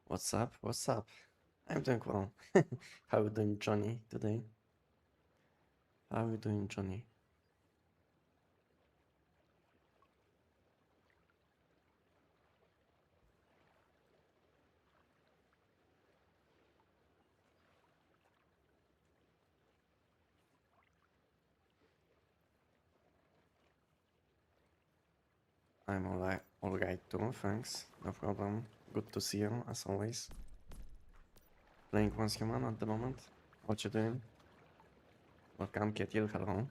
What's up? What's up? I'm doing well. How you doing, Johnny, today? How you doing, Johnny? I'm alright too, thanks. No problem. Good to see you, as always. Playing once human at the moment. What you doing? Welcome, Ketil, hello.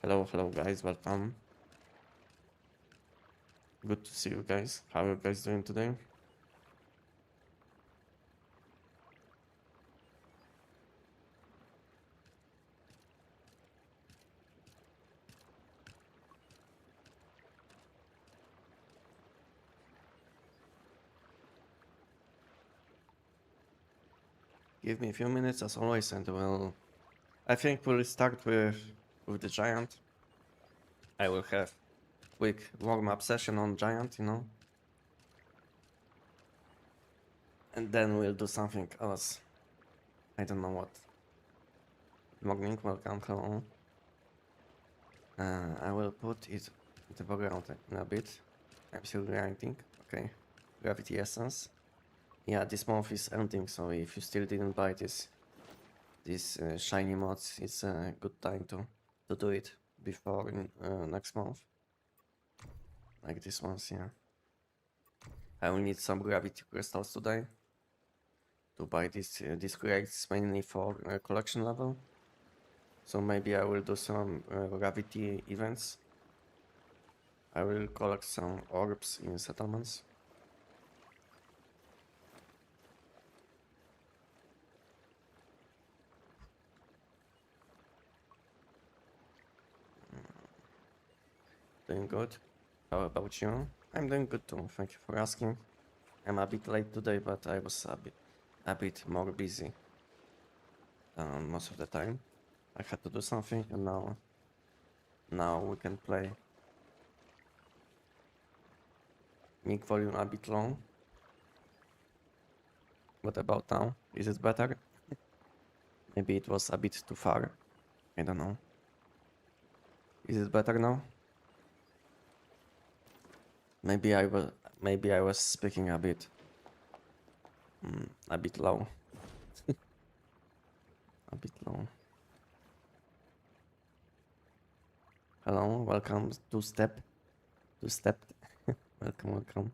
Hello guys, welcome. Good to see you guys. How are you guys doing today? Give me a few minutes as always and I think we'll start with the giant. I will have quick warm-up session on giant, and then we'll do something else. I don't know what. Morning, welcome, hello. I will put it in the background in a bit. I'm still grinding. Okay. Gravity Essence. Yeah, this month is ending, so if you still didn't buy this shiny mods, it's a good time to do it before next month. Like this one's, yeah. I will need some gravity crystals today to buy these crates mainly for collection level. So maybe I will do some gravity events. I will collect some orbs in settlements. Doing good. How about you? I'm doing good too. Thank you for asking. I'm a bit late today, but I was a bit more busy most of the time. I had to do something, and now we can play. Mic volume a bit low. What about now? Is it better? Maybe it was a bit too far. I don't know. Is it better now? Maybe I was speaking a bit low. A bit low. Hello, welcome to Step. Welcome.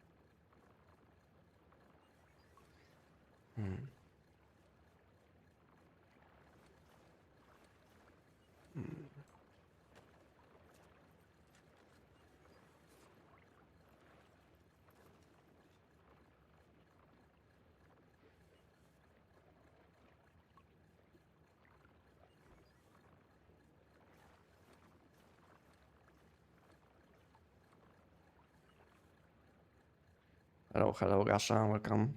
Hmm. Hmm. Hello, Rasha, welcome.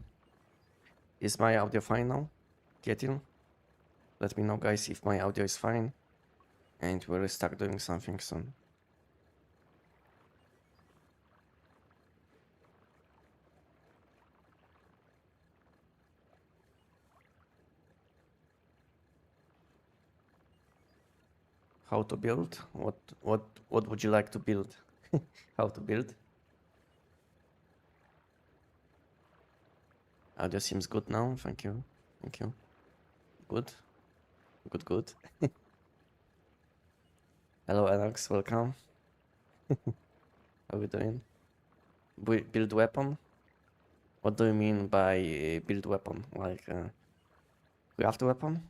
Is my audio fine now? Ketil? Let me know, guys, if my audio is fine, and we'll start doing something soon. How to build? What would you like to build? How to build? Audio seems good now. Thank you. Good. Hello, Alex. Welcome. How are we doing? Build weapon? What do you mean by build weapon? Like craft weapon?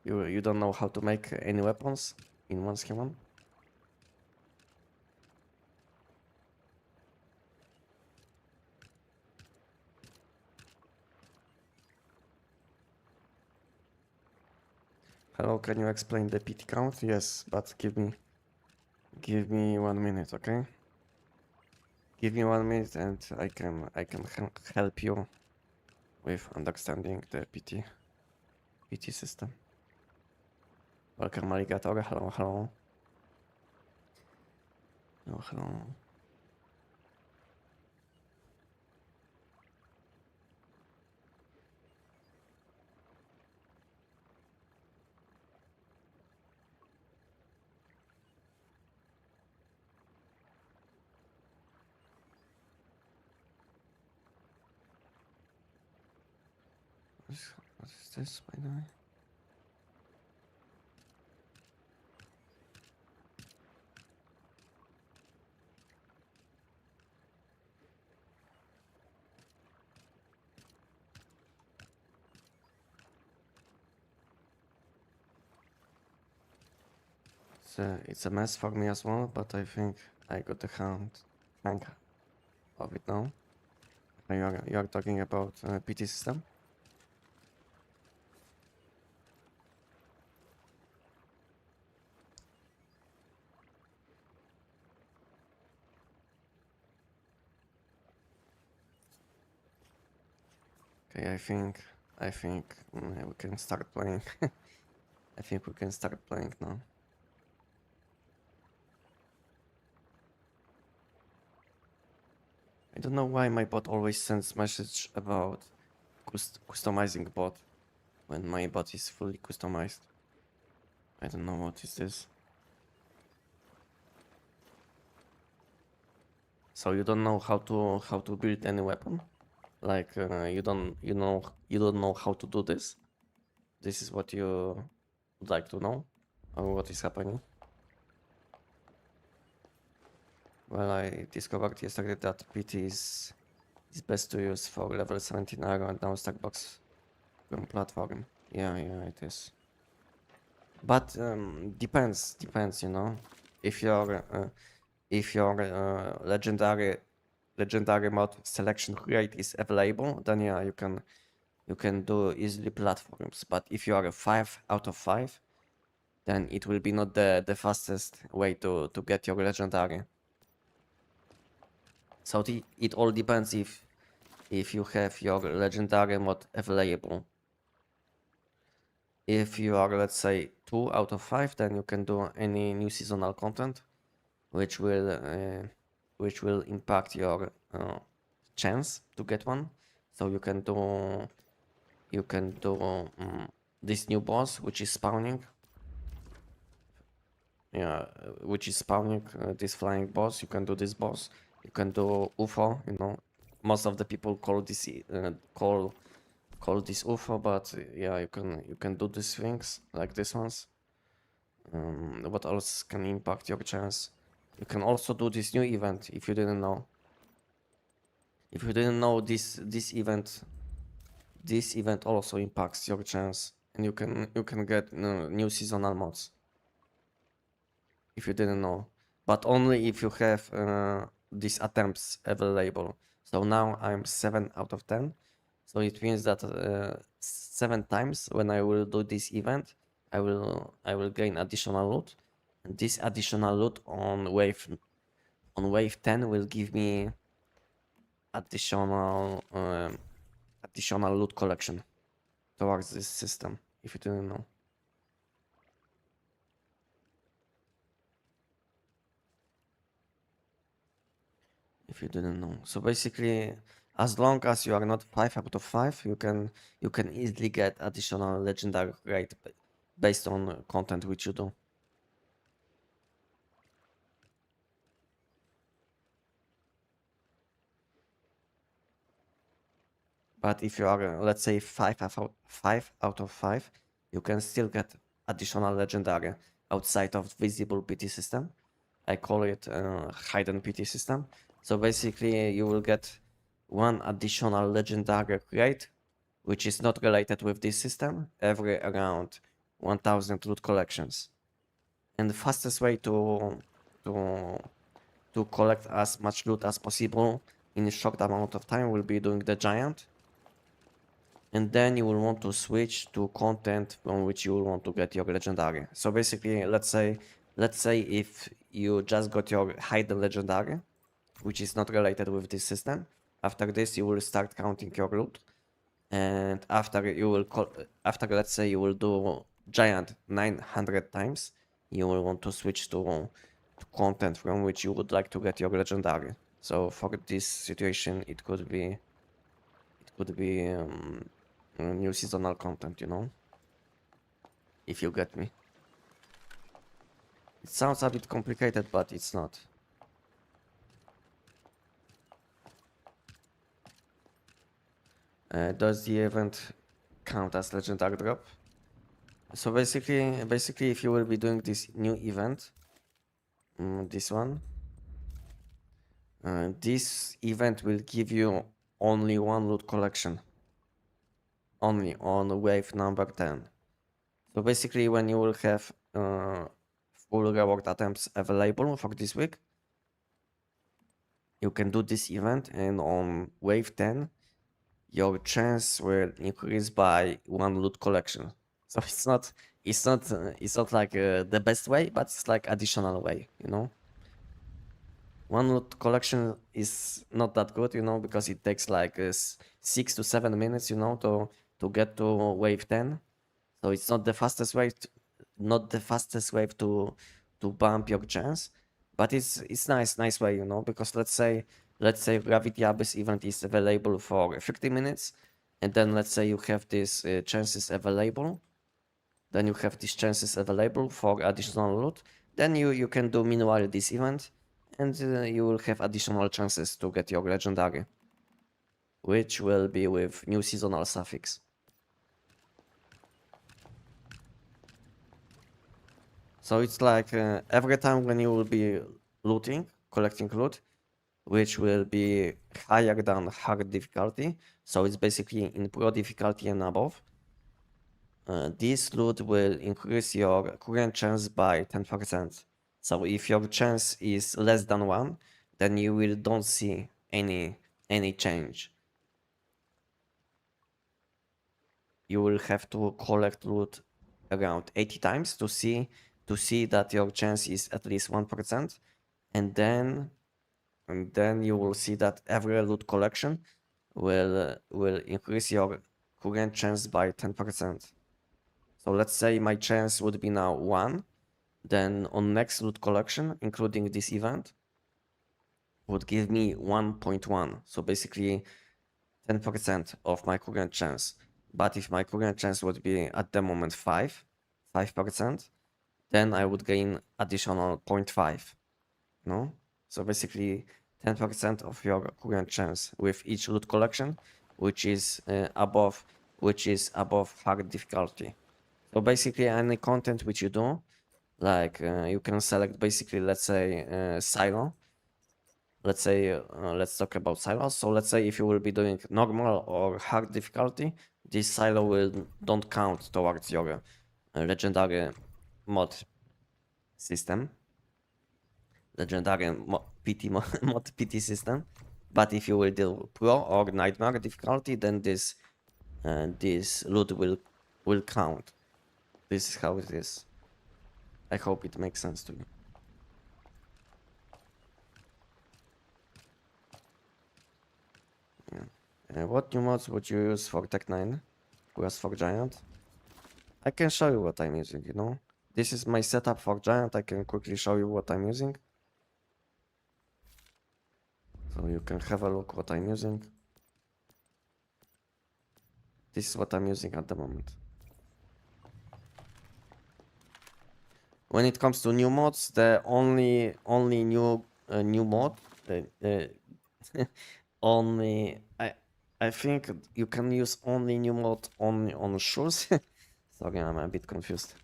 You don't know how to make any weapons in one schema? Hello, can you explain the PT count? Yes, but give me 1 minute, okay? Give me 1 minute and I can help you with understanding the PT system. Welcome, alligator. Hello, hello. Hello, hello. What is this, by the way? It's a mess for me as well, but I think I got the hang of it now. You are talking about PT system? Okay, I think we can start playing. I think we can start playing now. I don't know why my bot always sends message about customizing bot when my bot is fully customized. I don't know what is this. So you don't know how to build any weapon? Like you don't know how to do this? This is what you would like to know? Or what is happening? Well, I discovered yesterday that PT is best to use for level 17 arrow and now stack box platform. Yeah, it is. But depends, you know. If your legendary mod selection rate is available, then yeah, you can do easily platforms. But if you are a 5 out of 5, then it will be not the fastest way to get your legendary. So it all depends if you have your legendary mod available. If you are, let's say, 2 out of 5, then you can do any new seasonal content, which will impact your chance to get one. So you can do this new boss, which is spawning. Yeah, which is spawning this flying boss. You can do this boss. You can do UFO. You know, most of the people call this call this UFO, but yeah, you can do these things like these ones. What else can impact your chance? You can also do this new event if you didn't know. If you didn't know this event also impacts your chance, and you can get new seasonal mods. If you didn't know, but only if you have these attempts available. So now I'm 7 out of 10. So it means that 7 times when I will do this event, I will gain additional loot, and this additional loot on wave 10 will give me additional loot collection towards this system. If you didn't know. If you didn't know. So basically, as long as you are not 5 out of 5, you can easily get additional legendary rate based on content which you do. But if you are, let's say, 5 out of 5, you can still get additional legendary outside of visible PT system. I call it hidden PT system. So basically, you will get one additional legendary rate, which is not related with this system, every around 1000 loot collections. And the fastest way to collect as much loot as possible in a short amount of time will be doing the giant. And then you will want to switch to content from which you will want to get your legendary. So basically, let's say if you just got your hidden legendary, which is not related with this system, after this you will start counting your loot, and after let's say you will do giant 900 times, you will want to switch to content from which you would like to get your legendary. So for this situation, it could be new seasonal content, you know, if you get me. It sounds a bit complicated, but it's not. Does the event count as legendary drop? So basically, if you will be doing this new event, this one, this event will give you only one loot collection, only on wave number 10. So basically, when you will have full reward attempts available for this week, you can do this event, and on wave 10, your chance will increase by one loot collection. So it's not like the best way, but it's like additional way, you know. One loot collection is not that good, you know, because it takes like 6 to 7 minutes, you know, to get to wave 10. So it's not the fastest way, to bump your chance, but it's nice way, you know, because let's say Gravity Abyss event is available for 50 minutes, and then let's say you have these chances available, then you have these chances available for additional loot, then you can do meanwhile this event, and you will have additional chances to get your legendary, which will be with new seasonal suffix. So it's like every time when you will be collecting loot, which will be higher than hard difficulty, so it's basically in pro difficulty and above, this loot will increase your current chance by 10%. So if your chance is less than 1, then you will don't see any change. You will have to collect loot around 80 times to see that your chance is at least 1%, and then you will see that every loot collection will increase your current chance by 10%. So let's say my chance would be now 1, then on next loot collection, including this event, would give me 1.1. So basically 10% of my current chance. But if my current chance would be at the moment 5%, then I would gain additional 0.5. No? So basically 10% of your current chance with each loot collection, which is above hard difficulty. So basically any content which you do, like you can select basically, let's say silo. Let's say let's talk about silos. So let's say if you will be doing normal or hard difficulty, this silo will don't count towards your legendary mod system, legendary mod PT system. But if you will do pro or nightmare difficulty, then this loot will count. This is how it is. I hope it makes sense to you. Yeah. What new mods would you use for Tech 9? Whereas for Giant? I can show you what I'm using, you know? This is my setup for Giant. I can quickly show you what I'm using. So you can have a look what I'm using. This is what I'm using at the moment. When it comes to new mods, the only new mod only I think you can use only new mod only on shoes. Sorry, I'm a bit confused.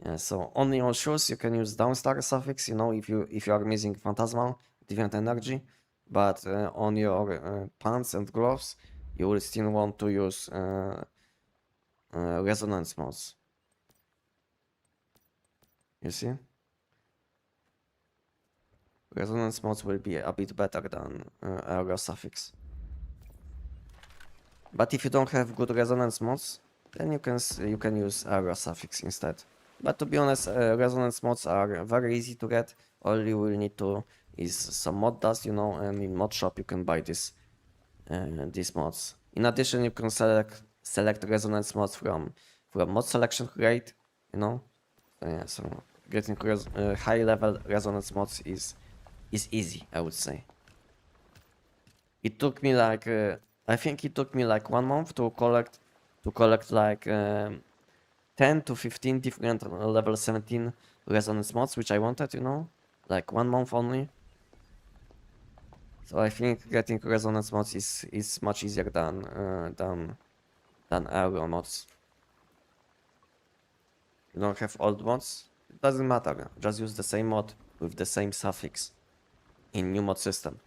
Yeah, so only on shoes you can use downstar suffix, you know, if you are missing Phantasmal, Deviant Energy, but on your pants and gloves, you will still want to use resonance mods. You see? Resonance mods will be a bit better than aero suffix. But if you don't have good resonance mods, then you can use aero suffix instead. But to be honest, resonance mods are very easy to get. All you will need to is some mod dust, you know, and in mod shop you can buy these mods. In addition, you can select resonance mods from from mod selection rate, you know. Yeah, so getting high level resonance mods is easy, I would say. It took me like I think it took me like 1 month to collect like 10 to 15 different level 17 resonance mods which I wanted, you know, like 1 month only. So I think getting resonance mods is much easier than aero mods. You don't have old mods, it doesn't matter. Just use the same mod with the same suffix in new mod system.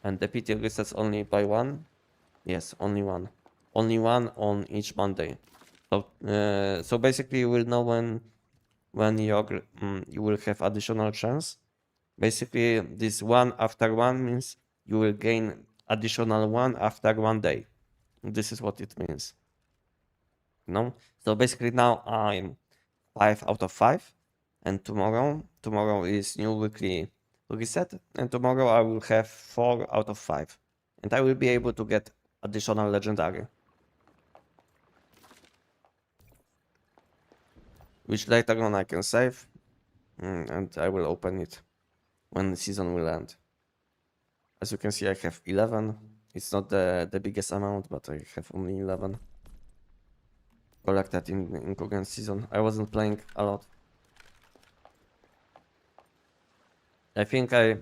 And the PT resets only by one. Yes, only one. Only one on each Monday. So basically you will know when you will have additional chance. Basically this one after one means you will gain additional one after 1 day. This is what it means. You know? So basically now I'm 5 out of 5, and tomorrow is new weekly reset, and tomorrow I will have 4 out of 5, and I will be able to get additional legendary, which later on I can save, and I will open it when the season will end. As you can see, I have 11. It's not the biggest amount, but I have only 11 collected in current season. I wasn't playing a lot. I think I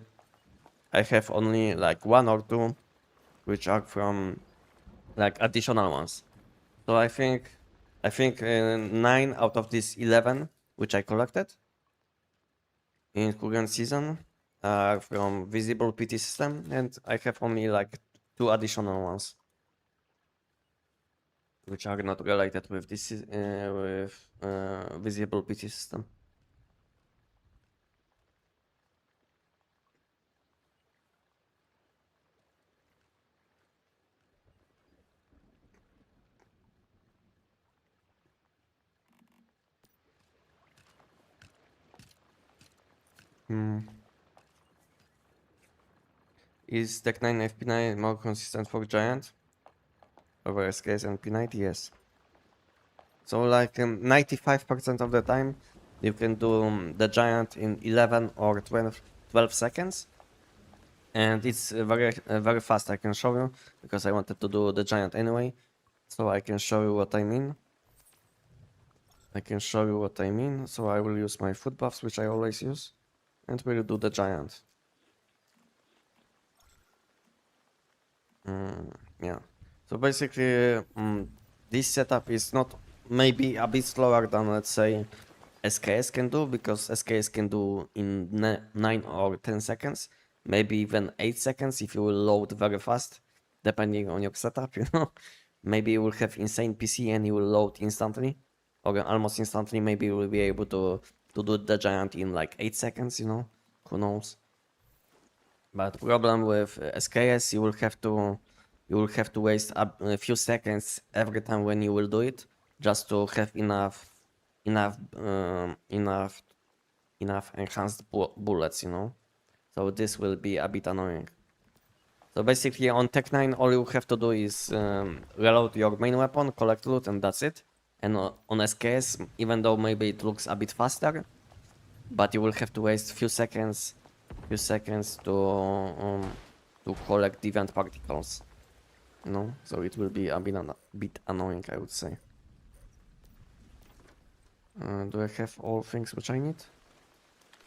have only like 1 or 2 which are from like additional ones. So I think 9 out of these 11 which I collected in current season are from visible PT system, and I have only like 2 additional ones which are not related with this visible PT system. Is Tech 9 FP9 more consistent for Giant over SKS and P90? Yes. So like 95% of the time you can do the Giant in 11 or 12 seconds. And it's very fast. I can show you because I wanted to do the Giant anyway. So I can show you what I mean. So I will use my foot buffs, which I always use, and we'll do the Giant. Yeah. So basically, this setup is not maybe a bit slower than, let's say, SKS can do, because SKS can do in 9 or 10 seconds, maybe even 8 seconds if you will load very fast, depending on your setup, you know. Maybe you will have insane PC and you will load instantly, or almost instantly. Maybe you will be able to do the Giant in like 8 seconds, you know. Who knows? But problem with SKS, you will have to waste a few seconds every time when you will do it, just to have enough enhanced bullets, you know. So this will be a bit annoying. So basically on Tech 9 all you have to do is reload your main weapon, collect loot, and that's it. And on SKS, even though maybe it looks a bit faster, but you will have to waste few seconds to collect deviant particles, you know. So it will be a bit annoying, I would say. Do I have all things which I need?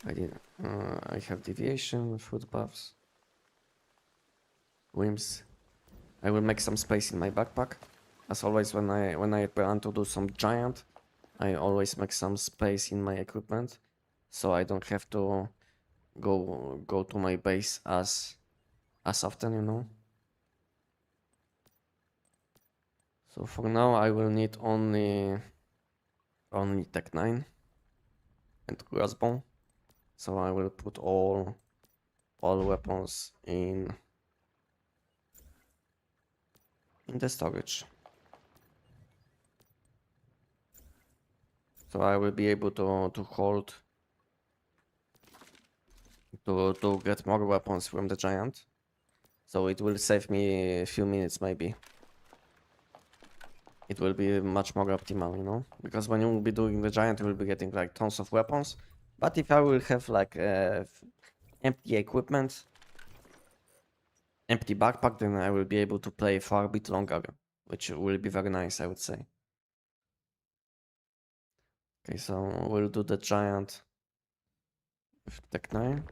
I did. I have deviation, food buffs, whims. I will make some space in my backpack. As always, when I plan to do some Giant, I always make some space in my equipment, so I don't have to go to my base as often, you know. So for now I will need only Tech 9 and crossbow. So I will put all weapons in the storage. So I will be able to hold to get more weapons from the giant. So it will save me a few minutes maybe. It will be much more optimal, you know? Because when you will be doing the giant, you will be getting like tons of weapons. But if I will have like empty equipment, empty backpack, then I will be able to play for a bit longer, which will be very nice, I would say. Okay, so we'll do the giant with Tech 9.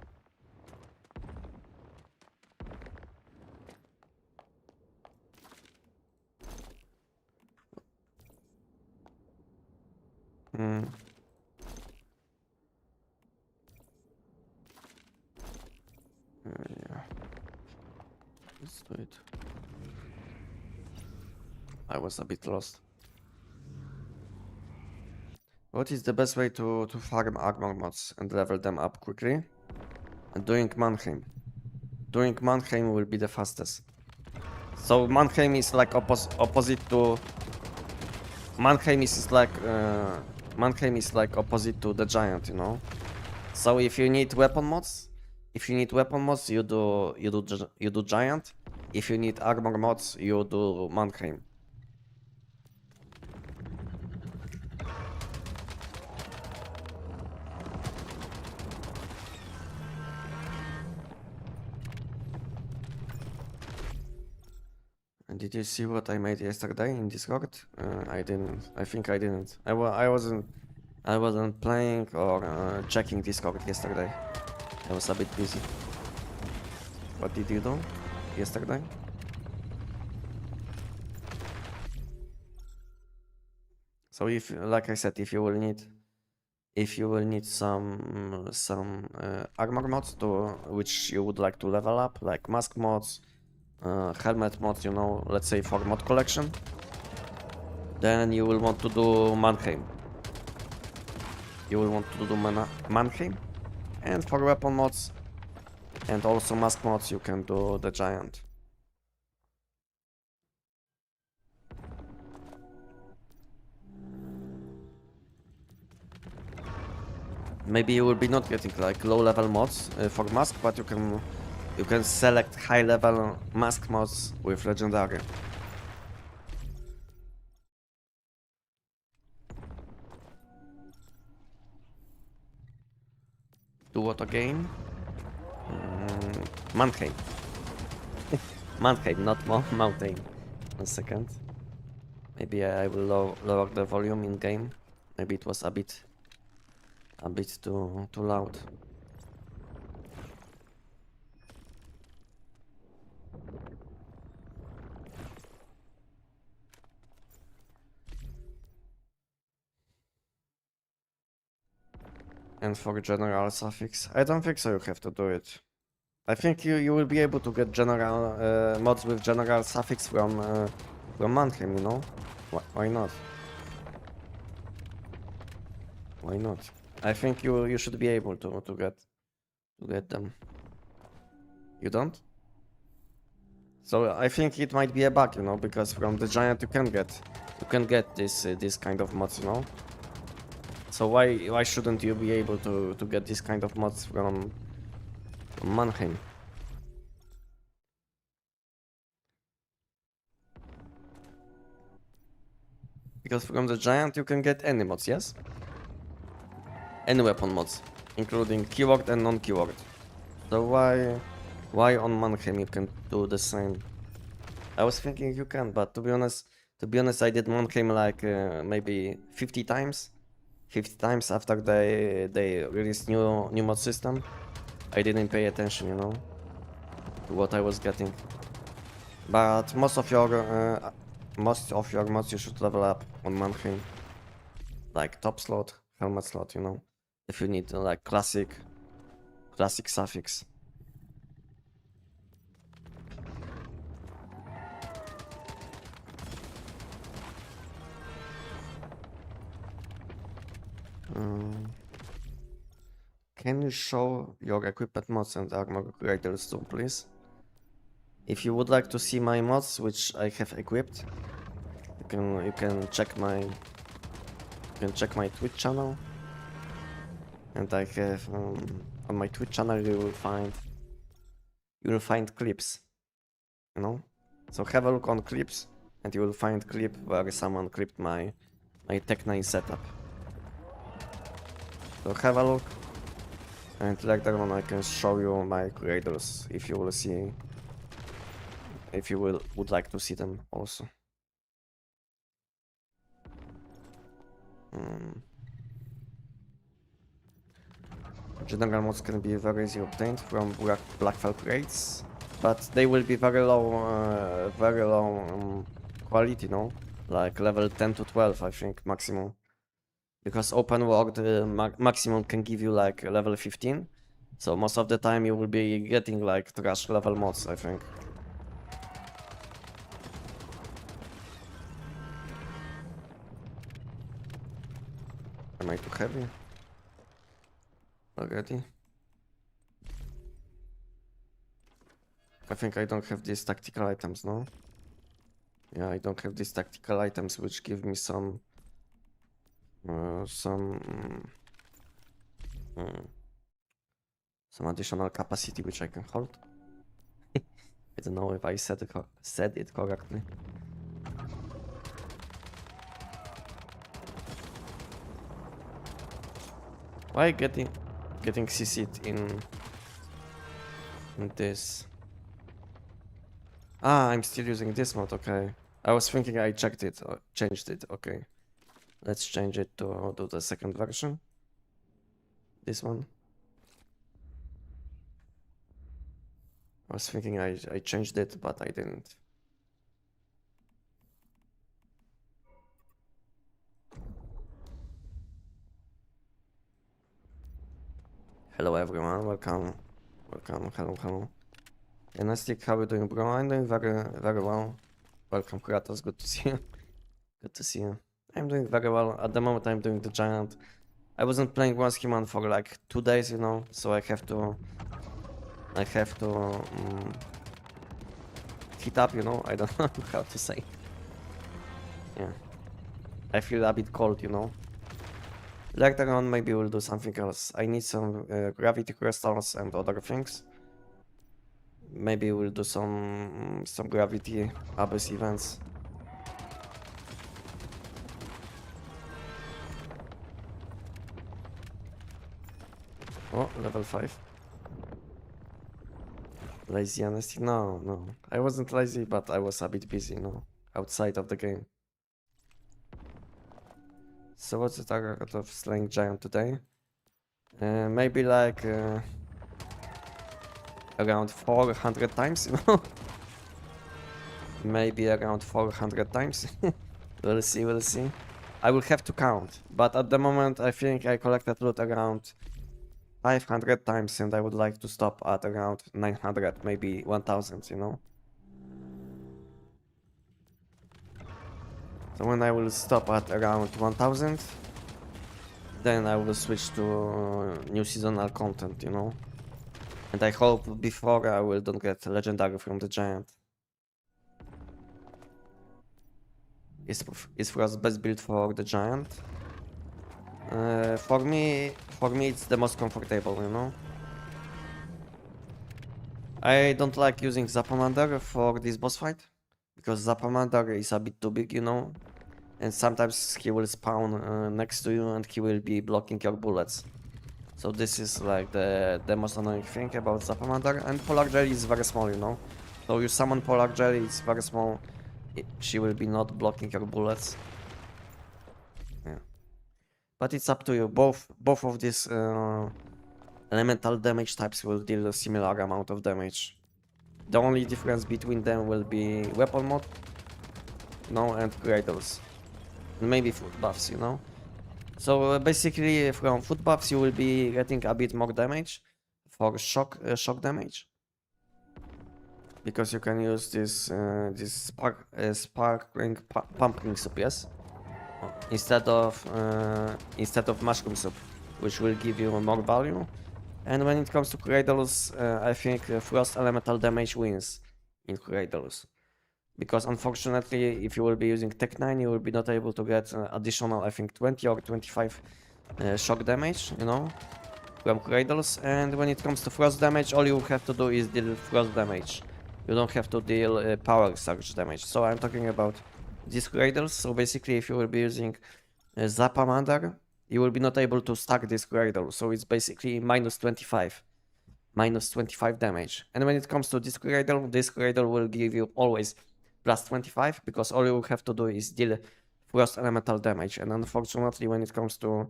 Hmm. Yeah. Let's do it. I was a bit lost. What is the best way to farm armor mods and level them up quickly? And doing Mannheim. Doing Mannheim will be the fastest. So Mannheim is like opposite to Mannheim is like opposite to the giant, you know. So if you need weapon mods, you do giant. If you need armor mods, you do Mannheim. And did you see what I made yesterday in Discord? I didn't. I think I didn't. I wasn't playing or checking Discord yesterday. I was a bit busy. What did you do yesterday? So if, like I said, if you will need some armor mods which you would like to level up, like mask mods, helmet mods, you know, let's say for mod collection, then you will want to do Mannheim. You will want to do Mannheim, and for weapon mods and also mask mods, you can do the giant. Maybe you will be not getting like low level mods for mask, but you can select high level mask mods with legendary. Do what again? Mannheim. Mannheim, not mountain. 1 second. Maybe I will lower the volume in game. Maybe it was a bit too loud. And for general suffix, I don't think so. You have to do it. I think you will be able to get general mods with general suffix from Mannheim. You know, why not? Why not? I think you should be able to get them. You don't? So I think it might be a bug, you know, because from the giant you can get this kind of mods, you know. So why shouldn't you be able to get this kind of mods from Mannheim? Because from the giant you can get any mods, yes? Any weapon mods, including keyword and non-keyword. So why on Mannheim you can do the same? I was thinking you can, but to be honest, I did Mannheim like maybe 50 times. 50 times after they released new mod system. I didn't pay attention, you know, to what I was getting. But most of your mods you should level up on Mannheim, like top slot, helmet slot, you know, if you need like classic suffix. Can you show your equipment mods and armor graders too, please? If you would like to see my mods which I have equipped, you can check can check my Twitch channel. And I have on my Twitch channel you will find clips, you know. So have a look on clips, and you will find clip where someone clipped my Tech 9 setup. So have a look, and later on I can show you my creators if you will see, if you would like to see them also. General mods can be very easily obtained from Blackfell crates, but they will be very low quality, no? Like level 10 to 12, I think, maximum. Because open world maximum can give you like level 15, so most of the time you will be getting like trash level mods, I think. Am I too heavy already? I think I don't have these tactical items, no? Yeah, I don't have these tactical items which give me some additional capacity which I can hold. I don't know if I said it correctly. Why getting CC'd in this? Ah, I'm still using this mod, okay. I was thinking I checked it or changed it, okay. Let's change it to the second version. This one. I was thinking I changed it, but I didn't. Hello everyone, welcome. Hello. Anestic, how are you doing, bro? I'm doing very well. Welcome, Kratos, good to see you. Good to see you. I'm doing very well. At the moment I'm doing the giant. I wasn't playing Once Human for like 2 days, you know, so I have to heat up, you know. I don't know how to say. Yeah. I feel a bit cold, you know. Later on maybe we'll do something else. I need some gravity crystals and other things. Maybe we'll do some gravity abyss events. Oh, level 5. Lazy Anestic? No. I wasn't lazy, but I was a bit busy, you know, outside of the game. So what's the target of slaying giant today? Maybe like around 400 times, you know? Maybe around 400 times. We'll see. I will have to count, but at the moment I think I collected loot around 500 times and I would like to stop at around 900, maybe 1000, you know? So when I will stop at around 1000, then I will switch to new seasonal content, you know? And I hope before I will don't get legendary from the giant. Is Frost best build for the giant? For me it's the most comfortable, you know? I don't like using Zapamander for this boss fight, because Zapamander is a bit too big, you know? And sometimes he will spawn next to you and he will be blocking your bullets. So this is like the most annoying thing about Zapamander. And Polar Jelly is very small, you know? So you summon Polar Jelly, it's very small. She will be not blocking your bullets. Yeah. But it's up to you. Both of these elemental damage types will deal a similar amount of damage. The only difference between them will be weapon mod, and creators. And maybe food buffs, you know? So basically from food buffs you will be getting a bit more damage for shock damage. Because you can use this sparkling pumpkin soup, yes? Instead of mushroom soup, which will give you more value. And when it comes to Cradles, I think Frost Elemental damage wins in Cradles. because unfortunately, if you will be using Tech 9, you will be not able to get additional, I think, 20 or 25 shock damage, you know, from cradles. And when it comes to frost damage, all you have to do is deal frost damage. You don't have to deal power surge damage. So I'm talking about these cradles. So basically, if you will be using Zapamander, you will be not able to stack this cradle. So it's basically minus 25 damage. And when it comes to this cradle will give you always plus 25, because all you have to do is deal frost elemental damage. And unfortunately, when it comes to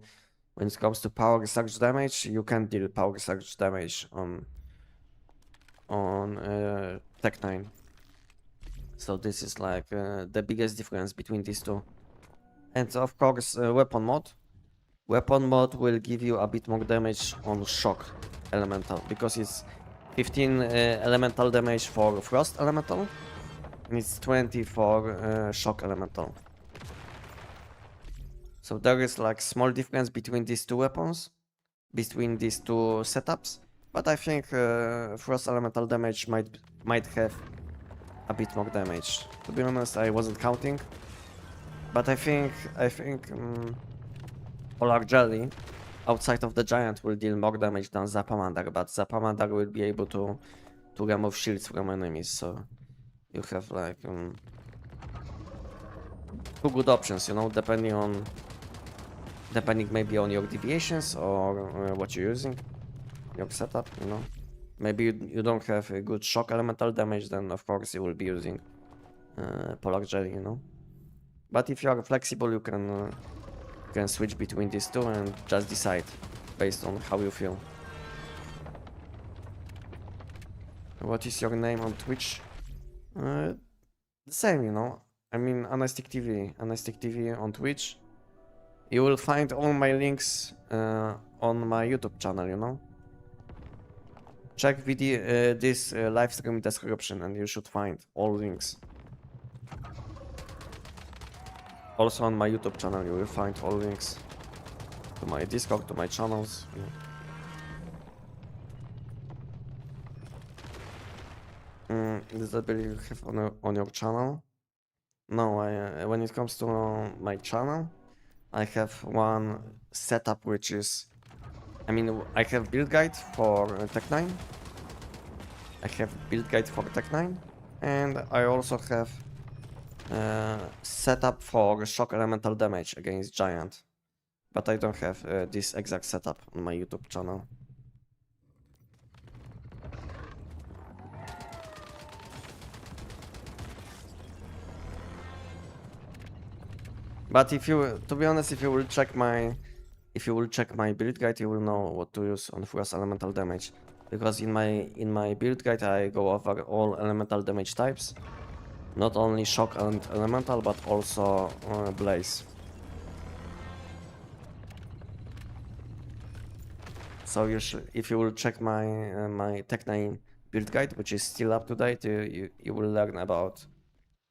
power surge damage, you can't deal power surge damage on Tech 9. So this is like the biggest difference between these two. And of course, weapon mod. Weapon mod will give you a bit more damage on shock elemental, because it's 15 elemental damage for frost elemental, and it's 20 for shock elemental. So there is like small difference between these two weapons, between these two setups, but I think frost elemental damage might have a bit more damage. To be honest, I wasn't counting, but I think Polar Jelly outside of the giant will deal more damage than Zapamander, but Zapamander will be able to remove shields from enemies, so you have like two good options, you know, depending maybe on your deviations or what you're using, your setup, you know. Maybe you don't have a good shock elemental damage, then of course you will be using Polar Jelly, you know. But if you are flexible, you can switch between these two and just decide based on how you feel. What is your name on Twitch? The same, you know. I mean, Anestic TV on Twitch. You will find all my links on my YouTube channel, you know. Check this live stream description and you should find all links. Also on my YouTube channel you will find all links to my Discord, to my channels. Disability you have on your channel? No, when it comes to my channel, I have one setup which is, I mean, I have build guide for Tech 9. I have build guide for Tech 9, and I also have setup for shock elemental damage against giant, but I don't have this exact setup on my YouTube channel. But if you, to be honest, if you will check my build guide, you will know what to use on frost elemental damage, because in my build guide I go over all elemental damage types. Not only shock and elemental, but also blaze. So if you will check my Tech 9 build guide, which is still up to date, you will learn about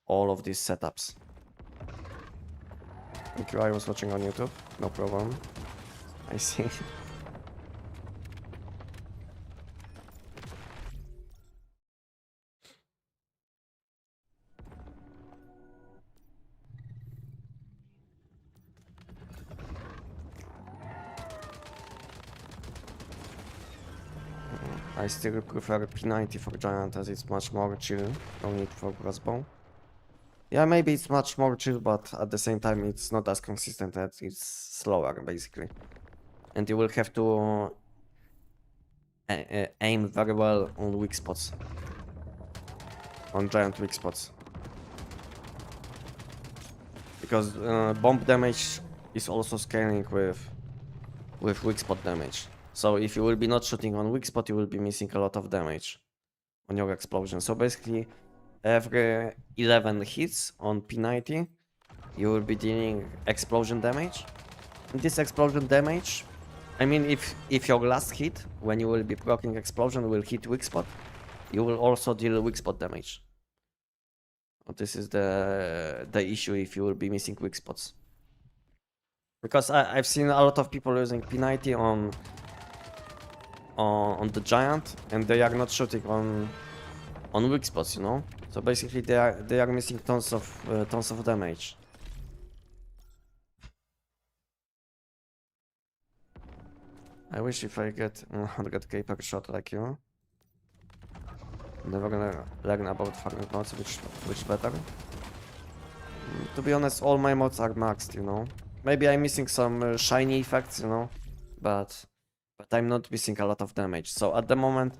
all of these setups. Thank you, I was watching on YouTube, no problem. I see. I still prefer P90 for giant, as it's much more chill, no need for crossbow. Yeah, maybe it's much more chill, but at the same time it's not as consistent, as it's slower basically. And you will have to aim very well on weak spots. On giant weak spots. Because bomb damage is also scaling with weak spot damage. So if you will be not shooting on weak spot, you will be missing a lot of damage on your explosion. So basically, every 11 hits on P90, you will be dealing explosion damage. And this explosion damage, I mean, if your last hit, when you will be proccing explosion, will hit weak spot, you will also deal weak spot damage. This is the issue if you will be missing weak spots. Because I've seen a lot of people using P90 on the giant, and they are not shooting on weak spots, you know. So basically they are missing tons of damage. I wish if I get 100k per shot like you. Never gonna learn about farming mods, which better. To be honest, all my mods are maxed, you know. Maybe I'm missing some shiny effects, you know, but I'm not missing a lot of damage. So at the moment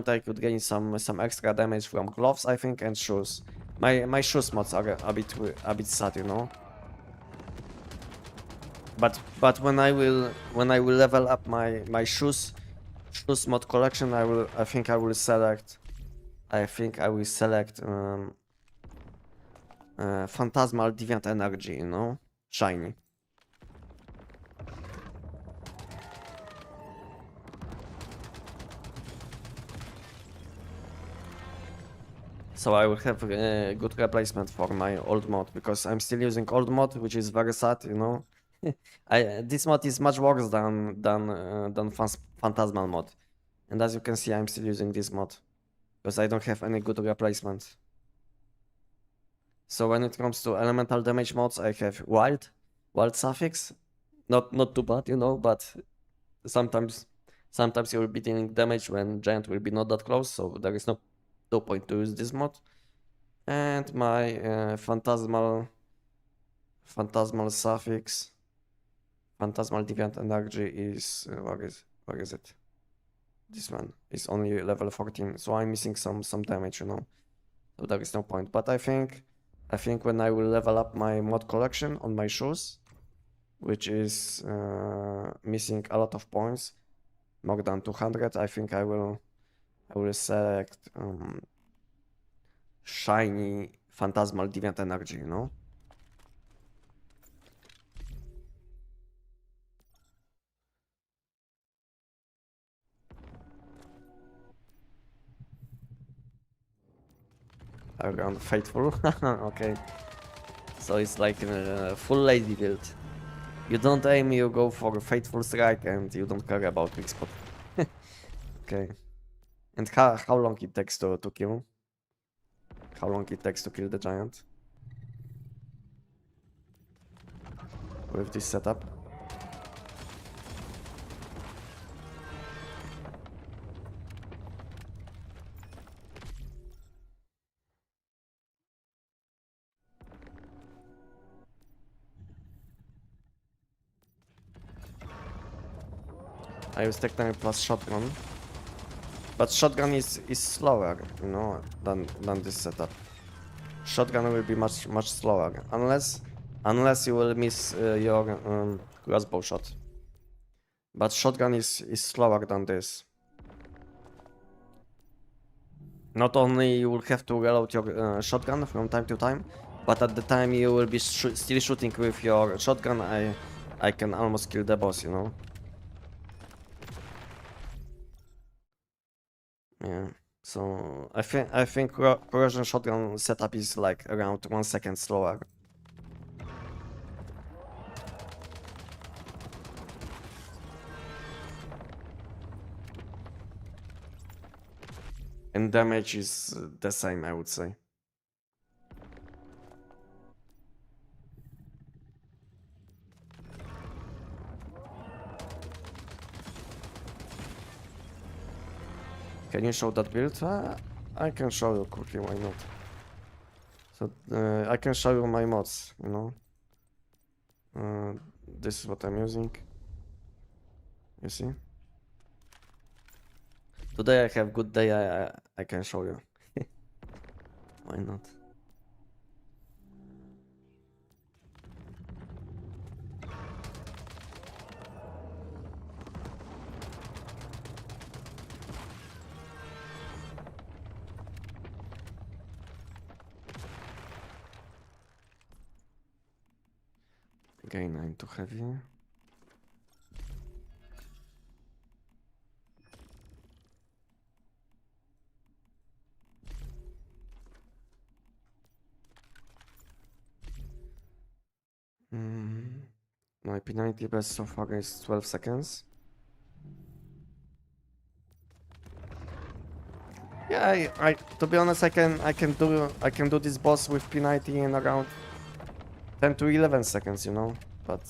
I could gain some extra damage from gloves, I think, and shoes. My shoes mods are a bit sad, you know. But when I will level up my shoes mod collection, I think I will select Phantasmal Deviant Energy, you know? Shiny. So I will have a good replacement for my old mod, because I'm still using old mod, which is very sad, you know? This mod is much worse than Phantasmal mod. And as you can see, I'm still using this mod, because I don't have any good replacement. So when it comes to elemental damage mods, I have wild suffix. Not too bad, you know, but sometimes you will be dealing damage when giant will be not that close, so there is no point to use this mod. And my phantasmal suffix, phantasmal deviant energy is where is it? This one is only level 14, so I'm missing some damage, you know. So there is no point. But I think when I will level up my mod collection on my shoes, which is missing a lot of points, more than 200, I think I will select shiny phantasmal deviant energy, you know. Around faithful. Okay, so it's like a full lady build. You don't aim, you go for a faithful strike, and you don't care about weak spot. Okay. And how long it takes to kill? How long it takes to kill the giant with this setup? I use Tech 9 plus shotgun. But shotgun is slower, you know, than this setup. Shotgun will be much slower, unless you will miss your crossbow shot. But shotgun is slower than this. Not only you will have to reload your shotgun from time to time, but at the time you will be still shooting with your shotgun, I can almost kill the boss, you know. Yeah. So I think corrosion shotgun setup is like around 1 second slower. And damage is the same, I would say. Can you show that build? I can show you quickly, why not? So I can show you my mods, you know. This is what I'm using. You see? Today I have good day, I can show you. Why not? Again, I'm too heavy. My P90 best so far is 12 seconds. Yeah, I to be honest, I can do this boss with P90 in around 10 to 11 seconds, you know. But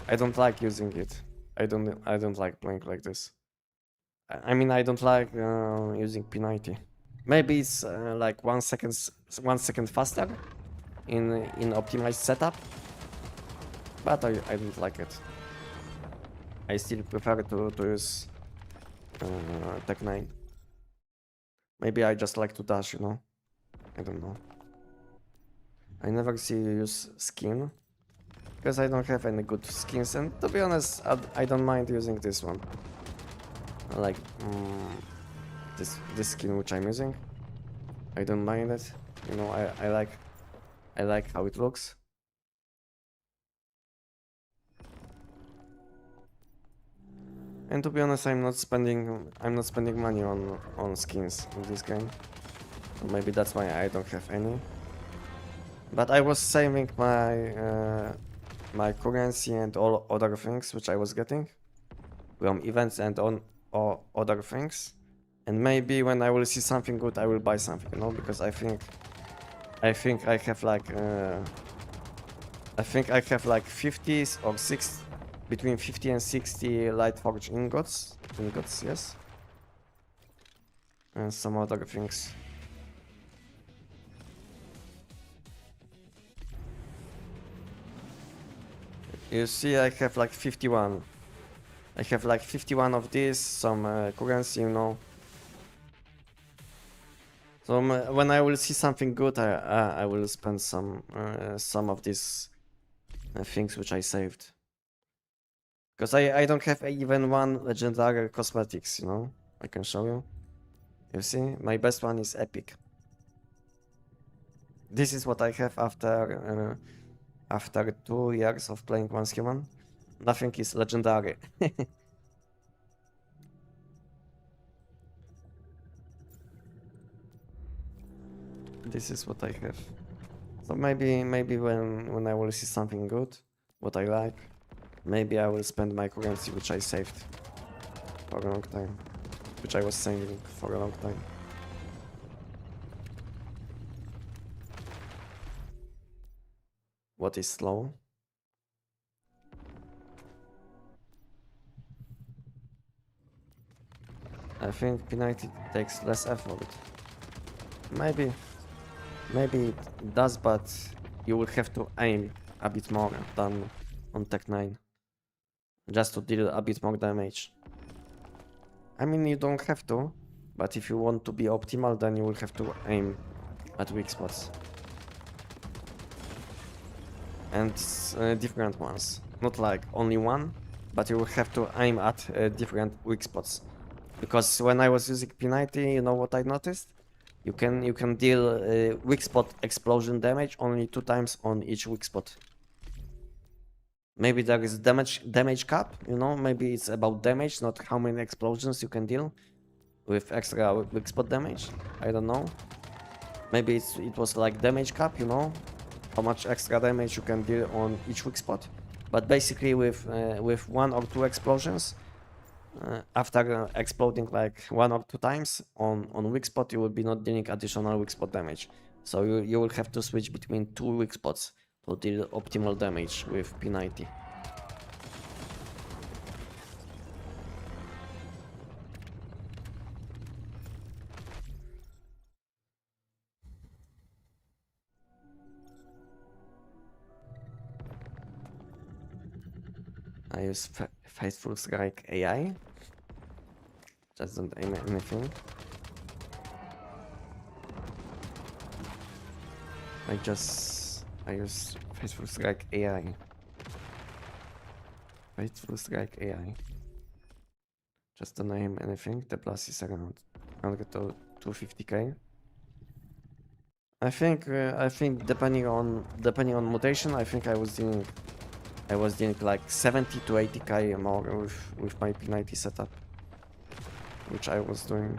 I don't like using it. I don't like playing like this. I mean, I don't like using P90. Maybe it's like 1 second faster in optimized setup, but I don't like it. I still prefer to use Tech 9. Maybe I just like to dash, you know. I don't know. I never see you use skin because I don't have any good skins, and to be honest, I don't mind using this one. I like this skin which I'm using. I don't mind it. You know, I like how it looks. And to be honest, I'm not spending money on skins in this game. Maybe that's why I don't have any. But I was saving my currency and all other things which I was getting from events and on all other things. And maybe when I will see something good, I will buy something, you know, because I think I have like I think I have like 50 or 60, between 50 and 60 light forged ingots, yes, and some other things. You see, I have like 51. I have like 51 of this, some currency, you know. So when I will see something good, I will spend some of these things which I saved. Because I don't have even one legendary cosmetics, you know. I can show you. You see, my best one is epic. This is what I have after 2 years of playing Once Human. Nothing is legendary. This is what I have. So maybe when I will see something good, what I like, maybe I will spend my currency which I saved for a long time, which I was saving for a long time. What is slow? I think P90 takes less effort. Maybe it does, but you will have to aim a bit more than on Tech 9. Just to deal a bit more damage. I mean, you don't have to, but if you want to be optimal, then you will have to aim at weak spots. And different ones. Not like only one, but you will have to aim at different weak spots. Because when I was using P90, you know what I noticed? You can deal weak spot explosion damage only 2 times on each weak spot. Maybe there is damage cap, you know, maybe it's about damage, not how many explosions you can deal with extra weak spot damage. I don't know. Maybe it was like damage cap, you know, how much extra damage you can deal on each weak spot. But basically with 1 or 2 explosions, after exploding like 1 or 2 times on weak spot, you will be not dealing additional weak spot damage. So you will have to switch between 2 weak spots to deal optimal damage with P90. I use Faithful Strike AI. Just don't aim at anything. I use Faithful Strike AI. Faithful Strike AI. Just don't aim anything. The plus is around 100 to 250k. I think depending on mutation, I think I was dealing like 70 to 80k more with my P90 setup, which I was doing.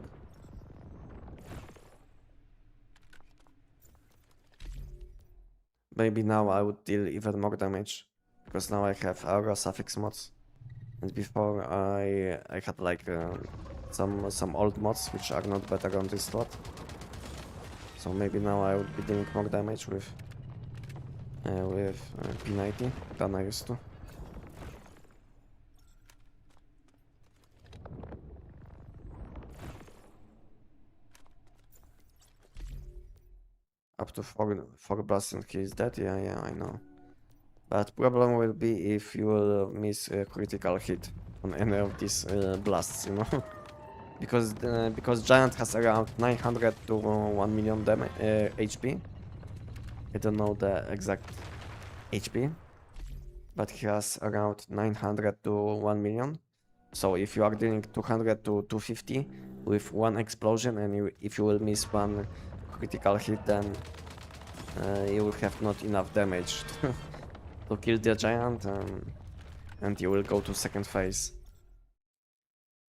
Maybe now I would deal even more damage, because now I have aura suffix mods, and before I had like some old mods which are not better on this slot. So maybe now I would be doing more damage with P90 than I used to. Up to 4 blasts and he is dead. Yeah, I know. But problem will be if you will miss a critical hit on any of these blasts, you know. because Giant has around 900 to 1 million damage HP. I don't know the exact HP, but he has around 900 to 1 million. So if you are dealing 200 to 250 with one explosion, and if you will miss one critical hit, then you will have not enough damage to kill the giant, and you will go to second phase,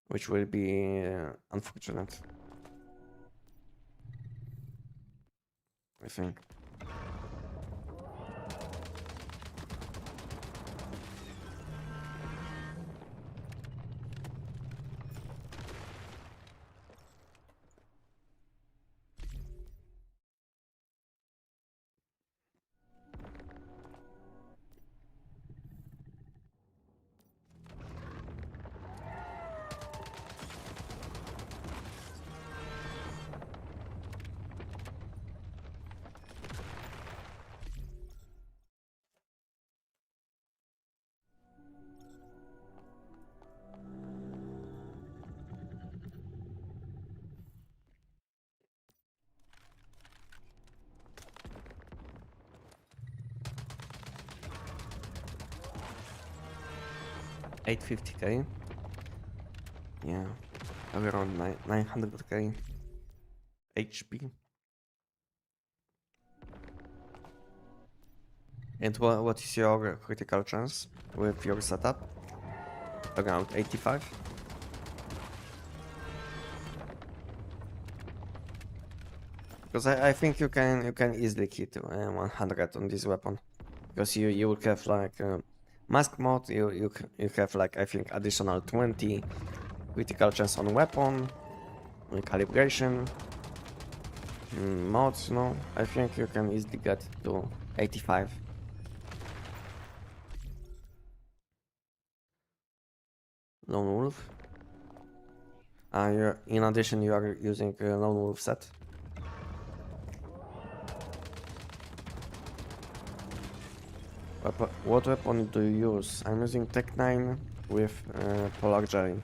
which will be unfortunate, I think. $850k. Yeah, around 900k HP. And what is your critical chance with your setup? Around 85. Because I think you can easily hit 100 on this weapon, because you will have like mask mod. You have like, I think, additional 20 critical chance on weapon, calibration, mods. You know, I think you can easily get to 85. Lone Wolf. In addition, you are using a Lone Wolf set. What weapon do you use? I'm using Tech 9 with Polar Jelly,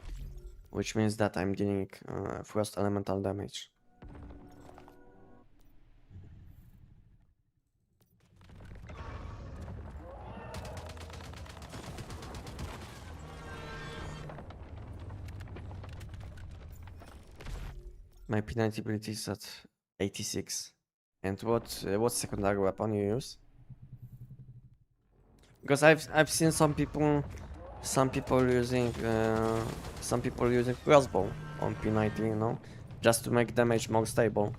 which means that I'm dealing Frost Elemental damage. My P90 ability is at 86. And what secondary weapon you use? Because I've seen some people using crossbow on P90, you know, just to make damage more stable.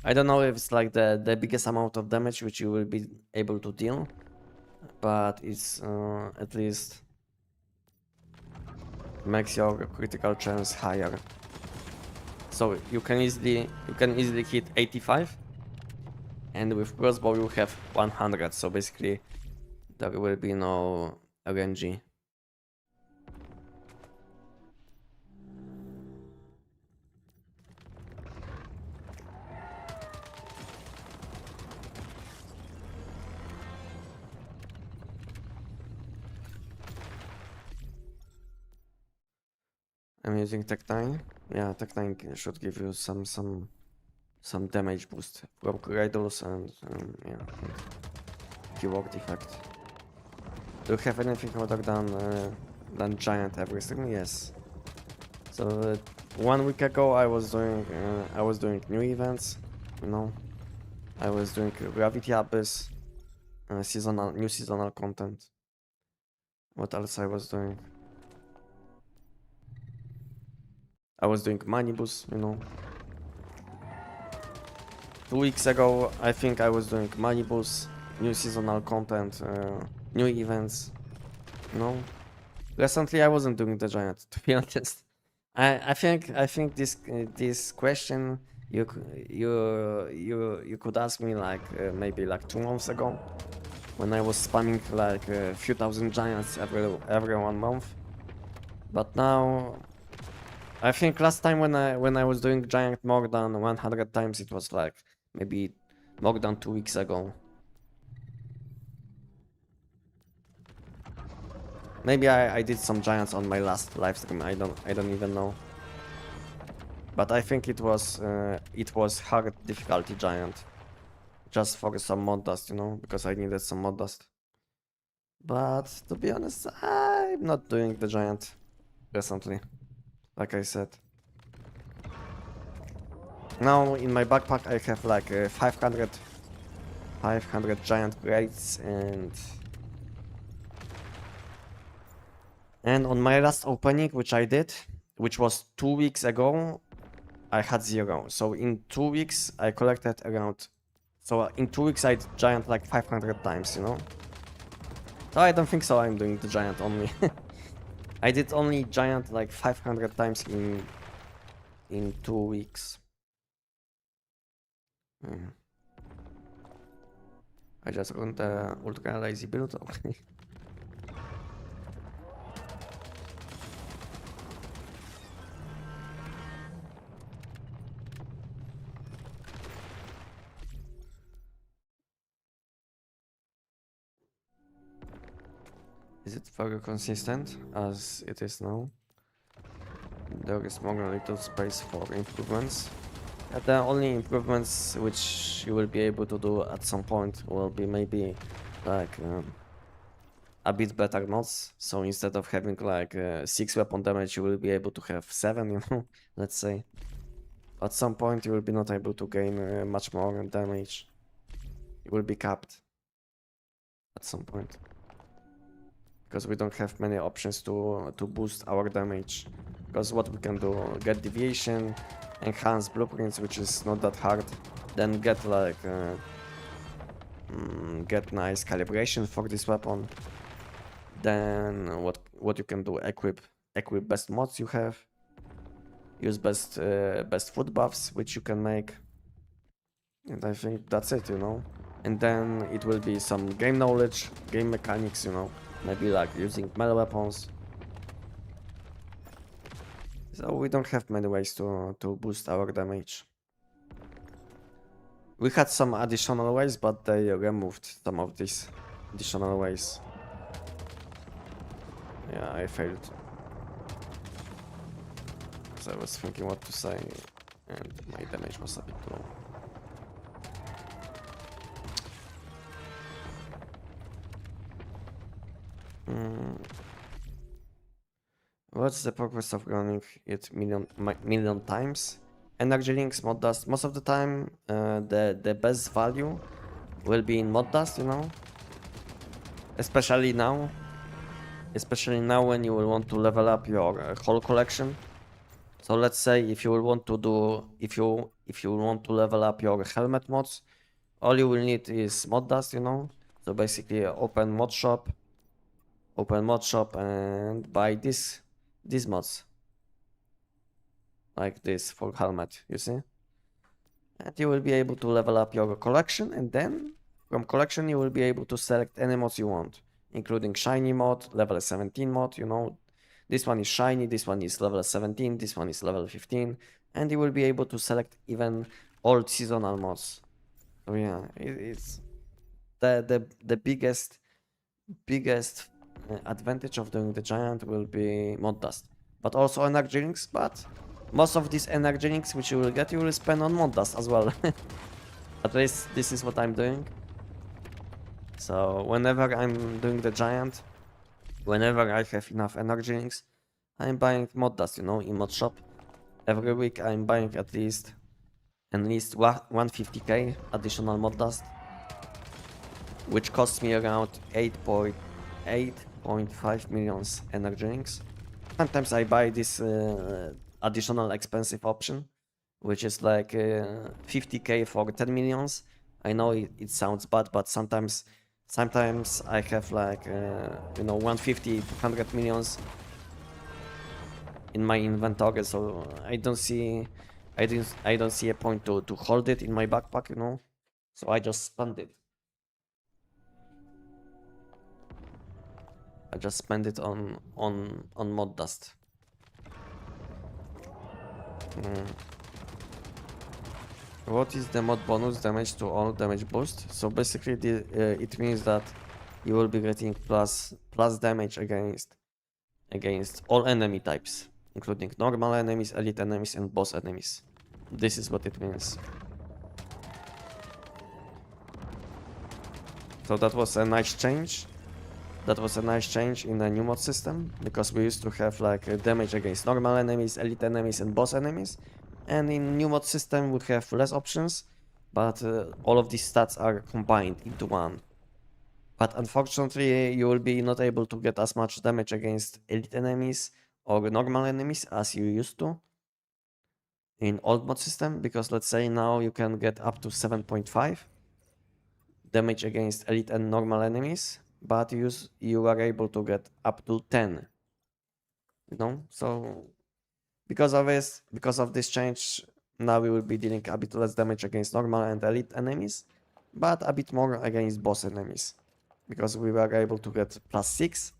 I don't know if it's like the biggest amount of damage which you will be able to deal, but it's at least makes your critical chance higher. So you can easily hit 85, and with crossbow you have 100. So basically, there will be no RNG. I'm using Tech 9. Yeah, Tech 9 should give you some damage boost from Cradles and yeah, keyword effect. Do you have anything other than Giant everything? Yes. So 1 week ago I was doing new events, you know. I was doing Gravity Abyss, new seasonal content. What else I was doing? I was doing Manibus, you know. 2 weeks ago, I think I was doing Manibus, new seasonal content, new events, you know. Recently, I wasn't doing the Giant, to be honest. I think this question you could ask me like maybe like 2 months ago when I was spamming like a few thousand giants every 1 month. But now I think last time when I was doing giant more than 100 times, it was like maybe more than 2 weeks ago. Maybe I did some giants on my last live stream. I don't even know. But I think it was hard difficulty giant, just for some mod dust, because I needed some mod dust. But to be honest, I'm not doing the giant recently, like I said. Now in my backpack I have like 500 giant crates and on my last opening, which I did, which was 2 weeks ago, I had 0. So in 2 weeks I collected around. So in 2 weeks I did giant like 500 times, So I don't think so. I'm doing the giant only. I did only giant like 500 times in 2 weeks. I just run the ultra lazy build. Okay. Is it very consistent as it is now? There is more little space for improvements. The only improvements which you will be able to do at some point will be maybe like a bit better mods. So instead of having like 6 weapon damage, you will be able to have 7, let's say. At some point you will be not able to gain much more damage. You will be capped at some point. Because we don't have many options to boost our damage. Because what we can do, get deviation, enhance blueprints, which is not that hard, then get like get nice calibration for this weapon. Then what you can do, equip best mods you have, use best food buffs which you can make, and I think that's it, and then it will be some game knowledge, game mechanics, maybe like using melee weapons. So we don't have many ways to boost our damage. We had some additional ways, but they removed some of these additional ways. Yeah, I failed. So I was thinking what to say, and my damage was a bit low. What's the purpose of running it million times? Energy links, mod dust. Most of the time, the best value will be in mod dust, Especially now. Especially now when you will want to level up your whole collection. So let's say if you will want to do, if you want to level up your helmet mods, all you will need is mod dust, So basically open mod shop and buy these mods. Like this for helmet, you see? And you will be able to level up your collection, and then from collection you will be able to select any mods you want, including shiny mod, level 17 mod, This one is shiny, this one is level 17, this one is level 15, and you will be able to select even old seasonal mods. So yeah, it's the biggest advantage of doing the giant will be mod dust, but also energy links. But most of these energy links which you will get, you will spend on mod dust as well. At least this is what I'm doing. So whenever I'm doing the giant, whenever I have enough energy links, I'm buying mod dust, in mod shop. Every week I'm buying at least 150k additional mod dust, which costs me around 8.5 million energy links. Sometimes I buy this additional expensive option, which is like 50k for 10 millions. I know it sounds bad, but sometimes I have like 150 to 100 millions in my inventory, so I don't see a point to hold it in my backpack, you know. So I just spend it. I just spend it on mod dust. What is the mod bonus damage to all damage boost? So basically, it means that you will be getting plus damage against all enemy types, including normal enemies, elite enemies, and boss enemies. This is what it means. So that was a nice change. That was a nice change in the new mod system, because we used to have like damage against normal enemies, elite enemies, and boss enemies. And in new mod system we have less options, but all of these stats are combined into one. But unfortunately, you will be not able to get as much damage against elite enemies or normal enemies as you used to in old mod system, because let's say now you can get up to 7.5 damage against elite and normal enemies, but you are able to get up to 10. You know, so because of this change, now we will be dealing a bit less damage against normal and elite enemies, but a bit more against boss enemies, because we were able to get plus 6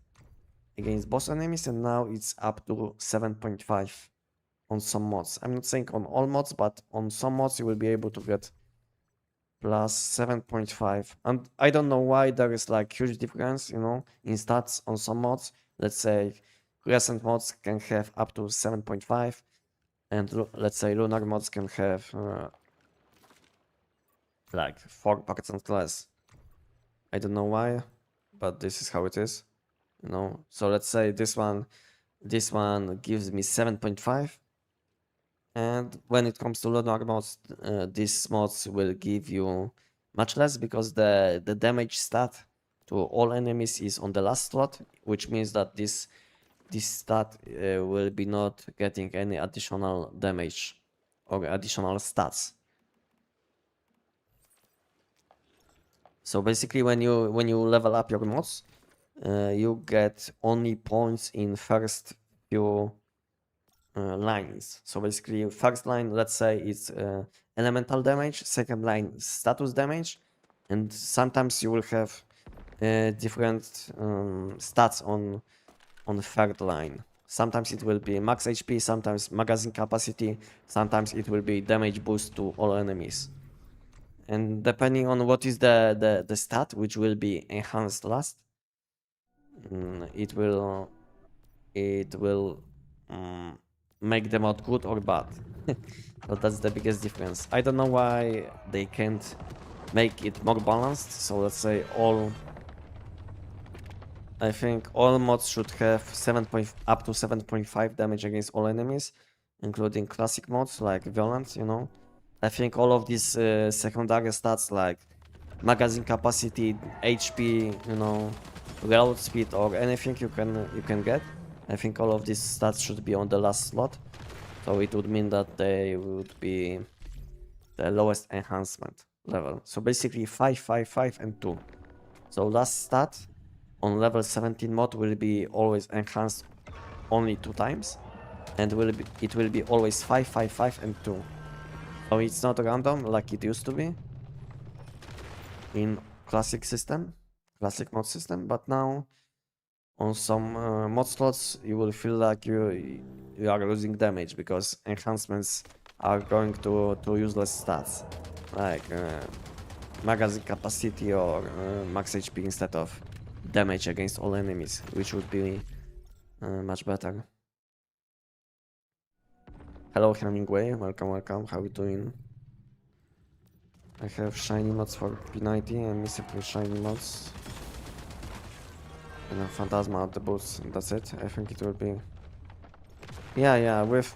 against boss enemies, and now it's up to 7.5 on some mods. I'm not saying on all mods, but on some mods you will be able to get plus 7.5. And I don't know why there is like huge difference, you know, in stats on some mods. Let's say recent mods can have up to 7.5, and let's say lunar mods can have like 4% less. I don't know why, but this is how it is, you know. So let's say this one gives me 7.5, and when it comes to lunar mods, these mods will give you much less, because the damage stat to all enemies is on the last slot, which means that this stat will be not getting any additional damage or additional stats. So basically, when you level up your mods, you get only points in first few lines. So basically, first line, let's say it's elemental damage, second line status damage, and sometimes you will have different stats on third line. Sometimes it will be max HP, sometimes magazine capacity, sometimes it will be damage boost to all enemies. And depending on what is the stat, which will be enhanced last, it will make the mod good or bad. But that's the biggest difference. I don't know why they can't make it more balanced. So let's say I think all mods should have up to 7.5 damage against all enemies, including classic mods like Violent, you know. I think all of these secondary stats like magazine capacity, HP, you know, reload speed, or anything you can get, I think all of these stats should be on the last slot. So it would mean that they would be the lowest enhancement level. So basically 5, 5, 5, and 2. So last stat on level 17 mod will be always enhanced only 2 times, and it will be always 5, 5, 5, and 2. So it's not random like it used to be in classic mod system, but now on some mod slots you will feel like you are losing damage, because enhancements are going to useless stats like magazine capacity or max HP instead of damage against all enemies, which would be much better. Hello Hemingway, welcome, how you doing? I have shiny mods for P90 and mythical shiny mods. And a Phantasma at the boots, and that's it. I think it will be... Yeah, with...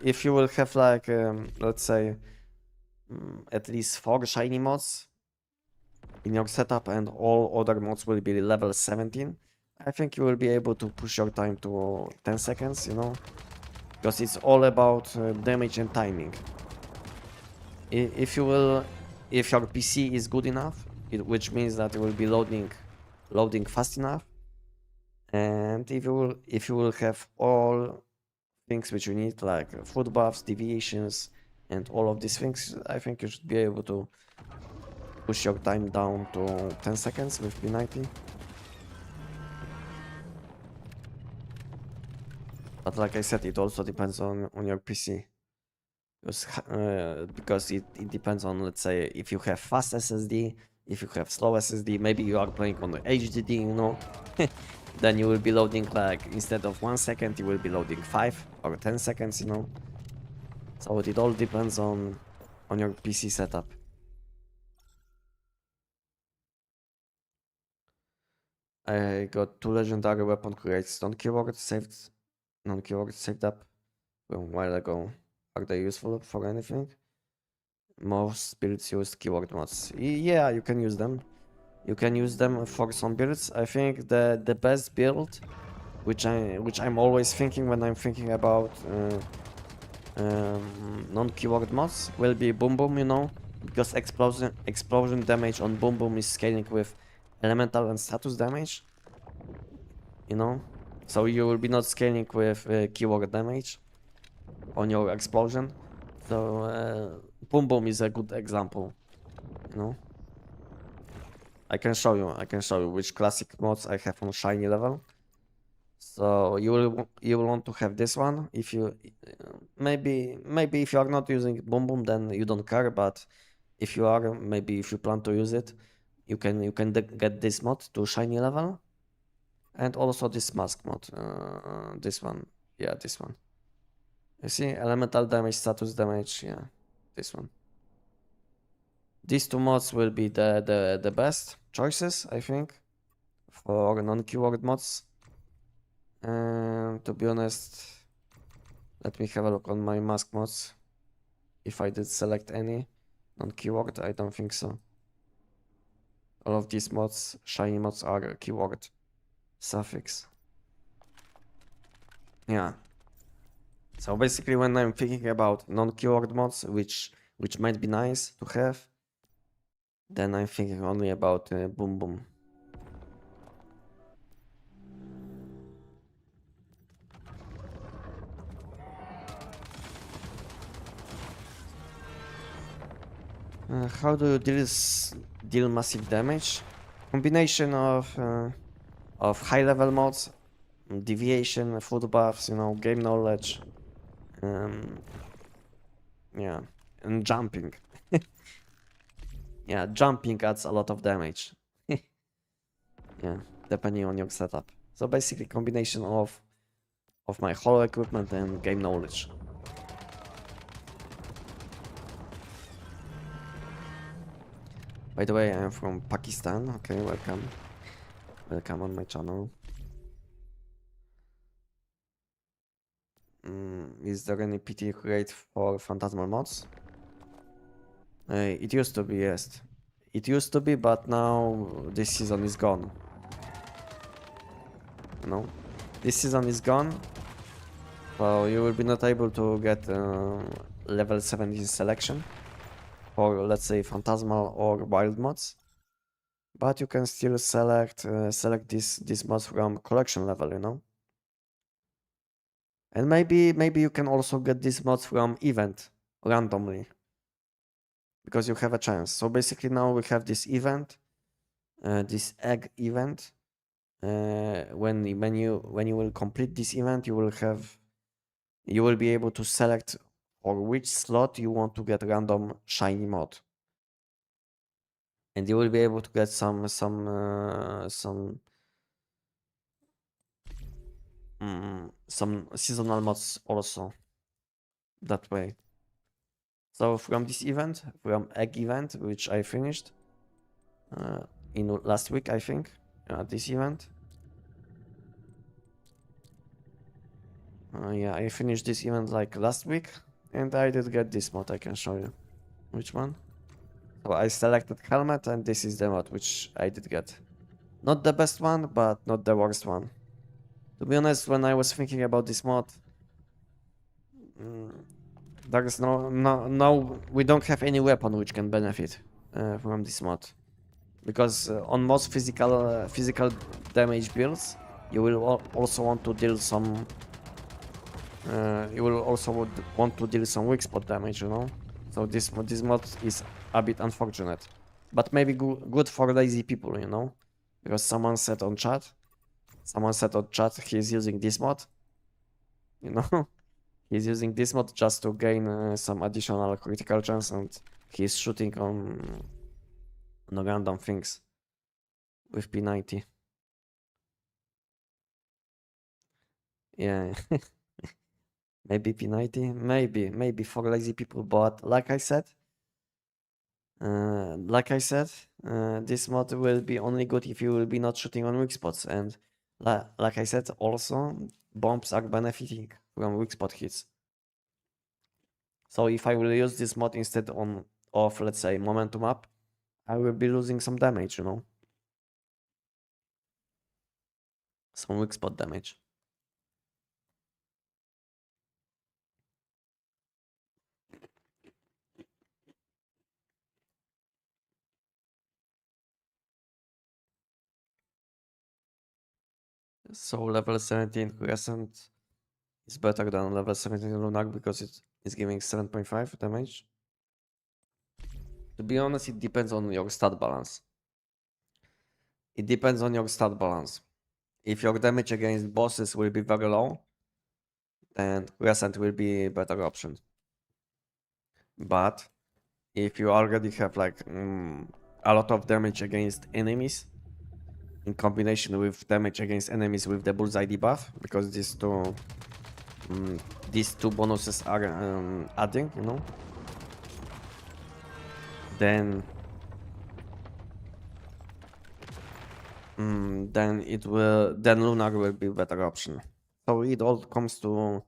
if you will have like, let's say, at least 4 shiny mods in your setup, and all other mods will be level 17, I think you will be able to push your time to 10 seconds, you know? Because it's all about damage and timing. If your PC is good enough, which means that it will be loading fast enough, and if you will have all things which you need, like food buffs, deviations, and all of these things, I think you should be able to push your time down to 10 seconds with P90. But like I said, it also depends on your PC. Because it depends on, let's say, if you have fast SSD, if you have slow SSD, maybe you are playing on the HDD, you know, then you will be loading, like, instead of 1 second, you will be loading 5 or 10 seconds, you know. So it all depends on your PC setup. I got 2 legendary weapon crates, non-keyword saved up a while ago. Are they useful for anything? Most builds use keyword mods. Yeah, you can use them. You can use them for some builds. I think the best build, which I'm always thinking when I'm thinking about non-keyword mods, will be Boom Boom, you know, because explosion damage on Boom Boom is scaling with elemental and status damage, you know, so you will be not scaling with keyword damage on your explosion. So Boom Boom is a good example, you know. I can show you which classic mods I have on shiny level. So you will want to have this one. If you maybe if you are not using Boom Boom, then you don't care. But if you are, maybe if you plan to use it, you can get this mod to shiny level, and also this mask mod. This one, yeah, this one. You see, elemental damage, status damage, yeah, this one. These 2 mods will be the best choices, I think, for non-keyword mods. And to be honest, let me have a look on my mask mods. If I did select any non-keyword, I don't think so. All of these mods, shiny mods, are keyword suffix. Yeah. So basically, when I'm thinking about non-keyword mods, which might be nice to have, then I'm thinking only about Boom Boom. How do you deal massive damage? Combination of high-level mods, deviation, food buffs, you know, game knowledge, yeah, and jumping. Yeah, jumping adds a lot of damage. Yeah, depending on your setup. So basically, combination of my holo equipment and game knowledge. By the way, I am from Pakistan. Okay, welcome. Welcome on my channel. Is there any PT rate for Phantasmal mods? It used to be, yes. It used to be, but now this season is gone. You know? This season is gone. So you will be not able to get level 17 selection for, let's say, Phantasmal or Wild mods. But you can still select these mods from collection level, you know? And maybe you can also get these mods from event randomly, because you have a chance. So basically now we have this event, this egg event. When you will complete this event, you will be able to select for which slot you want to get random shiny mod, and you will be able to get some seasonal mods also that way. So from this event, from egg event, which I finished in last week, I think, this event. Yeah, I finished this event like last week, and I did get this mod. I can show you. Which one? So I selected helmet, and this is the mod which I did get. Not the best one, but not the worst one. To be honest, when I was thinking about this mod, there is no, we don't have any weapon which can benefit from this mod, because on most physical damage builds, you will also want to deal some you will also would want to deal some weak spot damage, you know. So this mod is a bit unfortunate, but maybe good for lazy people, you know, because someone said on chat he's using this mod, you know. He's using this mod just to gain some additional critical chance, and he's shooting on random things with P90. Yeah, maybe P90, maybe for lazy people, but like I said, this mod will be only good if you will be not shooting on weak spots, and like I said, also bombs are benefiting from weak spot hits. So if I will use this mod instead of let's say momentum up, I will be losing some damage, you know, some weak spot damage. So level 17 Crescent is better than level 17 Lunar because it is giving 7.5 damage. To be honest, it depends on your stat balance. It depends on your stat balance. If your damage against bosses will be very low, then Crescent will be a better option. But if you already have like a lot of damage against enemies, in combination with damage against enemies with the bullseye debuff, because these two bonuses are adding, you know, then then Lunar will be a better option. So it all comes to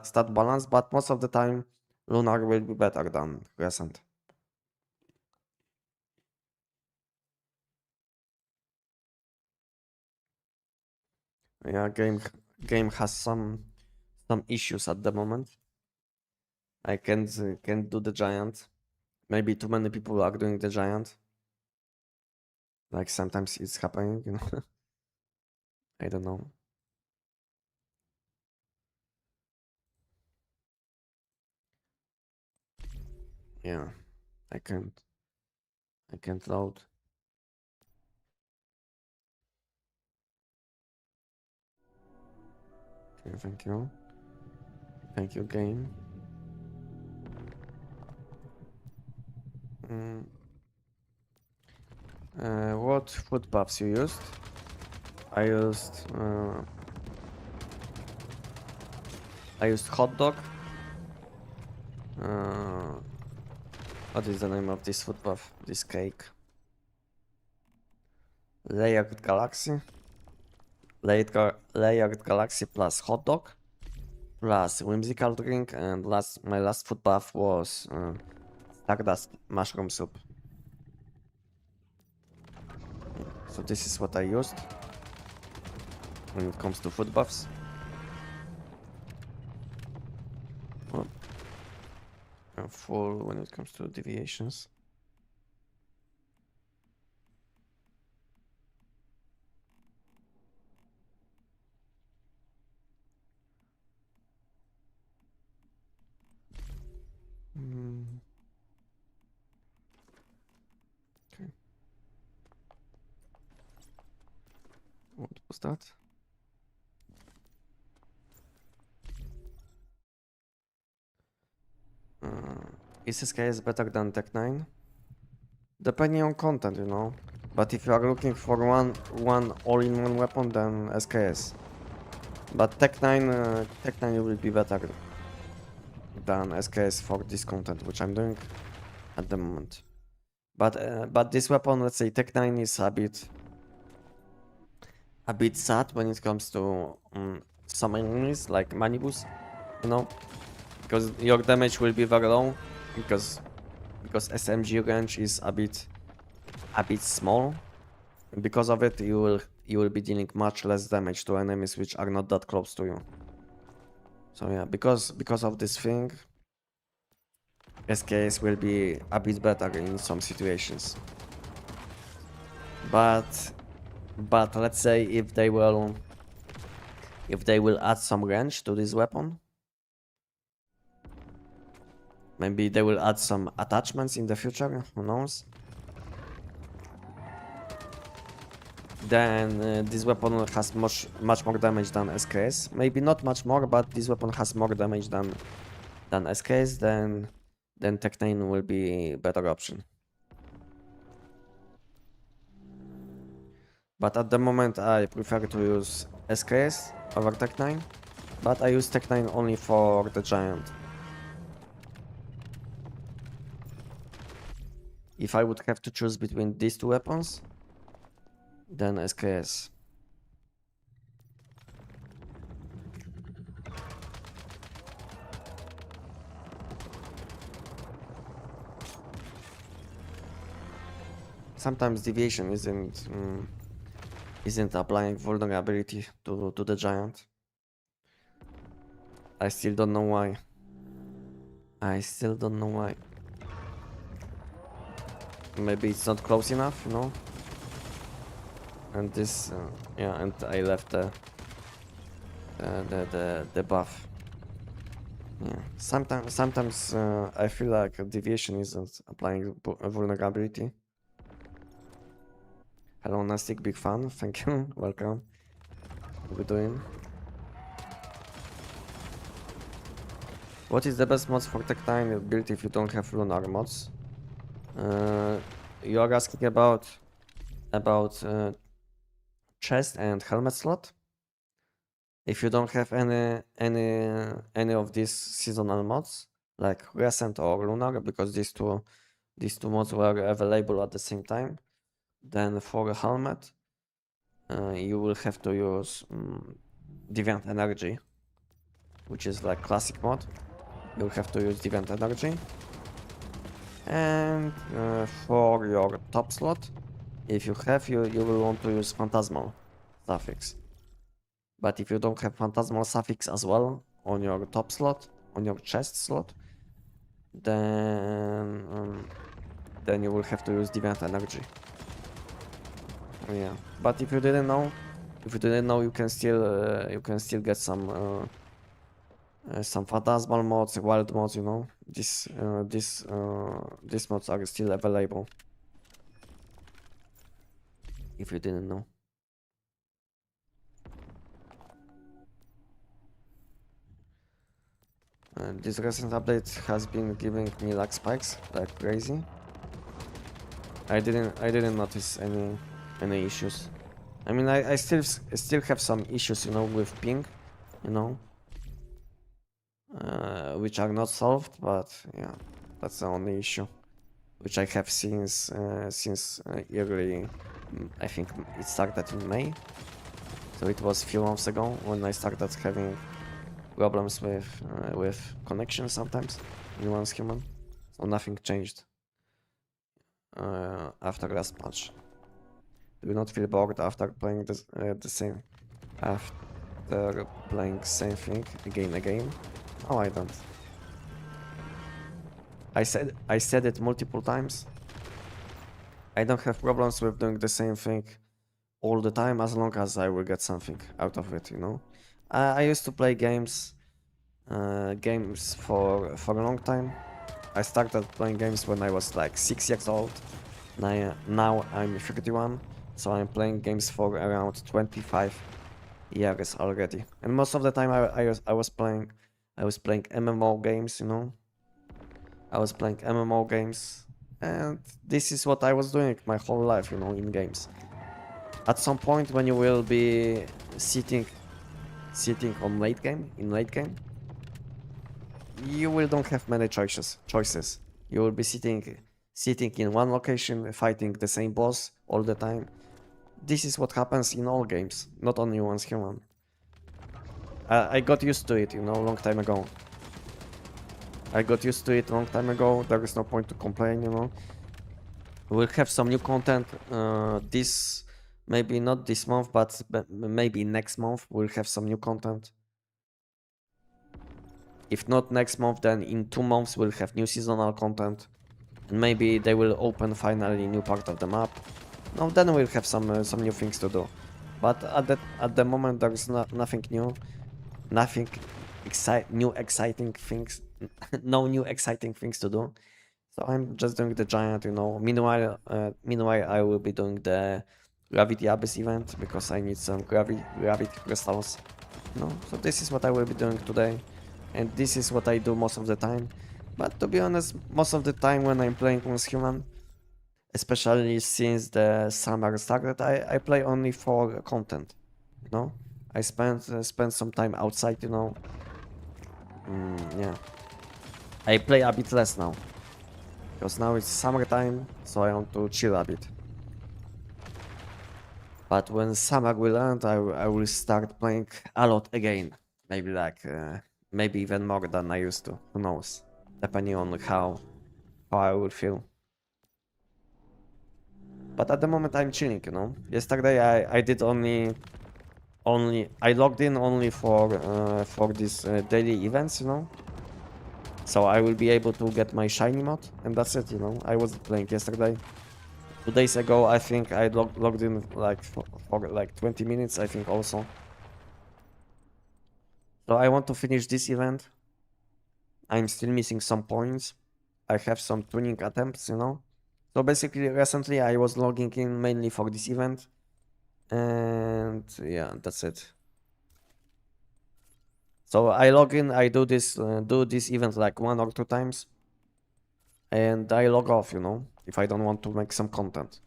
stat balance, but most of the time Lunar will be better than Crescent. Yeah, game has some issues at the moment. I can't do the giant. Maybe too many people are doing the giant. Like sometimes it's happening, you know. I don't know. Yeah, I can't load. Okay, thank you. Thank you, game. What food buffs you used? I used hot dog. What is the name of this food buff? This cake. Layered Galaxy. Layered Galaxy plus hot dog plus whimsical drink, and my last food buff was Stardust mushroom soup. So this is what I used when it comes to food buffs. Well, I'm full when it comes to deviations. Okay. What was that? Is SKS better than Tech 9? Depending on content, you know. But if you are looking for one all-in-one weapon, then SKS. But Tech 9 will be better than SKS for this content, which I'm doing at the moment. But this weapon, let's say Tech 9, is a bit sad when it comes to some enemies like Manibus, you know, because your damage will be very low because SMG range is a bit small, and because of it you will be dealing much less damage to enemies which are not that close to you. So yeah, because of this thing, SKS will be a bit better in some situations. But let's say if they will if they will add some range to this weapon. Maybe they will add some attachments in the future, who knows. Then this weapon has much more damage than SKS. Maybe not much more, but this weapon has more damage than SKS. Then Tech9 will be a better option. But at the moment I prefer to use SKS over Tech9. But I use Tech9 only for the giant. If I would have to choose between these two weapons, then SKS. Sometimes deviation isn't applying vulnerability to the giant. I still don't know why. Maybe it's not close enough, you know. And this, yeah, and I left the buff. Yeah, sometimes I feel like a deviation isn't applying vulnerability. Hello, Anestic, big fan. Thank you. Welcome. How are we doing? What is the best mods for Tech9 build if you don't have lunar mods? You are asking about chest and helmet slot. If you don't have any of these seasonal mods, like recent or lunar, because these two mods were available at the same time, then for a helmet, you will have to use Deviant Energy, which is like classic mod. You'll have to use Deviant Energy. And for your top slot, if you have, you will want to use Phantasmal suffix. But if you don't have Phantasmal suffix as well on your top slot, on your chest slot, then you will have to use Deviant Energy. Yeah, but if you didn't know, you can still get some Phantasmal mods, wild mods, you know. These mods are still available. If you didn't know. This recent update has been giving me lag spikes like crazy. I didn't notice any issues. I mean, I still have some issues, you know, with ping, you know, which are not solved, but yeah, that's the only issue, which I have since early. I think it started in May, so it was a few months ago when I started having problems with connection sometimes in Once Human. So nothing changed after last patch. Do you not feel bored after playing the same thing again? Oh, I don't. I said it multiple times. I don't have problems with doing the same thing all the time as long as I will get something out of it, you know. I used to play games for a long time. I started playing games when I was like 6 years old. Now I'm 31, so I'm playing games for around 25 years already. And most of the time I was playing MMO games, you know. I was playing MMO games, and this is what I was doing my whole life, you know, in games. At some point when you will be sitting on late game, you will don't have many choices. You will be sitting in one location, fighting the same boss all the time. This is what happens in all games, not only Once Human. I got used to it, you know, long time ago. There is no point to complain, you know. We'll have some new content this, maybe not this month, but maybe next month we'll have some new content. If not next month, then in 2 months we'll have new seasonal content. And maybe they will open finally new part of the map. No, then we'll have some new things to do. But at the moment there is nothing new, nothing exciting things, no new exciting things to do. So I'm just doing the giant, you know. Meanwhile, I will be doing the gravity abyss event because I need some gravity crystals. You know, so this is what I will be doing today, and this is what I do most of the time. But to be honest, most of the time when I'm playing with human, especially since the summer started, I play only for content. You know, I spend some time outside. You know, yeah. I play a bit less now because now it's summertime, so I want to chill a bit. But when summer will end, I will start playing a lot again. Maybe maybe even more than I used to. Who knows? Depending on how I will feel. But at the moment I'm chilling, you know. Yesterday I did only I logged in only for these daily events, you know. So I will be able to get my shiny mod, and that's it, you know. I wasn't playing yesterday. 2 days ago, I think I logged in like for like 20 minutes, I think also. So I want to finish this event. I'm still missing some points. I have some tuning attempts, you know. So basically, recently I was logging in mainly for this event. And yeah, that's it. So I log in, I do this event like 1 or 2 times. And I log off, you know, if I don't want to make some content.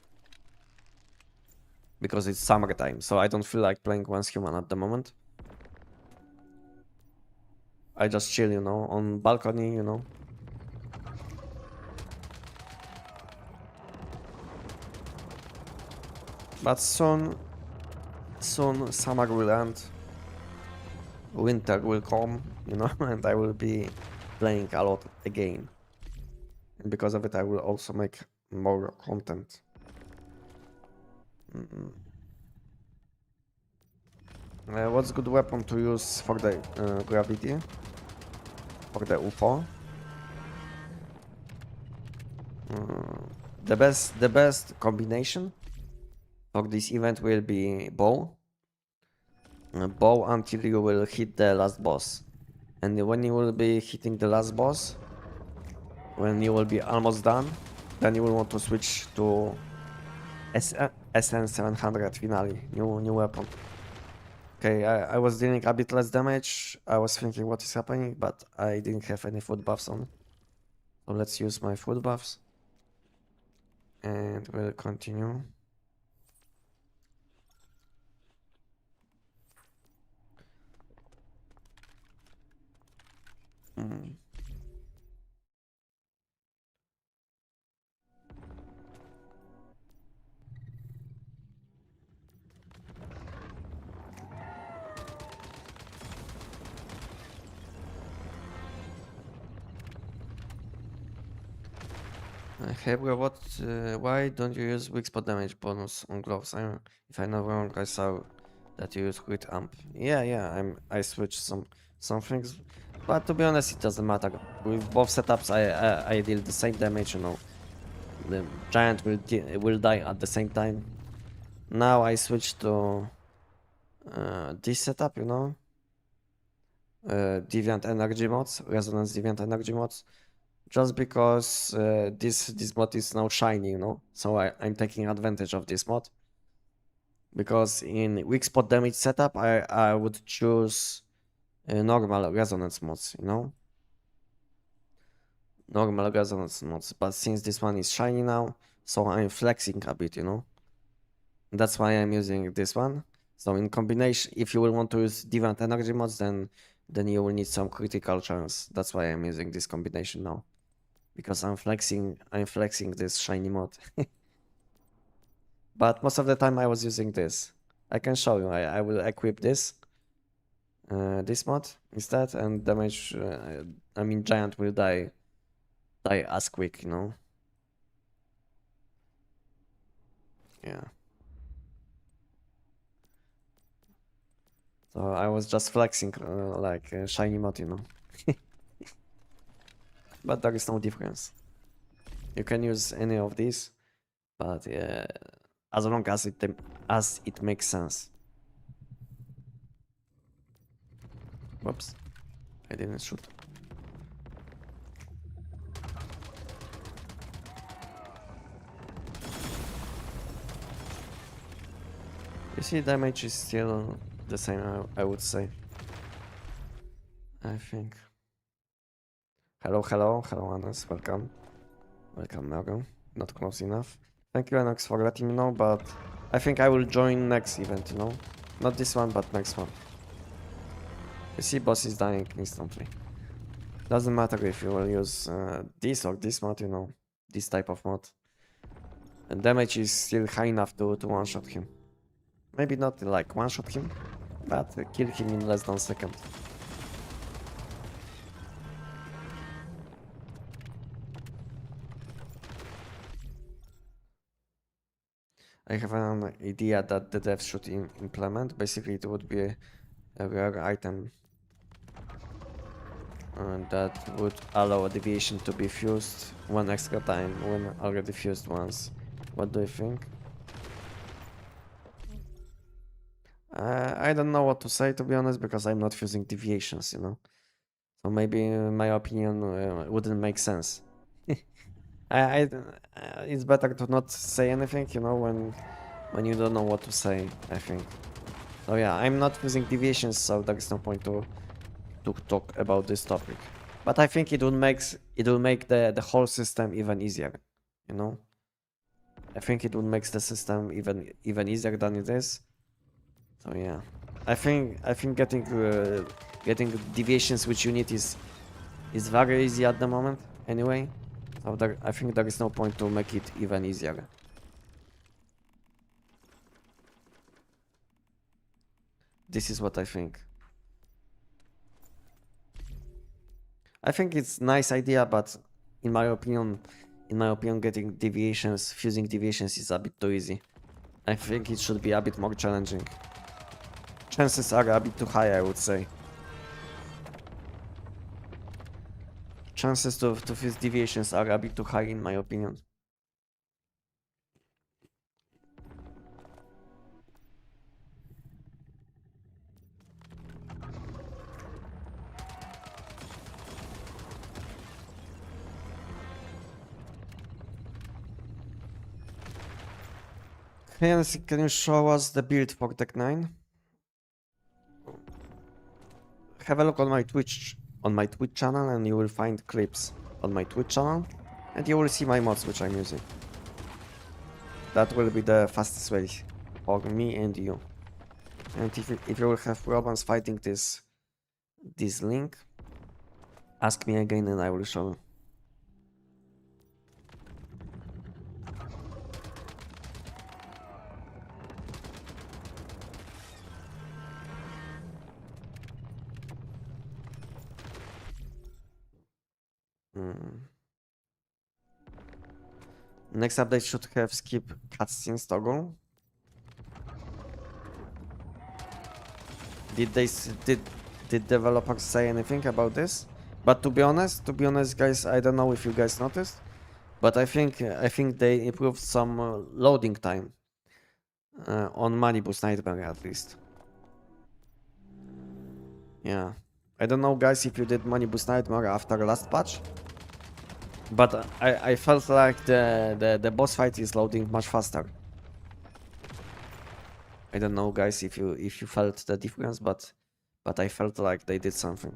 Because it's summertime, so I don't feel like playing once human at the moment. I just chill, you know, on balcony, you know. But soon summer will end, winter will come, you know, and I will be playing a lot again. And because of it, I will also make more content. What's good weapon to use for the gravity? For the UFO? The best combination for this event will be bow. Bow until you will hit the last boss. And when you will be hitting the last boss, when you will be almost done, then you will want to switch to SN700 finale, new weapon. Okay, I was dealing a bit less damage. I was thinking what is happening, but I didn't have any food buffs on. So let's use my food buffs. And we'll continue. Hey bro, why don't you use weak spot damage bonus on gloves? If I'm not wrong, I saw that you use crit amp. Yeah, I switched some things, but to be honest, it doesn't matter. With both setups, I deal the same damage. You know, the giant will die at the same time. Now I switched to this setup. You know, deviant energy mods, resonance deviant energy mods. Just because this mod is now shiny, you know, so I'm taking advantage of this mod. Because in weak spot damage setup, I would choose normal resonance mods, you know, normal resonance mods. But since this one is shiny now, so I'm flexing a bit, you know. That's why I'm using this one. So in combination, if you will want to use deviant energy mods, then you will need some critical chance. That's why I'm using this combination now. Because I'm flexing this shiny mod. But most of the time I was using this. I can show you. I will equip this mod instead, and damage. I mean, giant will die as quick, you know. Yeah. So I was just flexing like a shiny mod, you know. But there is no difference. You can use any of these, but as long as it makes sense. Whoops. I didn't shoot. You see, damage is still the same, I would say. I think. Hello, Anas, welcome. Welcome, Morgan. Not close enough. Thank you, Enox, for letting me know, but I think I will join next event, you know? Not this one, but next one. You see, boss is dying instantly. Doesn't matter if you will use this or this mod, you know? This type of mod. And damage is still high enough to one-shot him. Maybe not like one-shot him, but kill him in less than a second. I have an idea that the devs should implement. Basically, it would be a rare item that would allow a deviation to be fused one extra time when already fused once. What do you think? I don't know what to say, to be honest, because I'm not fusing deviations, you know. So maybe my opinion wouldn't make sense. It's better to not say anything, you know, when you don't know what to say, I think. So yeah, I'm not using deviations, so there is no point to talk about this topic. But I think it will make the whole system even easier, you know. I think it will make the system even easier than it is. So yeah, I think getting deviations which you need is very easy at the moment anyway. So I think there is no point to make it even easier. This is what I think. I think it's a nice idea, but in my opinion, getting deviations, fusing deviations is a bit too easy. I think it should be a bit more challenging. Chances are a bit too high, I would say. Chances to fuse deviations are a bit too high, in my opinion. Can you show us the build for Tech 9? Have a look on my Twitch channel, and you will find clips on my Twitch channel, and you will see my mods which I'm using. That will be the fastest way for me and you. And if you will have problems fighting this link, ask me again and I will show you. Next update should have skip cutscenes toggle. Did developers say anything about this? But to be honest, guys, I don't know if you guys noticed, but I think they improved some loading time on Money Boost Nightmare at least. Yeah, I don't know, guys, if you did Money Boost Nightmare after last patch, but I felt like the boss fight is loading much faster. I don't know, guys, if you felt the difference, but I felt like they did something.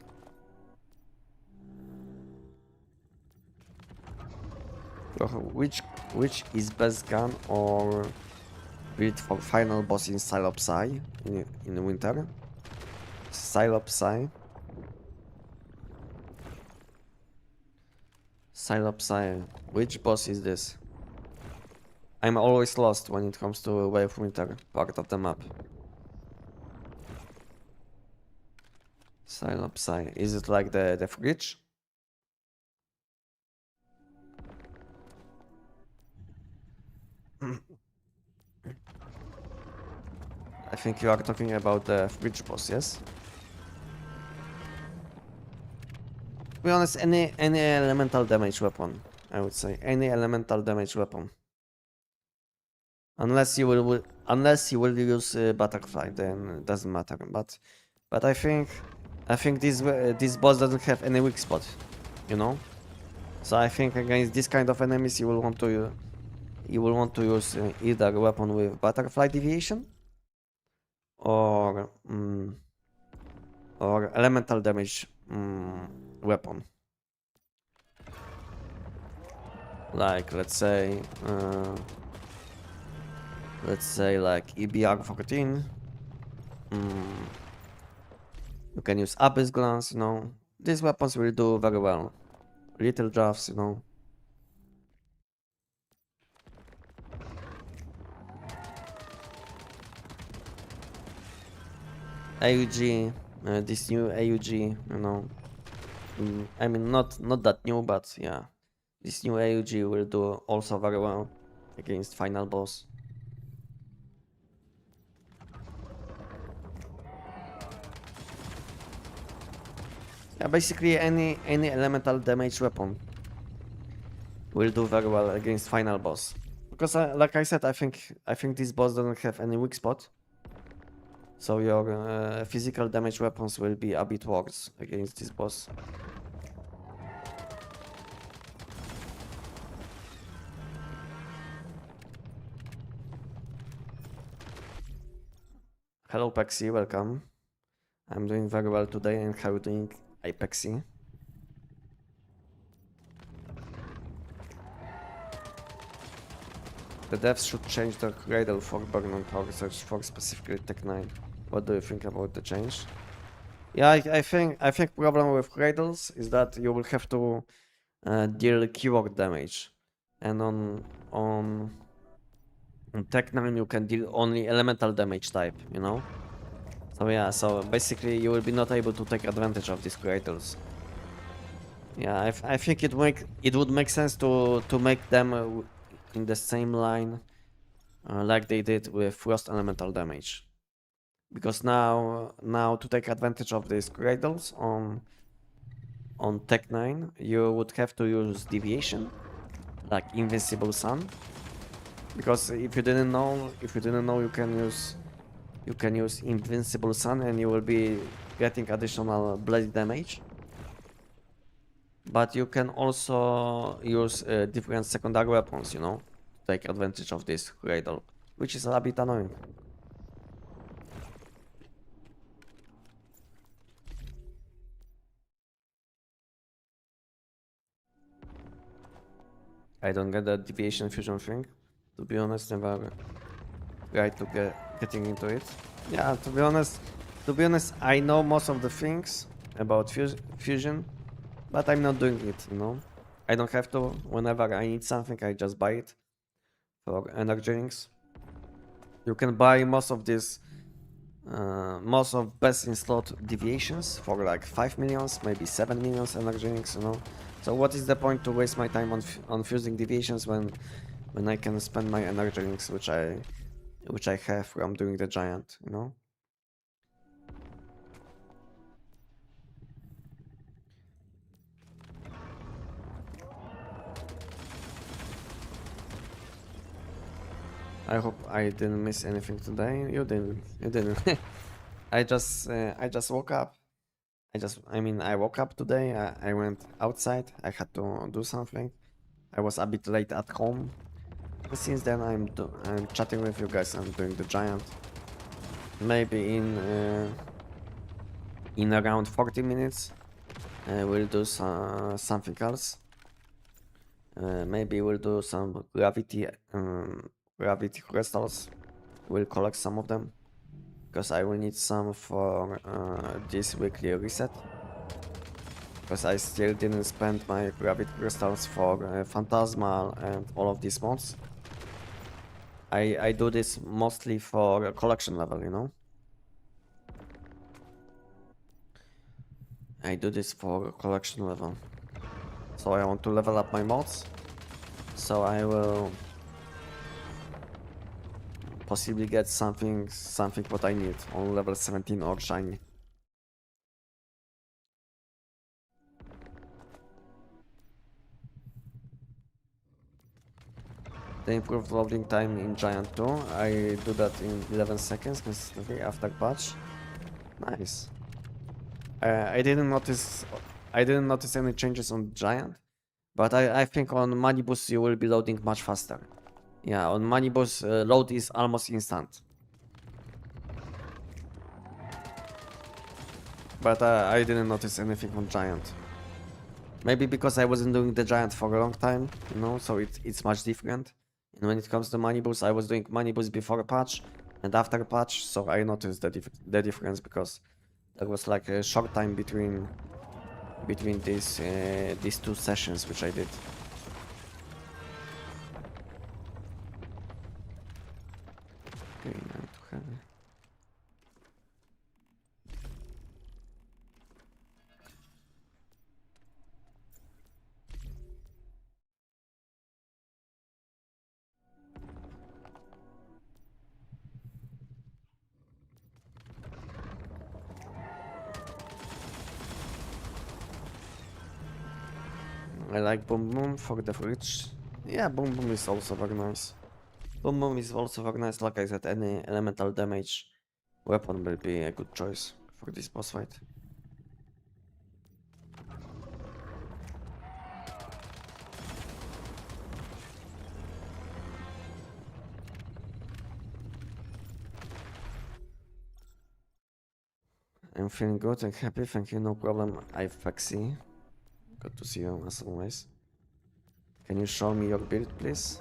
Which is best gun or build for final boss in Psy in winter? Psy. Which boss is this? I'm always lost when it comes to Way of Winter part of the map. Psy. Is it like the fridge? I think you are talking about the fridge boss, yes? To be honest, any elemental damage weapon, I would say. Any elemental damage weapon. Unless you will use butterfly, then it doesn't matter. But I think I think this boss doesn't have any weak spot, you know. So I think against this kind of enemies you will want to use either a weapon with butterfly deviation or elemental damage weapon. Like let's say like EBR 14. You can use Abyss Glance, you know. These weapons will do very well. Little drafts, you know. AUG, this new AUG, you know. I mean, not that new, but yeah, this new AUG will do also very well against final boss. Yeah, basically any elemental damage weapon will do very well against final boss. Because like I said, I think this boss doesn't have any weak spot. So your physical damage weapons will be a bit worse against this boss. Hello Pexi, welcome. I'm doing very well today, and how are you doing, Apexi? The devs should change the cradle for burn-on power search for specifically Tech 9. What do you think about the change? Yeah, I think problem with cradles is that you will have to deal keyword damage, and on Tech 9 you can deal only elemental damage type, you know. So yeah, so basically you will be not able to take advantage of these cradles. Yeah, I think it would make sense to make them in the same line like they did with frost elemental damage, because now to take advantage of these cradles on Tech 9 you would have to use deviation like invincible sun, because if you didn't know you can use invincible sun and you will be getting additional blade damage. But you can also use different secondary weapons, you know, to take advantage of this cradle, which is a bit annoying. I don't get the deviation fusion thing. To be honest, never tried to getting into it. Yeah, to be honest, I know most of the things about fusion, but I'm not doing it, you know. I don't have to. Whenever I need something, I just buy it for energy drinks. You can buy most of best in slot deviations for like 5 millions, maybe 7 millions energy drinks, you know. So what is the point to waste my time on fusing deviations when I can spend my energy drinks, which I have from doing the giant, you know. I hope I didn't miss anything today. You didn't. You didn't. I just woke up. I woke up today. I went outside. I had to do something. I was a bit late at home. And since then, I'm chatting with you guys. I'm doing the giant. Maybe in around 40 minutes, we'll do something else. Maybe we'll do some gravity crystals. We'll collect some of them, because I will need some for this weekly reset, because I still didn't spend my gravity crystals for Phantasmal and all of these mods. I do this mostly for a collection level, you know. I do this for a collection level. So I want to level up my mods. So I will possibly get something what I need on level 17 or shiny. The improved loading time in Giant 2. I do that in 11 seconds consistently after patch. Nice. I didn't notice. I didn't notice any changes on Giant, but I think on Manibus you will be loading much faster. Yeah, on Manibus load is almost instant. But I didn't notice anything on Giant. Maybe because I wasn't doing the Giant for a long time, you know, so it's much different. And when it comes to Manibus, I was doing Manibus before a patch and after a patch, so I noticed the difference because there was like a short time between these two sessions which I did. Okay, now to have. I like Boom Boom for the fridge. Yeah, Boom Boom is also very nice. Boom Boom is also very nice. Like I said, any elemental damage weapon will be a good choice for this boss fight. I'm feeling good and happy, thank you, no problem. I'm Faxi. Good to see you as always. Can you show me your build, please?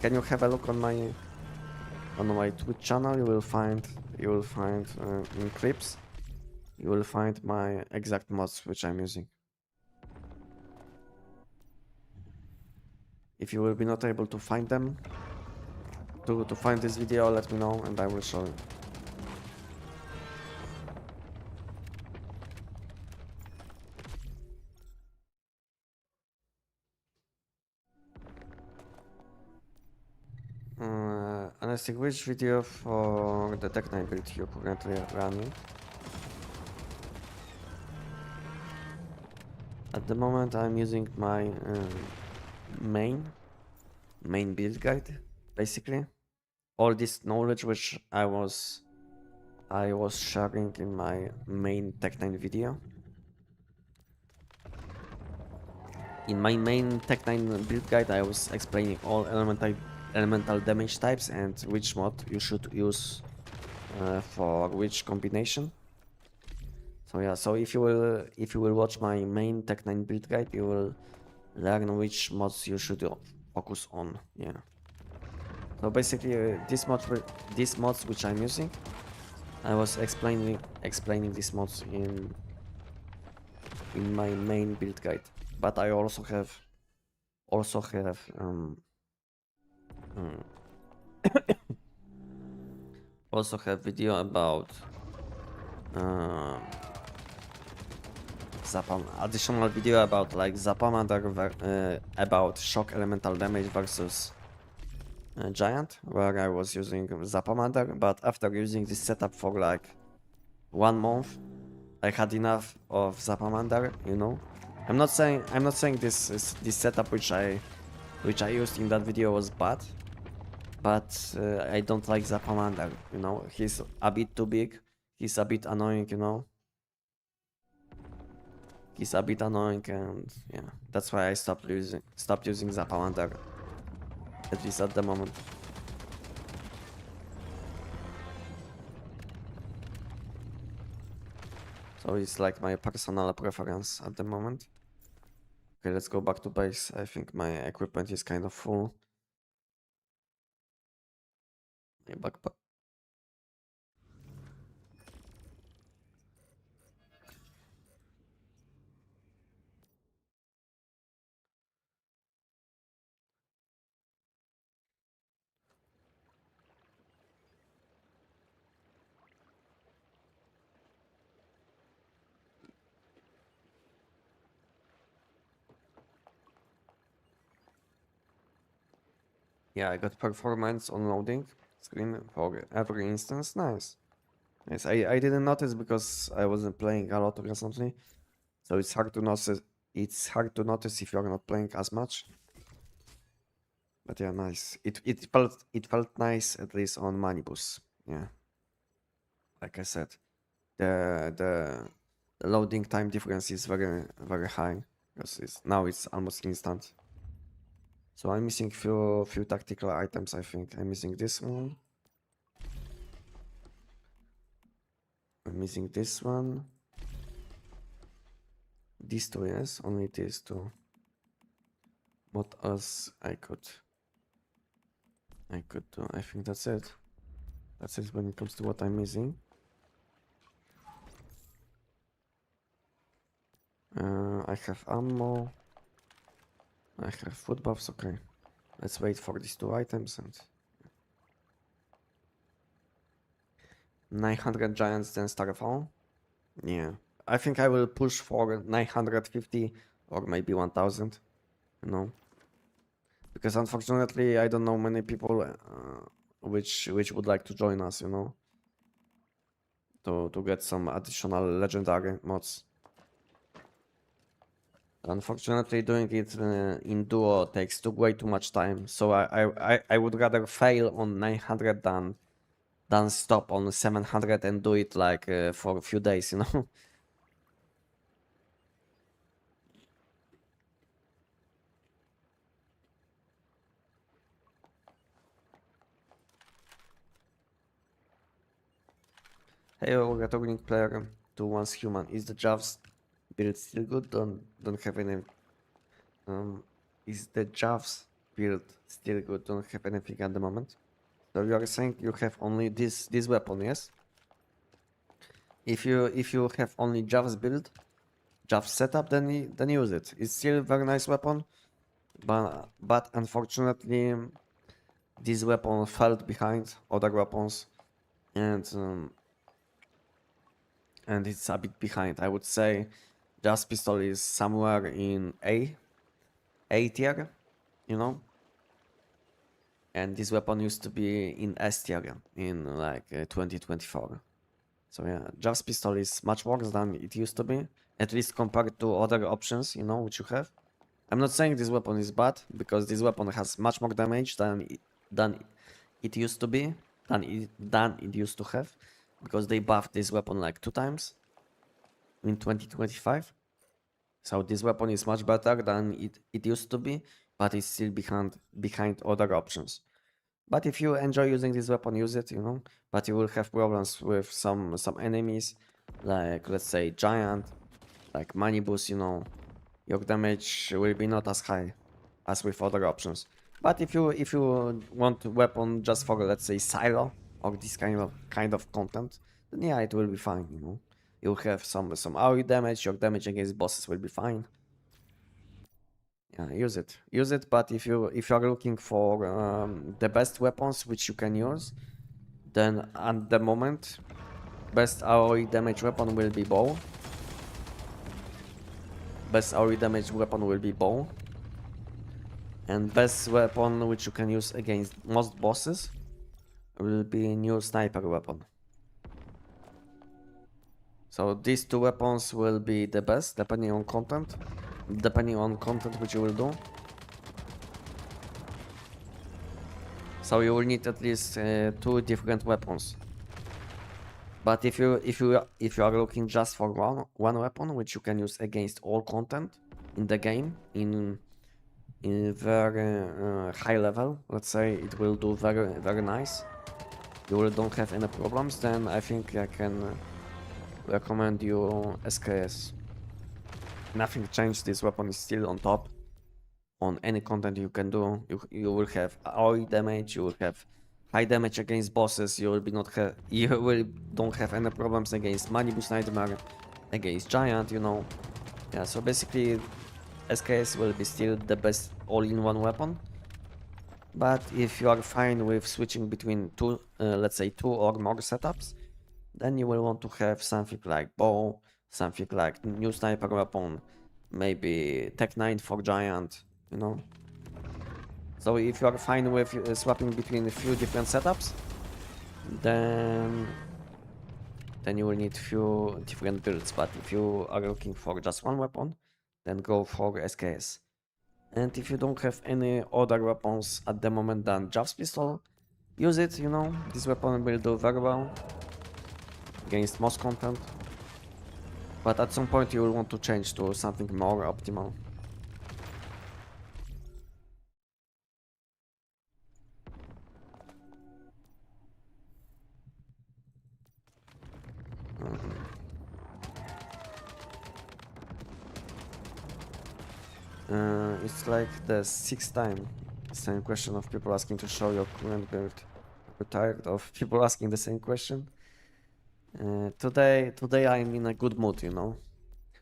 Can you have a look on my Twitch channel? You will find in clips. You will find my exact mods which I'm using. If you will be not able to find them, to find this video, let me know and I will show you. Anestic, which video for the Tech 9 build you currently running? At the moment I'm using my main build guide, basically. All this knowledge which I was sharing in my main Tech 9 video. In my main Tech 9 build guide I was explaining all elemental damage types and which mod you should use for which combination. So yeah, so if you will watch my main Tech 9 build guide, you will learn which mods you should focus on. Yeah. So basically, these mods which I'm using, I was explaining these mods in my main build guide. But I also have um, also have video about additional video about like Zapamander about shock elemental damage versus Giant, where I was using Zapamander, but after using this setup for like 1 month, I had enough of Zapamander, you know. I'm not saying this setup which I used in that video was bad, but I don't like Zapamander, you know. He's a bit too big, he's a bit annoying, you know. He's a bit annoying, and yeah, that's why I stopped using Zapamander, at least at the moment. So it's like my personal preference at the moment. Okay, let's go back to base. I think my equipment is kind of full. My backpack. Yeah, I got performance on loading screen for every instance. Nice. Nice. I didn't notice because I wasn't playing a lot recently. So it's hard to notice if you're not playing as much. But yeah, nice. It felt nice, at least on Manibus. Yeah. Like I said. the loading time difference is very high because now it's almost instant. So I'm missing few tactical items. I think I'm missing this one. I'm missing this one. These two, yes, only these two. What else I could do? I think that's it. That's it when it comes to what I'm missing. I have ammo. I have food buffs. Okay, let's wait for these two items and 900 giants then starfall. Yeah, I think I will push for 950 or maybe 1000. You know, because unfortunately I don't know many people which would like to join us. You know, to get some additional legendary mods. Unfortunately, doing it in duo takes way too much time. So I would rather fail on 900 than stop on 700 and do it like for a few days, you know. Hey, returning player to once human. Is the Javs build still good? Don't have any. Is the Javs build still good? Don't have anything at the moment. So you are saying you have only this weapon, yes? If you have only Javs build, Javs setup, then use it. It's still a very nice weapon, but unfortunately, this weapon fell behind other weapons, and it's a bit behind. I would say Javs pistol is somewhere in A tier, you know, and this weapon used to be in S tier in like 2024. So yeah, Javs pistol is much worse than it used to be, at least compared to other options, you know, which you have. I'm not saying this weapon is bad, because this weapon has much more damage than it used to be, than it used to have, because they buffed this weapon like 2 times in 2025. So this weapon is much better than it used to be, but it's still behind other options. But if you enjoy using this weapon, use it, you know. But you will have problems with some enemies, like let's say giant, like manibus, you know. Your damage will be not as high as with other options. But if you want a weapon just for, let's say, silo or this kind of content, then yeah, it will be fine, you know. You'll have some AoE damage, your damage against bosses will be fine. Yeah, use it. But if you are looking for the best weapons which you can use, then at the moment, best AoE damage weapon will be bow. Best AoE damage weapon will be bow. And best weapon which you can use against most bosses will be a new sniper weapon. So these two weapons will be the best depending on content which you will do. So you will need at least 2 different weapons. But if you are looking just for one weapon which you can use against all content in the game in very high level, let's say it will do very nice, you don't have any problems, then I think I can recommend you SKS. Nothing changed. This weapon is still on top on any content you can do. You will have AoE damage, you will have high damage against bosses, you will don't have any problems against Manibus Nightmare, against Giant, you know. Yeah, so basically SKS will be still the best all-in-one weapon. But if you are fine with switching between two, let's say 2 or more setups, then you will want to have something like bow, something like new sniper weapon, maybe Tech 9 for Giant, you know. So if you are fine with swapping between a few different setups, then you will need few different builds. But if you are looking for just one weapon, then go for SKS. And if you don't have any other weapons at the moment than Javs pistol, use it, you know. This weapon will do very well. against most content. But at some point you will want to change to something more optimal. It's like the 6th time. Same question of people asking to show your current build. I'm tired of people asking the same question. Today I'm in a good mood, you know.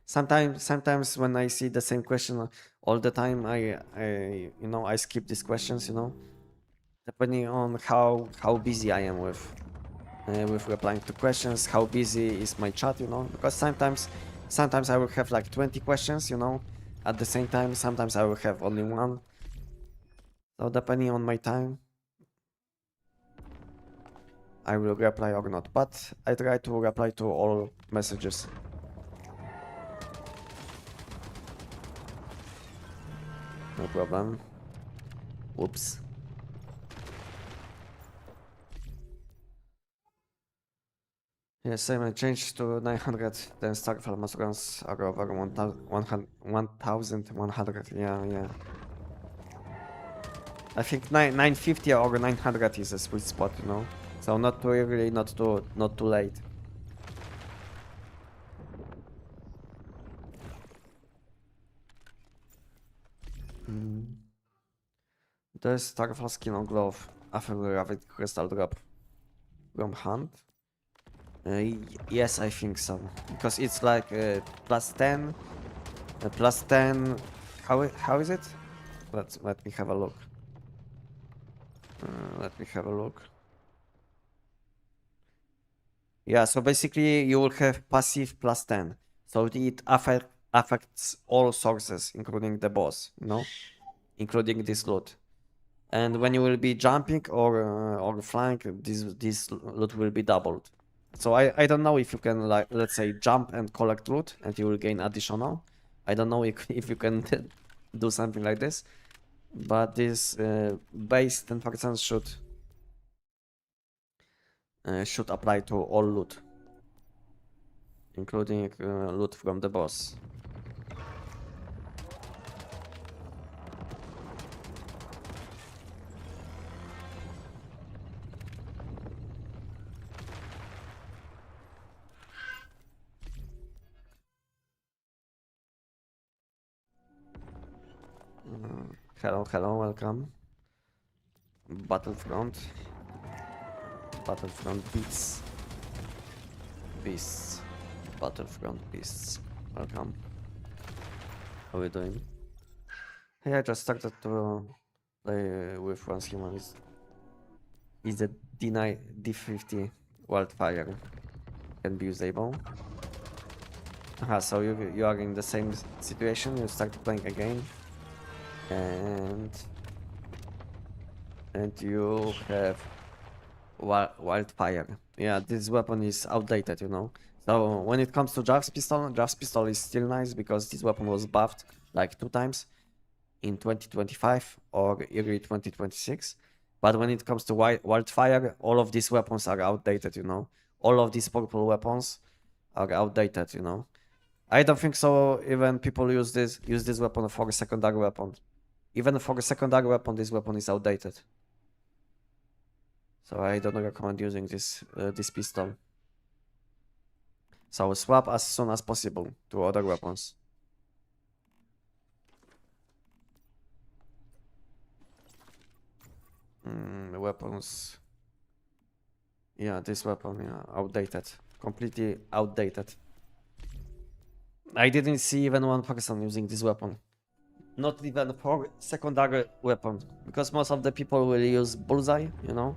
Sometimes when I see the same question all the time, I skip these questions, you know, depending on how busy I am with replying to questions, how busy is my chat, you know, because sometimes I will have like 20 questions, you know, at the same time. Sometimes I will have only one. So depending on my time, I will reply or not. But I try to reply to all messages. No problem. Whoops. Yeah, same. I changed to 900. Then Starfall must runs are over 1100. Yeah. I think 950 or 900 is a sweet spot, you know. So not too early, not too late. There's Starfall skin on glove. After the Rabbit Crystal drop from Hunt. Yes, I think so. Because it's like +10. +10. How is it? Let me have a look. Let me have a look. Yeah, so basically you will have passive +10. So it affects all sources, including the boss, you know, including this loot. And when you will be jumping or flying, this loot will be doubled. So I don't know if you can, like, let's say jump and collect loot and you will gain additional. I don't know if you can do something like this, but this base 10% should apply to all loot, including loot from the boss. Hello, welcome. Battlefront beasts, Battlefront beasts. Welcome. How are you doing? Hey, I just started to play with once human. Is the D50 wildfire can be usable? So you are in the same situation. You start playing again, and you have wildfire. Yeah, this weapon is outdated, you know. So when it comes to Jav's pistol is still nice because this weapon was buffed like 2 times in 2025 or early 2026. But when it comes to wildfire, all of these weapons are outdated, you know. All of these purple weapons are outdated, you know. I don't think so. Even people use this weapon for a secondary weapon. Even for a secondary weapon, this weapon is outdated. So I don't recommend using this pistol. So swap as soon as possible to other weapons. Weapons. Yeah, this weapon, yeah, outdated. Completely outdated. I didn't see even one person using this weapon. Not even for secondary weapon. Because most of the people will use bullseye, you know.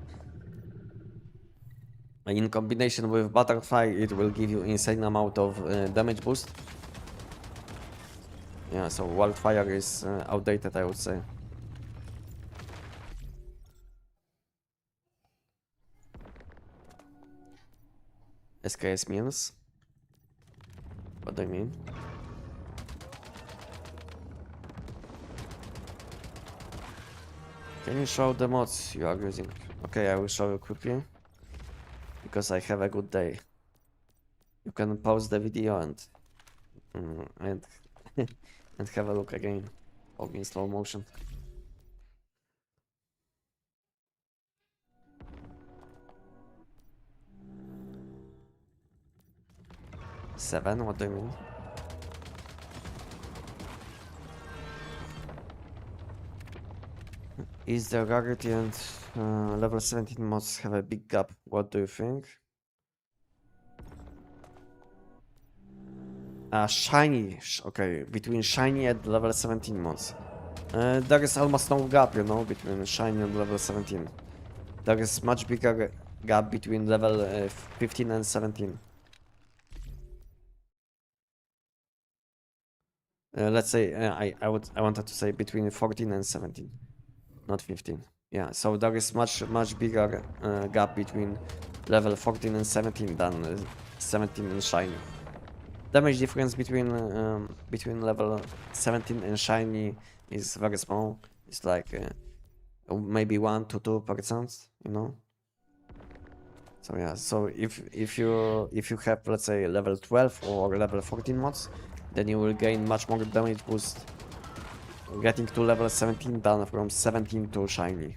In combination with butterfly, it will give you insane amount of damage boost. Yeah, so wildfire is outdated, I would say. SKS means? What do you mean? Can you show the mods you are using? Okay, I will show you quickly. Because I have a good day. you can pause the video and and have a look again, all in slow motion. Seven? What do you mean? Is the rarity and level 17 mods have a big gap? What do you think? Shiny. Okay, between shiny and level 17 mods. There is almost no gap, you know, between shiny and level 17. There is much bigger gap between level 15 and 17. Let's say I wanted to say between 14 and 17, not 15. Yeah, so there is much bigger gap between level 14 and 17 than 17 and shiny. Damage difference between level 17 and shiny is very small. It's like maybe 1 to 2%, you know. So yeah, so if you have, let's say, level 12 or level 14 mods, then you will gain much more damage boost getting to level 17 than from 17 to shiny.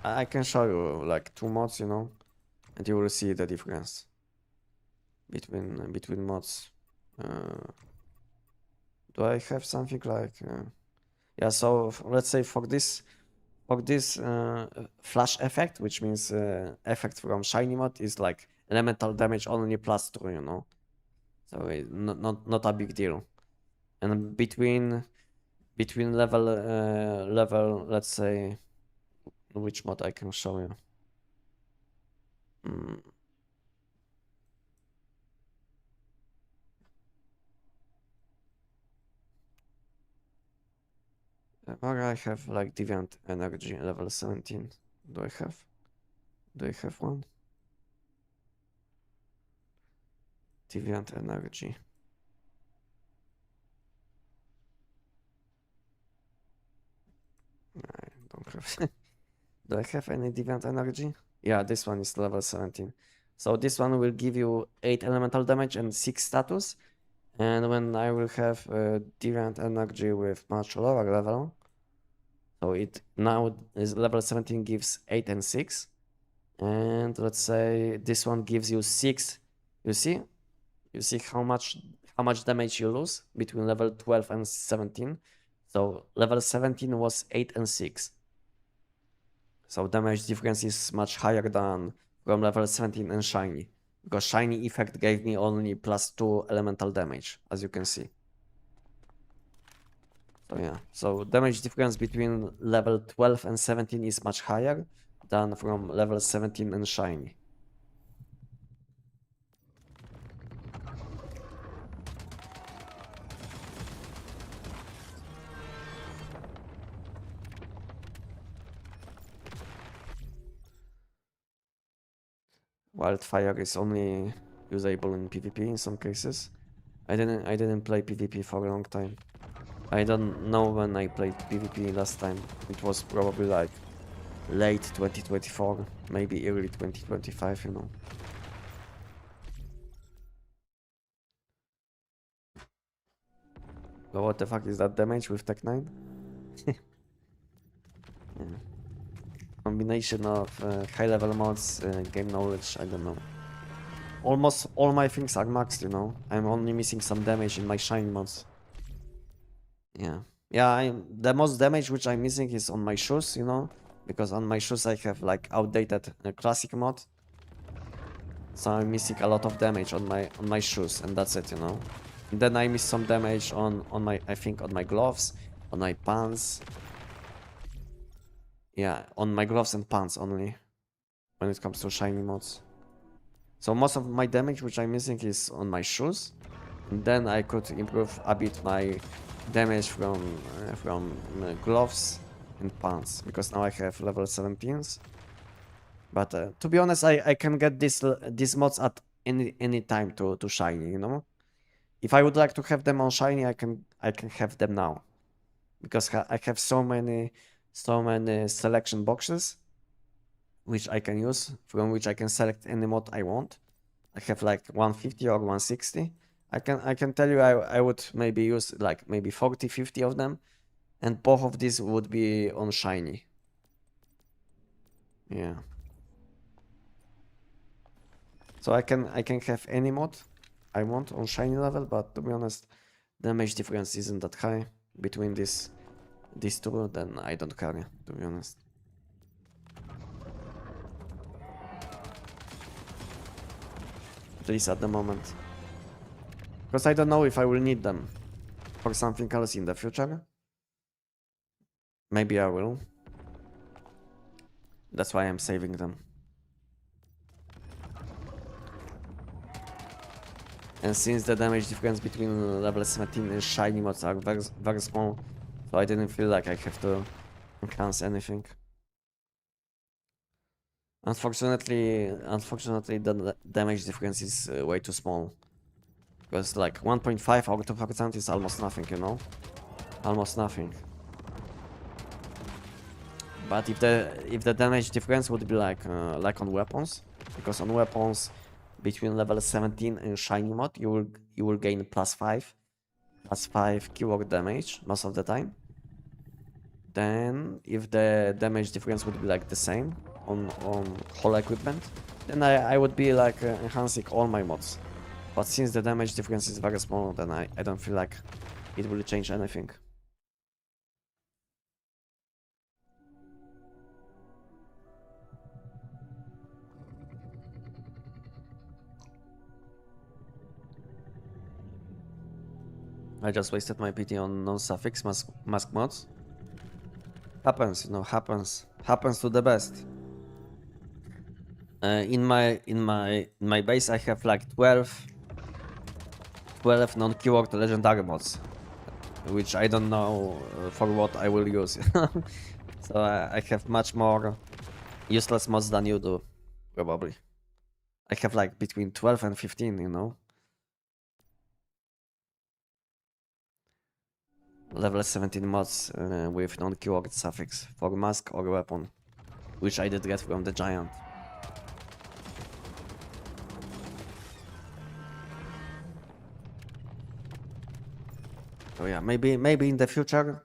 I can show you like 2 mods, you know, and you will see the difference between mods. Do I have something like yeah, so let's say for this flash effect, which means effect from shiny mod, is like elemental damage only +2, you know, so not a big deal. And between level, let's say, which mod I can show you. Where I have like deviant energy level 17. Do I have one? Deviant energy. I don't have. Do I have any deviant energy? Yeah, this one is level 17. So this one will give you 8 elemental damage and 6 status. And when I will have deviant energy with much lower level, so it now is level 17 gives 8 and 6. And let's say this one gives you 6. You see? You see how much damage you lose between level 12 and 17. So level 17 was 8 and 6. So damage difference is much higher than from level 17 and shiny. Because shiny effect gave me only +2 elemental damage, as you can see. So yeah, so damage difference between level 12 and 17 is much higher than from level 17 and shiny. Wildfire is only usable in PvP in some cases. I didn't play PvP for a long time. I don't know when I played PvP last time. It was probably like late 2024, maybe early 2025, you know. But what the fuck is that damage with Tech 9? Yeah. Combination of high level mods, game knowledge, I don't know. Almost all my things are maxed, you know. I'm only missing some damage in my shine mods. Yeah. Yeah, the most damage which I'm missing is on my shoes, you know. Because on my shoes I have like outdated classic mod. So I'm missing a lot of damage on my shoes, and that's it, you know. And then I miss some damage on my, I think, on my gloves, on my pants. Yeah, on my gloves and pants only, when it comes to shiny mods. So most of my damage which I'm missing is on my shoes. And then I could improve a bit my damage from gloves and pants, because now I have level 17s. But to be honest, I can get these mods at any time to shiny, you know. If I would like to have them on shiny, I can have them now, because I have so many selection boxes which I can use, from which I can select any mod I want. I have like 150 or 160. I can tell you I would maybe use like maybe 40, 50 of them, and both of these would be on shiny. Yeah. So I can have any mod I want on shiny level, but to be honest, damage difference isn't that high between these two, then I don't care, to be honest. At least at the moment. Because I don't know if I will need them for something else in the future. Maybe I will. That's why I'm saving them. And since the damage difference between level 17 and shiny mods are very small, so I didn't feel like I have to enhance anything. Unfortunately, the damage difference is way too small. Because like 1.5 or 2% is almost nothing, you know? Almost nothing. But if the damage difference would be like on weapons, because on weapons between level 17 and shiny mod you will gain +5 keyword damage most of the time. Then if the damage difference would be like the same on whole equipment, then I would be like enhancing all my mods. But since the damage difference is very small, then I don't feel like it will change anything. I just wasted my PT on non-suffix mask mods. Happens, you know, happens to the best. In my base I have like 12 non-keyword legendary mods, which I don't know for what I will use. So I have much more useless mods than you do, probably. I have like between 12 and 15, you know. Level 17 mods with non-keyword suffix for mask or weapon, which I did get from the giant. So yeah, maybe in the future,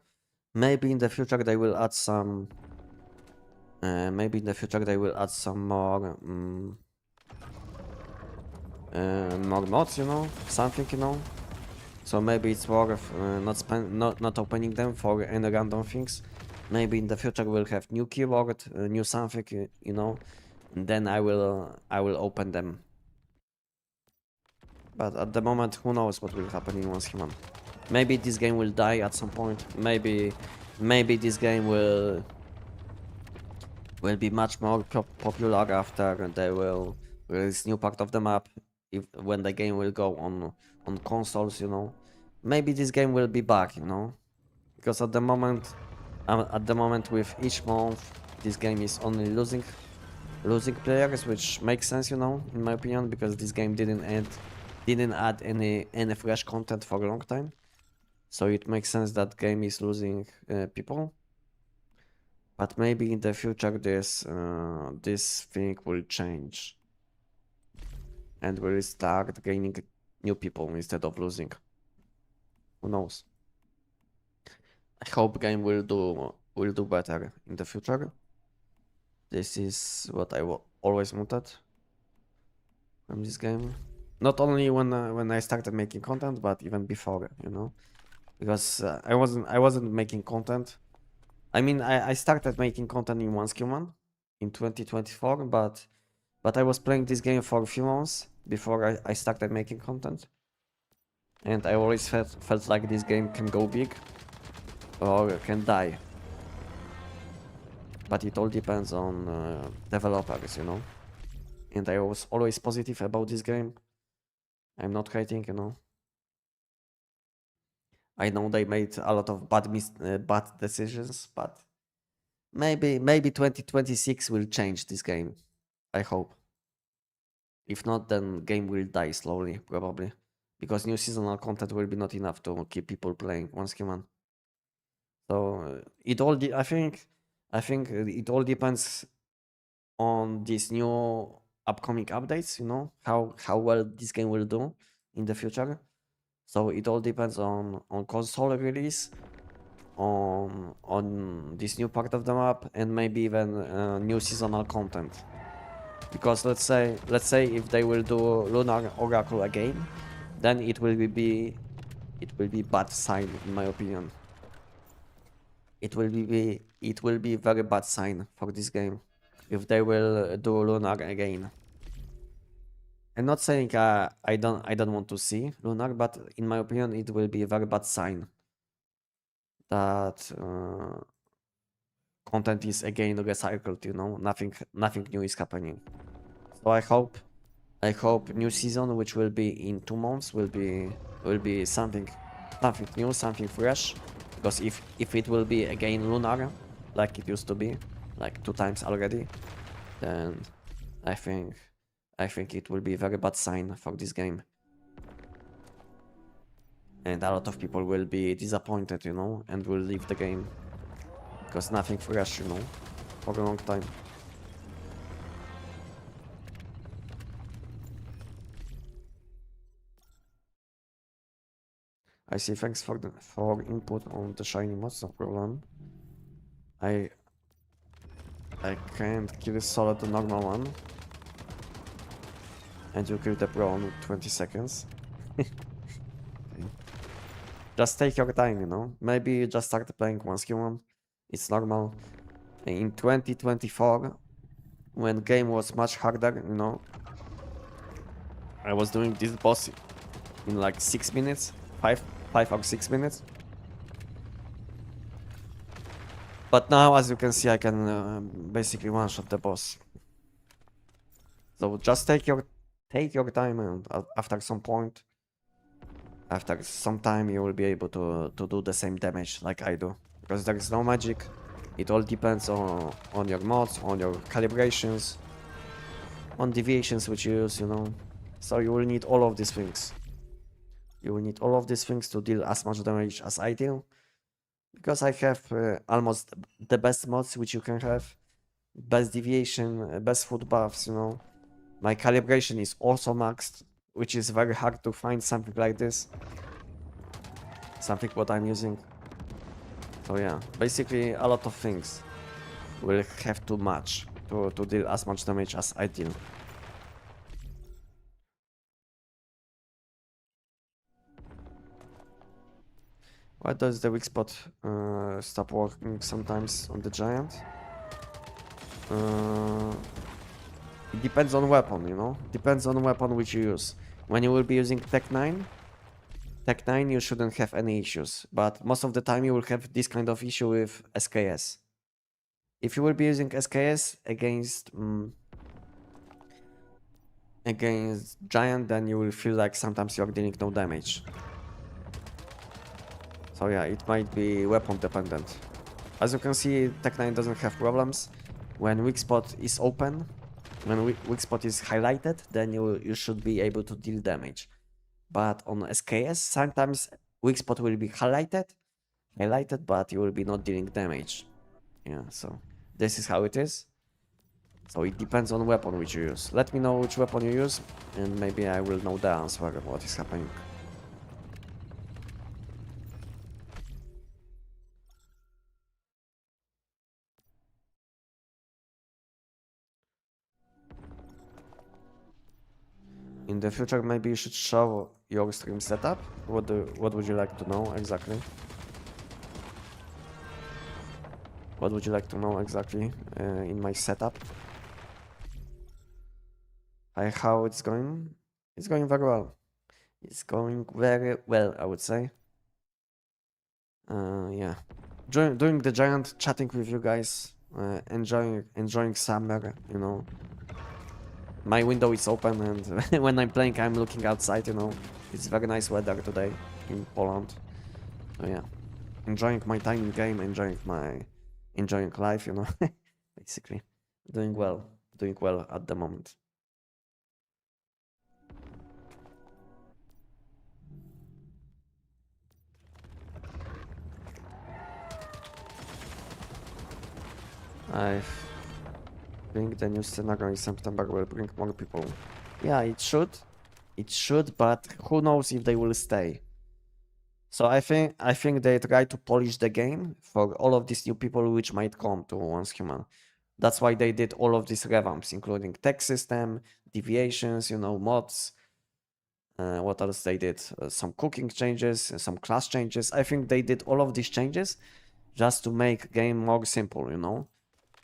they will add some. Maybe in the future they will add some more more mods, you know, something, you know. So maybe it's worth not opening them for any random things. Maybe in the future we'll have new keyword, new something, you know. And then I will open them. But at the moment, who knows what will happen in Once Human. Maybe this game will die at some point. Maybe this game will be much more popular after they will release new part of the map. When the game will go on consoles, you know. Maybe this game will be back, you know, because at the moment with each month, this game is only losing players, which makes sense, you know, in my opinion, because this game didn't add any fresh content for a long time. So it makes sense that game is losing people. But maybe in the future this thing will change. And we'll start gaining new people instead of losing. Who knows? I hope game will do better in the future. This is what I always wanted from this game. Not only when I started making content, but even before, you know, because I wasn't making content. I mean, I started making content in Once Human in 2024, but I was playing this game for a few months before I started making content, and I always felt like this game can go big or can die. But it all depends on developers, you know. And I was always positive about this game. I'm not hating, you know. I know they made a lot of bad decisions, but maybe 2026 will change this game. I hope. If not, then game will die slowly, probably, because new seasonal content will be not enough to keep people playing Once Human. So it all I think it all depends on this new upcoming updates, you know, how well this game will do in the future. So it all depends on console release, on this new part of the map, and maybe even new seasonal content. Because let's say if they will do Lunar Oracle again, then it will be bad sign in my opinion. It will be very bad sign for this game if they will do Lunar again. I'm not saying I don't want to see Lunar, but in my opinion it will be a very bad sign that content is again recycled. You know, nothing new is happening. So I hope new season, which will be in 2 months, will be something new, something fresh. Because if it will be again Lunar, like it used to be, like 2 times already, then I think it will be a very bad sign for this game. And a lot of people will be disappointed, you know, and will leave the game. Because nothing fresh, you know, for a long time. I see, thanks for input on the shiny mods, no problem. I can't kill a solid the normal one. And you kill the pro in 20 seconds. Okay. Just take your time, you know. Maybe you just start playing once you want. It's normal. In 2024, when game was much harder, you know, I was doing this boss in like 6 minutes, 5 or 6 minutes. But now, as you can see, I can basically one-shot the boss. So just take your time, and after some time, you will be able to do the same damage like I do. Because there is no magic. It all depends on your mods, on your calibrations, on deviations which you use, you know. So you will need all of these things. You will need all of these things to deal as much damage as I do. Because I have almost the best mods which you can have. Best deviation, best foot buffs, you know. My calibration is also maxed, which is very hard to find something like this. Something what I'm using. So yeah, basically a lot of things will have to match to deal as much damage as I deal. Why does the weak spot stop working sometimes on the giant? It depends on weapon, you know? Depends on weapon which you use. When you will be using Tech 9, you shouldn't have any issues. But most of the time you will have this kind of issue with SKS. If you will be using SKS against giant, then you will feel like sometimes you're dealing no damage. So yeah, it might be weapon dependent. As you can see, Tech 9 doesn't have problems. When weak spot is open, when weak spot is highlighted, then you should be able to deal damage. But on SKS, sometimes weak spot will be highlighted, but you will be not dealing damage. Yeah, so this is how it is. So it depends on weapon which you use. Let me know which weapon you use, and maybe I will know the answer of what is happening. In the future, maybe you should show your stream setup. What would you like to know exactly? What would you like to know exactly in my setup? How it's going? It's going very well. It's going very well, I would say. Yeah, doing the giant, chatting with you guys, enjoying summer. You know, my window is open, and when I'm playing, I'm looking outside. You know, it's very nice weather today in Poland. So yeah, enjoying my time in game, enjoying life. You know, basically, doing well at the moment. I've think the new scenario in September will bring more people. Yeah, it should. It should, but who knows if they will stay. So I think they try to polish the game for all of these new people which might come to Once Human. That's why they did all of these revamps, including tech system, deviations, mods. What else they did? Some cooking changes, some class changes. I think they did all of these changes just to make game more simple,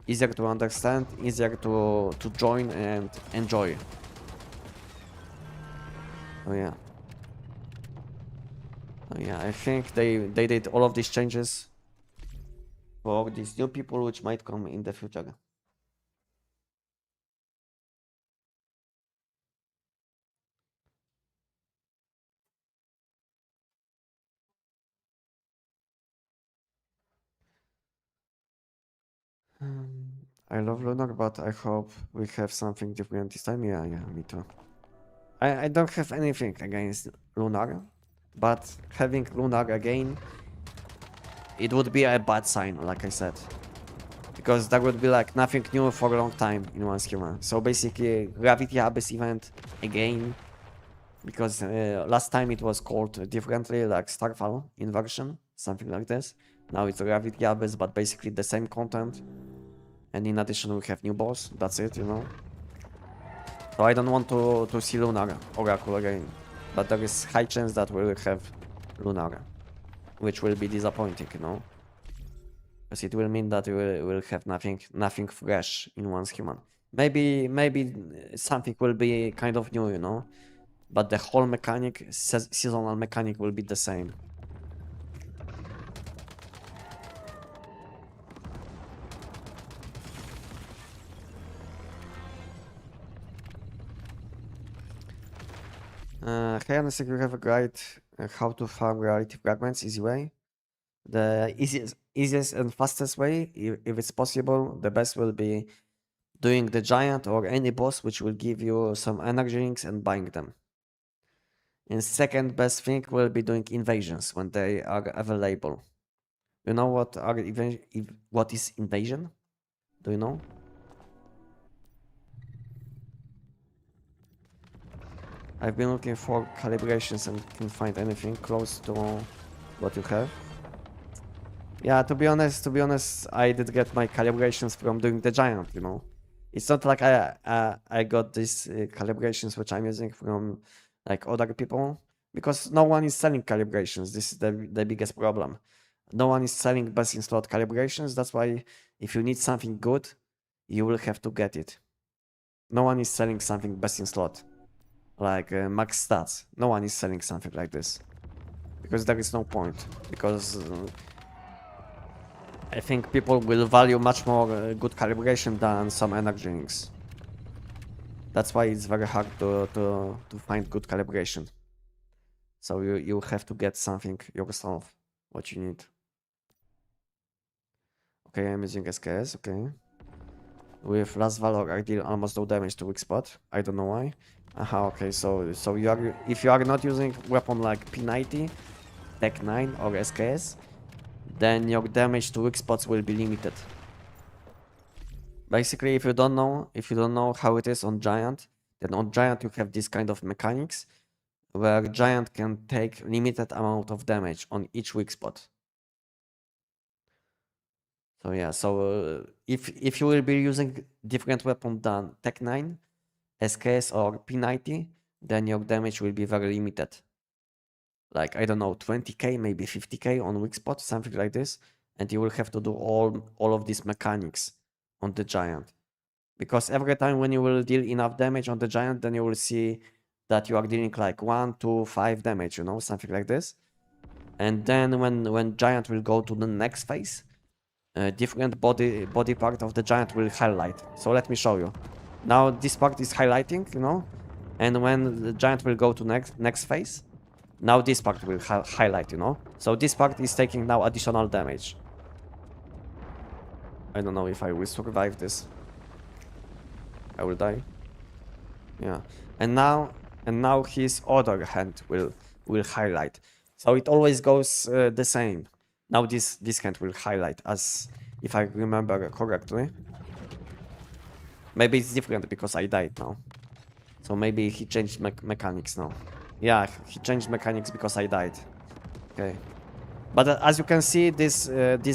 easier to understand, easier to join and enjoy. Oh yeah. Oh yeah, I think they did all of these changes for these new people which might come in the future. I love Lunar, but I hope we have something different this time. Yeah, me too. I don't have anything against Lunar, but having Lunar again, it would be a bad sign, like I said. Because that would be like nothing new for a long time in Once Human. So basically, Gravity Abyss event again, because last time it was called differently, like Starfall inversion, something like this. Now it's Gravity Abyss, but basically the same content. And in addition, we have new boss. That's it, So I don't want to see Lunar Oracle again. But there is high chance that we will have Lunar, which will be disappointing, Because it will mean that we will have nothing fresh in Once Human. Maybe something will be kind of new, But the whole mechanic, seasonal mechanic, will be the same. Hey, Anestic, you have a guide how to farm reality fragments easy way. The easiest and fastest way, if it's possible, the best will be doing the giant or any boss which will give you some energy rings and buying them. And second best thing will be doing invasions when they are available. You know what is invasion? Do you know? I've been looking for calibrations and can't find anything close to what you have. Yeah, to be honest, I did get my calibrations from doing the giant, It's not like I got these calibrations which I'm using from like other people, because no one is selling calibrations. This is the biggest problem. No one is selling best in slot calibrations. That's why if you need something good, you will have to get it. No one is selling something best in slot, like max stats. No one is selling something like this, because there is no point. Because I think people will value much more good calibration than some energy rings. That's why it's very hard to find good calibration. So you have to get something yourself, what you need. Okay, I'm using SKS, okay. With last valor, I deal almost no damage to weak spot. I don't know why. Aha, okay, so if you are not using weapon like P90, Tech 9 or SKS, then your damage to weak spots will be limited. Basically, if you don't know how it is on Giant, then on Giant you have this kind of mechanics where Giant can take limited amount of damage on each weak spot. So yeah, if you will be using different weapon than Tech 9, SKS or P90, then your damage will be very limited. Like, I don't know, 20k, maybe 50k on weak spot, something like this. And you will have to do all of these mechanics on the Giant. Because every time when you will deal enough damage on the Giant, then you will see that you are dealing like 1, 2, 5 damage, something like this. And then when Giant will go to the next phase, different body part of the Giant will highlight. So let me show you. Now this part is highlighting, and when the Giant will go to next phase, now this part will highlight, So this part is taking now additional damage. I don't know if I will survive this. I will die. Yeah. And now his other hand will highlight. So it always goes the same. Now this hand will highlight, as if I remember correctly. Maybe it's different because I died now. So maybe he changed mechanics now. Yeah, he changed mechanics because I died. Okay. But as you can see, this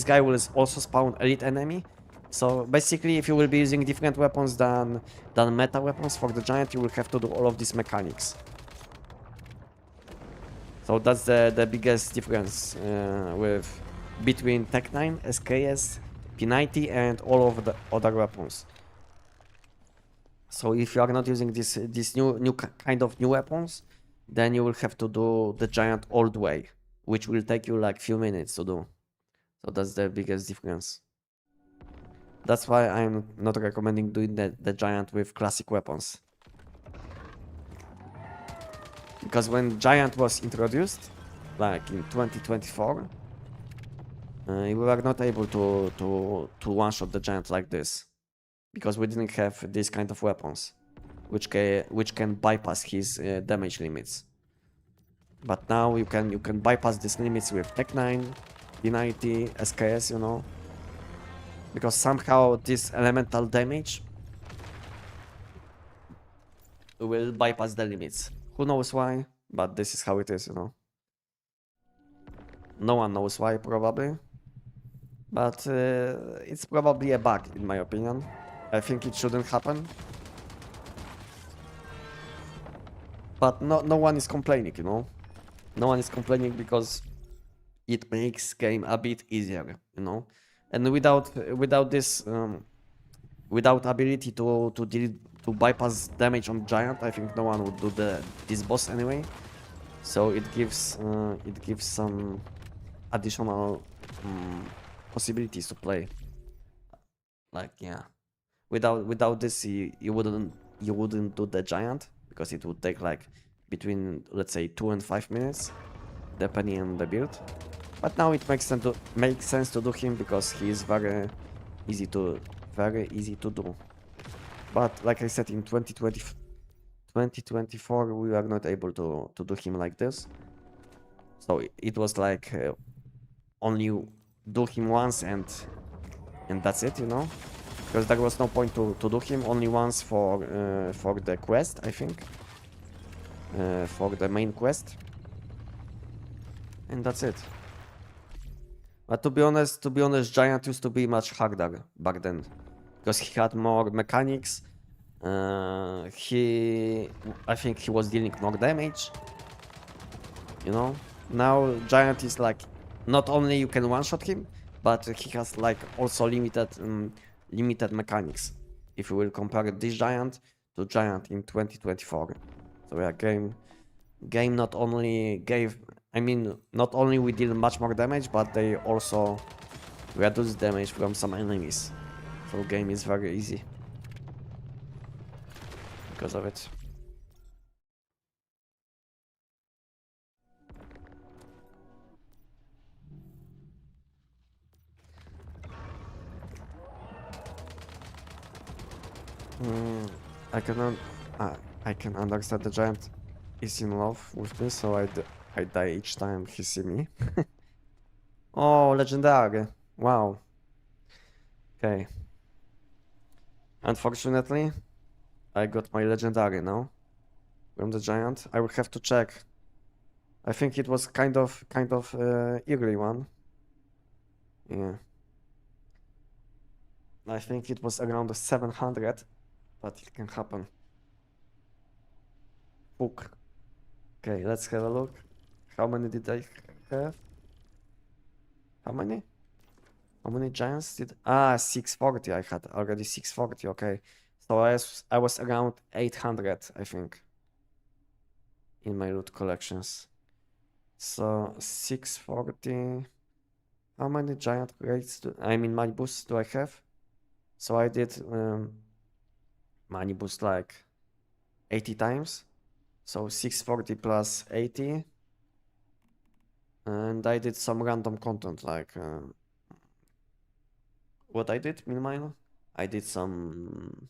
guy will also spawn elite enemy. So basically, if you will be using different weapons than meta weapons for the giant, you will have to do all of these mechanics. So that's the biggest difference between Tech 9, SKS, P90, and all of the other weapons. So if you are not using this new kind of new weapons, then you will have to do the giant old way, which will take you like few minutes to do. So that's the biggest difference. That's why I'm not recommending doing the giant with classic weapons. Because when giant was introduced, like in 2024, we were not able to one-shot the giant like this. Because we didn't have this kind of weapons, which can bypass his damage limits. But now you can bypass these limits with Tech 9, P90, SKS, you know. Because somehow this elemental damage will bypass the limits. Who knows why, but this is how it is, you know. No one knows why, probably. But it's probably a bug, in my opinion. I think it shouldn't happen. But no one is complaining, you know. No one is complaining because it makes game a bit easier, you know. And without this, without ability to bypass damage on giant, I think no one would do this boss anyway. So it gives some additional possibilities to play. Like yeah, without this you wouldn't do the giant because it would take like between, let's say, 2 and 5 minutes, depending on the build. But now it makes sense to do him because he is very easy to do. But like I said, in 2024 we were not able to do him like this. So it was like only do him once and that's it, you know, because there was no point to do him only once for the quest, I think, for the main quest, and that's it. But to be honest, giant used to be much harder back then because he had more mechanics. I think he was dealing more damage, you know. Now giant is like, not only you can one-shot him, but he has like also limited mechanics. If you will compare this giant to giant in 2024. So yeah, game not only we deal much more damage, but they also reduce damage from some enemies. So game is very easy because of it. I can understand the giant is in love with me, so I die each time he see me. Oh, legendary! Wow. Okay. Unfortunately, I got my legendary now from the giant. I will have to check. I think it was kind of early one. Yeah. I think it was around 700, but it can happen. Book. Okay, let's have a look. How many did I have? How many? How many giants did? 640. I had already 640. Okay, so I was around 800, I think, in my loot collections. So 640. How many giant crates my boosts do I have? So I did money boost like 80 times. So 640 plus 80. And I did some random content like what I did, meanwhile. I did some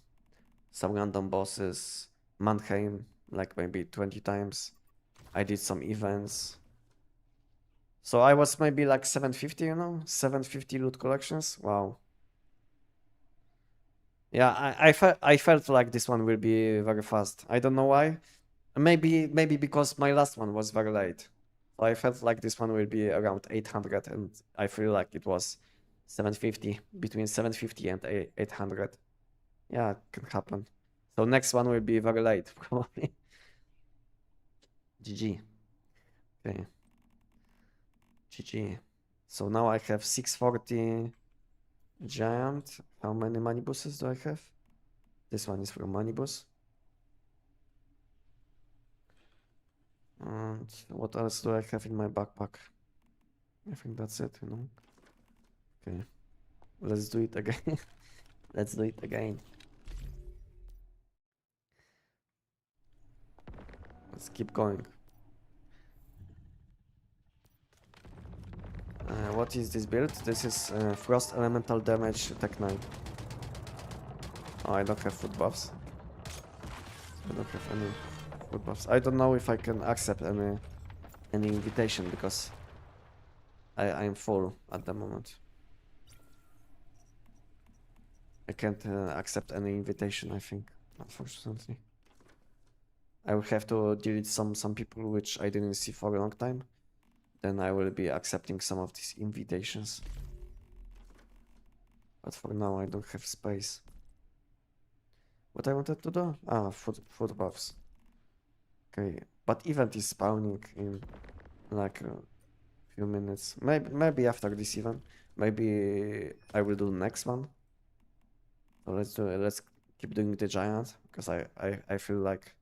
random bosses, Mannheim, like maybe 20 times. I did some events. So I was maybe like 750, you know? 750 loot collections. Wow. Yeah, I felt like this one will be very fast. I don't know why. Maybe because my last one was very late. So I felt like this one will be around 800, and I feel like it was 750, between 750 and 800. Yeah, it can happen. So next one will be very late, probably. GG. Okay, GG. So now I have 640 giant. How many money boosters do I have? This one is from money boost. And what else do I have in my backpack? I think that's it, you know. Okay, let's do it again. Let's do it again. Let's keep going. What is this build? This is Frost Elemental Damage Tech 9. Oh, I don't have food buffs. I don't have any food buffs. I don't know if I can accept any invitation because I'm full at the moment. I can't accept any invitation, I think, unfortunately. I will have to delete some people which I didn't see for a long time. Then I will be accepting some of these invitations. But for now I don't have space. What I wanted to do? Ah, food buffs. Okay, but event is spawning in like a few minutes. Maybe after this event. Maybe I will do the next one. So let's do it. Let's keep doing the giant because I feel like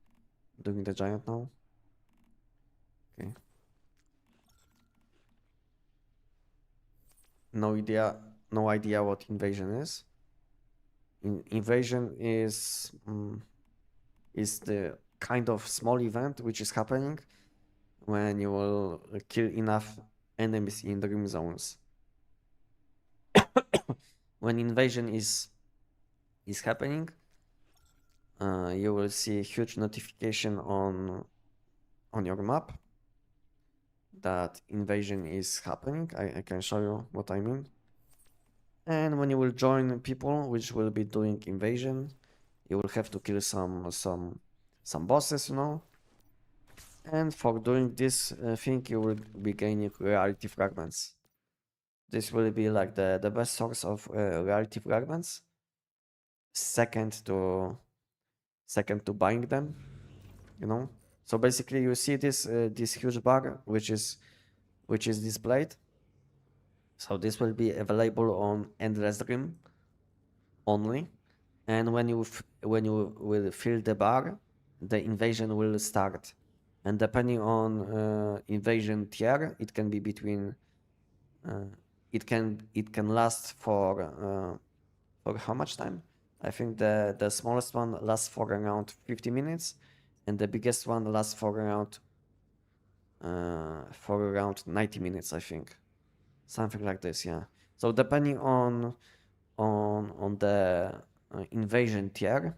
doing the giant now. Okay. No idea what invasion is. Invasion is the kind of small event which is happening when you will kill enough enemies in dream zones. When invasion is happening, you will see a huge notification on your map that invasion is happening. I can show you what I mean. And when you will join people which will be doing invasion, you will have to kill some bosses, you know. And for doing this thing, you will be gaining reality fragments. This will be like the best source of reality fragments. Second to buying them, you know. So basically, you see this huge bar which is displayed. So this will be available on Endless Dream only, and when you will fill the bar, the invasion will start. And depending on invasion tier, it can be between it can last for how much time? I think the smallest one lasts for around 50 minutes, and the biggest one lasts for around 90 minutes, I think, something like this. Yeah. So depending on the invasion tier,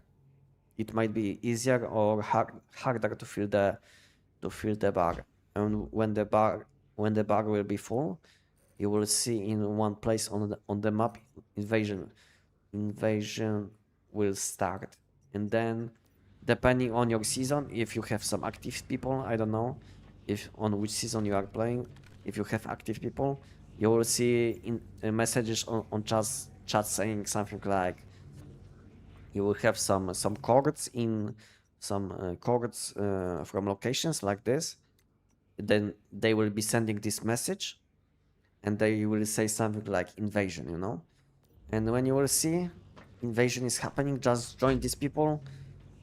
it might be easier or harder to fill the bar. And when the bar will be full, you will see in one place on the map invasion will start. And then depending on your season, if you have some active people, I don't know if on which season you are playing, if you have active people, you will see in messages on chat saying something like you will have some chords in some chords from locations like this. Then they will be sending this message and they will say something like invasion, you know. And when you will see invasion is happening, just join these people.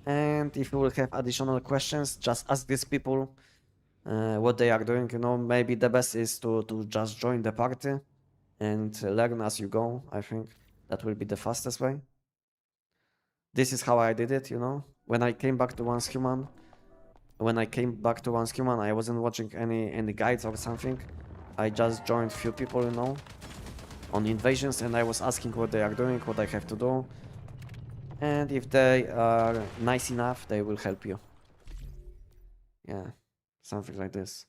And if you will have additional questions, just ask these people what they are doing, you know. Maybe the best is to just join the party and learn as you go. I think that will be the fastest way. This is how I did it, you know. When I came back to Once Human, I wasn't watching any guides or something. I just joined few people, you know, on invasions, and I was asking what they are doing, what I have to do. And if they are nice enough, they will help you. Yeah, something like this.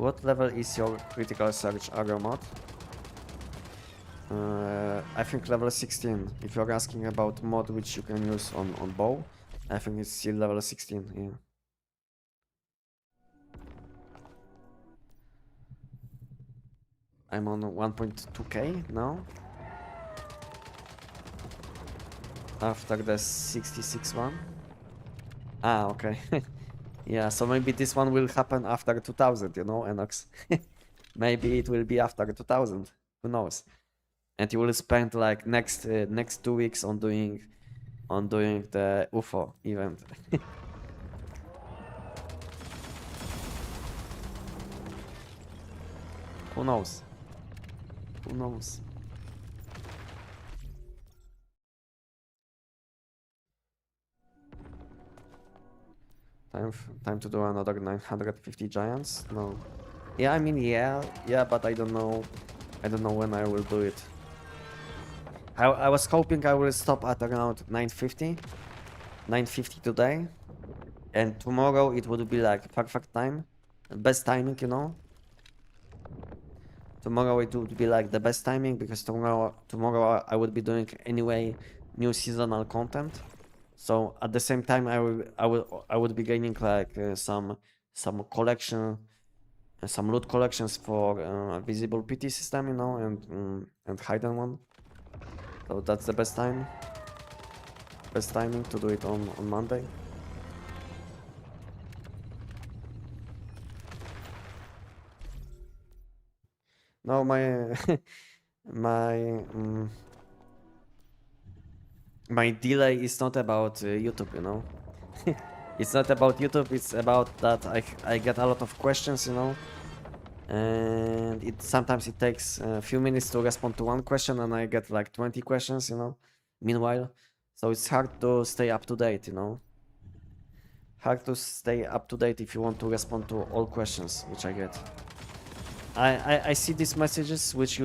What level is your critical search arrow mod? I think level 16. If you're asking about mod which you can use on bow, I think it's still level 16, yeah. I'm on 1.2k now. After the 66 one. Ah, okay. Yeah, so maybe this one will happen after 2000, you know, Enox. Maybe it will be after 2000. Who knows? And you will spend like next 2 weeks on doing the UFO event. Who knows? Who knows? Time to do another 950 giants? No. Yeah, I mean, yeah, but I don't know when I will do it. I was hoping I will stop at around 950 today, and tomorrow it would be like perfect time, best timing, you know. Tomorrow it would be like the best timing because tomorrow I would be doing anyway new seasonal content. So at the same time I would be gaining like some collection, some loot collections for visible PT system, you know, and hidden one. So that's the best timing to do it on Monday. No, my my delay is not about YouTube, you know. It's not about YouTube, it's about that I get a lot of questions, you know. And sometimes it takes a few minutes to respond to one question and I get like 20 questions, you know, meanwhile. So it's hard to stay up to date, you know. Hard to stay up to date if you want to respond to all questions which I get. I see these messages which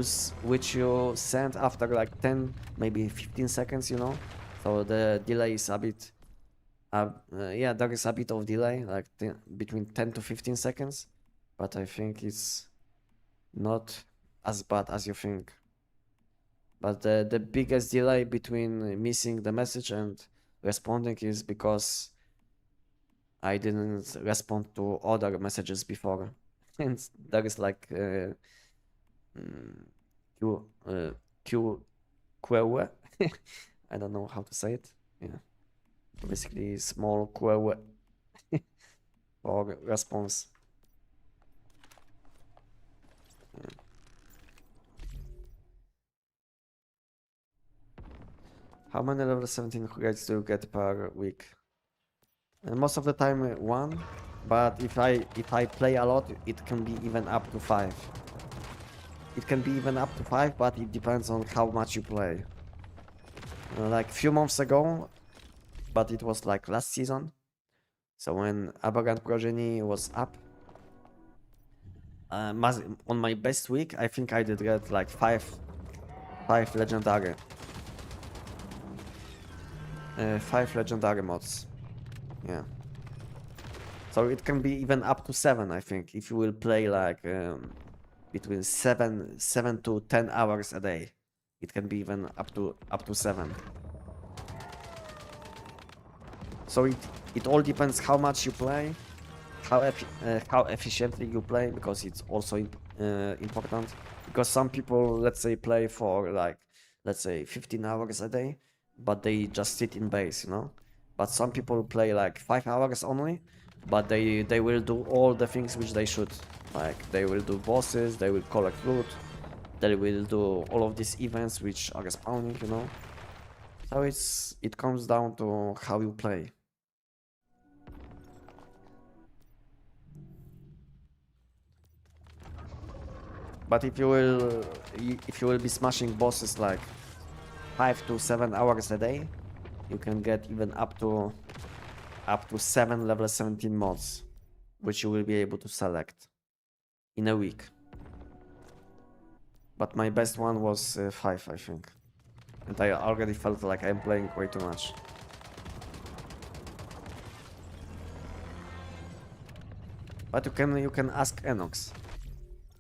you send after like 10, maybe 15 seconds, you know. So the delay is a bit, yeah, there is a bit of delay, like between 10 to 15 seconds, but I think it's not as bad as you think. But the biggest delay between missing the message and responding is because I didn't respond to other messages before. And there is like queue. I don't know how to say it. Yeah, basically small queue for response. Yeah. How many level 17 grades do you get per week? And most of the time one, but if I play a lot, it can be even up to 5. It can be even up to 5, but it depends on how much you play. Like few months ago, but it was like last season. So when Aberrant Progeny was up, on my best week, I think I did get like 5 legendary. 5 legendary mods. Yeah. So it can be even up to 7, I think, if you will play like between 7 to 10 hours a day. It can be even up to 7. So it all depends how much you play, how efficiently you play, because it's also important. Because some people, let's say, play for like, let's say 15 hours a day, but they just sit in base, you know. But some people play like 5 hours only, but they will do all the things which they should. Like they will do bosses, they will collect loot, they will do all of these events which are spawning, you know. So it comes down to how you play. But if you will be smashing bosses like 5 to 7 hours a day, you can get even up to 7 level 17 mods, which you will be able to select in a week. But my best one was 5, I think, and I already felt like I'm playing way too much. But you can ask Enox.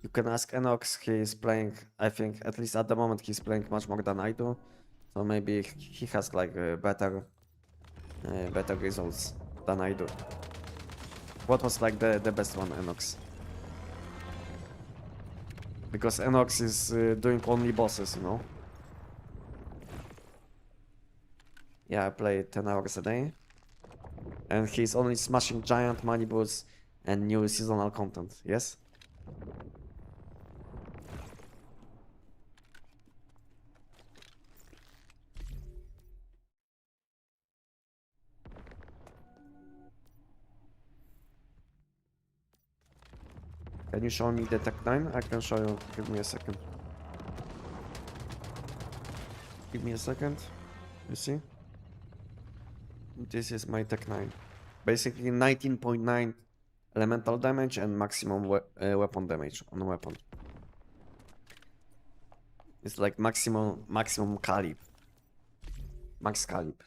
You can ask Enox, he is playing, I think, at least at the moment, he's playing much more than I do. So maybe he has like better results than I do. What was like the best one, Enox? Because Enox is doing only bosses, you know? Yeah, I play 10 hours a day. And he's only smashing giant money boots and new seasonal content, yes? Can you show me the Tech 9? I can show you. Give me a second. Give me a second. You see? This is my Tech 9. Basically 19.9 elemental damage and maximum weapon damage on weapon. It's like maximum caliber. Max caliber.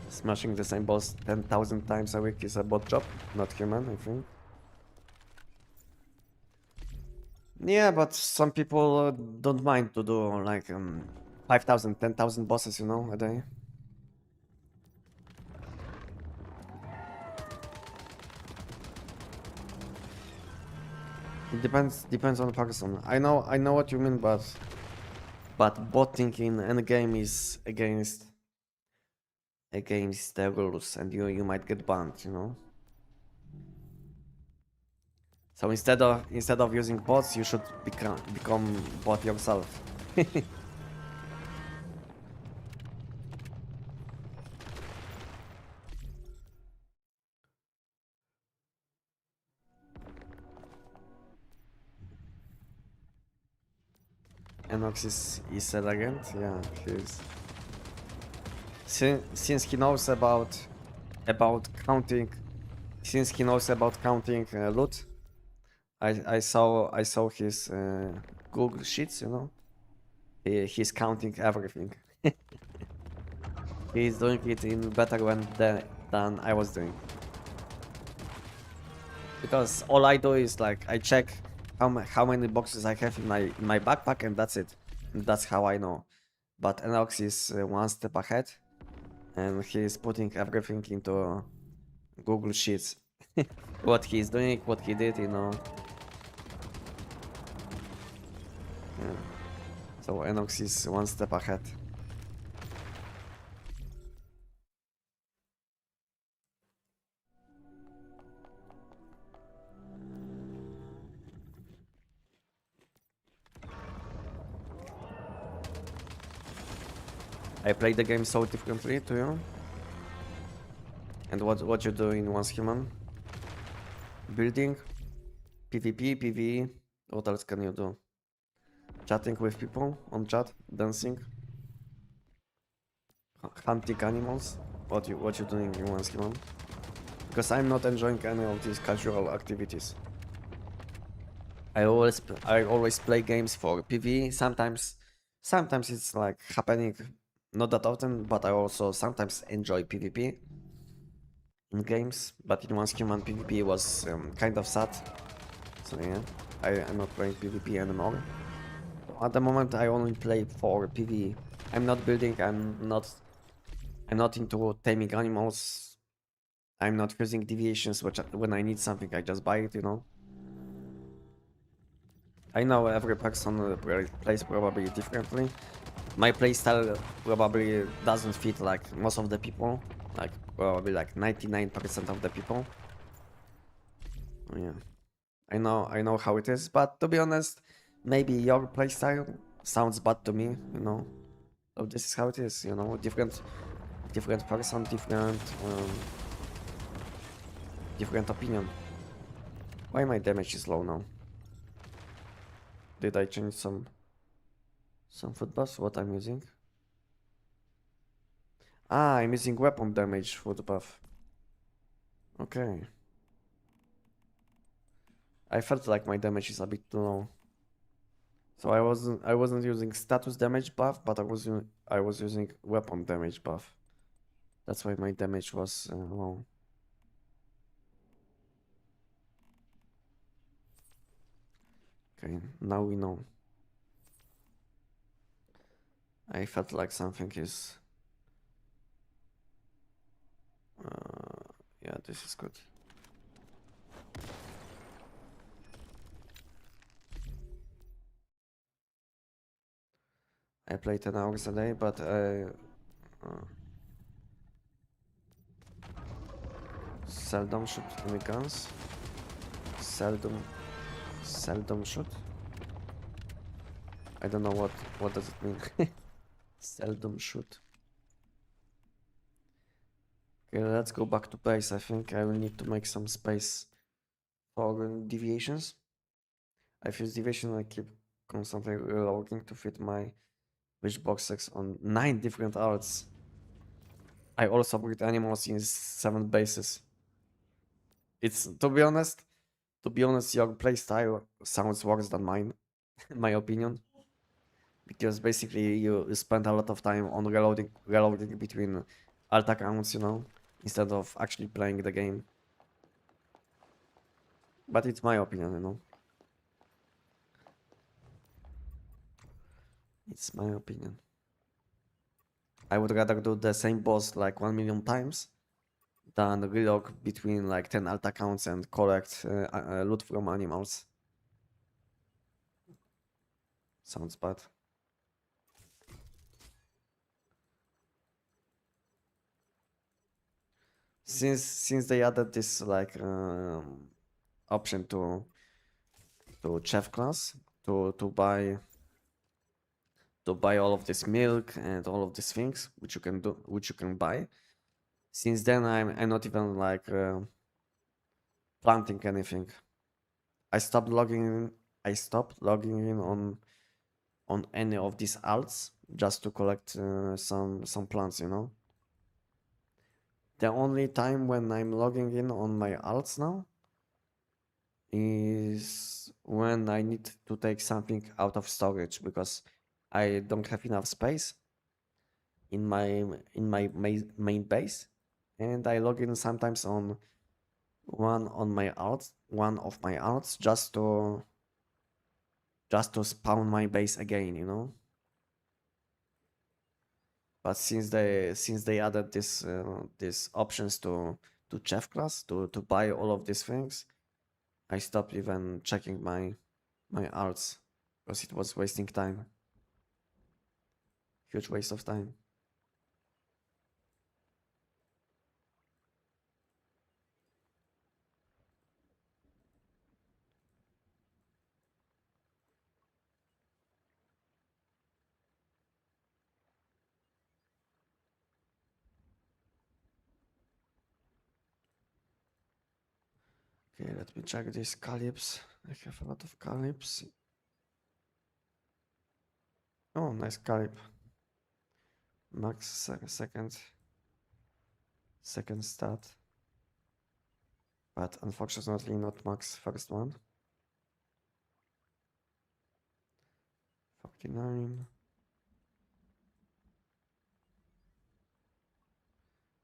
Smashing the same boss 10,000 times a week is a bot job, not human, I think. Yeah, but some people don't mind to do like 5,000, 10,000 bosses, you know, a day. It depends on the person. I know what you mean, but botting in any game is against the rules, and you might get banned, you know. So instead of using bots, you should become bot yourself. Enox is elegant, yeah, he's since he knows about counting, loot. I saw his Google Sheets, you know. He's counting everything. He's doing it in better way than I was doing. Because all I do is like I check how many boxes I have in my backpack, and that's it. And that's how I know. But Enox is one step ahead, and he's putting everything into Google Sheets. What he's doing, what he did, you know. Yeah. So Enox is one step ahead. I play the game so differently to you. And what you do in Once Human? Building, PvP, PvE. What else can you do? Chatting with people on chat, dancing, hunting animals. What you doing in Once Human? Because I'm not enjoying any of these casual activities. I always play games for PvE. Sometimes it's like happening, not that often, but I also sometimes enjoy PvP in games. But in Once Human, PvP was kind of sad. So yeah, I'm not playing PvP anymore. At the moment, I only play for PvE. I'm not building. I'm not into taming animals. I'm not using deviations, which when I need something, I just buy it. You know. I know every person plays probably differently. My playstyle probably doesn't fit like most of the people, like probably like 99% of the people. Yeah, I know how it is, but to be honest, maybe your playstyle sounds bad to me, you know. So this is how it is, you know. Different person, different opinion. Why my damage is low now? Did I change some foot buffs? What I'm using? Ah, I'm using weapon damage foot buff. Okay. I felt like my damage is a bit too low. So I wasn't using status damage buff, but I was using weapon damage buff. That's why my damage was low. Okay, now we know. I felt like something is. Yeah, this is good. I play 10 hours a day, but I seldom shoot any guns. Seldom shoot. I don't know what does it mean. Seldom shoot. Okay, let's go back to base. I think I will need to make some space for deviations. I've used deviation. I keep constantly reloading to fit my wish boxes on 9 different arts. I also breed animals in 7 bases. It's to be honest, your playstyle sounds worse than mine, in my opinion. Because basically you spend a lot of time on reloading between alt accounts, instead of actually playing the game. But it's my opinion. It's my opinion. I would rather do the same boss like 1 million times than relog between like 10 alt accounts and collect loot from animals. Sounds bad. Since they added this like option to chef class to buy all of this milk and all of these things which you can buy. Since then I'm not even like planting anything. I stopped logging in. I stopped logging in on any of these alts just to collect some plants. The only time when I'm logging in on my alts now is when I need to take something out of storage because I don't have enough space in my main base, and I log in sometimes on one of my alts just to spawn my base again. But since they added this options to chef class to buy all of these things, I stopped even checking my arts because it was wasting time. Huge waste of time. Okay, let me check these calyps. I have a lot of calyps. Oh, nice calyp. Max second stat. But unfortunately not max first one. 49.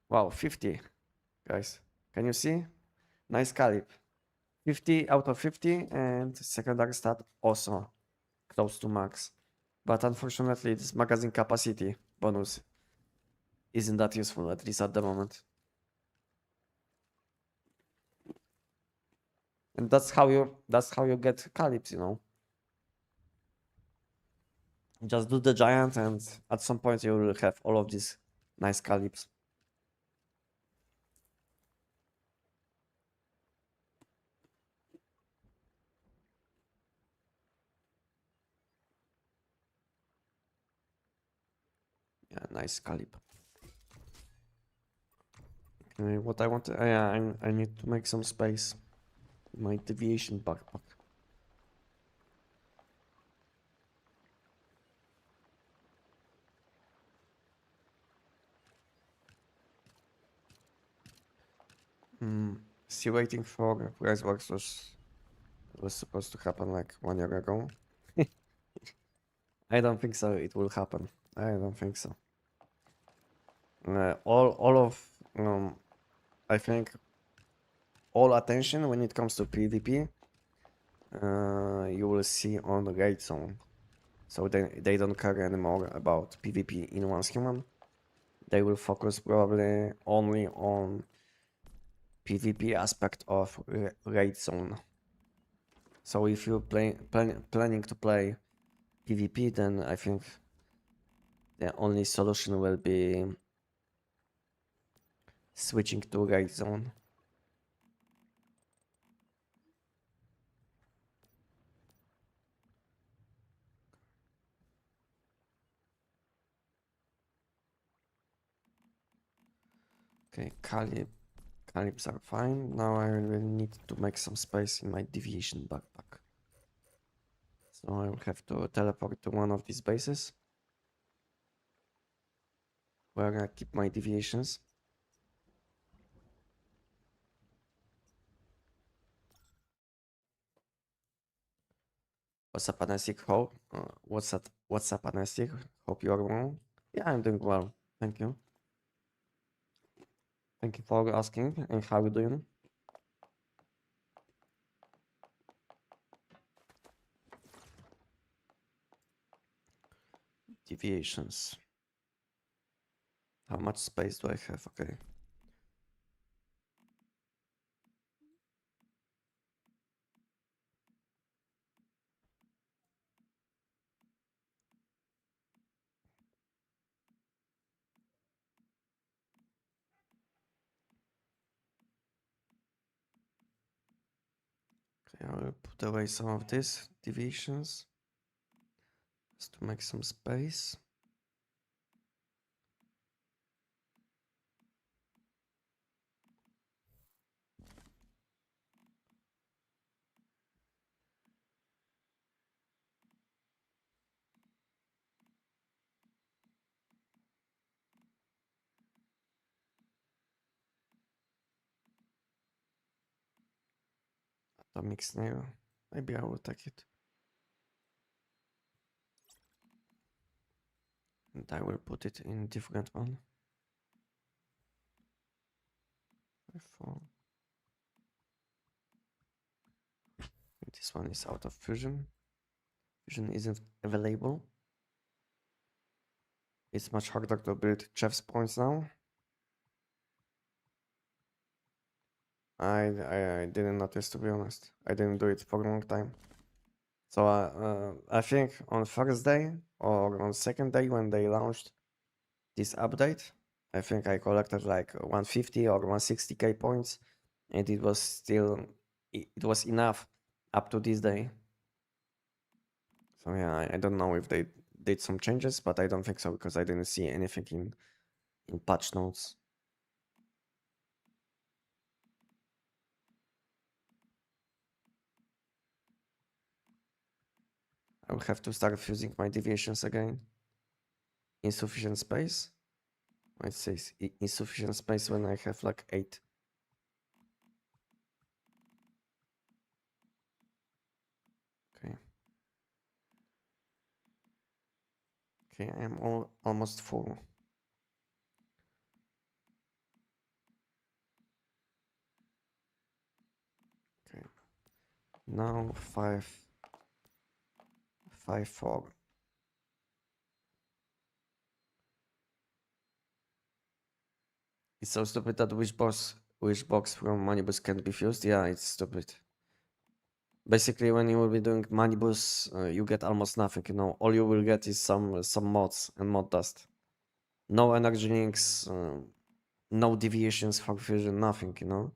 Wow, 50, guys. Can you see? Nice calyp. 50 out of 50 and secondary stat also close to max. But unfortunately this magazine capacity bonus isn't that useful, at least at the moment. And that's how you get calyps. Just do the giant and at some point you will have all of these nice calyps. Yeah, nice calyp. Okay, what I want yeah, I need to make some space. My deviation backpack. Still waiting for price works was supposed to happen like 1 year ago. I don't think so. It will happen. I don't think so. All of I think all attention when it comes to PvP, you will see on the raid zone. So they don't care anymore about PvP in once human. They will focus probably only on PvP aspect of raid zone. So if you're planning to play PvP, then I think the only solution will be switching to raid zone. Okay, Calibs are fine. Now I will need to make some space in my deviation backpack. So I will have to teleport to one of these bases where I keep my deviations. What's up, Anestic? What's up, Anestic? Hope you are well. Yeah, I'm doing well. Thank you. Thank you for asking. And how you doing? Deviations. How much space do I have? Okay. Okay, I will put away some of these deviations just to make some space. Atomic snail. Maybe I will take it. And I will put it in different one. Four. This one is out of fusion. Fusion isn't available. It's much harder to build chef's points now. I didn't notice, to be honest. I didn't do it for a long time. So I think on first day or on second day when they launched this update, I think I collected like 150 or 160k points, and it was still it was enough up to this day. So yeah, I don't know if they did some changes, but I don't think so because I didn't see anything in patch notes. I will have to start fusing my deviations again. Insufficient space. It says insufficient space when I have like 8. Okay. Okay, I am almost full. Okay. Now 5, 4. It's so stupid that which box from Manibus can be fused. Yeah, it's stupid. Basically, when you will be doing Manibus, you get almost nothing. You know, all you will get is some mods and mod dust. No energy links, no deviations for fusion, nothing. You know.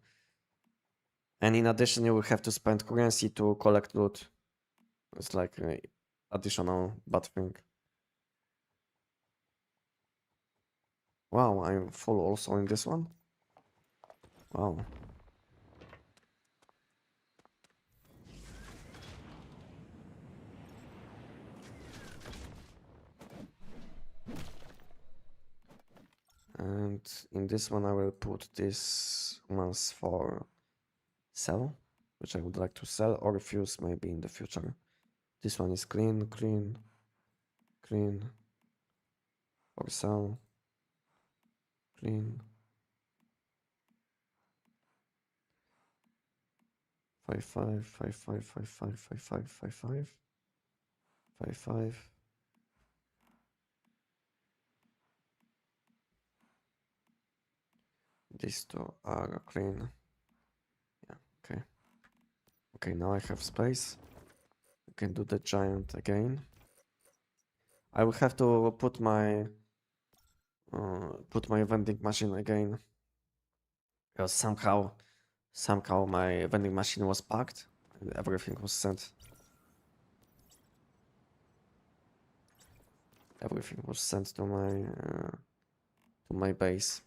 And in addition, you will have to spend currency to collect loot. It's like additional bad thing. Wow, I'm full also in this one. Wow. And in this one I will put this ones for sell, which I would like to sell or fuse maybe in the future. This one is clean. clean, Warsaw, clean, 5-5, 5-5, 5-5, 5-5, 5-5, 5-5. These two are clean. Yeah, okay. Okay, now I have space. I can do the giant again. I will have to put my vending machine again, because somehow my vending machine was packed and everything was sent. Everything was sent to my base.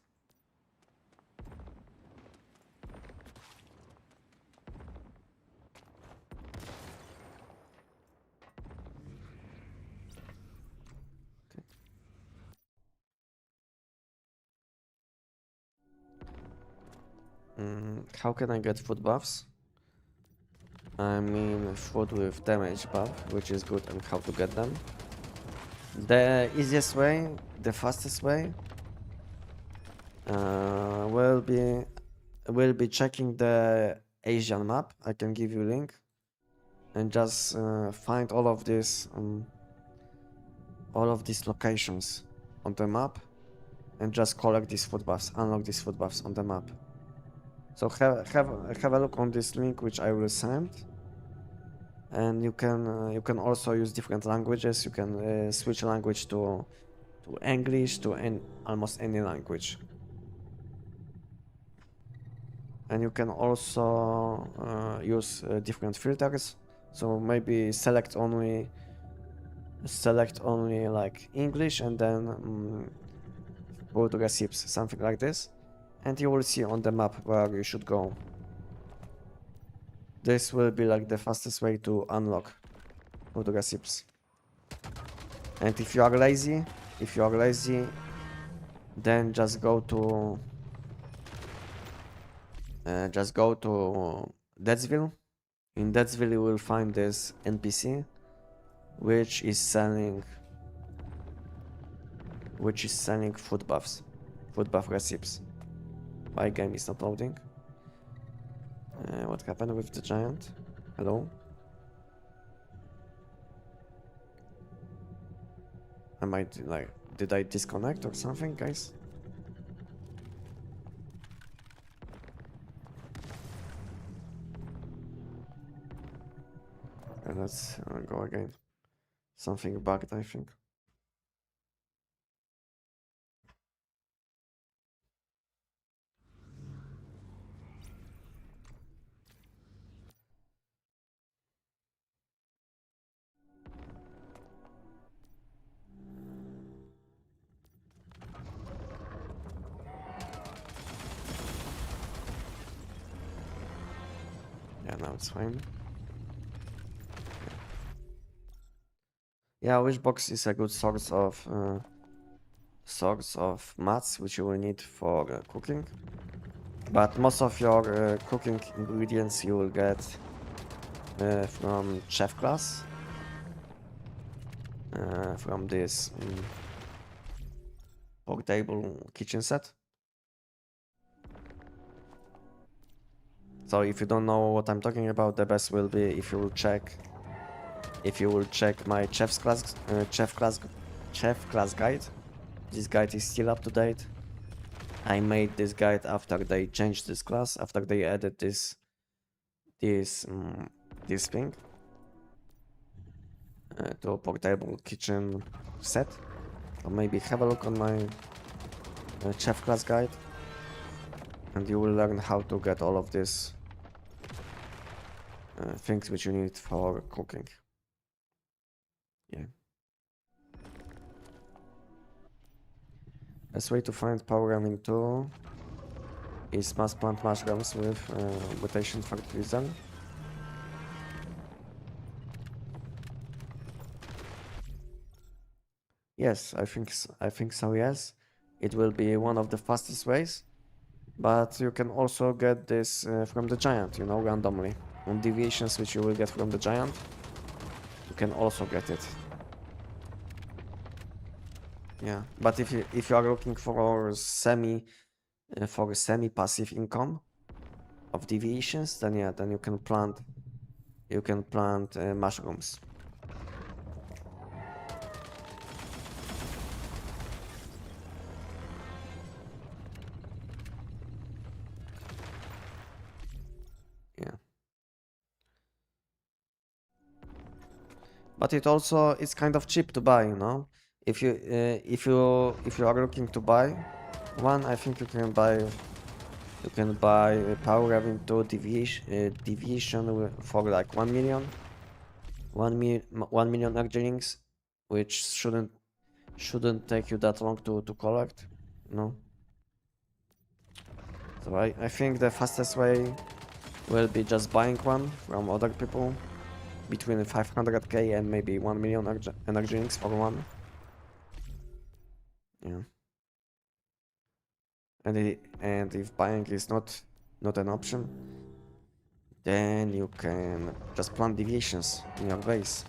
How can I get food buffs? I mean food with damage buff, which is good, and how to get them. The easiest way, the fastest way, will be checking the Asian map. I can give you a link, and just find all of these locations on the map, and just collect these food buffs, unlock these food buffs on the map. So have a look on this link which I will send, and you can also use different languages. You can switch language to English, to almost any language, and you can also use different filters. So maybe select only like English, and then go to recipes, something like this, and you will see on the map where you should go. This will be like the fastest way to unlock food recipes. And if you are lazy, then just go to Deadsville. In Deadsville you will find this NPC which is selling food buff recipes. My game is not loading. What happened with the giant? Hello? Did I disconnect or something, guys? Okay, let's go again. Something bugged, I think. Yeah, now it's fine. Yeah, wishbox is a good source of mats which you will need for cooking. But most of your cooking ingredients you will get from chef class, from this portable kitchen set. So if you don't know what I'm talking about, the best will be if you will check my chef class guide. This guide is still up to date. I made this guide after they changed this class, after they added this thing to a portable kitchen set. So maybe have a look on my chef class guide, and you will learn how to get all of these things which you need for cooking. Yeah. Best way to find programming tool is mass plant mushrooms with mutation fertilizer. Yes, I think so, yes. It will be one of the fastest ways, but you can also get this from the giant, you know, randomly. On deviations which you will get from the giant, you can also get it. Yeah, but if you are looking for semi passive income of deviations, then yeah, then you can plant mushrooms. Yeah, but it also is kind of cheap to buy, you know. If you are looking to buy one, I think you can buy power revenue to deviation for like 1 million, 1 million Argelings, which shouldn't take you that long to collect, you know. So I think the fastest way will be just buying one from other people between 500k and maybe 1 million Argelings for one. Yeah. And if buying is not an option, then you can just plant deviations in your base.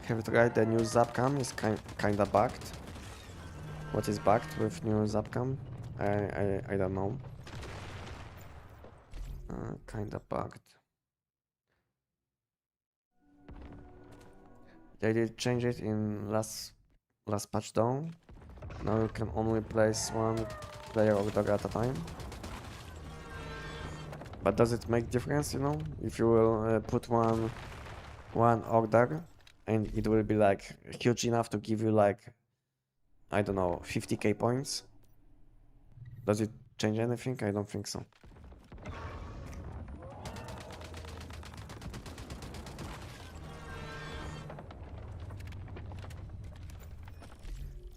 Have you tried the new Zapcam? Is kinda bugged. What is bugged with new Zapcam? I don't know. Kinda bugged. They did change it in last patch down. Now you can only place one player or dog at a time. But does it make difference, you know? If you will put one order and it will be like huge enough to give you like, I don't know, 50k points. Does it change anything? I don't think so.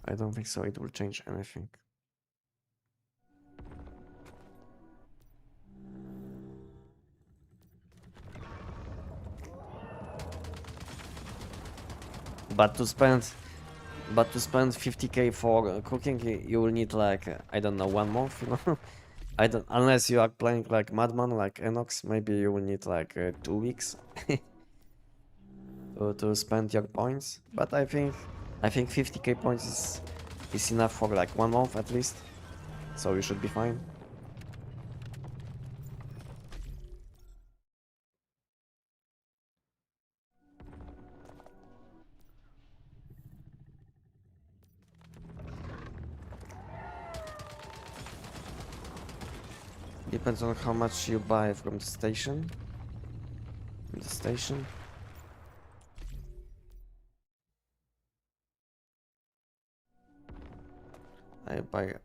I don't think so it will change anything. But to spend 50k for cooking, you will need like I don't know, 1 month, you know. I don't, unless you are playing like Madman, like Enox, maybe you will need like 2 weeks to spend your points. But I think 50k points is enough for like 1 month at least, so you should be fine. Depends on how much you buy from the station. I buy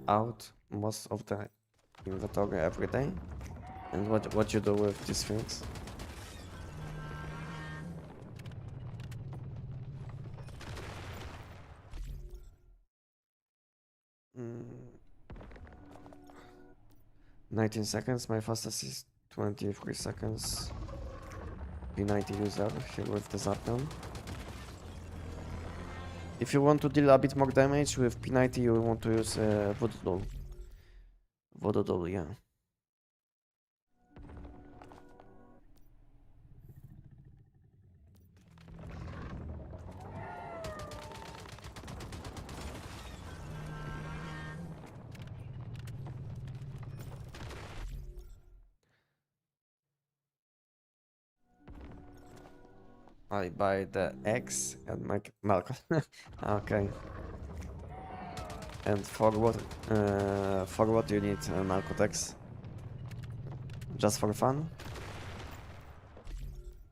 out most of the inventory every day. And what you do with these things? Mm, 19 seconds. My fastest is 23 seconds. P90 user here with the Zapdown. If you want to deal a bit more damage with P90, you want to use Voodoo Doll. Voodoo Doll, yeah. I buy the X and make milk. Okay. And for what you need Narcotex? Just for fun?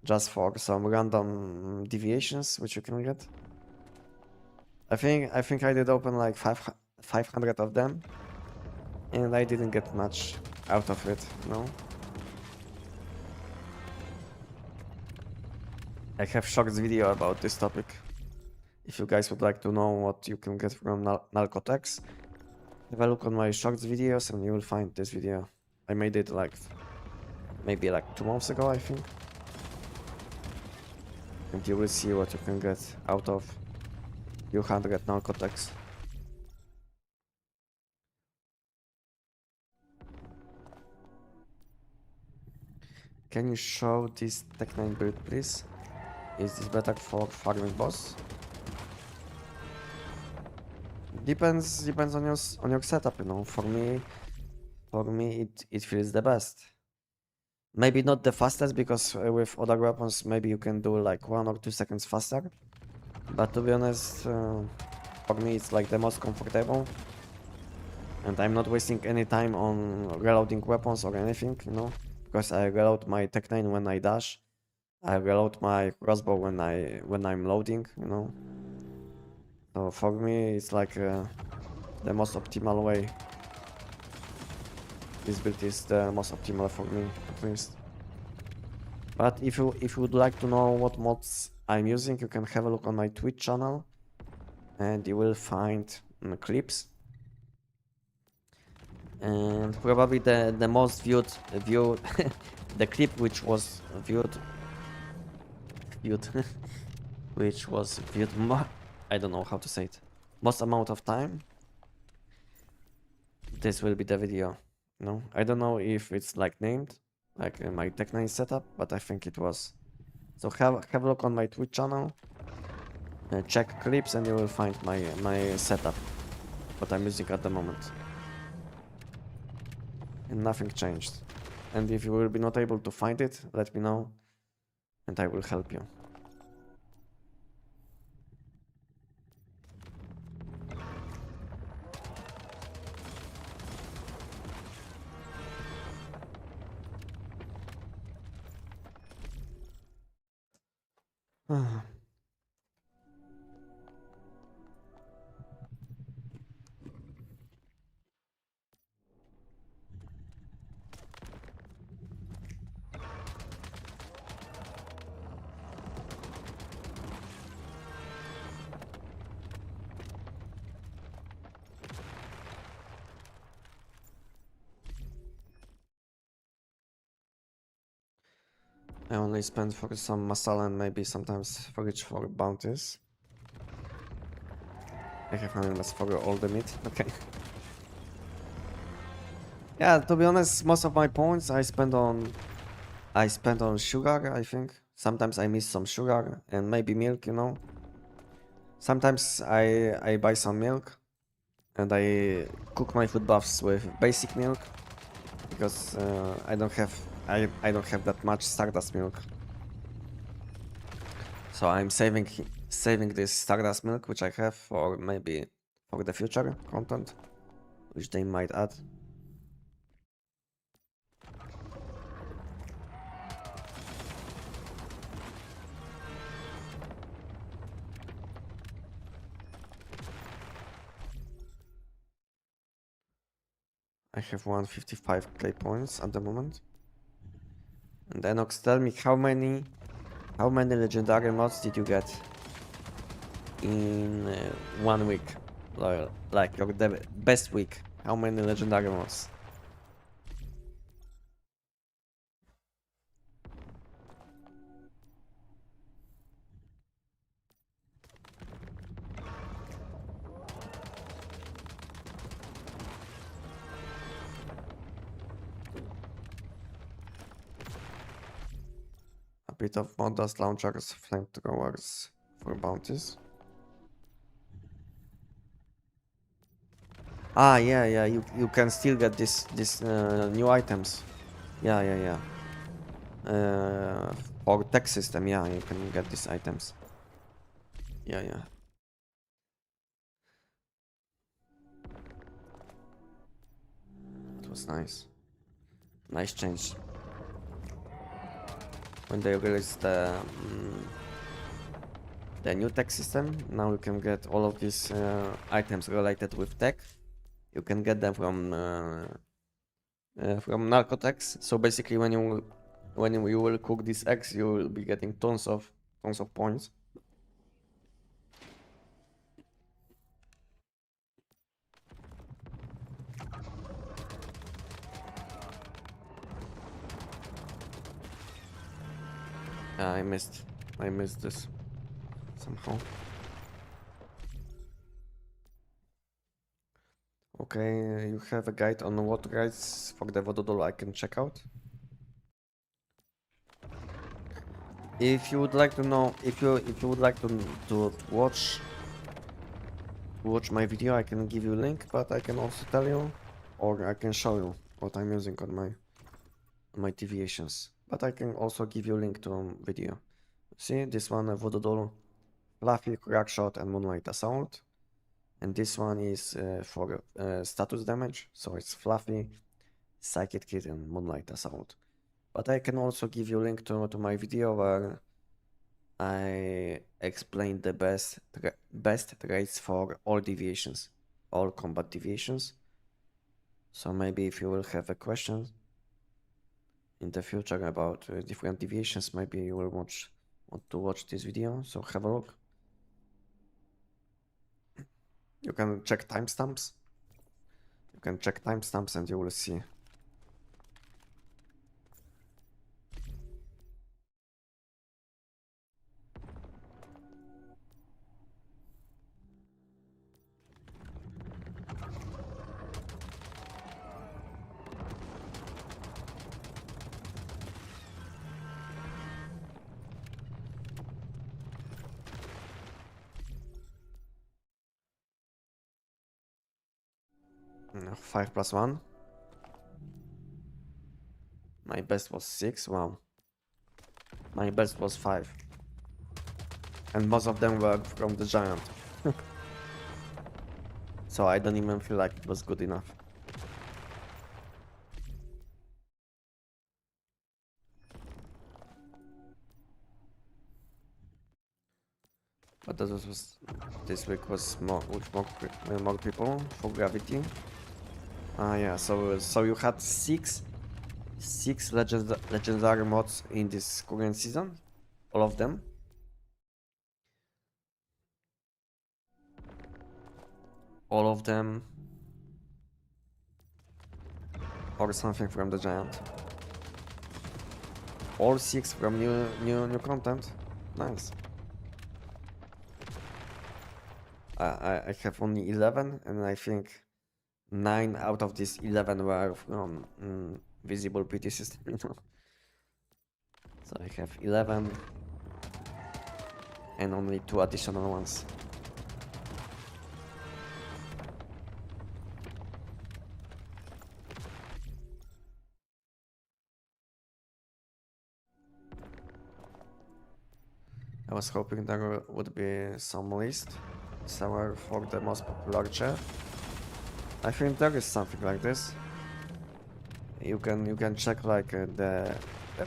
Just for some random deviations which you can get? I think I did open like 500 of them, and I didn't get much out of it, no? I have shorts video about this topic. If you guys would like to know what you can get from Narcotex, have a look on my shorts videos and you will find this video. I made it like maybe like 2 months ago, I think. And you will see what you can get out of few hundred narcotics. Can you show this Tech 9 build, please? Is this better for farming boss? Depends on your setup, you know. For me it feels the best. Maybe not the fastest, because with other weapons maybe you can do like 1 or 2 seconds faster. But to be honest, for me it's like the most comfortable. And I'm not wasting any time on reloading weapons or anything, you know. Because I reload my Tech 9 when I dash. I reload my crossbow when I'm loading, you know. So for me it's like the most optimal way. This build is the most optimal for me, at least. But if you would like to know what mods I'm using, you can have a look on my Twitch channel, and you will find clips. And probably the most viewed the clip which was viewed which was viewed I don't know how to say it, most amount of time, this will be the video. No, I don't know if it's like named like my Tech 9 setup, but I think it was. So have a look on my Twitch channel, check clips, and you will find my setup, what I'm using at the moment. And nothing changed. And if you will be not able to find it, let me know, and I will help you. I only spend for some muscle and maybe sometimes forage for bounties. I have animals for all the meat. Okay. Yeah, to be honest, most of my points I spend on sugar, I think. Sometimes I miss some sugar and maybe milk, you know. Sometimes I buy some milk and I cook my food buffs with basic milk, because I don't have that much Stardust milk. So I'm saving this Stardust milk which I have for maybe for the future content, which they might add. I have 155k points at the moment. And Enox, tell me how many legendary mods did you get in 1 week? Like your best week. How many legendary mods? A bit of modest launchers, flamethrowers for bounties. Ah, yeah, you can still get this new items. Yeah. For tech system, yeah, you can get these items. Yeah. It was nice. Nice change. When they released the new tech system, now you can get all of these items related with tech. You can get them from narcotics. So basically, when you will cook these eggs, you will be getting tons of points. I missed this somehow. Okay, you have a guide on what guides for the Vododolo I can check out. If you would like to know, if you would like to watch my video, I can give you a link, but I can also tell you, or I can show you what I'm using on my deviations. But I can also give you a link to video. See this one, Vododolo, Fluffy, Crackshot, and Moonlight Assault. And this one is for status damage, so it's Fluffy, Psychic Kid, and Moonlight Assault. But I can also give you a link to my video where I explained the best traits for all deviations, all combat deviations. So maybe if you will have a question in the future about different deviations, maybe you will want to watch this video. So have a look. You can check timestamps. You can check timestamps and you will see. No, 5 plus 1. My best was 6. Wow. My best was 5. And most of them were from the giant. So I don't even feel like it was good enough. But this week was more with more people for gravity. Yeah. So you had six legendary mods in this current season, all of them. All of them, or something from the giant. All 6 from new content. Nice. I have only 11, and I think 9 out of these 11 were from visible PT system. So I have 11 and only 2 additional ones. I was hoping there would be some list somewhere for the most popular chef. I think there is something like this. You can check like the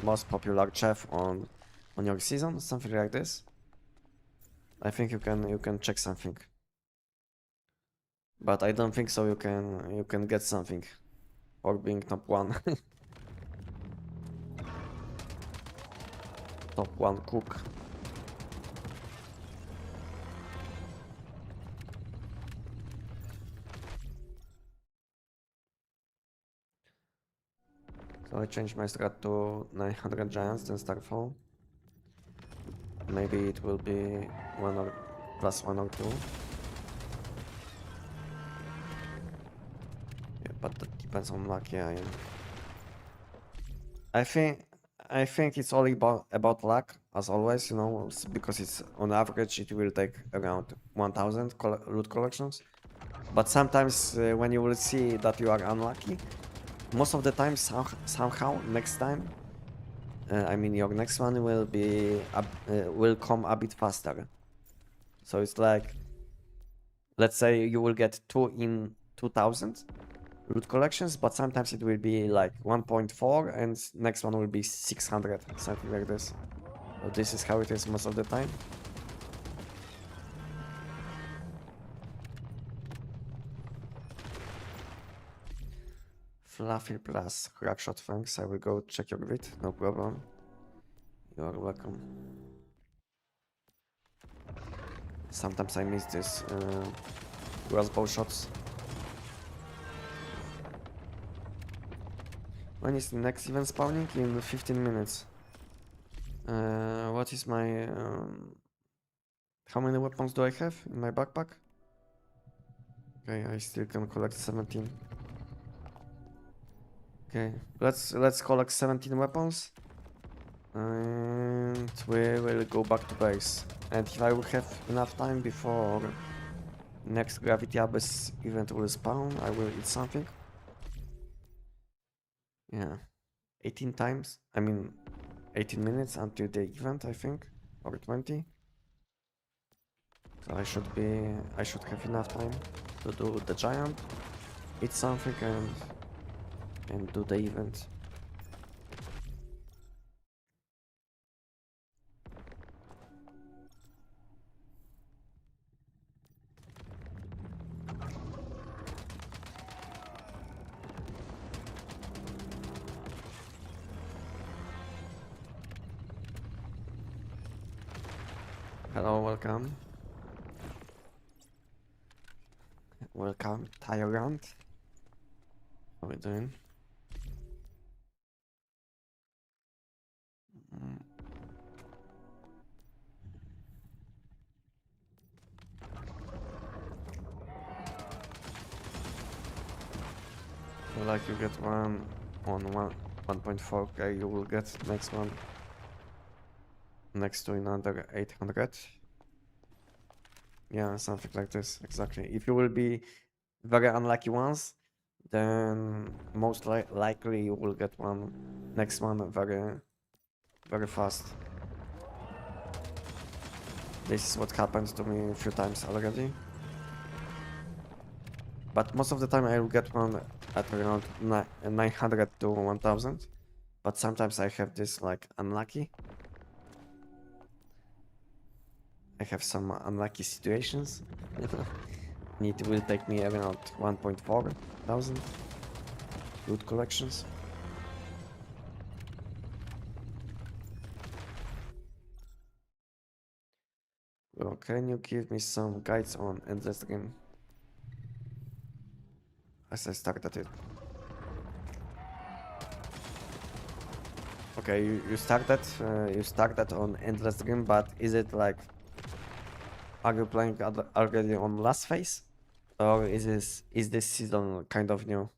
most popular chef on your season, something like this. I think you can check something, but I don't think so. You can get something for being top 1. Top 1 cook. So I changed my strat to 900 giants, then Starfall. Maybe it will be +1 or 2. Yeah, but that depends on luck. Yeah. I think it's all about luck, as always, you know, because it's on average it will take around 1000 loot collections. But sometimes when you will see that you are unlucky, most of the time somehow next time, I mean your next one will be will come a bit faster. So it's like, let's say you will get 2 in 2000 loot collections, but sometimes it will be like 1.4 and next one will be 600, something like this. So this is how it is most of the time. Fluffy plus Crackshot, thanks. I will go check your vid, no problem. You are welcome. Sometimes I miss this crossbow shots. When is the next event spawning? In 15 minutes. What is my... how many weapons do I have in my backpack? Okay, I still can collect 17. Okay, let's collect 17 weapons. And we will go back to base. And if I will have enough time before next Gravity Abyss event will spawn, I will eat something. Yeah. 18 times. I mean 18 minutes until the event, I think. Or 20. So I should have enough time to do the giant, eat something and do the event. Hello, welcome. Welcome, Tyrant. How are we doing? Mm. So like you get one on 1.4k, you will get next one next to another 800. Yeah, something like this, exactly. If you will be very unlucky once, then most likely you will get one next one very fast. This is what happened to me a few times already. But most of the time I will get one at around 900 to 1000. But sometimes I have this like unlucky. I have some unlucky situations. And it will take me around 1.4 thousand loot collections. Well, can you give me some guides on Endless Game? As I started it. Okay, you started on Endless Game, but is it like, are you playing already on last phase? Or is this season kind of new?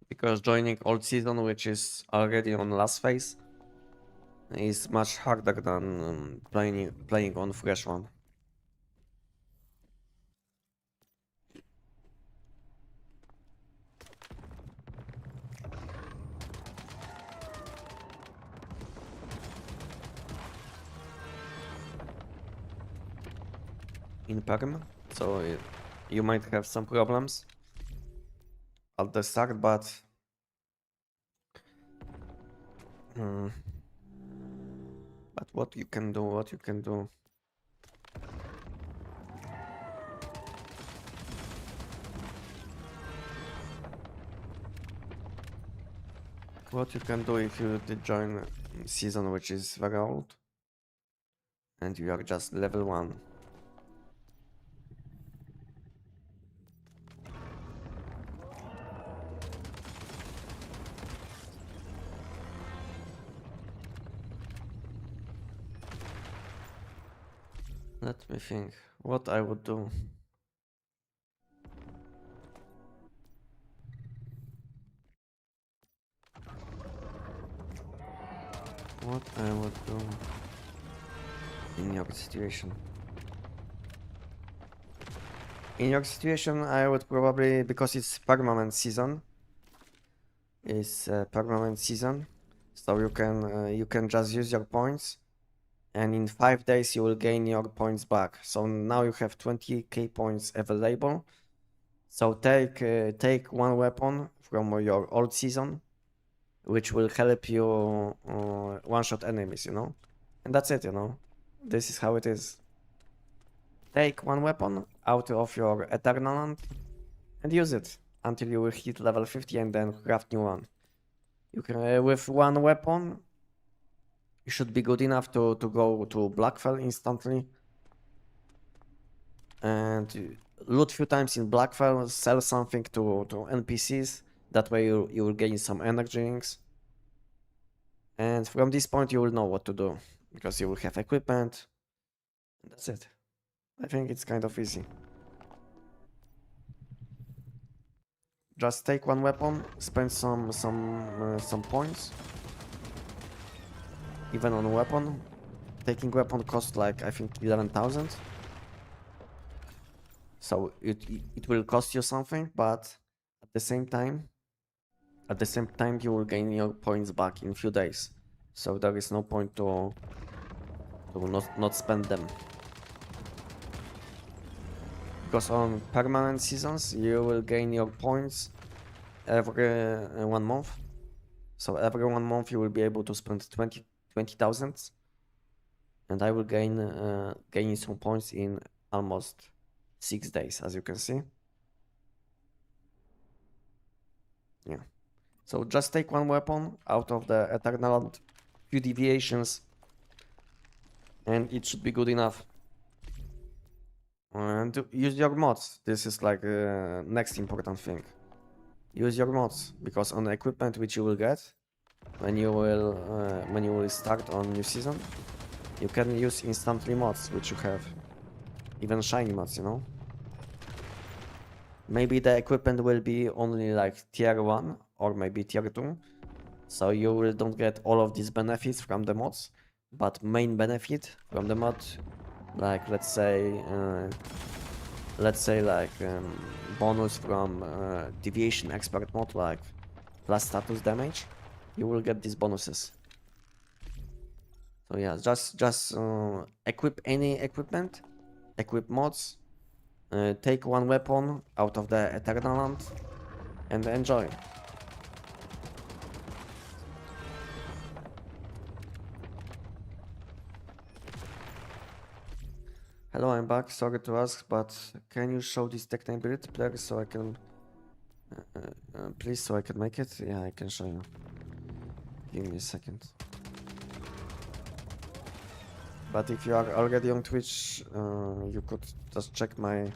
Because joining old season, which is already on last phase, is much harder than playing on fresh one. In perm, so you might have some problems at the start, but mm, but what you can do, what you can do. What you can do if you did join season which is very old and you are just level 1. Let me think what I would do. What I would do in your situation. In your situation, I would probably, because it's permanent season, so you can just use your points, and in 5 days you will gain your points back. So now you have 20k points available. So take one weapon from your old season, which will help you one-shot enemies, you know, and that's it, you know. This is how it is. Take one weapon out of your Eternal Land and use it until you will hit level 50 and then craft new one. You can, with one weapon, you should be good enough to go to Blackfell instantly. and loot few times in Blackfell, sell something to NPCs. That way you will gain some energy rings. And from this point you will know what to do, because you will have equipment. That's it. I think it's kind of easy. Just take one weapon, spend some points, even on a weapon. Taking weapon costs like, I think, 11,000. So it will cost you something, but at the same time you will gain your points back in few days. So there is no point to not spend them. Because on permanent seasons you will gain your points every 1 month. So every 1 month you will be able to spend 20,000, and I will gain some points in almost 6 days, as you can see. Yeah. So just take one weapon out of the Eternal, few deviations, and it should be good enough. And use your mods. This is like next important thing. Use your mods, because on the equipment which you will get when you will start on new season, you can use instantly mods which you have, even shiny mods, you know. Maybe the equipment will be only like tier 1 or maybe tier 2, so you will don't get all of these benefits from the mods, but main benefit from the mod, like let's say like bonus from deviation expert mod, like plus status damage, you will get these bonuses. So yeah, just equip any equipment, equip mods, take one weapon out of the Eternal Land, and enjoy. Hello, I'm back. Sorry to ask, but can you show this tech name build, please, so I can please, so I can make it? Yeah, I can show you. Give me a second. But if you are already on Twitch, you could just check my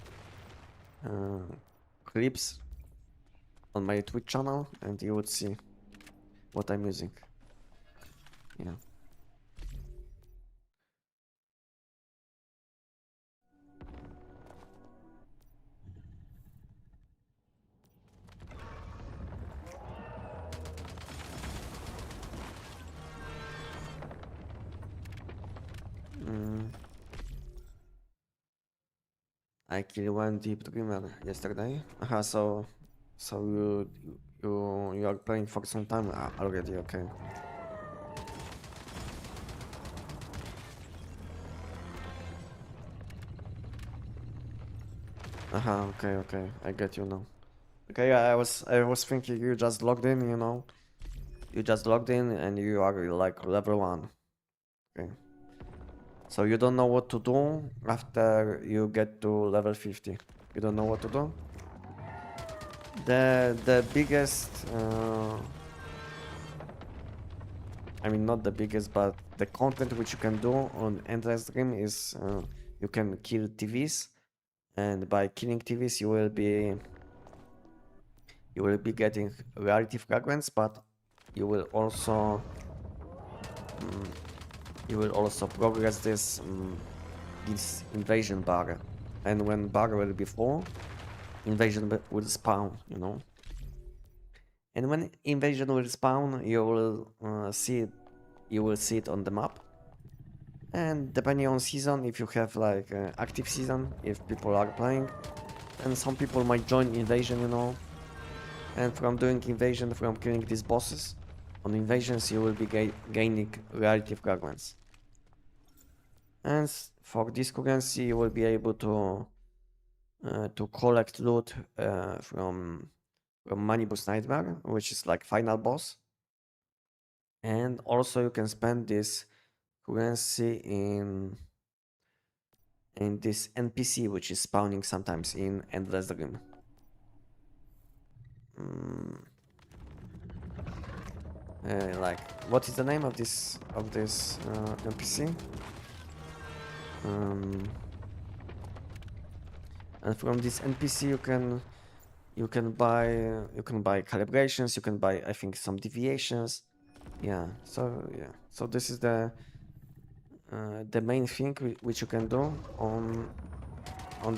clips on my Twitch channel, and you would see what I'm using. Yeah. I killed one deep dreamer yesterday. So you are playing for some time already, okay. Okay, I get you now. Okay, I was thinking you just logged in, you know. You just logged in and you are like level 1. Okay. So you don't know what to do after you get to level 50. You don't know what to do? The biggest I mean, not the biggest, but the content which you can do on Endless Dream is you can kill TVs, and by killing TVs you will be getting rarity fragments, but you will also progress this invasion bar, and when bar will be full, invasion will spawn, you know. And when invasion will spawn, you will see it on the map. And depending on season, if you have like active season, if people are playing, and some people might join invasion, you know. And from doing invasion, from killing these bosses on invasions, you will be gaining rarity fragments. And for this currency, you will be able to collect loot from Manibus Nightmare, which is like final boss. And also you can spend this currency in this NPC, which is spawning sometimes in Endless Dream. Like, what is the name of this NPC? And from this NPC you can buy calibrations, you can buy, I think, some deviations. Yeah, so this is the main thing which you can do on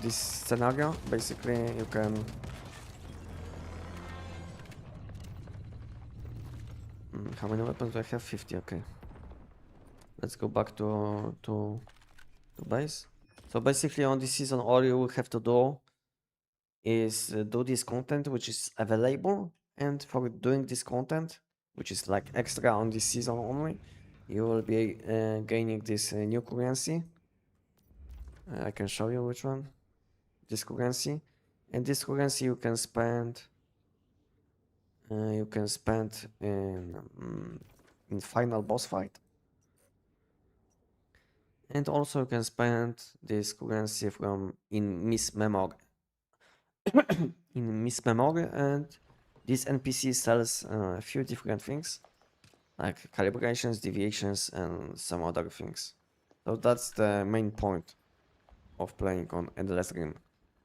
this scenario. Basically, you can how many weapons do I have? 50. Okay, let's go back to base. So basically, on this season, all you will have to do is do this content which is available, and for doing this content, which is like extra on this season only, you will be gaining this new currency. I can show you which one. This currency, and this currency you can spend in final boss fight, and also you can spend this currency from in Miss Memory. In Miss Memory, and this NPC sells a few different things like calibrations, deviations, and some other things. So that's the main point of playing on Endless Rim,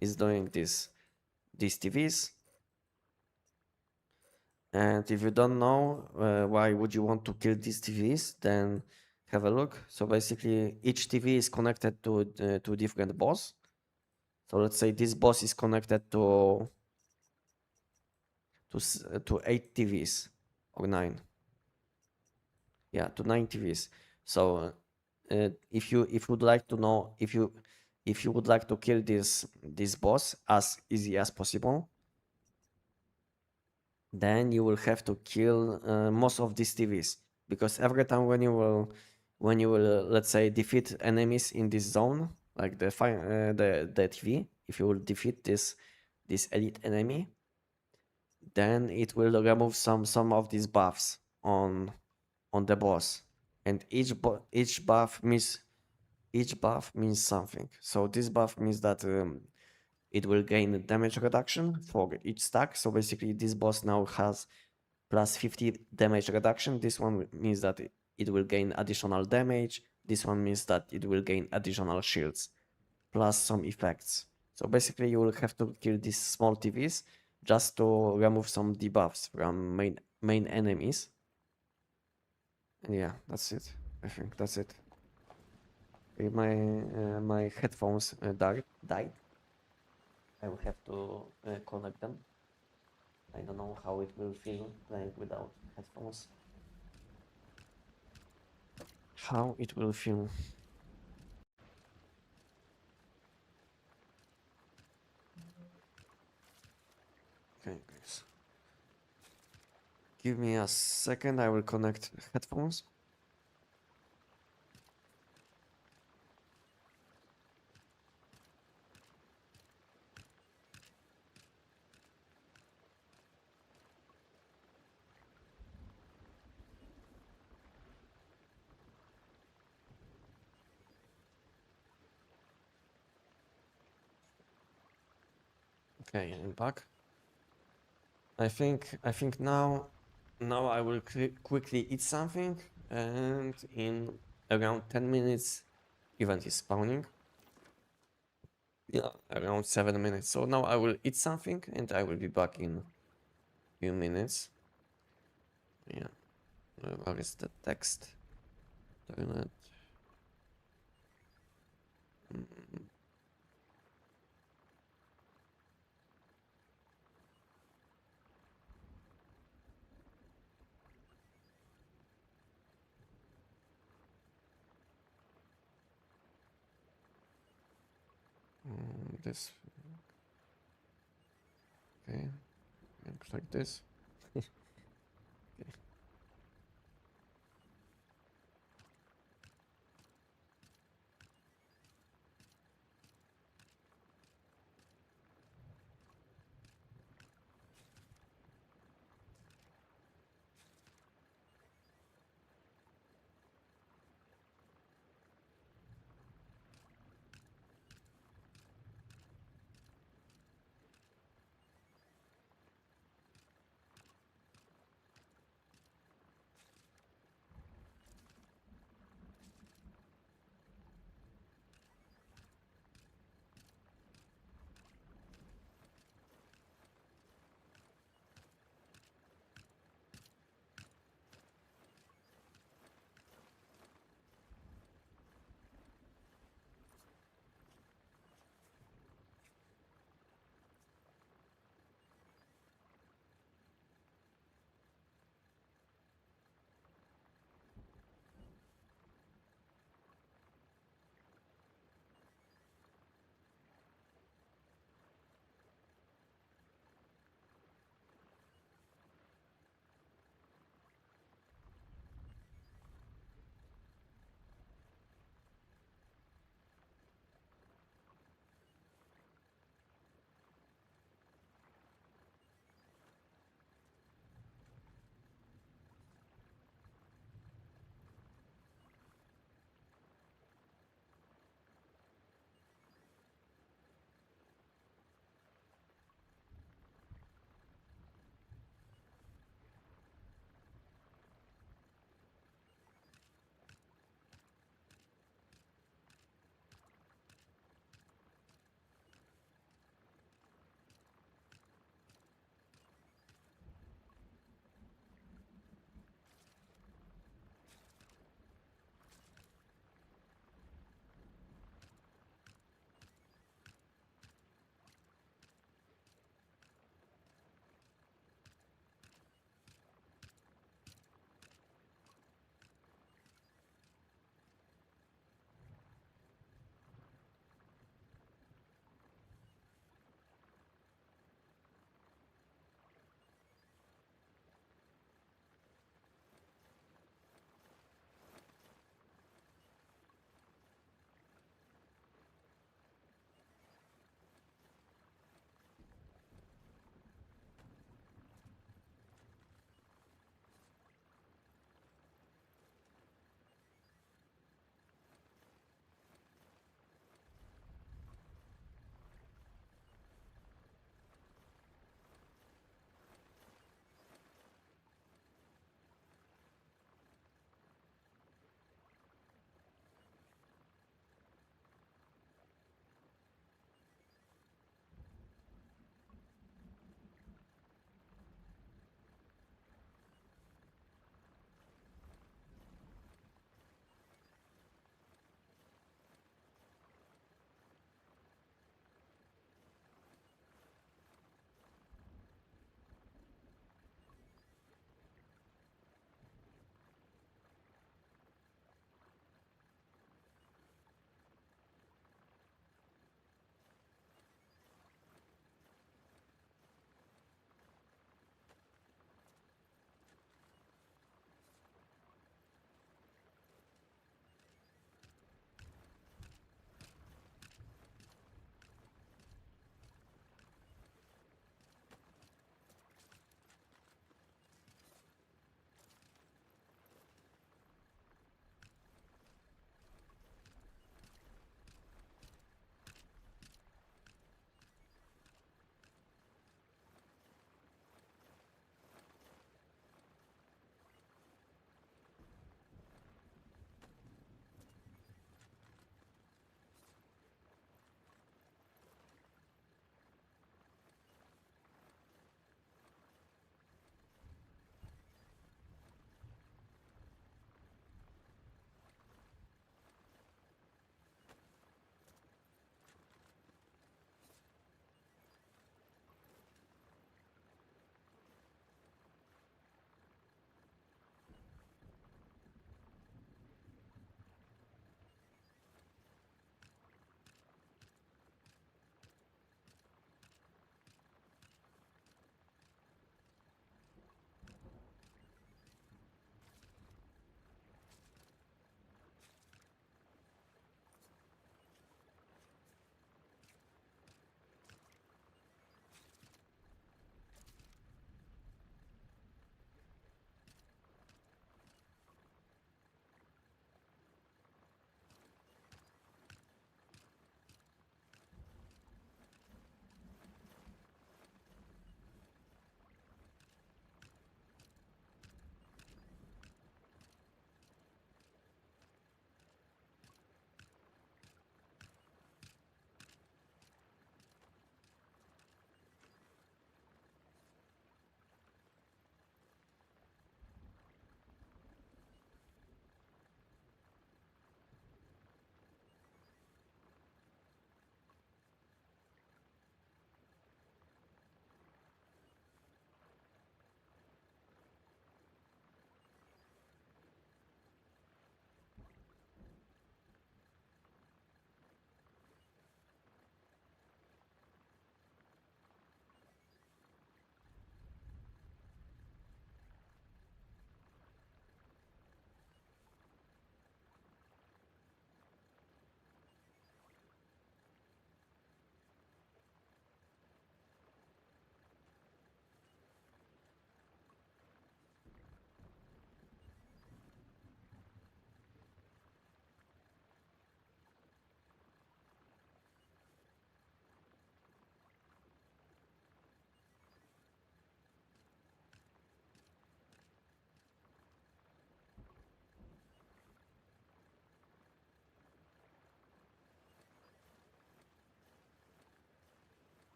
is doing these TVs. And if you don't know why would you want to kill these TVs, then have a look. So basically, each TV is connected to different boss. So let's say this boss is connected to 8 TVs or 9. Yeah, to 9 TVs. So if you would like to know, if you would like to kill this boss as easy as possible, then you will have to kill most of these TVs, because every time when you will let's say defeat enemies in this zone, like the TV, if you will defeat this elite enemy, then it will remove some of these buffs on the boss, and each buff means something. So this buff means that it will gain damage reduction for each stack. So basically, this boss now has plus 50 damage reduction. This one means that it will gain additional damage. This one means that it will gain additional shields, plus some effects. So basically, you will have to kill these small TVs just to remove some debuffs from main enemies. And yeah, that's it. I think that's it. My headphones died. I will have to connect them. I don't know how it will feel playing without headphones. How it will feel. Okay, guys. Give me a second, I will connect headphones. Okay, I'm back. I think now I will quickly eat something, and in around 10 minutes event is spawning. Yeah, around 7 minutes. So now I will eat something and I will be back in few minutes. Yeah. Where is the text? Toilet. Mm, this. Okay. Looks like this. Okay.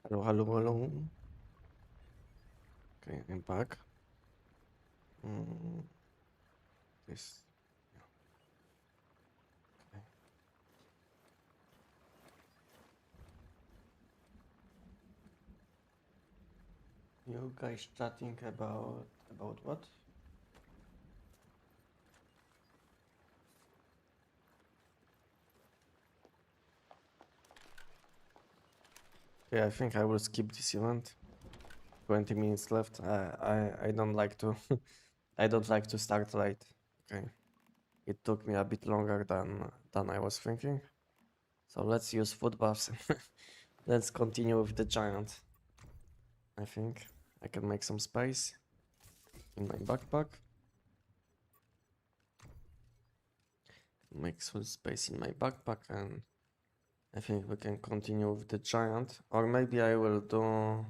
Hello, hello, hello. Okay, I'm back. This. Okay. You guys chatting about what? Okay, I think I will skip this event. 20 minutes left. I don't like to I don't like to start late. Okay. It took me a bit longer than I was thinking. So let's use food buffs. Let's continue with the giant. I think I can make some space in my backpack. Make some space in my backpack, and I think we can continue with the giant. Or maybe I will do...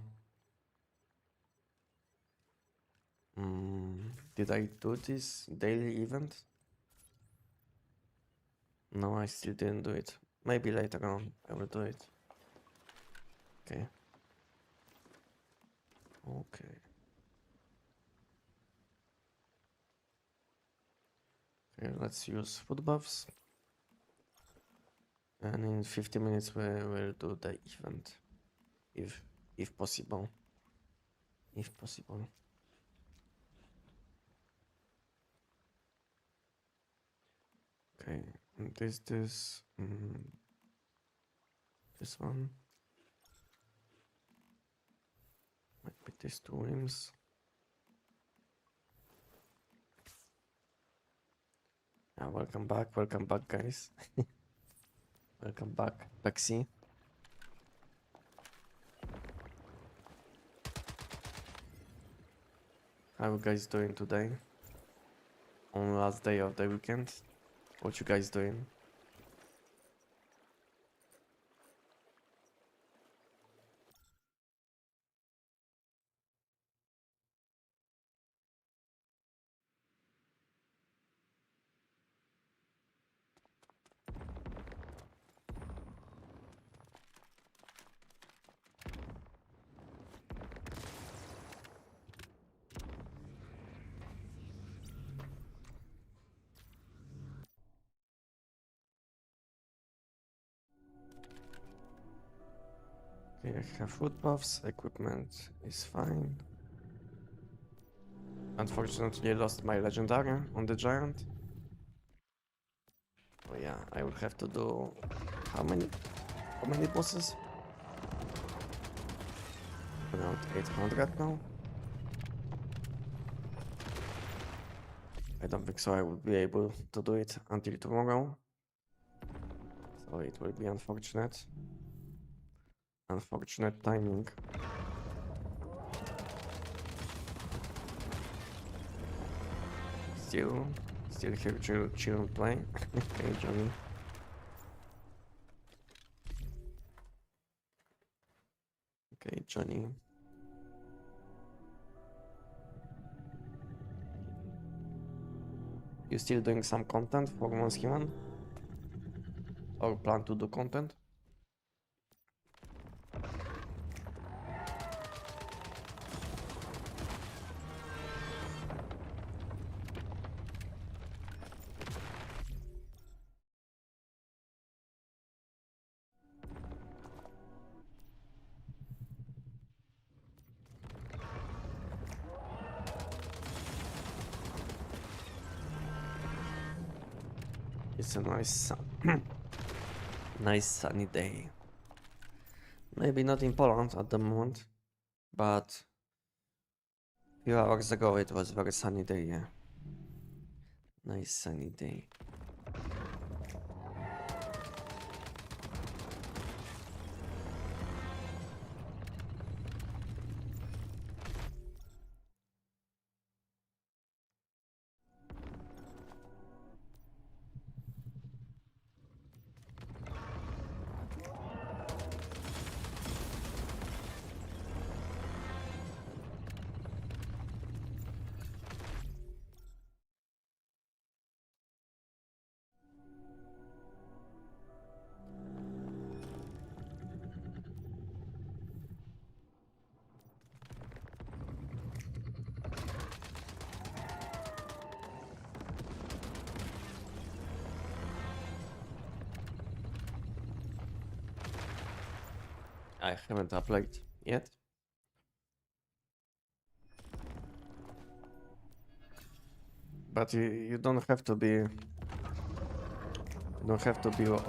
did I do this daily event? No, I still didn't do it. Maybe later on I will do it. Okay. Okay. Okay, let's use food buffs. And in 50 minutes we will do the event. If possible. If possible. Okay, and this one. Might be these two limbs. Yeah, welcome back, guys. Welcome back, Lexi. How you guys doing today? On the last day of the weekend? What you guys doing? Okay, I have food buffs, equipment is fine. Unfortunately, I lost my legendary on the giant. Oh yeah, I will have to do... How many bosses? Around 800 now. I don't think so I will be able to do it until tomorrow. So it will be unfortunate. Unfortunate timing. Still here, chill and play. Okay, Johnny. Okay, Johnny. You still doing some content for Once Human? Or plan to do content? It's a nice nice sunny day. Maybe not in Poland at the moment, but a few hours ago it was very sunny day, yeah. Nice sunny day. I haven't applied yet. But you don't have to be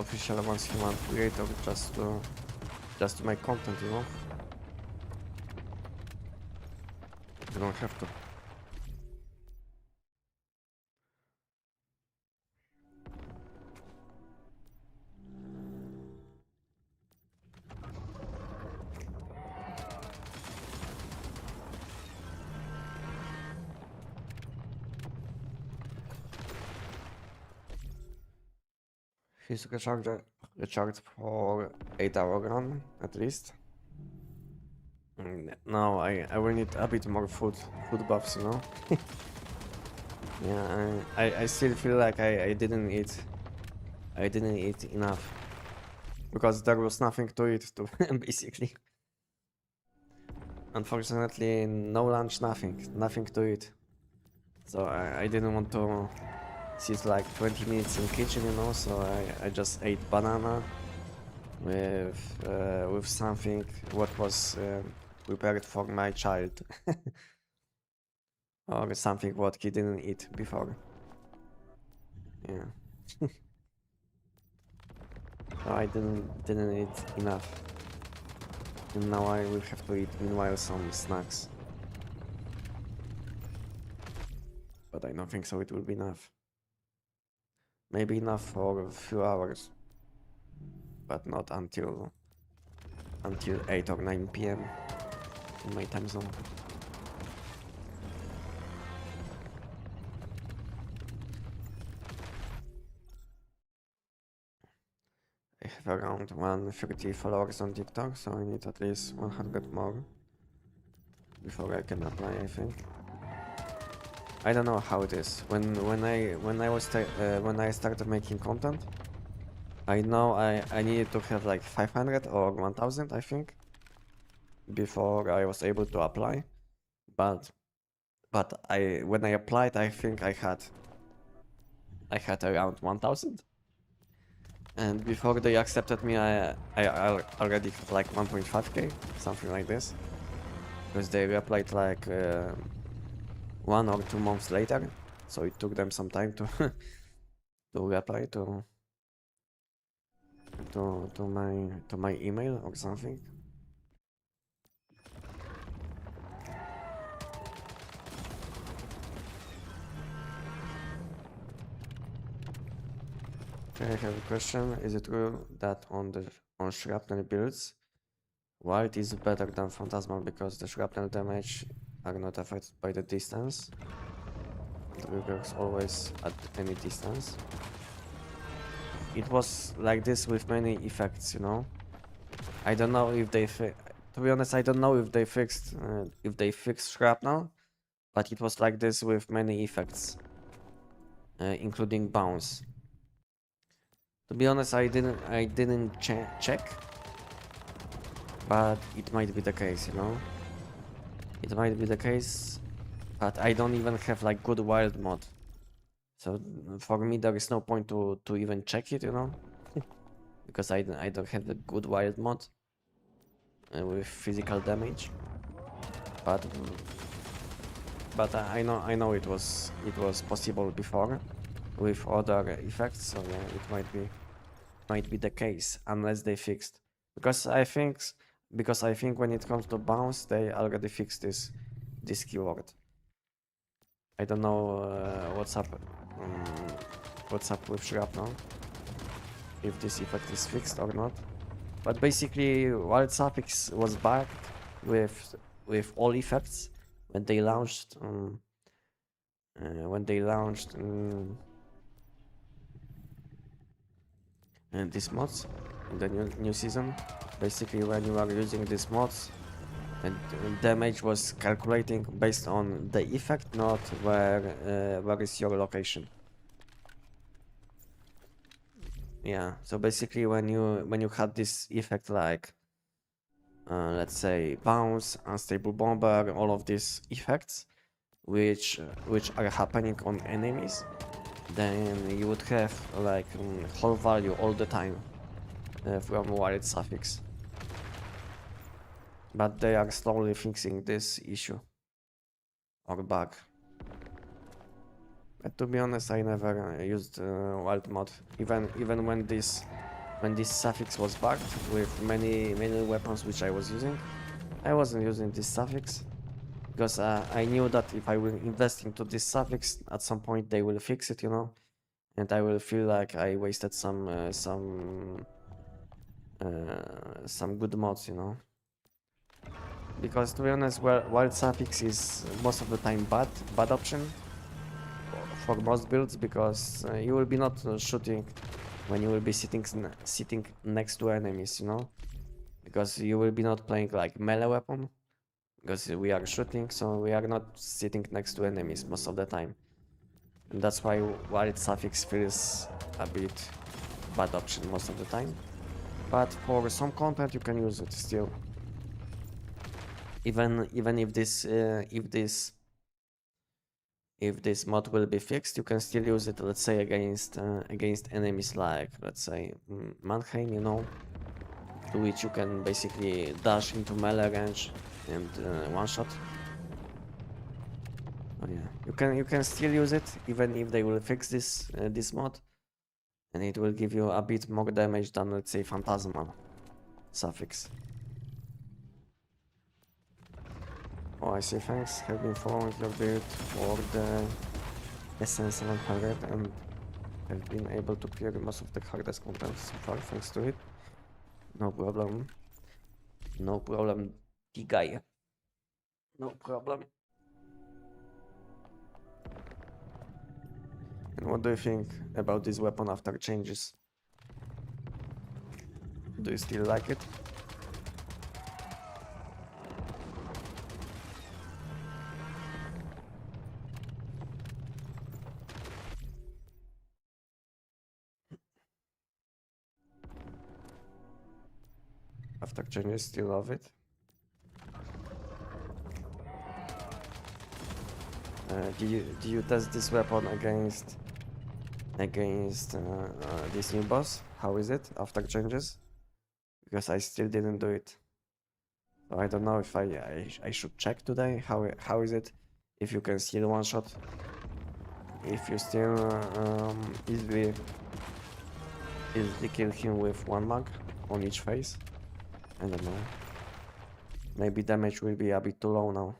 official once you want creator just to make content, you know. You don't have to. He's recharged for 8-hour run at least. Now I will need a bit more food buffs, you know. Yeah, I still feel like I didn't eat enough because there was nothing to eat to basically. Unfortunately, no lunch, nothing to eat. So I didn't want to sit like 20 minutes in kitchen, you know. So I just ate banana with something what was prepared for my child. Or something what he didn't eat before. Yeah. So I didn't eat enough. And now I will have to eat meanwhile some snacks. But I don't think so it will be enough. Maybe enough for a few hours. But not until 8 or 9 PM in my time zone. I have around 150 followers on TikTok, so I need at least 100 more before I can apply, I think. I don't know how it is. When I started making content, I know I needed to have like 500 or 1000, I think, before I was able to apply. But when I applied, I think I had around 1000. And before they accepted me, I already had like 1.5k, something like this. Because they reapplied like 1 or 2 months later, so it took them some time to to reapply to my email or something. Okay, I have a question. Is it true that on shrapnel builds, wild is better than phantasmal because the shrapnel damage are not affected by the distance? It works always at any distance. It was like this with many effects, you know. I don't know if they to be honest, I don't know if they fixed shrapnel, but it was like this with many effects, including bounce. To be honest, I didn't check, but it might be the case, you know. It might be the case, but I don't even have like good wild mod, so for me there is no point to even check it, you know, because I don't have the good wild mod with physical damage. But I know it was possible before with other effects, so yeah, it might be the case unless they fixed, because I think when it comes to bounce they already fixed this keyword. I don't know what's up with shrapnel, if this effect is fixed or not, but basically wild suffix was back with all effects when they launched these mods in the new season. Basically, when you are using these mods, and damage was calculating based on the effect, not where is your location. Yeah, so basically when you had this effect like let's say bounce, unstable bomber, all of these effects which are happening on enemies, then you would have like whole value all the time from wild suffix. but they are slowly fixing this issue or bug. But to be honest, I never used wild mod, even when this suffix was bugged with many weapons which I was using. I wasn't using this suffix because I knew that if I will invest into this suffix, at some point they will fix it, you know, and I will feel like I wasted some good mods, you know. Because to be honest, wild suffix is most of the time bad option for most builds, because you will be not shooting when you will be sitting next to enemies, you know, because you will be not playing like melee weapon, because we are shooting, so we are not sitting next to enemies most of the time, and that's why wild suffix feels a bit bad option most of the time. But for some content you can use it still, even if this mod will be fixed, you can still use it, let's say, against enemies like, let's say, Mannheim, you know, to which you can basically dash into melee range and one shot. Oh yeah, you can still use it even if they will fix this mod, and it will give you a bit more damage than, let's say, Phantasmal suffix. Oh, I see, thanks. Have been following your build for the SN700 and have been able to clear most of the hardest content so far thanks to it. No problem. No problem, T-Guy. No problem. And what do you think about this weapon after changes? Do you still like it? After changes, still love it? Do you test this weapon against this new boss? How is it after changes? Because I still didn't do it. So I don't know if I should check today. How is it? If you can still one shot, if you still easily kill him with one mag on each face. I don't know. Maybe damage will be a bit too low now.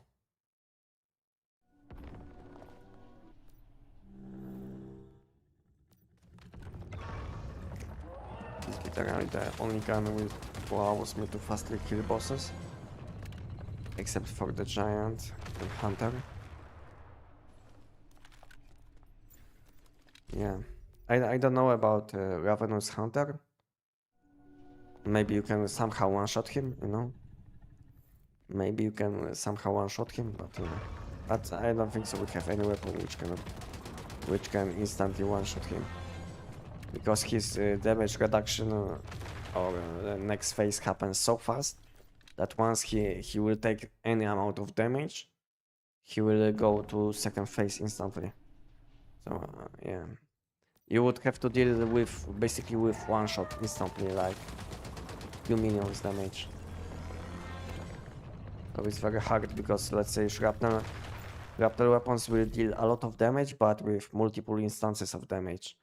It's literally the only gun who allows me to fastly kill bosses, except for the giant and hunter. Yeah, I don't know about Ravenous Hunter. Maybe you can somehow one-shot him, you know? Maybe you can somehow one-shot him, but I don't think so we have any weapon which can instantly one-shot him. Because his damage reduction or the next phase happens so fast that once he will take any amount of damage, he will go to second phase instantly. So yeah, you would have to deal with basically with one shot instantly, like few minions damage. So it's very hard because, let's say, shrapnel weapons will deal a lot of damage, but with multiple instances of damage.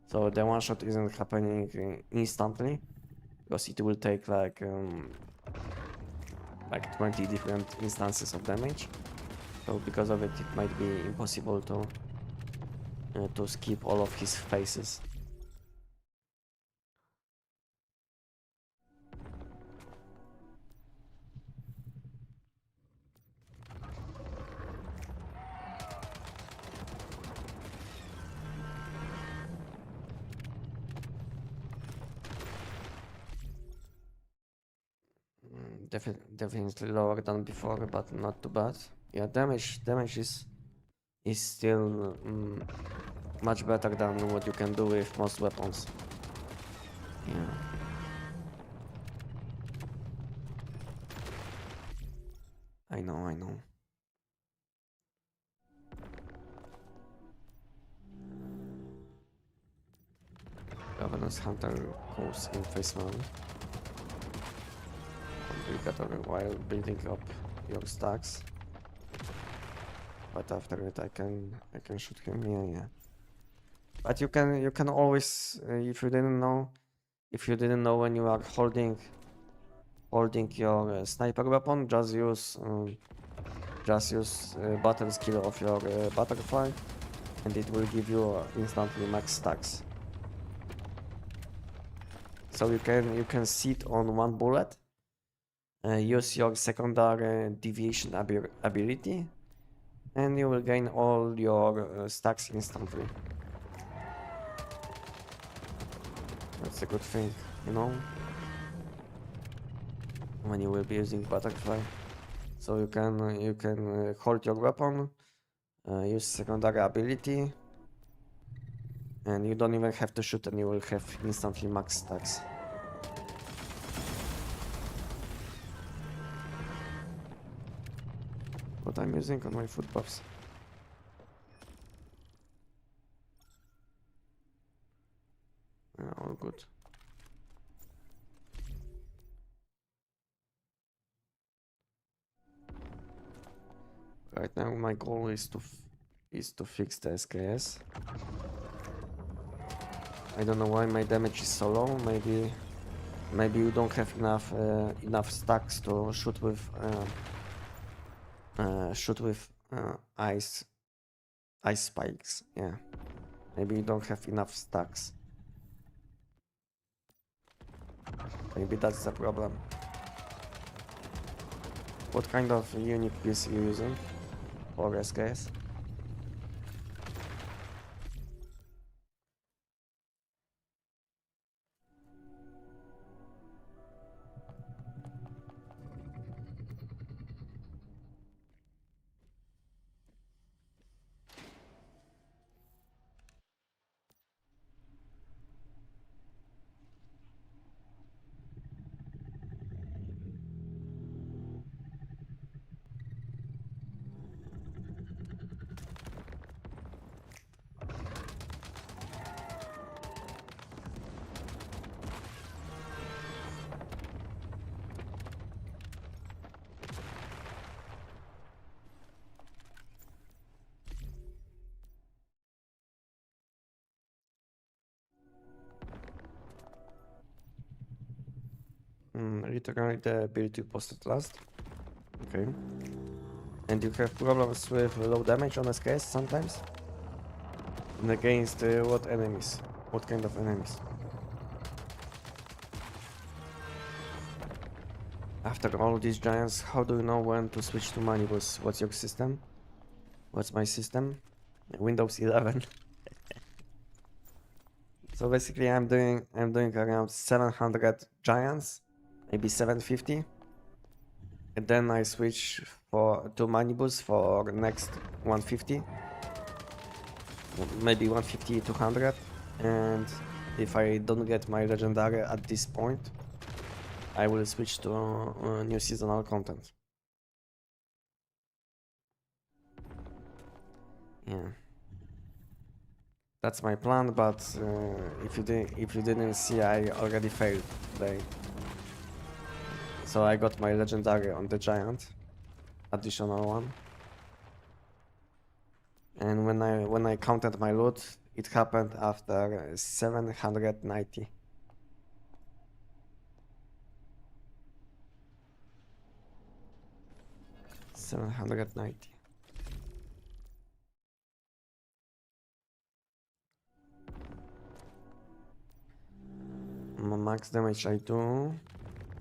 So the one shot isn't happening instantly, because it will take like 20 different instances of damage. So because of it, it might be impossible to skip all of his phases. Definitely lower than before, but not too bad. Yeah, damage is still much better than what you can do with most weapons. Yeah. I know. Ravenous Hunter goes in phase 1. obligatory while building up your stacks. But after it, I can shoot him. Yeah. But you can always, if you didn't know, when you are holding your sniper weapon, just use button skill of your butterfly, and it will give you instantly max stacks. So you can sit on one bullet, use your secondary deviation ability, and you will gain all your stacks instantly. That's a good thing, you know, when you will be using butterfly. So you can hold your weapon, use secondary ability, and you don't even have to shoot, and you will have instantly max stacks. What I'm using on my foot buffs. All good. Right now my goal is to fix the SKS. I don't know why my damage is so low. Maybe you don't have enough stacks to shoot with ice spikes. Yeah, maybe you don't have enough stacks. Maybe that's the problem. What kind of unique piece are you using for SKS? Literally the build you posted last. Okay. And you have problems with low damage on SKS sometimes? And against what enemies? What kind of enemies? After all these giants, how do you know when to switch to manibus? What's your system? What's my system? Windows 11. So basically I'm doing around 700 giants, maybe 750. And then I switch to manibus for next 150. Maybe 150, 200. And if I don't get my legendary at this point, I will switch to new seasonal content. Yeah, that's my plan. But if you didn't see, I already failed today. So I got my legendary on the giant, additional one. And when I counted my loot, it happened after 790. Max damage I do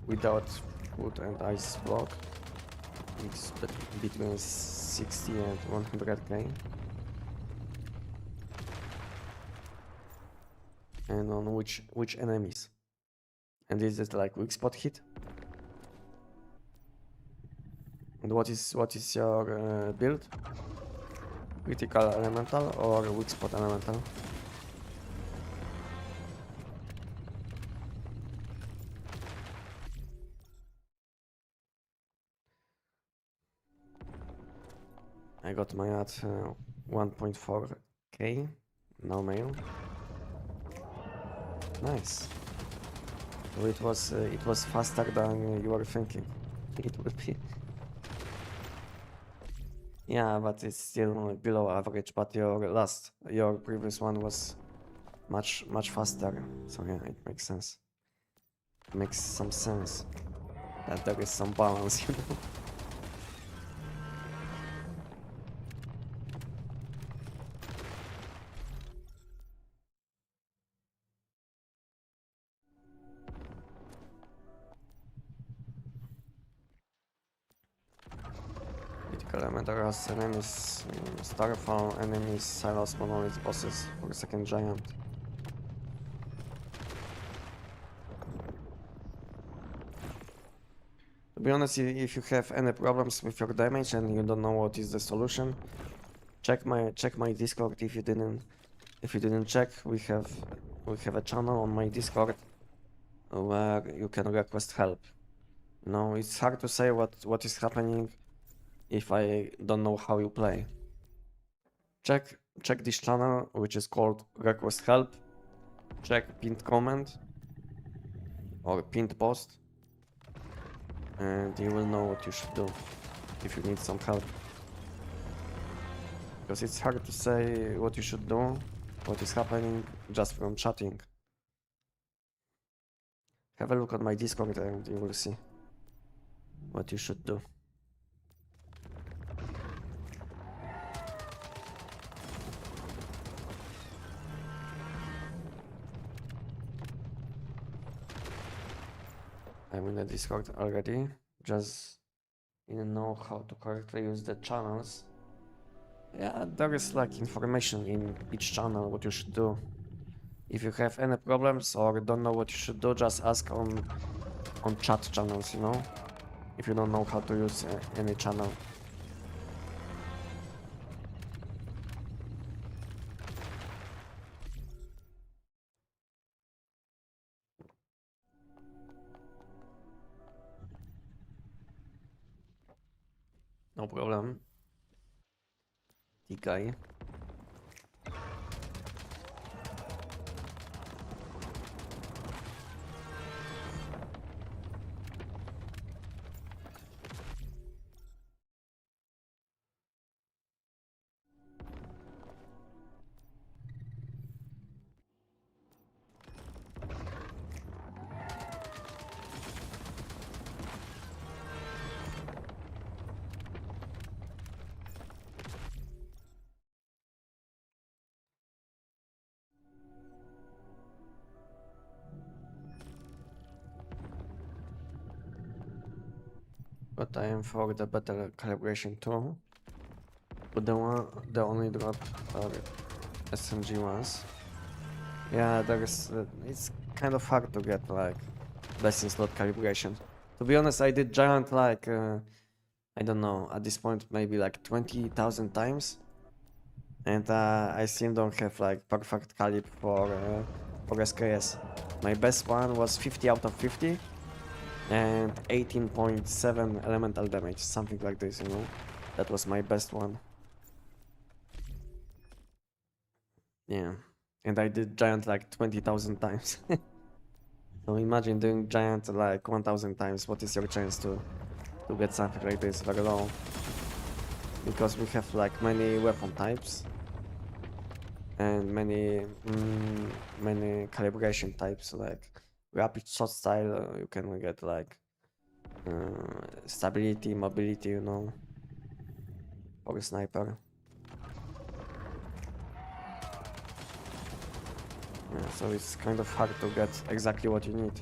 without food and ice block. It's between 60 and 100k. And on which enemies? And is it like weak spot hit? And what is your build? Critical elemental or weak spot elemental? I got my at 1.4k, no mail. Nice. So it was faster than you were thinking it would be. Yeah, but it's still below average. But your previous one was much faster. So yeah, it makes sense. It makes some sense that there is some balance, you know. Critical elemental enemies, Starfall enemies, Silos, Monolith bosses for second giant. To be honest, if you have any problems with your damage and you don't know what is the solution, check my Discord. If you didn't check, we have a channel on my Discord where you can request help. You know, it's hard to say what is happening if I don't know how you play. Check this channel, which is called request help. Check pinned comment or pinned post, and you will know what you should do if you need some help. Because it's hard to say what you should do, what is happening just from chatting. Have a look at my Discord and you will see what you should do. I'm in the Discord already, just didn't know how to correctly use the channels. Yeah, there is like information in each channel what you should do. If you have any problems or don't know what you should do, just ask on chat channels, you know, if you don't know how to use any channel. No problem. TK. But I am for the better calibration tool. But the only drop are SMG ones. Yeah, there is. It's kind of hard to get like best in slot calibration. To be honest, I did giant like I don't know, at this point maybe like 20,000 times, and I still don't have like perfect calib for SKS. My best one was 50 out of 50 and 18.7 elemental damage, something like this, you know. That was my best one. Yeah, and I did giant like 20,000 times. So imagine doing giant like 1,000 times. What is your chance to get something like this? Very low. Because we have like many weapon types and many calibration types, like rapid shot style. You can get like stability, mobility, you know, for a sniper. Yeah, so it's kind of hard to get exactly what you need.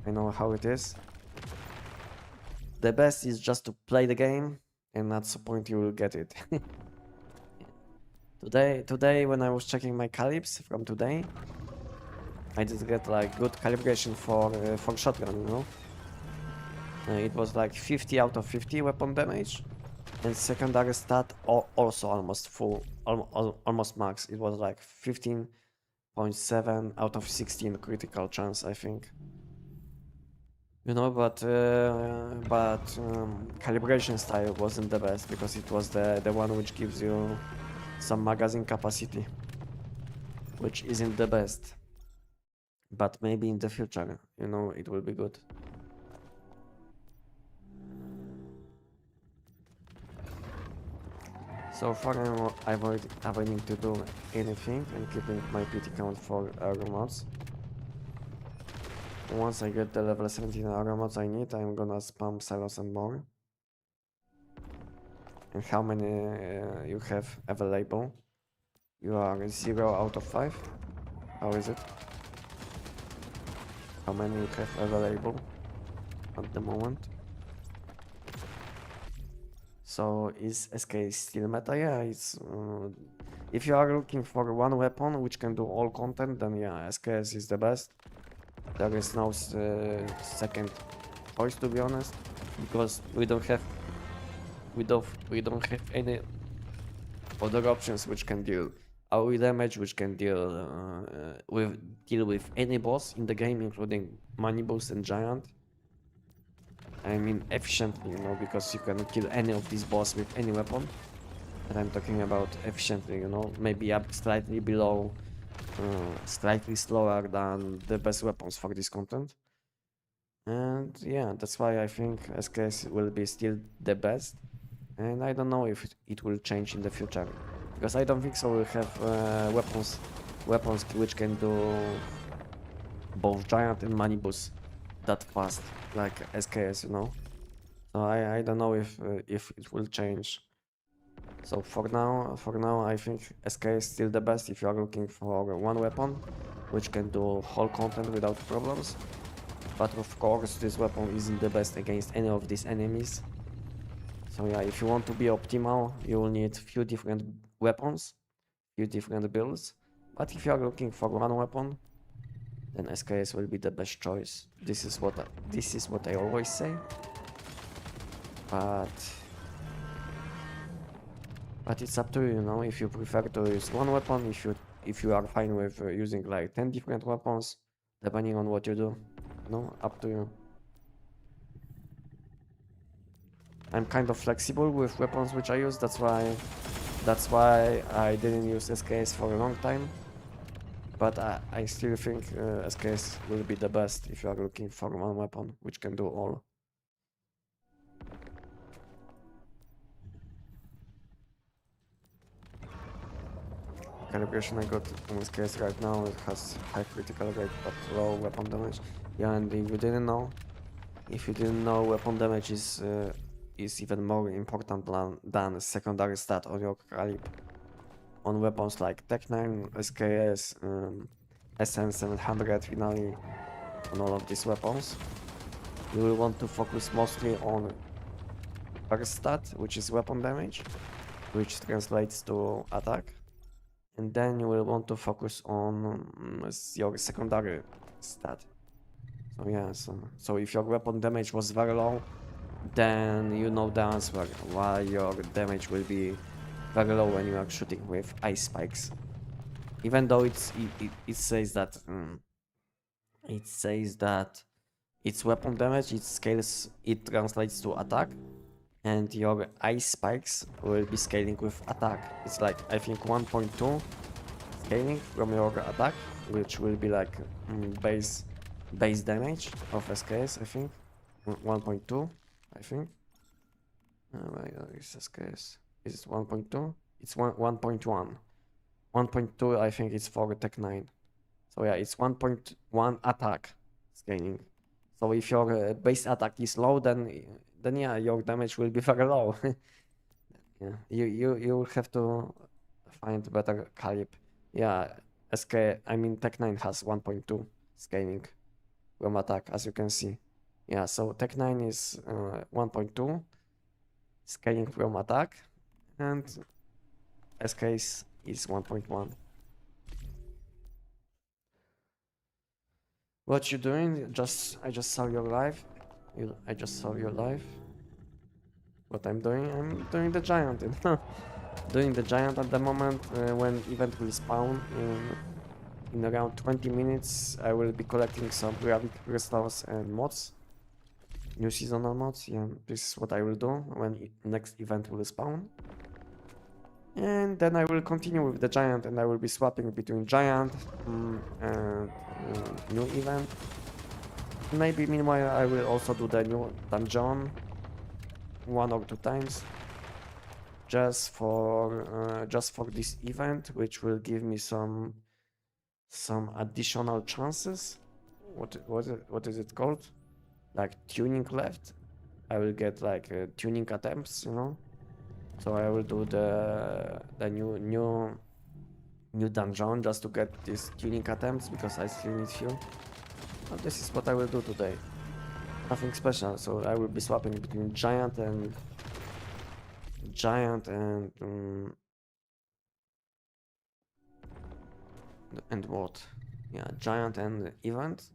I know how it is. The best is just to play the game, and at some point you will get it. Today when I was checking my calibs from today, I did get like good calibration for shotgun, you know. It was like 50 out of 50 weapon damage, and secondary stat also almost full, almost max. It was like 15.7 out of 16 critical chance, I think. You know, but calibration style wasn't the best because it was the one which gives you some magazine capacity, which isn't the best. But maybe in the future, you know, it will be good. So far I'm avoiding to do anything and keeping my PT count for arrow mods. Once I get the level 17 arrow mods I need, I'm gonna spam silos and more. And how many you have available? You are 0 out of 5? How is it? How many you have available at the moment? So is SK still meta? Yeah, it's if you are looking for one weapon which can do all content, then yeah, SKS is the best. There is no second choice, to be honest, because we don't have any other options which can deal AoE damage, which can deal with any boss in the game, including money boost and giant. I mean efficiently, you know, because you can kill any of these boss with any weapon. And I'm talking about efficiently, you know, maybe up slightly below, slightly slower than the best weapons for this content. And yeah, that's why I think SKS will be still the best. And I don't know if it will change in the future, because I don't think so. We'll have weapons which can do both giant and money boost that fast, like SKS, you know. So I don't know if it will change. So for now, I think SK is still the best if you are looking for one weapon which can do whole content without problems. But of course, this weapon isn't the best against any of these enemies. So yeah, if you want to be optimal, you will need few different weapons, few different builds. But if you are looking for one weapon, then SKS will be the best choice. This is what I always say. But it's up to you, you know, if you prefer to use one weapon, if you are fine with using like 10 different weapons, depending on what you do, no, up to you. I'm kind of flexible with weapons which I use, that's why I didn't use SKS for a long time. But I still think SKS will be the best if you are looking for one weapon which can do all. Calibration I got on SKS right now, it has high critical rate but low weapon damage. Yeah, and if you didn't know, weapon damage is even more important than secondary stat on your caliber. On weapons like Tech 9, SKS, SN700, finally, on all of these weapons, you will want to focus mostly on first stat, which is weapon damage, which translates to attack. And then you will want to focus on your secondary stat. So yeah, so if your weapon damage was very low, then you know the answer why your damage will be very low when you are shooting with ice spikes. Even though it says that it's weapon damage, it translates to attack, and your ice spikes will be scaling with attack. It's like I think 1.2 scaling from your attack, which will be like base damage of SKS, I think. 1.2, I think. Oh my god, it's SKS. Is it 1.2? It's 1.1. 1.2, I think it's for Tech 9. So yeah, it's 1.1 attack scaling. So if your base attack is low, then yeah, your damage will be very low. Yeah, you have to find better caliber. Yeah, Tech 9 has 1.2 scaling from attack, as you can see. Yeah, so Tech 9 is 1.2 scaling from attack, and SK is 1.1. What you doing? I just saw your live. I just saw your live. What I'm doing the giant, you know? Doing the giant at the moment. When event will spawn in around 20 minutes, I will be collecting some gravity crystals and mods, new seasonal mods. Yeah, this is what I will do when next event will spawn. And then I will continue with the giant, and I will be swapping between giant and new event. Maybe meanwhile I will also do the new dungeon 1 or 2 times just for this event, which will give me some additional chances. What is it called? Like tuning left. I will get like tuning attempts, you know. So I will do the new dungeon just to get these tuning attempts because I still need few. But this is what I will do today. Nothing special. So I will be swapping between giant and what? Yeah, giant and event.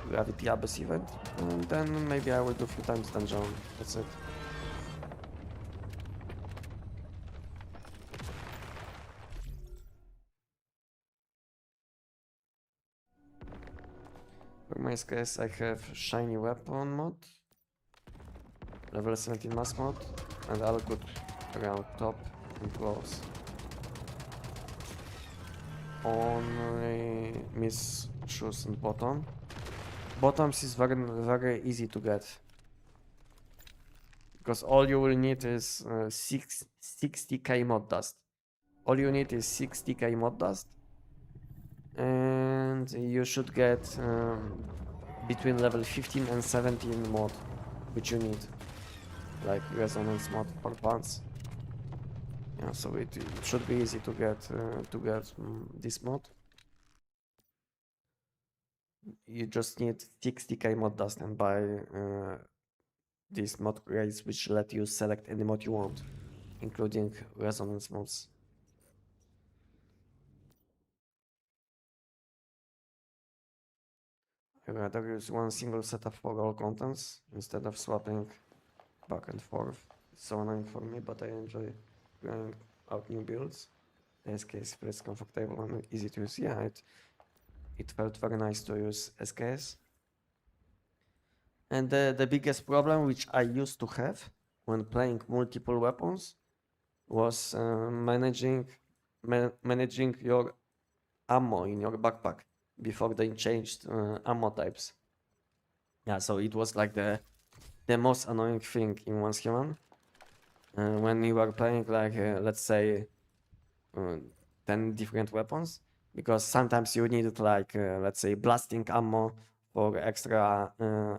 Gravity Abyss event. And then maybe I will do a few times dungeon. That's it. For my case, I have shiny weapon mod, level 17 mask mod, and all good around top and close. Only miss shoes and bottom. Bottoms is very easy to get because all you will need is 60k mod dust. All you need is 60k mod dust, and you should get between level 15 and 17 mod, which you need, like resonance mod for pants. Yeah, so it should be easy to get this mod. You just need 60k mod dust and buy these mod grades, which let you select any mod you want, including resonance mods. I'd rather use one single setup for all contents instead of swapping back and forth. It's so annoying for me, but I enjoy trying out new builds. The SKS feels comfortable and easy to use. Yeah, it felt very nice to use SKS. And the biggest problem which I used to have when playing multiple weapons was managing your ammo in your backpack before they changed ammo types. Yeah, so it was like the most annoying thing in Once Human. When you are playing like let's say 10 different weapons, because sometimes you needed like let's say blasting ammo for extra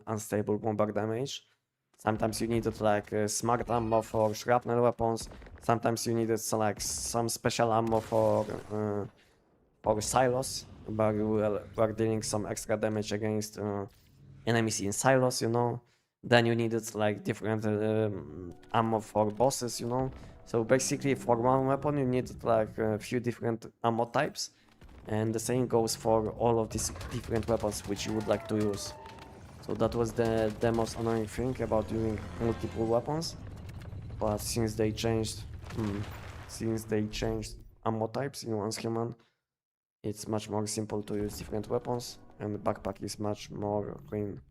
unstable bombard damage. Sometimes you needed like smart ammo for shrapnel weapons. Sometimes you needed some special ammo for silos, but you were dealing some extra damage against enemies in silos, you know. Then you needed like different ammo for bosses, you know. So basically for one weapon you needed like a few different ammo types, and the same goes for all of these different weapons which you would like to use. So that was the most annoying thing about using multiple weapons. But since they changed ammo types in Once Human, it's much more simple to use different weapons, and the backpack is much more clean.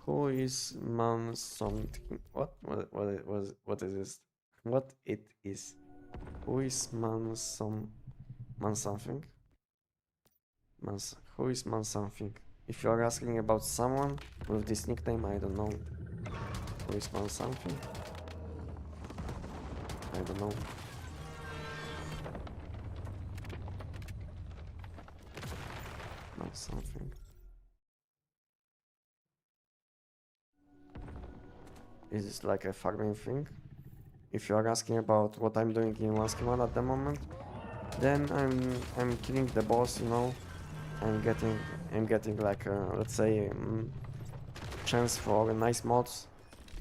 Who is man something? What is this? What it is? Who is man something? Who is man something? If you are asking about someone with this nickname, I don't know. Who is man something? I don't know. Man something. Is this like a farming thing? If you are asking about what I'm doing in Once Human at the moment, then I'm killing the boss, you know. I'm getting like let's say chance for nice mods.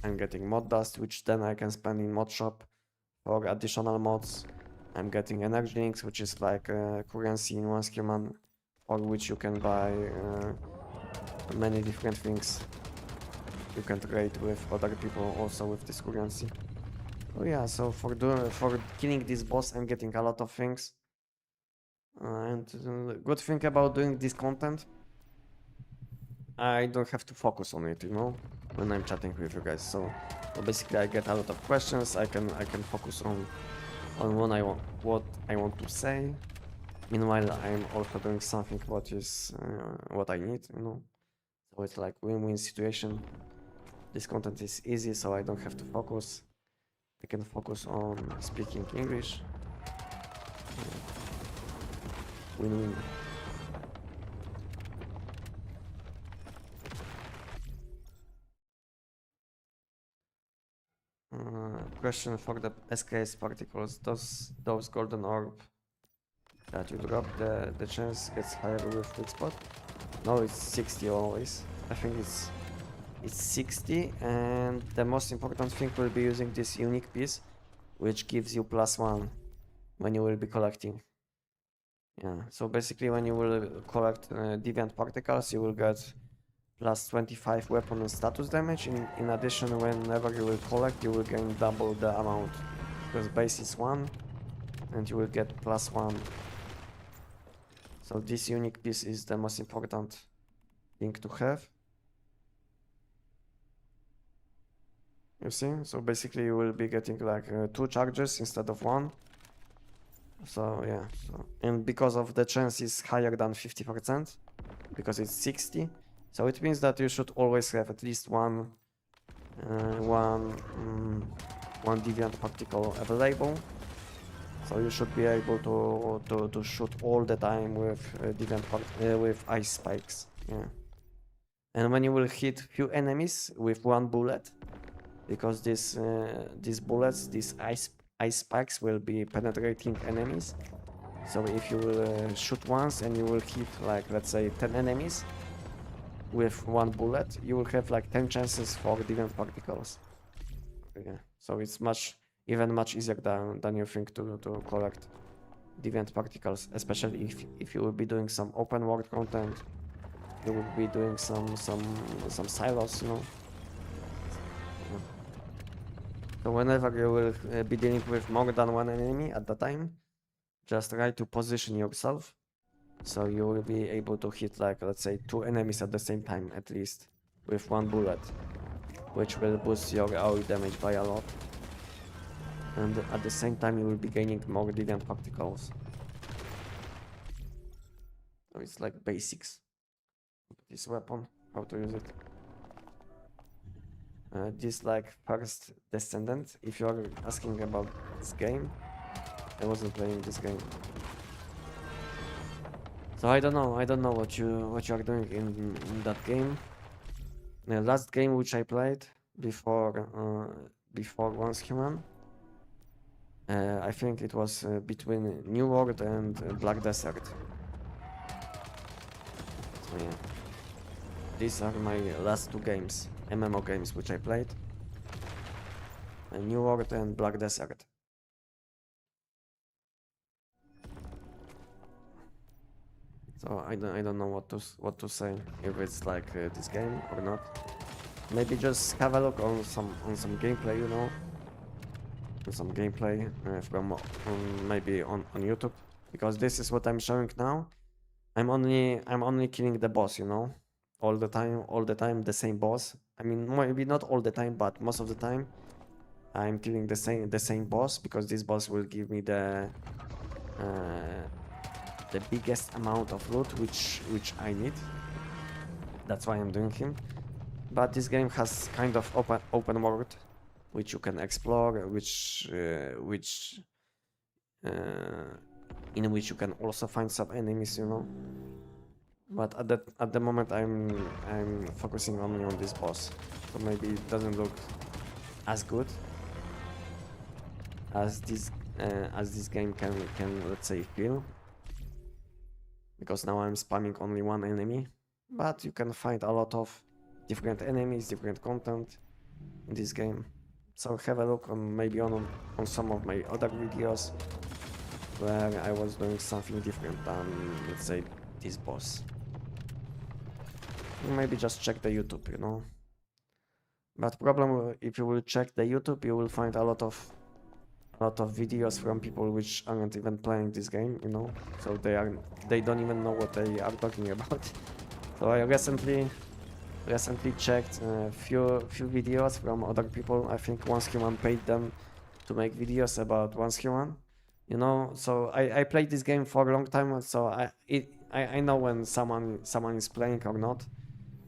I'm getting mod dust, which then I can spend in mod shop for additional mods. I'm getting energy links, which is like currency in Once Human, or which you can buy many different things. You can trade with other people also with this currency. So yeah, so for killing this boss, I'm getting a lot of things. And good thing about doing this content, I don't have to focus on it, you know, when I'm chatting with you guys. So basically, I get a lot of questions. I can focus on what I want to say. Meanwhile, I'm also doing something what is what I need, you know. So it's like win-win situation. This content is easy, so I don't have to focus. I can focus on speaking English. Win-win. Question for the SKS particles. Those golden orb that you drop, the chance gets higher with sweet spot? No, it's 60 always. I think it's 60, and the most important thing will be using this unique piece, which gives you +1 when you will be collecting. Yeah, so basically when you will collect deviant particles, you will get +25 weapon and status damage. In addition, whenever you will collect, you will gain double the amount, because base is 1 and you will get +1. So this unique piece is the most important thing to have. You see? So basically you will be getting like 2 charges instead of 1. So yeah, and because of the chance is higher than 50%, because it's 60, so it means that you should always have at least one deviant particle available. So you should be able to shoot all the time with with ice spikes. Yeah. And when you will hit few enemies with 1 bullet, because these bullets, these ice spikes will be penetrating enemies. So if you will shoot once and you will hit like, let's say, 10 enemies with 1 bullet, you will have like 10 chances for deviant particles. Yeah. So it's even much easier than you think to collect deviant particles, especially if you will be doing some open world content. You will be doing some silos, you know. Yeah. So whenever you will be dealing with more than 1 enemy at the time, just try to position yourself so you will be able to hit like, let's say, 2 enemies at the same time at least with 1 bullet, which will boost your AoE damage by a lot. And at the same time you will be gaining more deviant particles. So it's like basics. This weapon, how to use it. This like first descendant, if you are asking about this game, I wasn't playing this game. So I don't know what you are doing in that game. The last game which I played before Once Human, I think it was between New World and Black Desert. So yeah, these are my last 2 games, MMO games which I played. New World and Black Desert. So I don't know what to say, if it's like this game or not. Maybe just have a look on some gameplay, you know, some gameplay from maybe on YouTube, because this is what I'm showing now. I'm only killing the boss, you know, all the time the same boss. I mean, maybe not all the time, but most of the time I'm killing the same boss, because this boss will give me the biggest amount of loot which I need. That's why I'm doing him. But this game has kind of open world, which you can explore, in which you can also find some enemies, you know. But at the moment I'm focusing only on this boss, so maybe it doesn't look as good as this game can let's say feel, because now I'm spamming only 1 enemy, but you can find a lot of different enemies, different content in this game. So have a look on maybe on some of my other videos where I was doing something different than, let's say, this boss. Maybe just check the YouTube, you know. But problem, if you will check the YouTube, you will find a lot of a lot of videos from people which aren't even playing this game, you know, so they don't even know what they are talking about. So I recently checked a few videos from other people. I think Once Human paid them to make videos about Once Human, you know. So I played this game for a long time, so I know when someone is playing or not.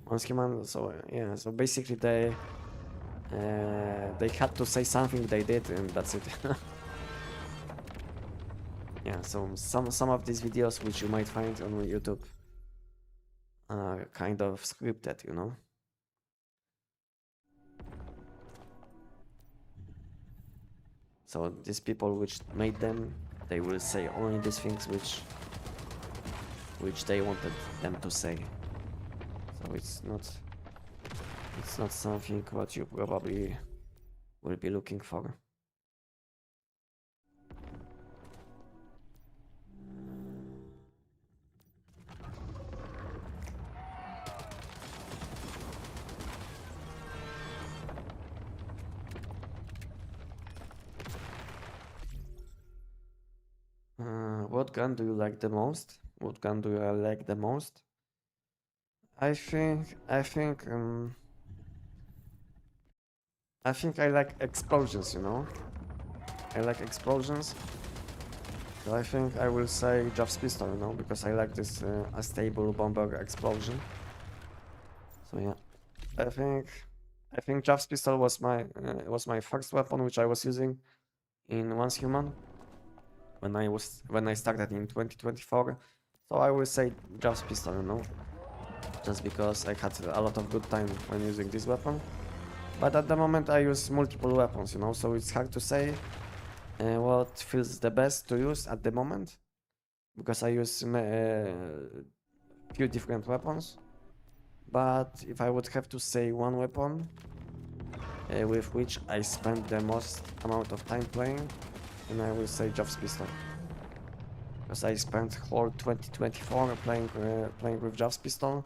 Once Human, so yeah, so basically they had to say something, they did, and that's it. Yeah, so some of these videos which you might find on YouTube are kind of scripted, you know. So these people which made them, they will say only these things which they wanted them to say. So it's not something what you probably will be looking for. What gun do you like the most? What gun do you like the most? I think I like explosions, you know? I like explosions. So I think I will say Jeff's pistol, you know, because I like this a stable bomber explosion. So yeah, I think Jeff's pistol was my first weapon which I was using in Once Human when I started in 2024. So I will say Jeff's pistol, you know, just because I had a lot of good time when using this weapon. But at the moment I use multiple weapons, you know, so it's hard to say what feels the best to use at the moment, because I use few different weapons. But if I would have to say one weapon with which I spent the most amount of time playing, then I will say Jeff's pistol. Because I spent whole 2024 playing with Jeff's pistol,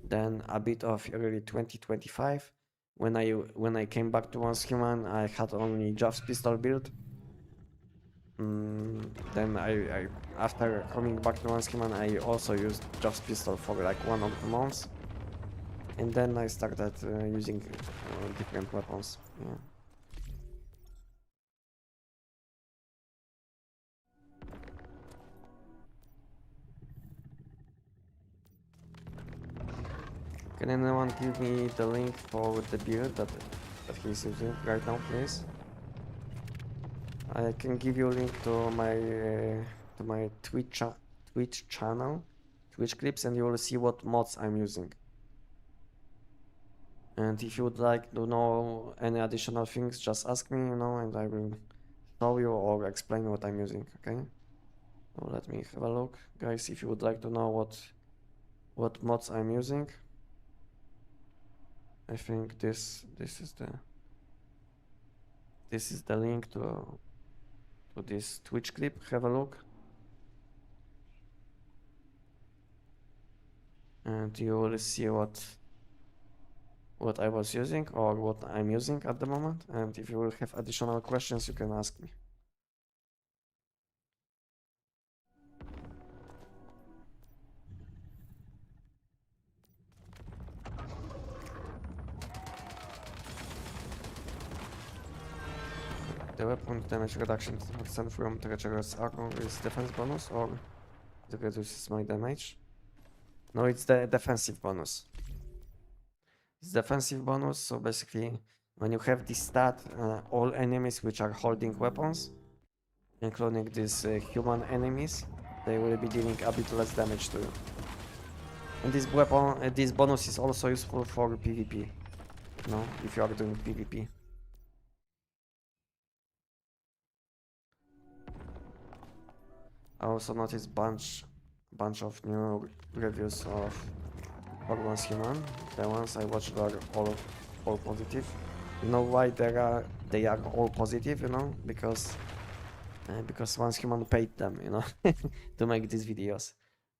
then a bit of early 2025. When I came back to Once Human, I had only Jeff's pistol build. Then I after coming back to Once Human, I also used Jeff's pistol for like 1 or 2 months, and then I started using different weapons. Yeah. Can anyone give me the link for the build that he's using right now, please? I can give you a link to my Twitch channel, Twitch clips, and you will see what mods I'm using. And if you would like to know any additional things, just ask me, you know, and I will show you or explain what I'm using. Okay? So let me have a look, guys. If you would like to know what mods I'm using, I think this is the link to this Twitch clip. Have a look, and you will see what I was using or what I'm using at the moment. And if you will have additional questions, you can ask me. The weapon damage reduction 10% from treacherous armor is defense bonus, or it reduces my damage? No, it's the defensive bonus. It's defensive bonus, so basically when you have this stat, all enemies which are holding weapons, including these human enemies, they will be dealing a bit less damage to you. And this weapon, this bonus is also useful for PvP, you know, if you are doing PvP. I also noticed bunch of new reviews of Once Human. The ones I watched are all positive. You know why they are all positive? You know, because Once Human paid them, you know, to make these videos.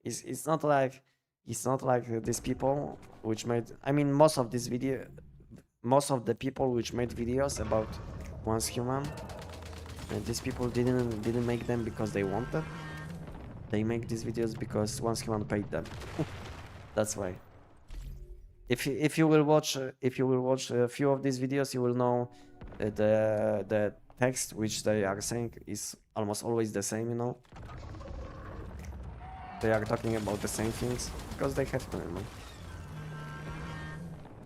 It's not like these people which made. I mean, most of the people which made videos about Once Human, And these people didn't make them because they wanted. They make these videos because once human paid them. That's why. If you will watch a few of these videos, you will know the text which they are saying is almost always the same. You know, they are talking about the same things because they have to. You know?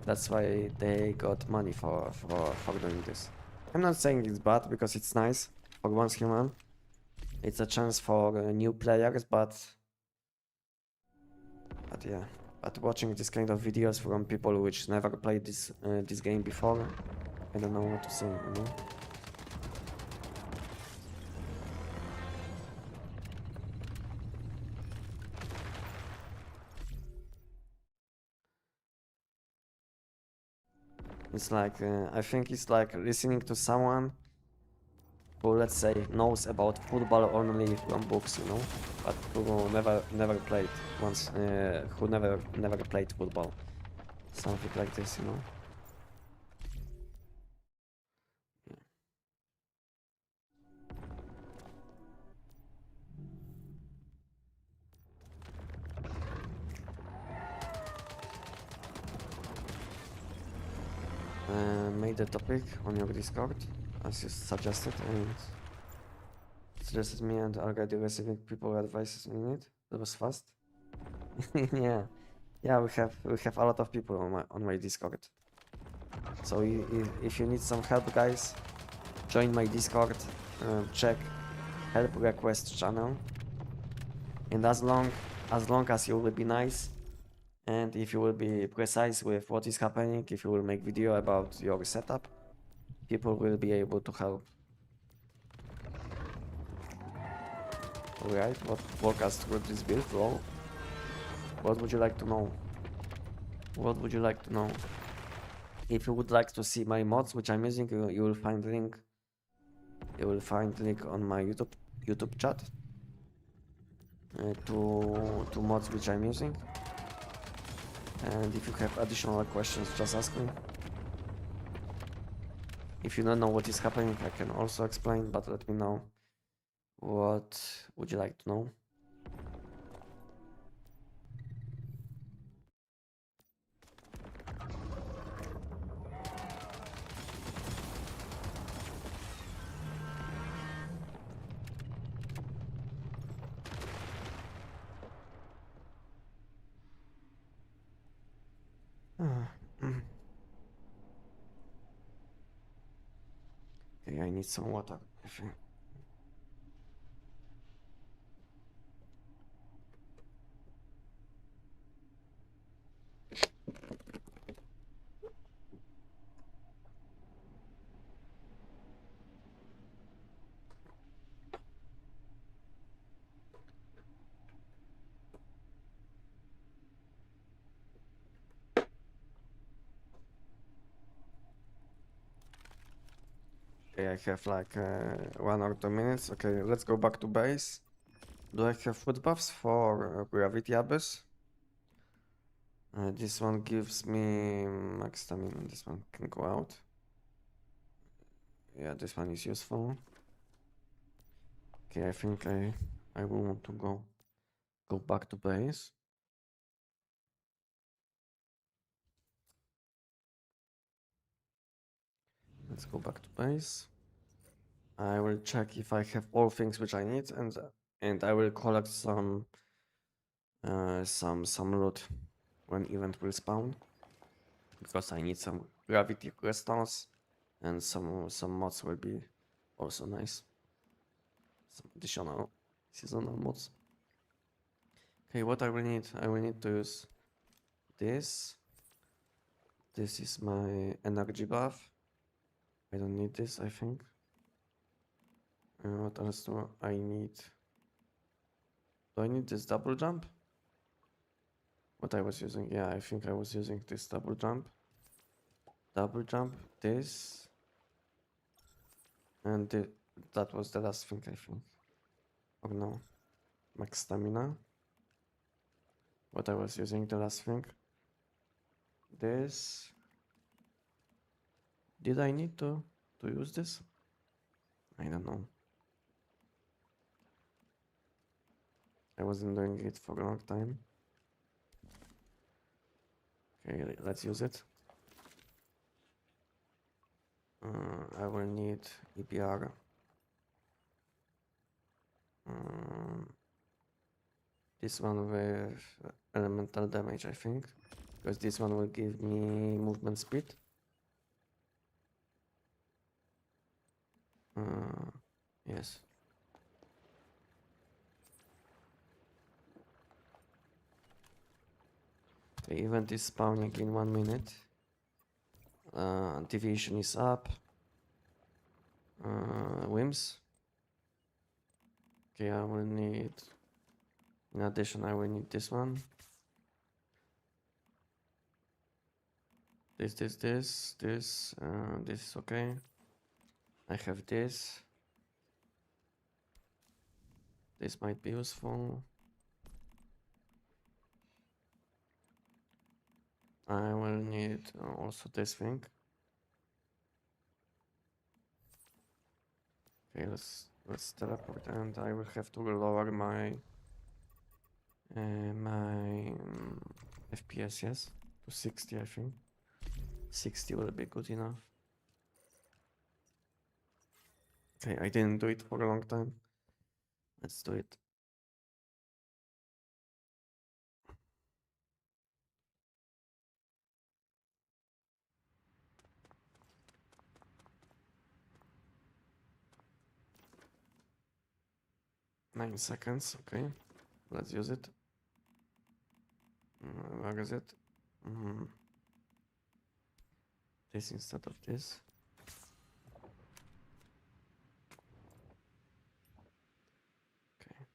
That's why they got money for doing this. I'm not saying it's bad because it's nice for once human. It's a chance for new players, but yeah. But watching this kind of videos from people which never played this game before, I don't know what to say, you know? It's like, I think it's like listening to someone who, let's say, knows about football only from books, you know? But who never played once, who never played football. Something like this, you know? Made a topic on your Discord, as you suggested, and suggested me and already receiving people advices in it. That was fast. Yeah, yeah, we have a lot of people on my Discord. So if you need some help, guys, join my Discord. Check help request channel, and as long as you will be nice, and if you will be precise with what is happening, if you will make video about your setup, people will be able to help. Alright, walk us through this build, lol. What would you like to know? What would you like to know? If you would like to see my mods, which I'm using, you will find link. You will find link on my YouTube chat to mods which I'm using. And if you have additional questions, just ask me. If you don't know what is happening, I can also explain, but let me know. What would you like to know? Okay, I need some water, I think. Okay, I have like 1 or 2 minutes. Okay, let's go back to base. Do I have food buffs for Gravity Abyss? This one gives me max stamina. This one can go out. Yeah, this one is useful. Okay, I think I will want to go back to base. Let's go back to base. I will check if I have all things which I need, and I will collect some loot when event will spawn, because I need some gravity crystals, and some mods will be also nice. Some additional seasonal mods. Okay, what I will need to use this. This is my energy buff. I don't need this, I think. What else do I need? Do I need this double jump? What I was using? Yeah, I think I was using this double jump. Double jump, this. And that was the last thing, I think. Or no. Max stamina. What I was using the last thing. This. Did I need to use this? I don't know. wasn't doing it for a long time. Okay, let's use it. I will need EPR. This one with elemental damage, I think, because this one will give me movement speed. Yes. The event is spawning in 1 minute. Deviation is up. Whims. Okay, I will need, in addition, I will need this one. This is okay. I have this. This might be useful. I will need also this thing. Okay, let's teleport, and I will have to lower my FPS, yes, to 60, I think. 60 will be good enough. Okay, I didn't do it for a long time. Let's do it. Nine seconds, okay. Let's use it. Where is it? This instead of this. Okay.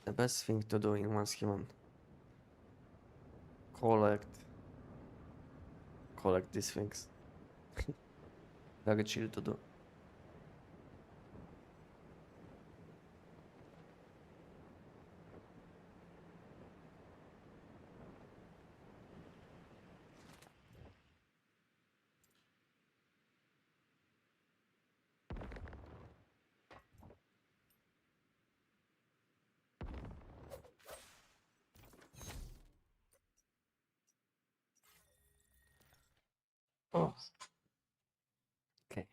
The best thing to do in once human. Collect these things. Very chill to do. Oh. Okay.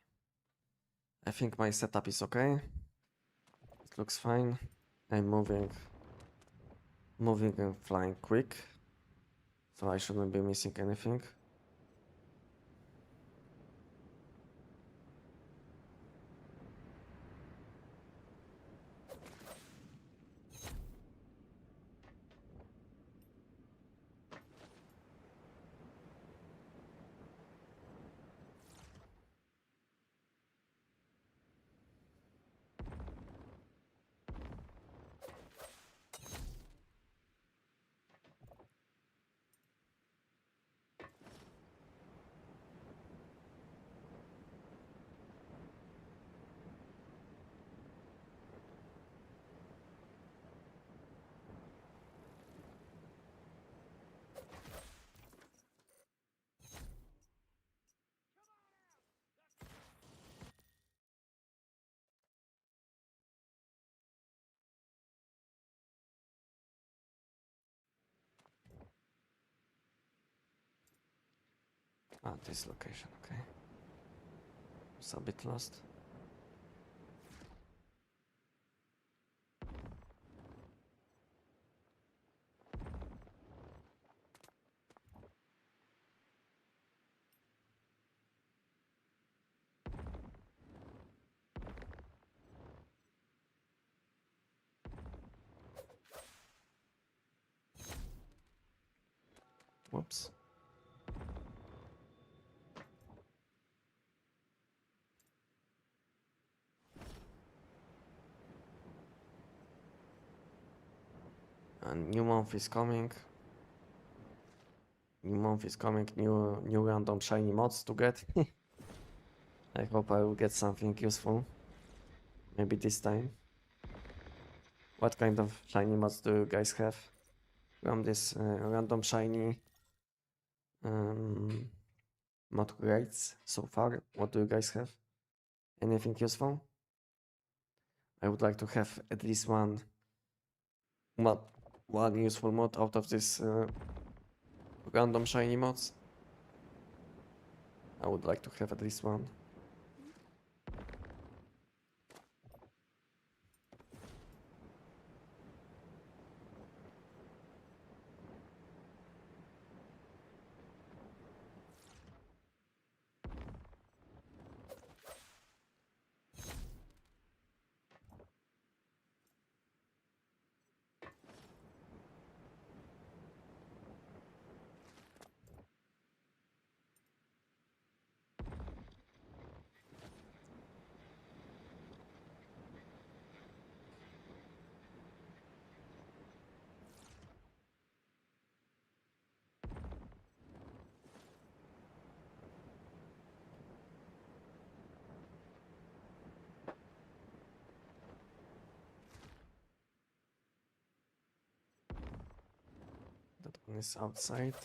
I think my setup is okay. It looks fine. I'm moving and flying quick, so I shouldn't be missing anything. This location, okay. It's a bit lost. Whoops. And new month is coming. New random shiny mods to get. I hope I will get something useful. Maybe this time. What kind of shiny mods do you guys have from this random shiny mod crates so far. What do you guys have? Anything useful? I would like to have at least one useful mod out of this random shiny mods. I would like to have at least one. That one is outside.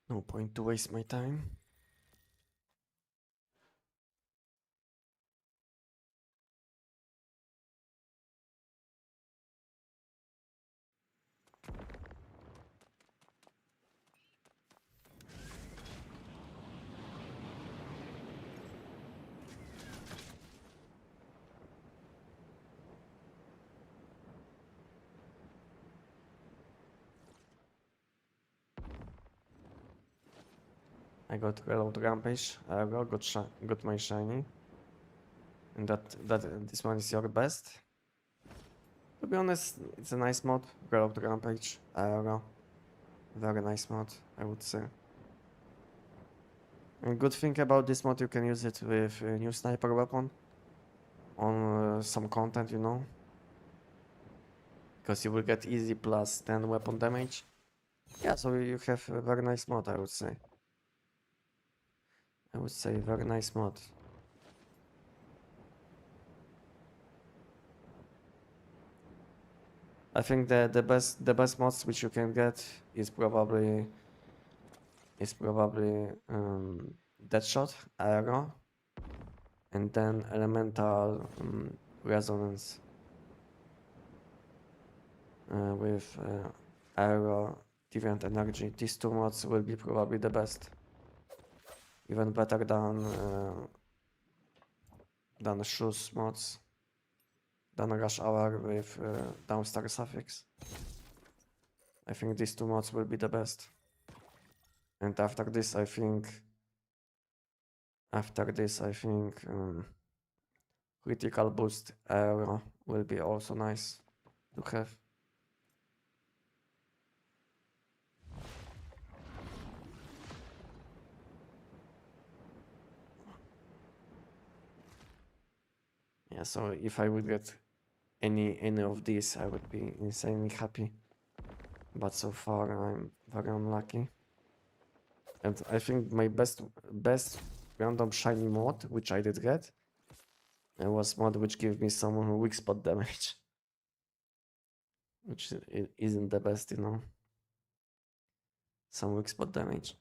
No point to waste my time. I got reload rampage. I got my shiny. And this one is your best. To be honest, it's a nice mod. Reload rampage. Very nice mod, I would say. And good thing about this mod, you can use it with a new sniper weapon on some content, you know, because you will get easy plus 10 weapon damage. Yeah, so you have a very nice mod, I would say. Very nice mod. I think the best mods which you can get is probably Deadshot, Aero, and then Elemental Resonance with Aero, Deviant Energy. These two mods will be probably the best, even better than Shoes mods, than Rush Hour with Downstar suffix. I think these two mods will be the best. And after this, I think critical boost Aero will be also nice to have. Yeah, so if I would get any of these, I would be insanely happy. But so far, I'm very unlucky. And I think my best random shiny mod, which I did get, was mod which gave me some weak spot damage, which isn't the best, you know. Some weak spot damage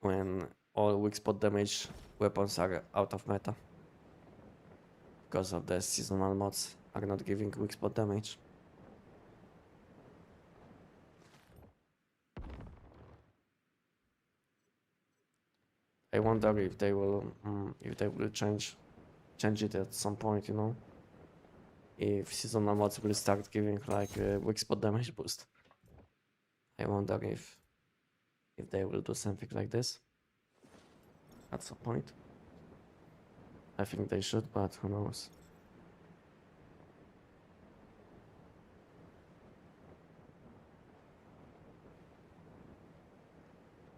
when all weak spot damage weapons are out of meta because of the seasonal mods are not giving weak spot damage. I wonder if they will change it at some point, you know. If seasonal mods will start giving like a weak spot damage boost. I wonder if they will do something like this at some point. I think they should, but who knows.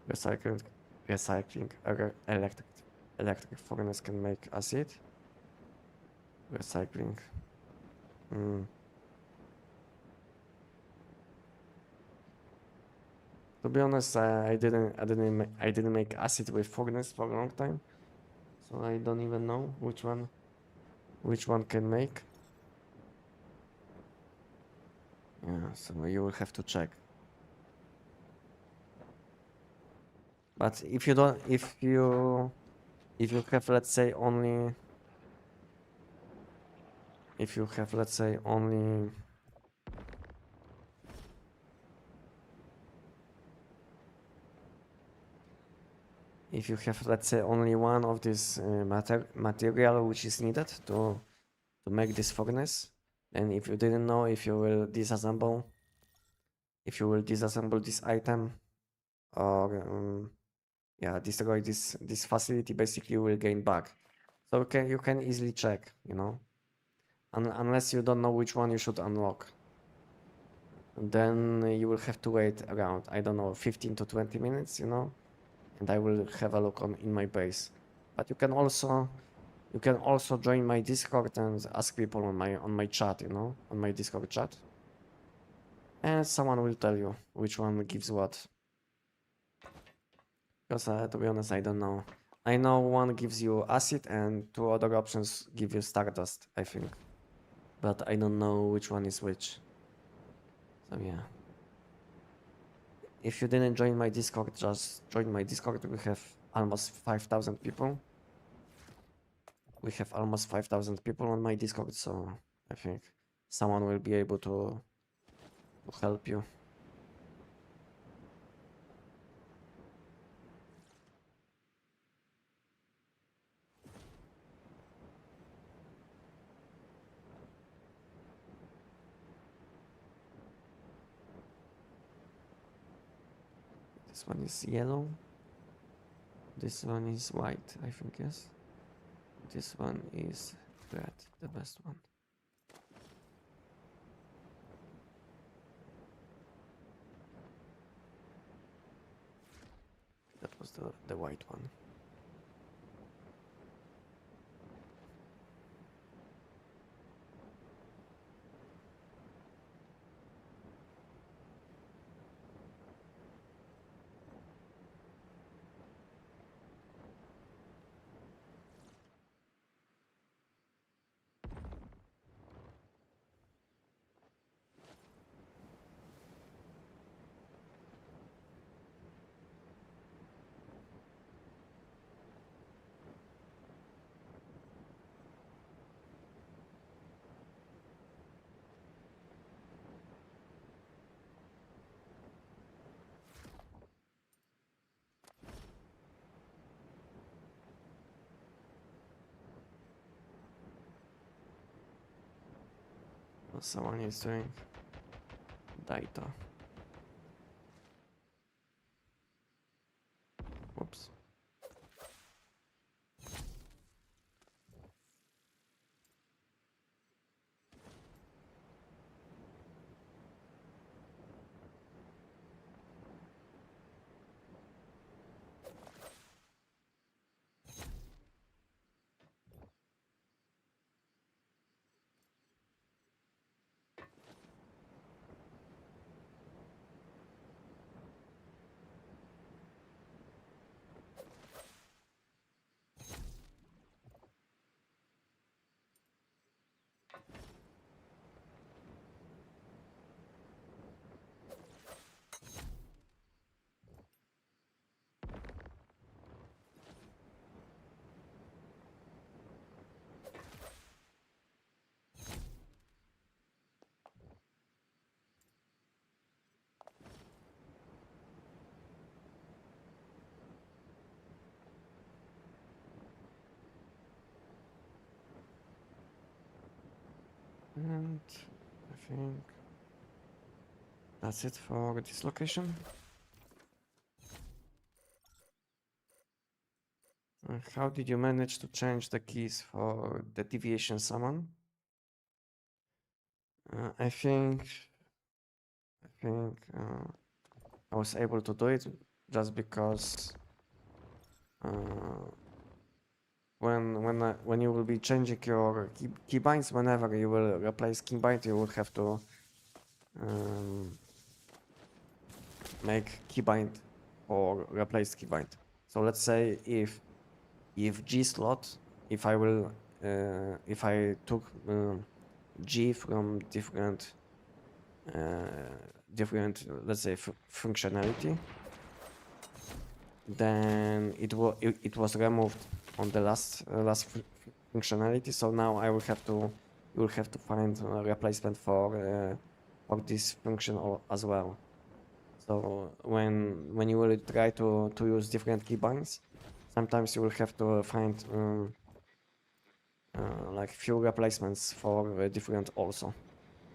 Recycling electric furnace can make acid. Recycling. To be honest, I didn't make acid with furnace for a long time, so I don't even know which one can make. Yeah, so you will have to check. But if you don't, if you have, let's say, only, if you have, let's say, only, if you have, let's say, only one of this material which is needed to make this furnace, and if you didn't know if you will disassemble, this item, or yeah, destroy this facility, basically you will gain back. So you can easily check, you know, unless you don't know which one you should unlock. And then you will have to wait around, I don't know, 15 to 20 minutes, you know, and I will have a look in my base. But you can also join my Discord and ask people on my chat, you know, on my Discord chat, and someone will tell you which one gives what. Because to be honest, I don't know. I know one gives you acid and two other options give you stardust, I think. But I don't know which one is which. So yeah. If you didn't join my Discord, just join my Discord. We have almost 5,000 people. We have almost 5,000 people on my Discord, so I think someone will be able to help you. This one is yellow. This one is white, I think, yes. This one is red, the best one. That was the white one. Someone is doing data. Whoops. And I think that's it for this location. How did you manage to change the keys for the deviation summon? I think I was able to do it just because when you will be changing your keybinds, whenever you will replace keybind, you will have to make keybind or replace keybind. So let's say if G slot, if I took G from different let's say functionality, then it was removed on the last functionality. So now I will have to you will have to find a replacement for this function as well. So when you will try to use different keybinds, sometimes you will have to find like few replacements for different also.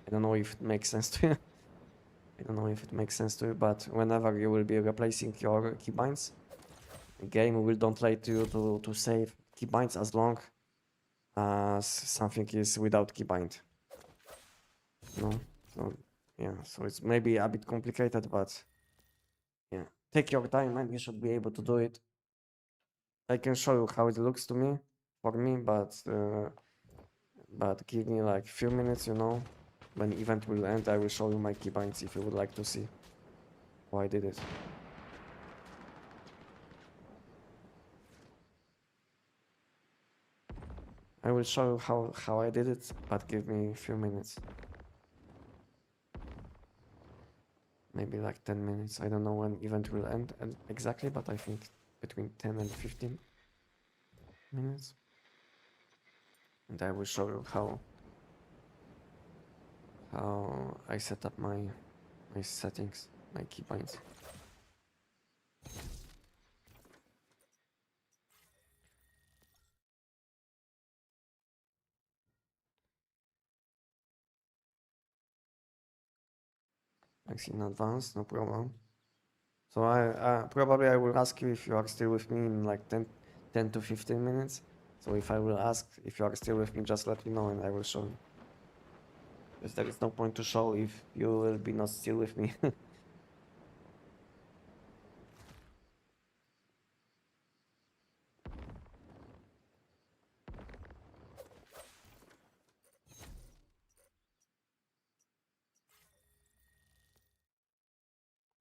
I don't know if it makes sense to you. I don't know if it makes sense to you, but whenever you will be replacing your keybinds, the game will don't let you to save keybinds as long as something is without keybind. No, so yeah, so it's maybe a bit complicated, but yeah, take your time and you should be able to do it. I can show you how it looks to me for me, but give me like few minutes, you know. When event will end, I will show you my keybinds if you would like to see how I did it. I will show you how I did it, but give me a few minutes. Maybe like 10 minutes. I don't know when event will end exactly, but I think between 10 and 15 minutes. And I will show you how I set up my settings, my keybinds. Thanks in advance, no problem. So I probably I will ask you if you are still with me in like 10 to 15 minutes. So if I will ask if you are still with me, just let me know and I will show you. Because there is no point to show if you will be not still with me.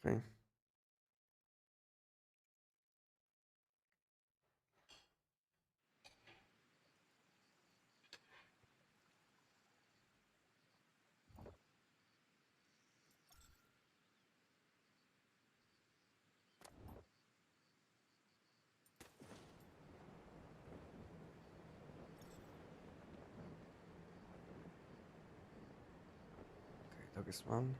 Okay. There is one.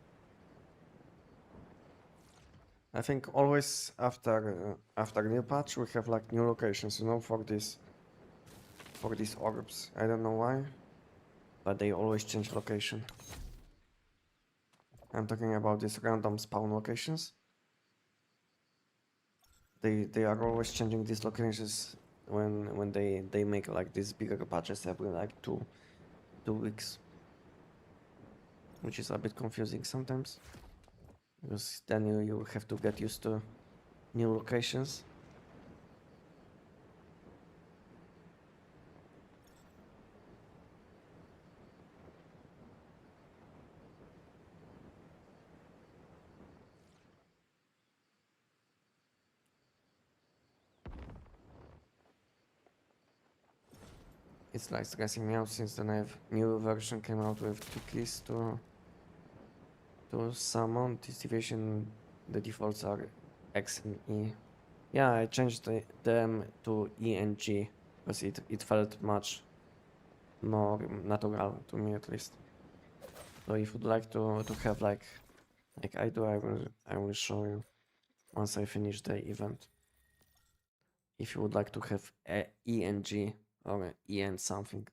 I think always after new patch we have like new locations, you know, for these orbs. I don't know why, but they always change location. I'm talking about these random spawn locations. They are always changing these locations when they make like these bigger patches every like two weeks, which is a bit confusing sometimes because then you have to get used to new locations. It's like stressing me out since the new version came out with two keys to summon. This division, the defaults are X and E. Yeah, I changed them to E and G because it felt much more natural to me at least. So if you'd like to have like I do, I will show you once I finish the event. If you would like to have E and G or E and something.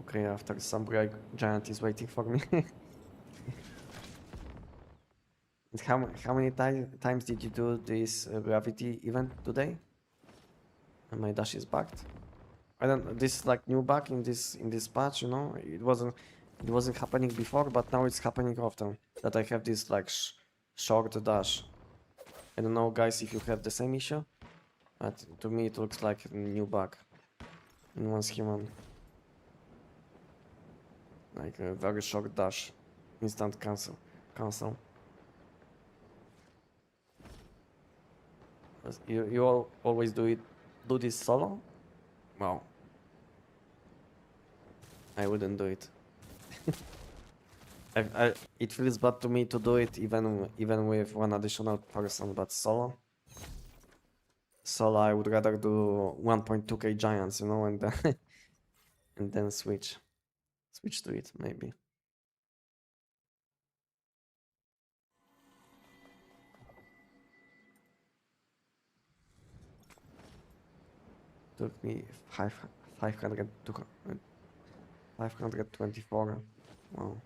Okay, after some break, Giant is waiting for me. And how many times did you do this gravity event today? And my dash is bugged. I don't. This is like new bug in this patch. You know, it wasn't happening before, but now it's happening often. That I have this like short dash. I don't know, guys, if you have the same issue, but to me it looks like a new bug in one's human. Like a very short dash, instant cancel. You always do this solo? Well, I wouldn't do it. It feels bad to me to do it even with one additional person, but solo. Solo, I would rather do 1.2k giants, you know, and then and then switch to it maybe. Took me 500 to 524. Wow.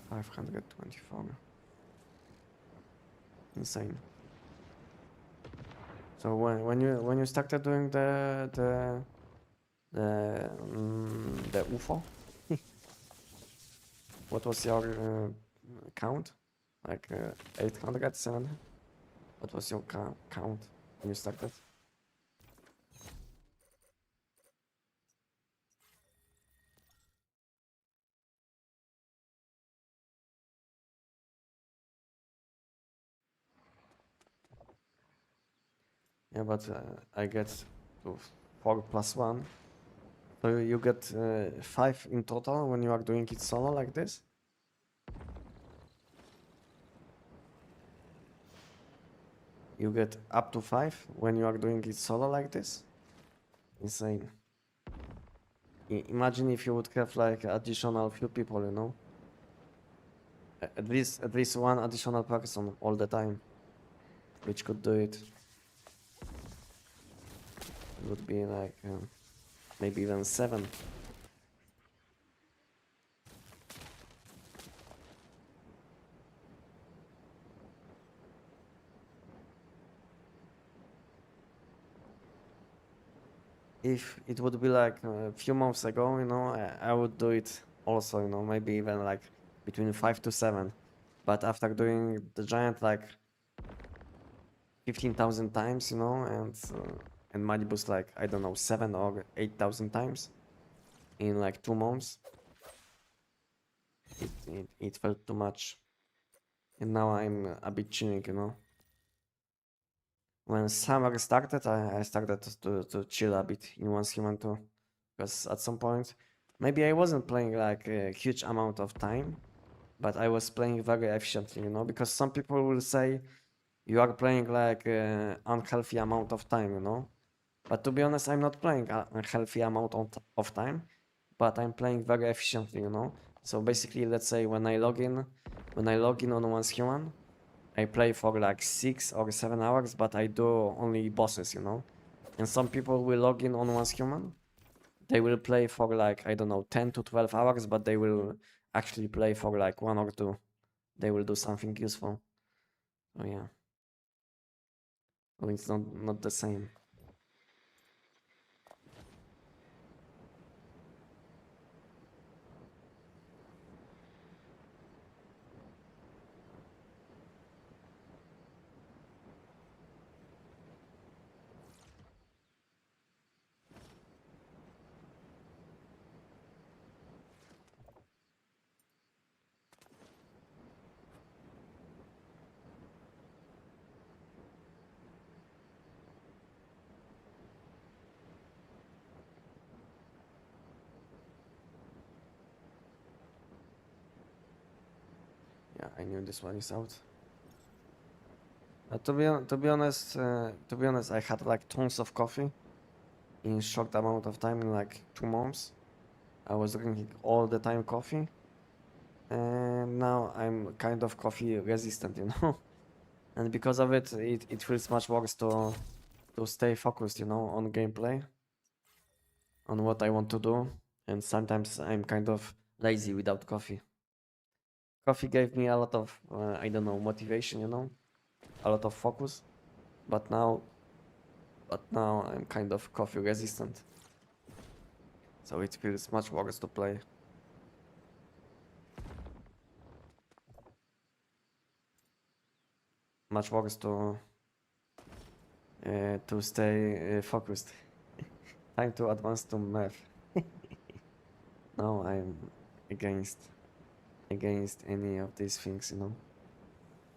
524. Insane. So when you started doing the UFO, what was your count? Like 800, 700? What was your count when you started? Yeah, but I get to 4 plus 1. So you get 5 in total when you are doing it solo like this? You get up to 5 when you are doing it solo like this? Insane. Imagine if you would have like additional few people, you know? At least one additional person all the time, which could do it. It would be like maybe even 7. If it would be like a few months ago, you know, I would do it also, you know, maybe even like between 5 to 7. But after doing the giant like 15,000 times, you know, and Malibus like, I don't know, 7 or 8,000 times in like 2 months, it felt too much. And now I'm a bit chilling, you know. When summer started, I started to chill a bit in Once Human 2. Because at some point, maybe I wasn't playing like a huge amount of time, but I was playing very efficiently, you know. Because some people will say you are playing like unhealthy amount of time, you know. But to be honest, I'm not playing a unhealthy amount of time, but I'm playing very efficiently, you know. So basically, let's say when I log in on Once Human, I play for like 6 or 7 hours, but I do only bosses, you know. And some people will log in on Once Human. They will play for like, I don't know, 10 to 12 hours, but they will actually play for like 1 or 2. They will do something useful. Oh yeah. Oh, it's not the same. Yeah, I knew this one is out. To be honest, I had like tons of coffee in short amount of time, in like 2 months. I was drinking all the time coffee, and now I'm kind of coffee resistant, you know. And because of it, it feels much worse to stay focused, you know, on gameplay, on what I want to do. And sometimes I'm kind of lazy without coffee. Coffee gave me a lot of, I don't know, motivation, you know, a lot of focus. But now, I'm kind of coffee resistant. So it feels much worse to play. Much worse to stay focused. Time to advance to math. No, I'm against any of these things, you know.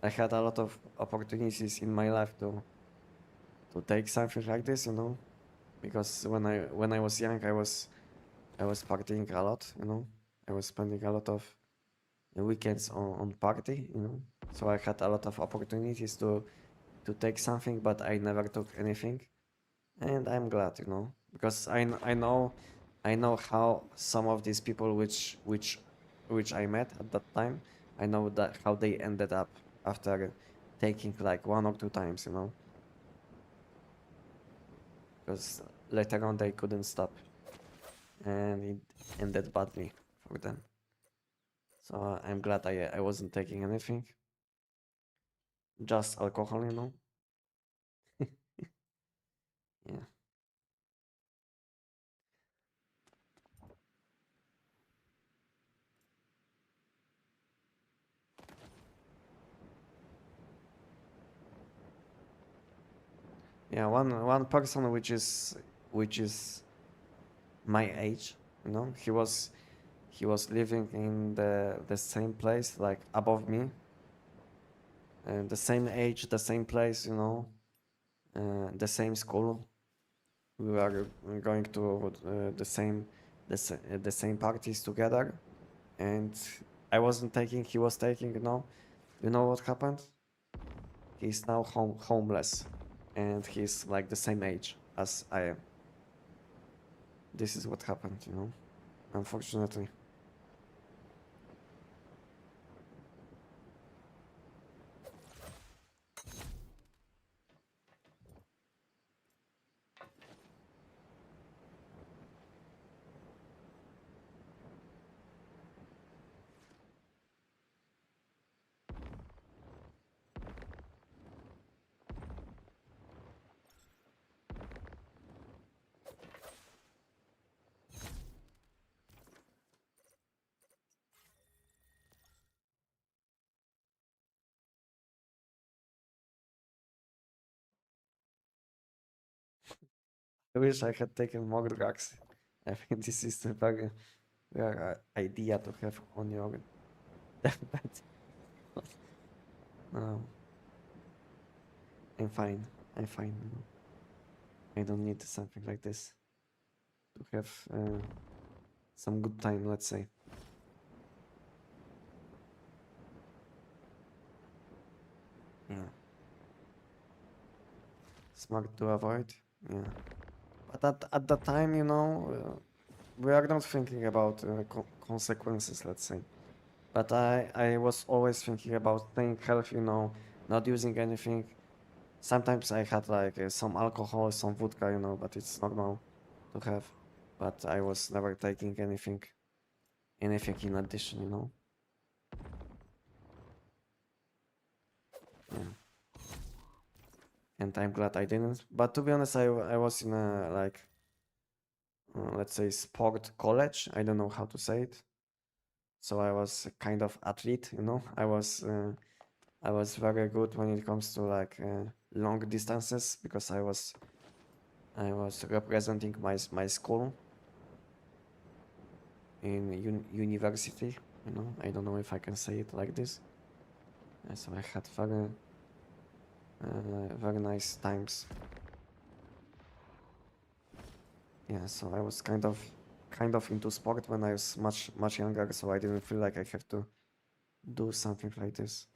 I had a lot of opportunities in my life to take something like this, you know, because when I was young, I was partying a lot, you know. I was spending a lot of weekends on party, you know. So I had a lot of opportunities to take something, but I never took anything, and I'm glad, you know, because I know how some of these people which I met at that time, I know that how they ended up after taking like one or two times, you know, because later on they couldn't stop, and it ended badly for them. So I'm glad I wasn't taking anything, just alcohol, you know. Yeah. Yeah, one person which is my age, you know, he was living in the same place, like above me, and the same age, the same place, you know, the same school. We were going to the same parties together, and I wasn't taking, he was taking, you know. You know what happened? He's now homeless, and he's like the same age as I am. This is what happened, you know, unfortunately. I wish I had taken more drugs. I think this is a very rare idea to have on your deathbed. No, I'm fine. I'm fine. I don't need something like this to have some good time, let's say. Yeah, smart to avoid. Yeah, but at the time, you know, we are not thinking about consequences, let's say. But I was always thinking about staying healthy, you know, not using anything. Sometimes I had like some alcohol, some vodka, you know, but it's normal to have. But I was never taking anything in addition, you know. Yeah. And I'm glad I didn't. But to be honest, I was in a like let's say sport college. I don't know how to say it. So I was a kind of athlete, you know. I was very good when it comes to like long distances because I was representing my school in university. You know, I don't know if I can say it like this. So I had very nice times. Yeah, so I was kind of into sport when I was much younger, so I didn't feel like I have to do something like this.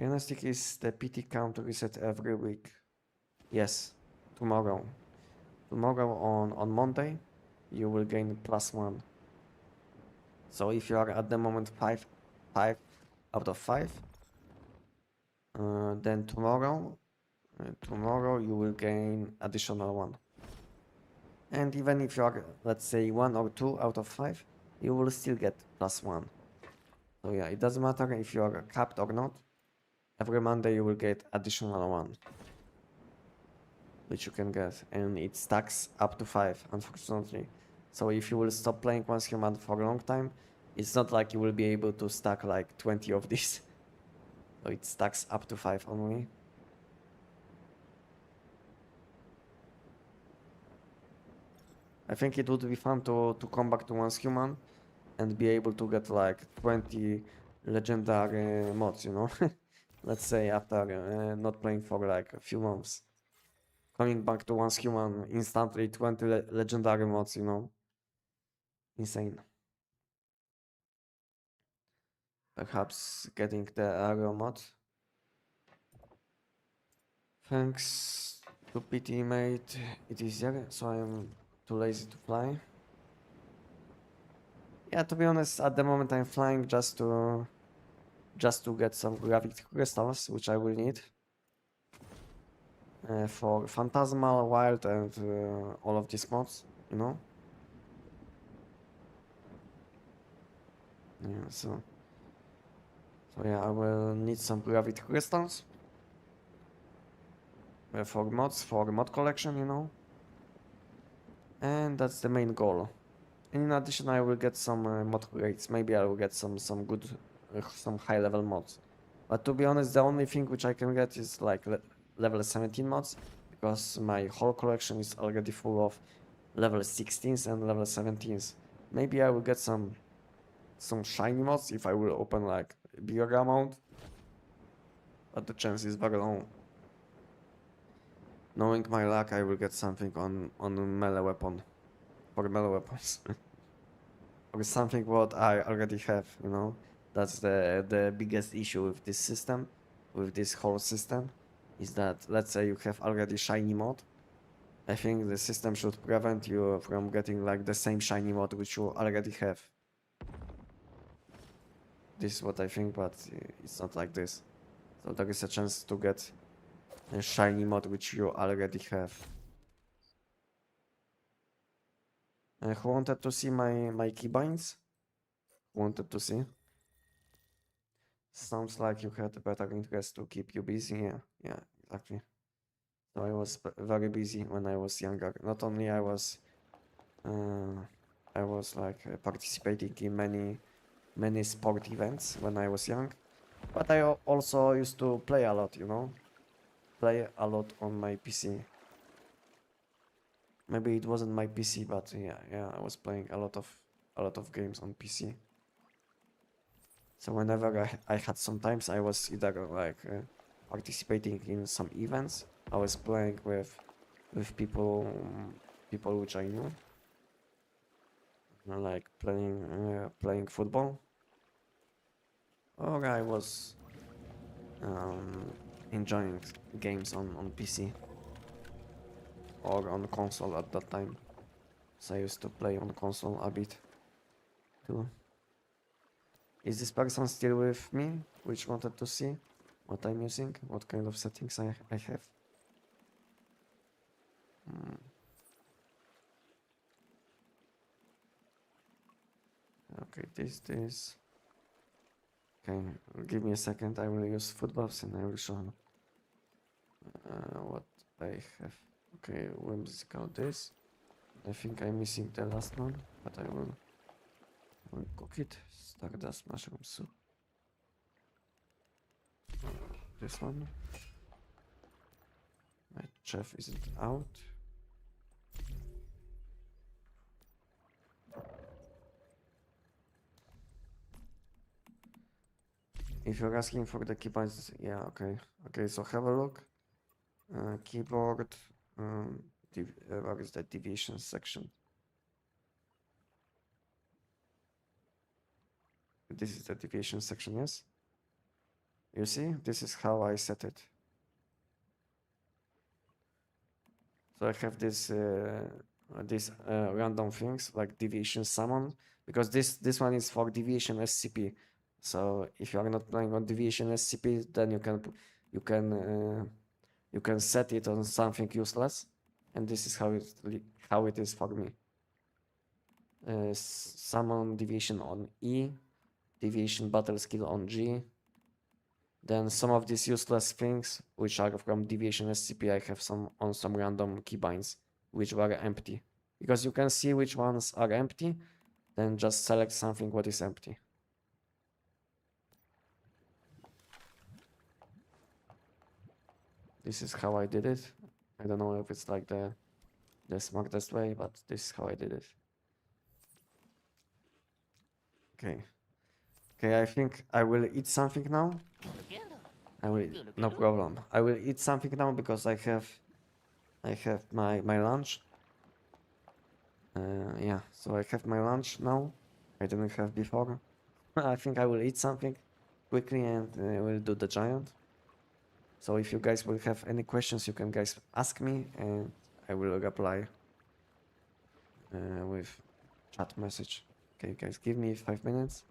Anestic is the PT count reset every week. Yes, tomorrow. Tomorrow on Monday, you will gain +1. So if you are at the moment 5 out of 5, then tomorrow you will gain additional 1. And even if you are, let's say, 1 or 2 out of 5, you will still get +1. So yeah, it doesn't matter if you are capped or not. Every Monday you will get additional 1, which you can get, and it stacks up to 5, unfortunately. So if you will stop playing Once Human for a long time, it's not like you will be able to stack like 20 of these. So it stacks up to 5 only. I think it would be fun to come back to once human and be able to get like 20 legendary mods, you know? Let's say after not playing for like a few months. Coming back to once human instantly 20 legendary mods, you know? Insane. Perhaps getting the aerial mod. Thanks to PT made it easier, so I'm too lazy to fly. Yeah, to be honest, at the moment I'm flying just to get some gravity crystals, which I will need for Phantasmal, Wild, and all of these mods, you know? Yeah, so yeah, I will need some gravity crystals for mods, for mod collection, you know? And that's the main goal. And in addition, I will get some mod rates. Maybe I will get some good, some high level mods. But to be honest, the only thing which I can get is like level 17 mods, because my whole collection is already full of level 16s and level 17s. Maybe I will get some shiny mods if I will open like a bigger amount, but the chance is very low. Knowing my luck, I will get something on melee weapon, for melee weapons. Or something what I already have, you know. That's the biggest issue with this system, with this whole system, is that let's say you have already shiny mod. I think the system should prevent you from getting like the same shiny mod which you already have. This is what I think, but it's not like this. So there is a chance to get a shiny mod which you already have. Who wanted to see my keybinds? Who wanted to see? Sounds like you had a better interest to keep you busy. Yeah, exactly. So I was very busy when I was younger. Not only I was like participating in many sport events when I was young, but I also used to play a lot. You know, play a lot on my PC. Maybe it wasn't my PC, but yeah, I was playing a lot of games on PC. So whenever I had some times, I was either like participating in some events. I was playing with people which I knew, like playing football, or I was um, enjoying games on PC or on console at that time. So I used to play on console a bit too. Is this person still with me? Which wanted to see what I'm using, what kind of settings I have? Hmm. Okay, this. Okay, give me a second. I will use footballs and I will show what I have. Okay, whimsical this. I think I'm missing the last one, but I will cook it. Stardust mushroom soup. This one. My chef isn't out. If you're asking for the keyboards, yeah, okay. Okay, so have a look. Keyboard. Um, where is the deviation section? This is the deviation section, yes? You see, this is how I set it. So I have these random things like deviation summon, because this one is for deviation SCP. So if you are not playing on deviation SCP, then you can you can set it on something useless, and this is how it is for me. Summon deviation on E, deviation battle skill on G. Then some of these useless things, which are from deviation SCP, I have some on some random keybinds, which were empty. Because you can see which ones are empty, then just select something what is empty. This is how I did it. I don't know if it's like the smartest way, but this is how I did it. Okay. Okay, I think I will eat something now. I will, no problem. I will eat something now because I have my lunch. Yeah, so I have my lunch now. I didn't have before. I think I will eat something quickly and we'll do the giant. So if you guys will have any questions, you can guys ask me and I will reply with chat message. Okay, guys, give me 5 minutes.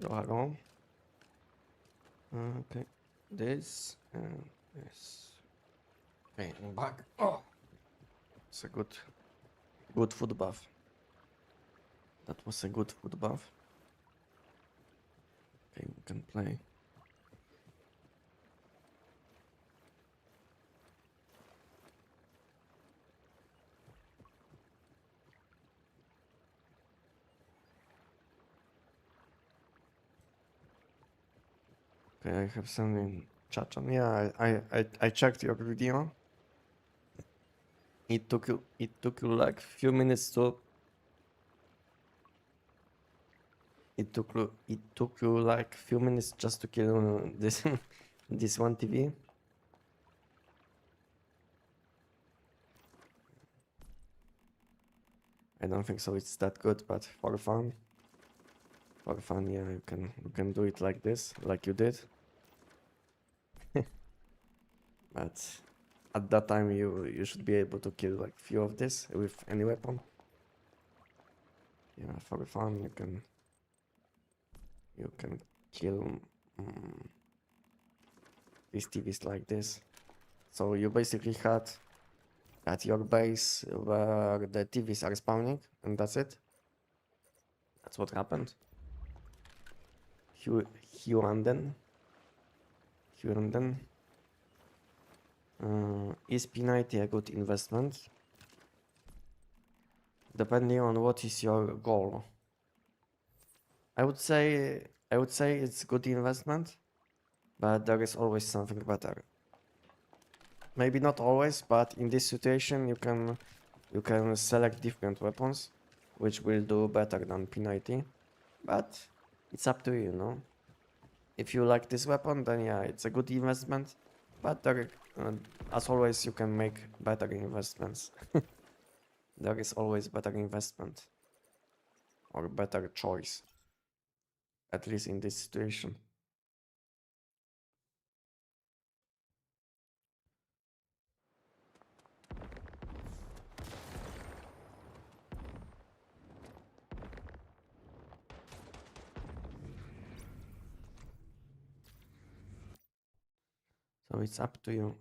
Hello. Okay. This and this. Okay, I'm back. Oh, it's a good food buff. That was a good food buff. Okay, we can play. Okay, I have something chat on. Yeah, I checked your video. It took you like few minutes to. It took you like few minutes just to kill this this one TV. I don't think so. It's that good, but for fun, yeah, you can do it like this, like you did. But at that time, you should be able to kill like few of this with any weapon. Yeah, for fun, you can kill these TVs like this. So you basically had at your base where the TVs are spawning, and that's it. That's what happened. Huanden. Is P90 a good investment? Depending on what is your goal. I would say it's good investment, but there is always something better. Maybe not always, but in this situation you can select different weapons which will do better than P90. But it's up to you, you know. If you like this weapon, then yeah, it's a good investment. But there, as always, you can make better investments. There is always better investment or better choice, at least in this situation. So it's up to you,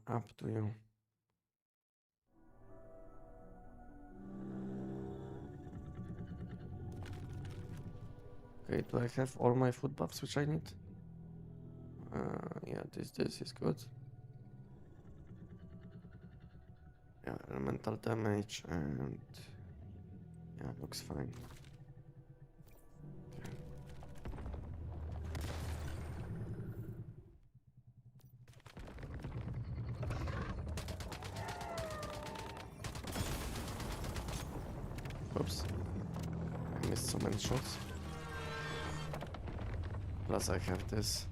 Okay, do I have all my food buffs which I need? Yeah, this is good. Yeah, elemental damage and yeah, looks fine. Oops, I missed so many shots. Plus I have this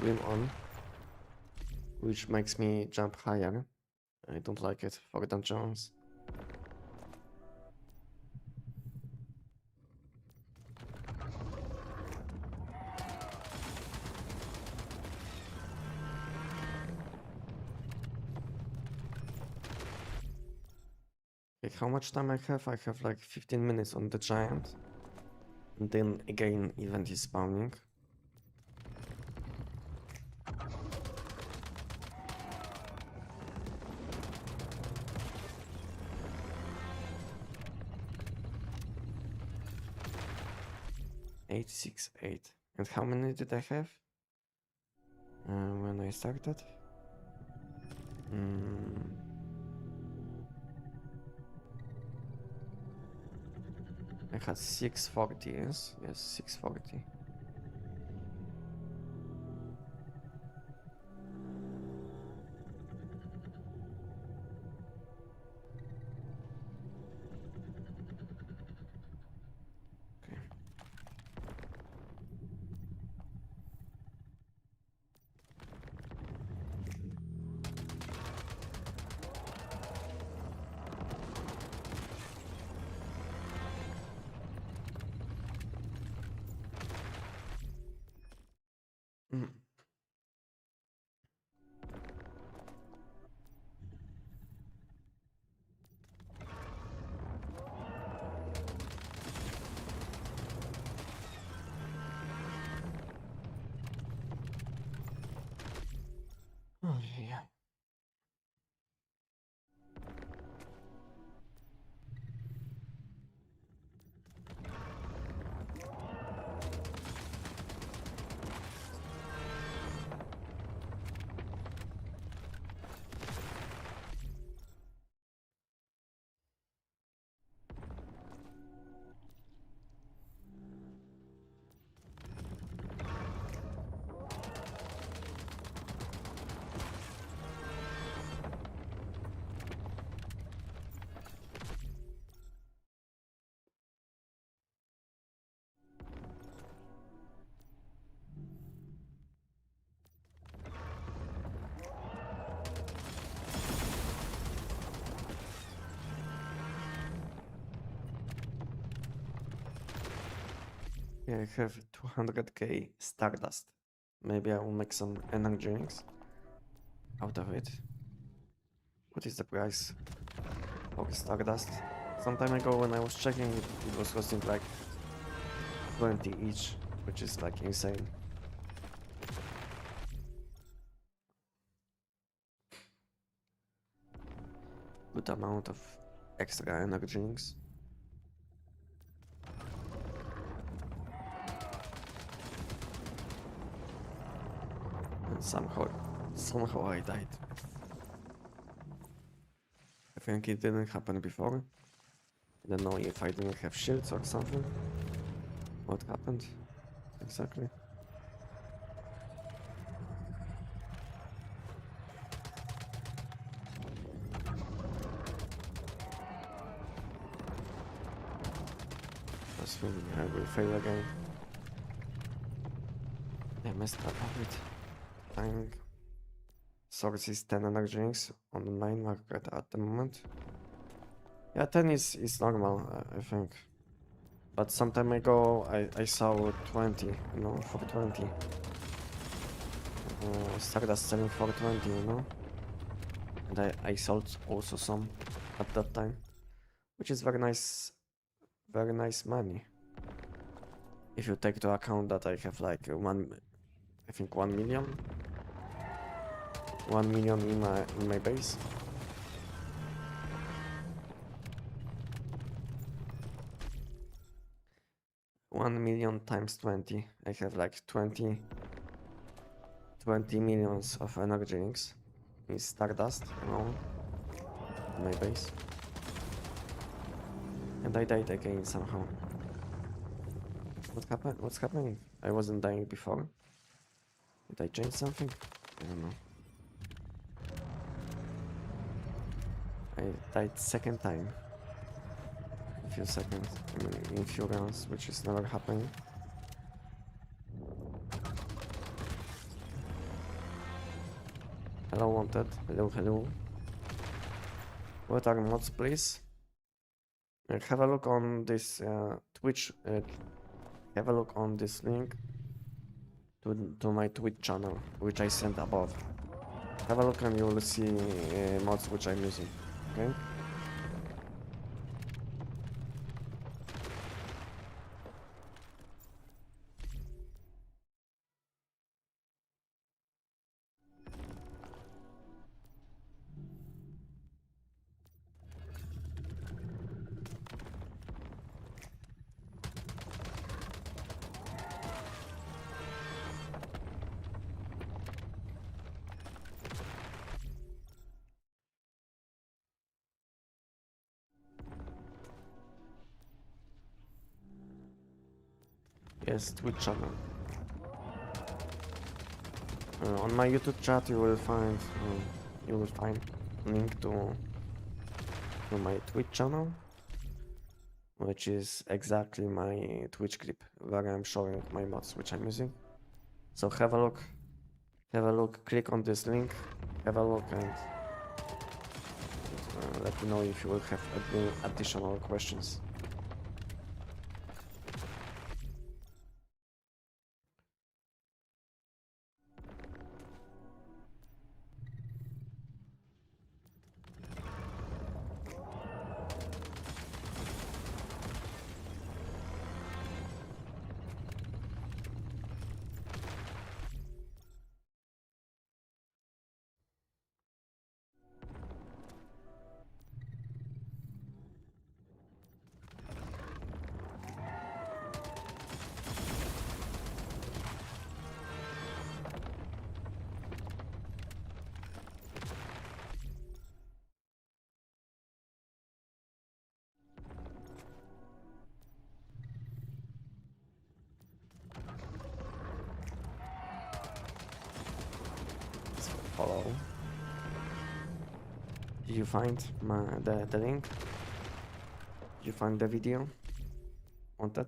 rim on, which makes me jump higher. I don't like it for dungeons. Okay, how much time I have? I have like 15 minutes on the giant. And then again, event is spawning. Eight, 6, 8. And how many did I have? When I started? I had 640, yes? Yes, 640. Okay. Yeah, I have 200k Stardust. Maybe I will make some energy drinks out of it. What is the price for Stardust? Some time ago when I was checking it, it was costing like 20 each, which is like insane. Good amount of extra energy drinks. And somehow I died. I think it didn't happen before. I don't know if I didn't have shields or something. What happened exactly? I was thinking I will fail again. I messed up a bit. Dying. Source is 10 energy drinks on the 9 market at the moment. Yeah, 10 is normal, I think. But some time ago I saw 20, you know, for 20. Stardust selling for 20, you know. And I sold also some at that time. Which is very nice money. If you take into account that I have like I think 1 million. 1 million in my base. $1 million times 20. I have like 20 millions of energy drinks in Stardust, you know, in my base. And I died again somehow. What happened? What's happening? I wasn't dying before. Did I change something? I don't know. I died second time. In few seconds, I mean, in few rounds, which is never happening. Hello, wanted. Hello, hello. What are mods, please? Have a look on this Twitch. Have a look on this link to my Twitch channel, which I sent above. Have a look and you will see mods which I'm using. Okay. Yes, Twitch channel. On my YouTube chat, you will find link to my Twitch channel, which is exactly my Twitch clip where I'm showing my mods which I'm using. So have a look, click on this link, have a look, and let me know if you will have any additional questions. Follow. Did you find the link? Did you find the video on that?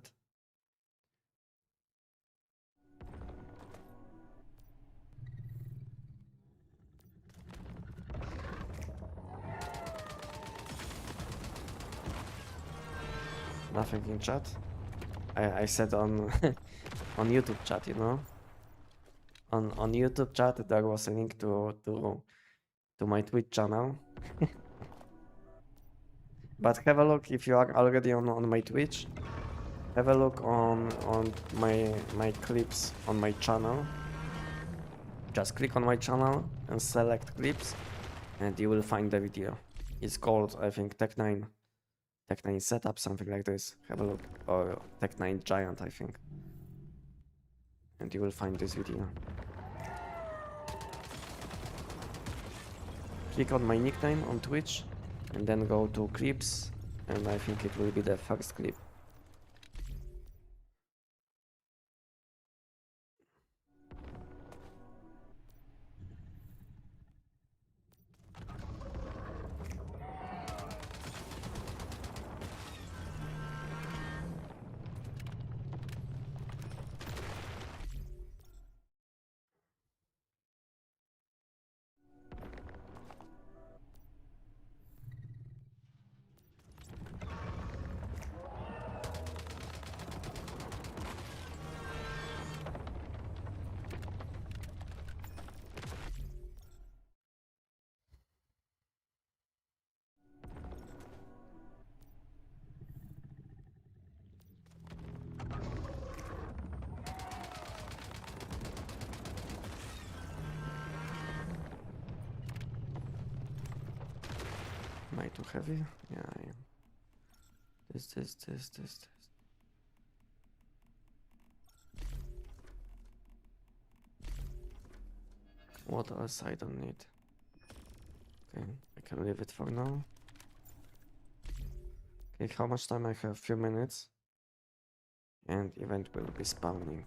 Nothing in chat. I said on on YouTube chat, you know. On YouTube chat there was a link to my Twitch channel. But have a look if you are already on my Twitch. Have a look on my clips on my channel. Just click on my channel and select clips, and you will find the video. It's called, I think, Tech9 Setup, something like this. Have a look, or Tech9 Giant, I think. And you will find this video. Click on my nickname on Twitch, and then go to clips, and I think it will be the first clip. Am I too heavy? Yeah, I am. This. What else I don't need? Okay, I can leave it for now. Okay, how much time I have? Few minutes. And event will be spawning.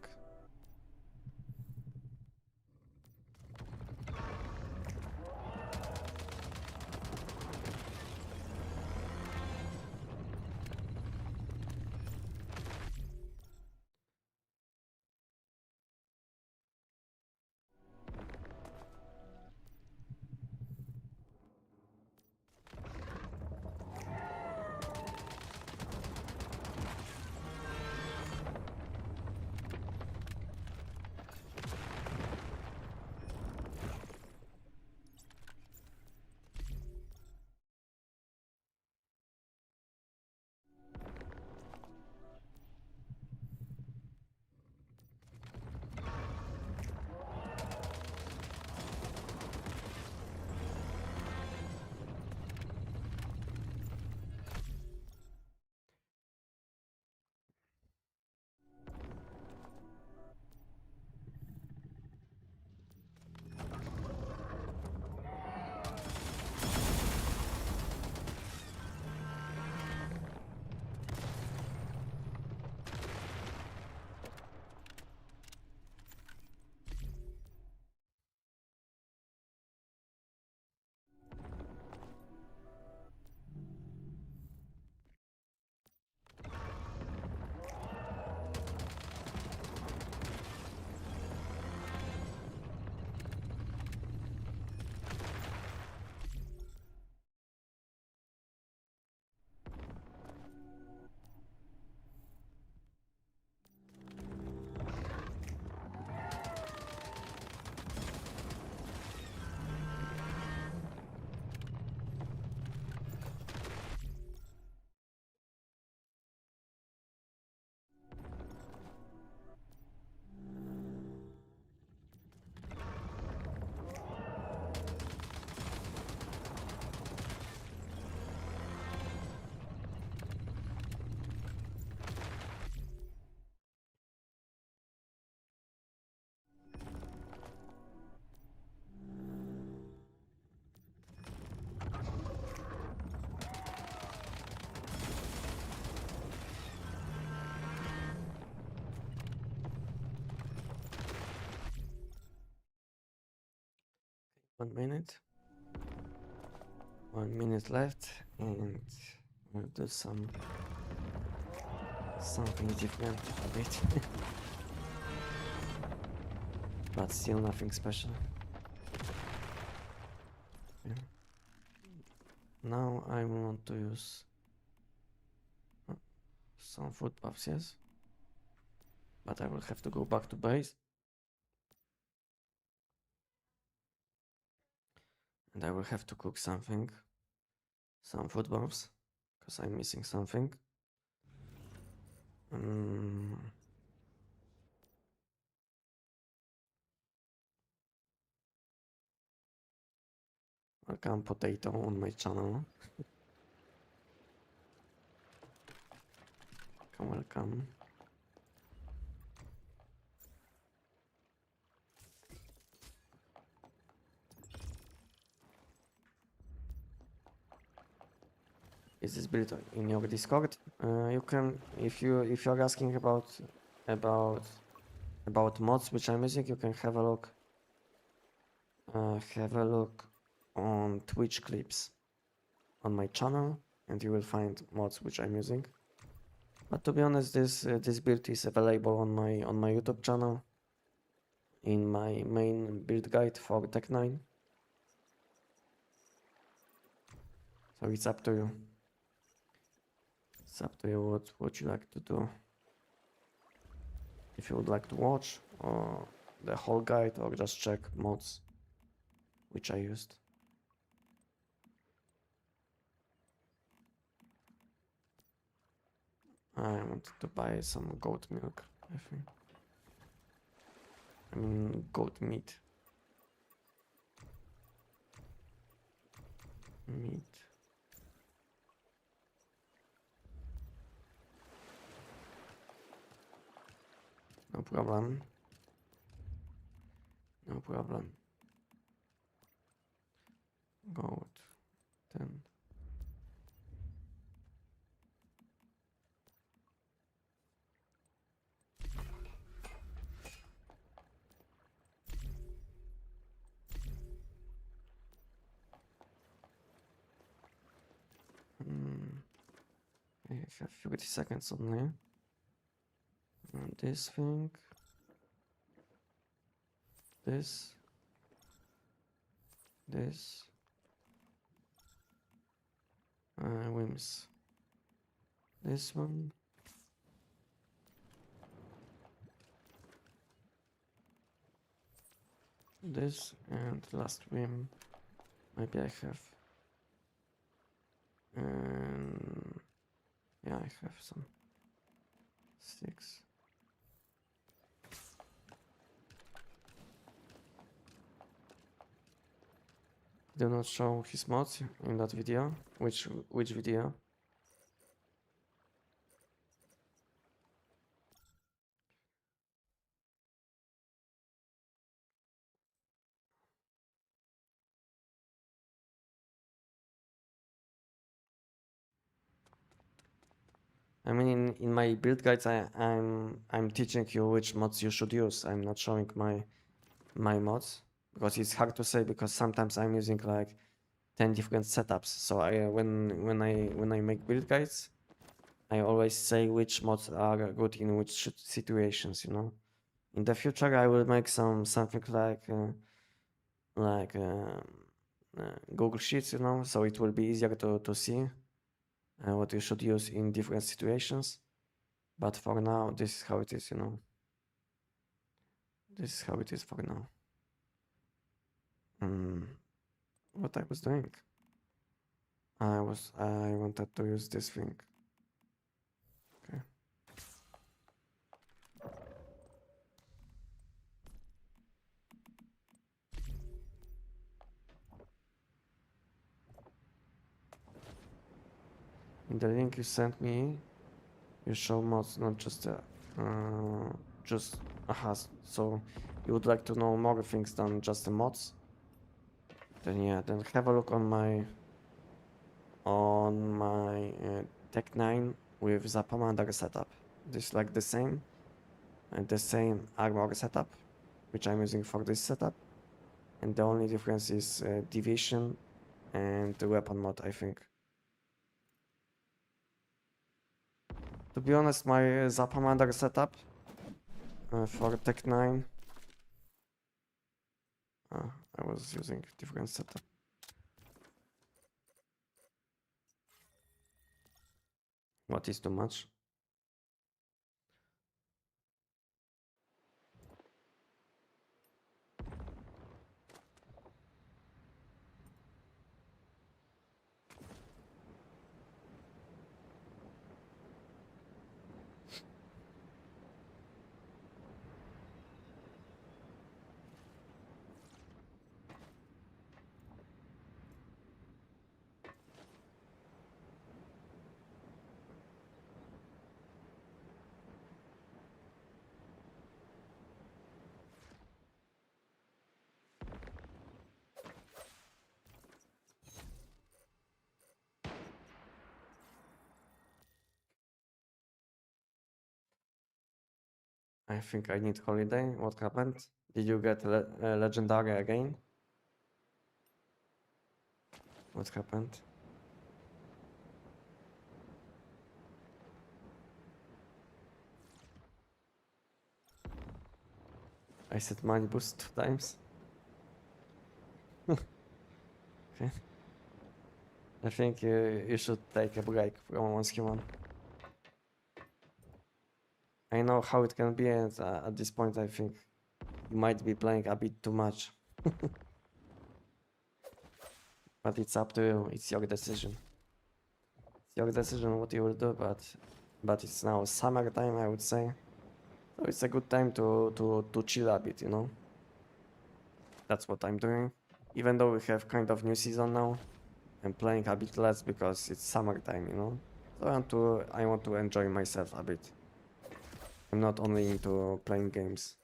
One minute. 1 minute left, and we'll do something different a bit. But still nothing special. Yeah. Now I want to use some food buffs, yes? But I will have to go back to base. And I will have to cook something. Some food bombs. Because I'm missing something. Welcome potato on my channel. Welcome. Is this built in your Discord? You can, if you're asking about mods which I'm using, you can have a look. Have a look on Twitch clips on my channel, and you will find mods which I'm using. But to be honest, this build is available on my YouTube channel in my main build guide for Tech 9. So it's up to you. It's up to you what you like to do. If you would like to watch the whole guide or just check mods which I used. I wanted to buy some goat milk, I think. I mean goat meat. No problem. No problem. Goat 10. I have 50 seconds only. And this thing. This. Whims. This one. This and last whim. Maybe I have. And yeah, I have some 6. Do not show his mods in that video. Which video? I mean, in my build guides, I'm teaching you which mods you should use. I'm not showing my mods because it's hard to say, because sometimes I'm using like 10 different setups. So when I make build guides, I always say which mods are good in which situations. You know, in the future I will make something like Google Sheets. You know, so it will be easier to see what you should use in different situations. But for now, this is how it is, you know. This is how it is for now. What I was doing? I wanted to use this thing. Okay. In the link you sent me, you show mods, not just so you would like to know more things than just the mods? Then yeah, then have a look on my Tech 9 with Zapamander setup. This is like the same armor setup which I'm using for this setup, and the only difference is division and the weapon mod, I think. To be honest, my Zapamander setup for Tech 9, I was using different setup. What is too much? I think I need holiday. What happened? Did you get legendary again? What happened? I said money boost 2 times. Okay. I think you should take a break from once human. I know how it can be, and at this point, I think you might be playing a bit too much. But it's up to you. It's your decision. It's your decision what you will do. But it's now summertime, I would say. So it's a good time to chill a bit, you know. That's what I'm doing. Even though we have kind of new season now, I'm playing a bit less because it's summertime, you know. So I want to enjoy myself a bit. I'm not only into playing games.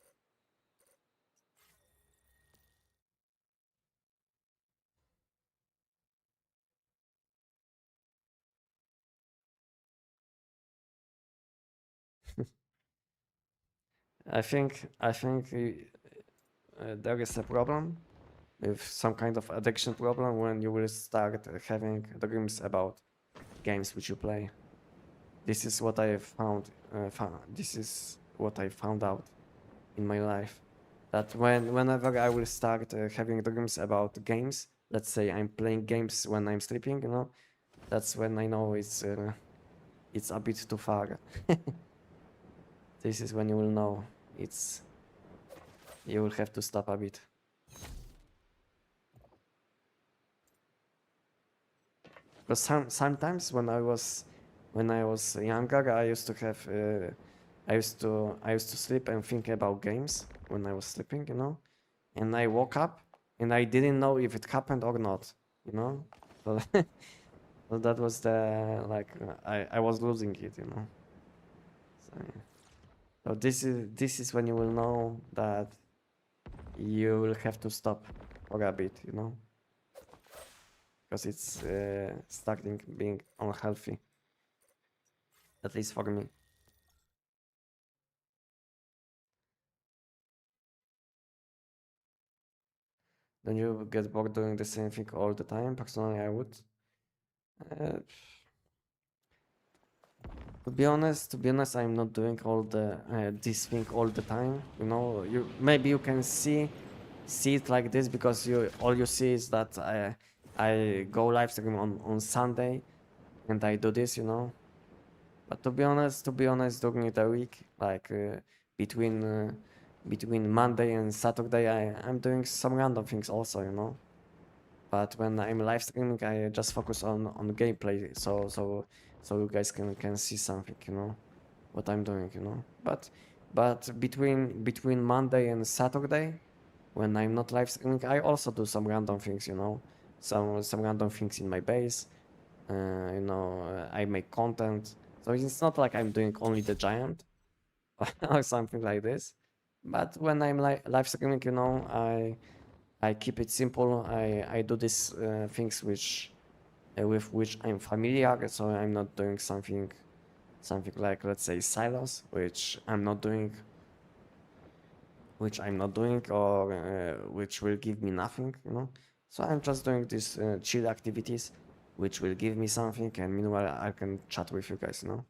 I think there is a problem with some kind of addiction problem when you will start having dreams about games which you play. This is what I found. This is what I found out in my life. That whenever I will start having dreams about games, let's say I'm playing games when I'm sleeping, you know, that's when I know it's a bit too far. This is when you will know it's you will have to stop a bit. Because sometimes when I was younger, I used to have I used to sleep and think about games when I was sleeping, you know, and I woke up and I didn't know if it happened or not, you know. So, so that was the like I was losing it, you know. So, yeah. So this is when you will know that you will have to stop for a bit, you know, because it's starting being unhealthy, at least for me. Don't you get bored doing the same thing all the time? Personally, I would. Uh, to be honest, I'm not doing all the this thing all the time. You know, you maybe you can see it like this because you all you see is that I go live stream on Sunday, and I do this, you know. But to be honest, during the week, like between between Monday and Saturday, I'm doing some random things also, you know. But when I'm live streaming, I just focus on gameplay, so you guys can see something, you know, what I'm doing, you know. But between Monday and Saturday, when I'm not live streaming, I also do some random things, you know, some random things in my base. You know, I make content, so it's not like I'm doing only the giant or something like this. But when I'm live streaming, you know, I keep it simple. I do these things which with which I'm familiar, so I'm not doing something like, let's say, silos, which I'm not doing, or which will give me nothing, you know. So I'm just doing these chill activities, which will give me something, and meanwhile I can chat with you guys, you know.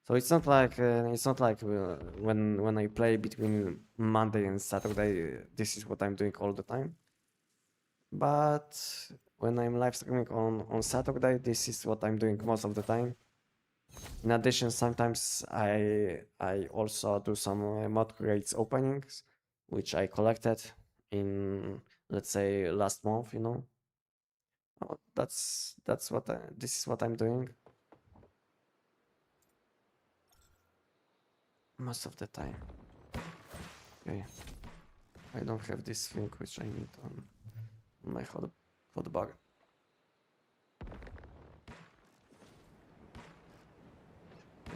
So it's not like when I play between Monday and Saturday, this is what I'm doing all the time. But when I'm live streaming on Saturday, this is what I'm doing most of the time. In addition, sometimes I also do some mod crates openings, which I collected in, let's say, last month. You know, that's what this is what I'm doing most of the time. Okay, I don't have this thing which I need on my hotbar.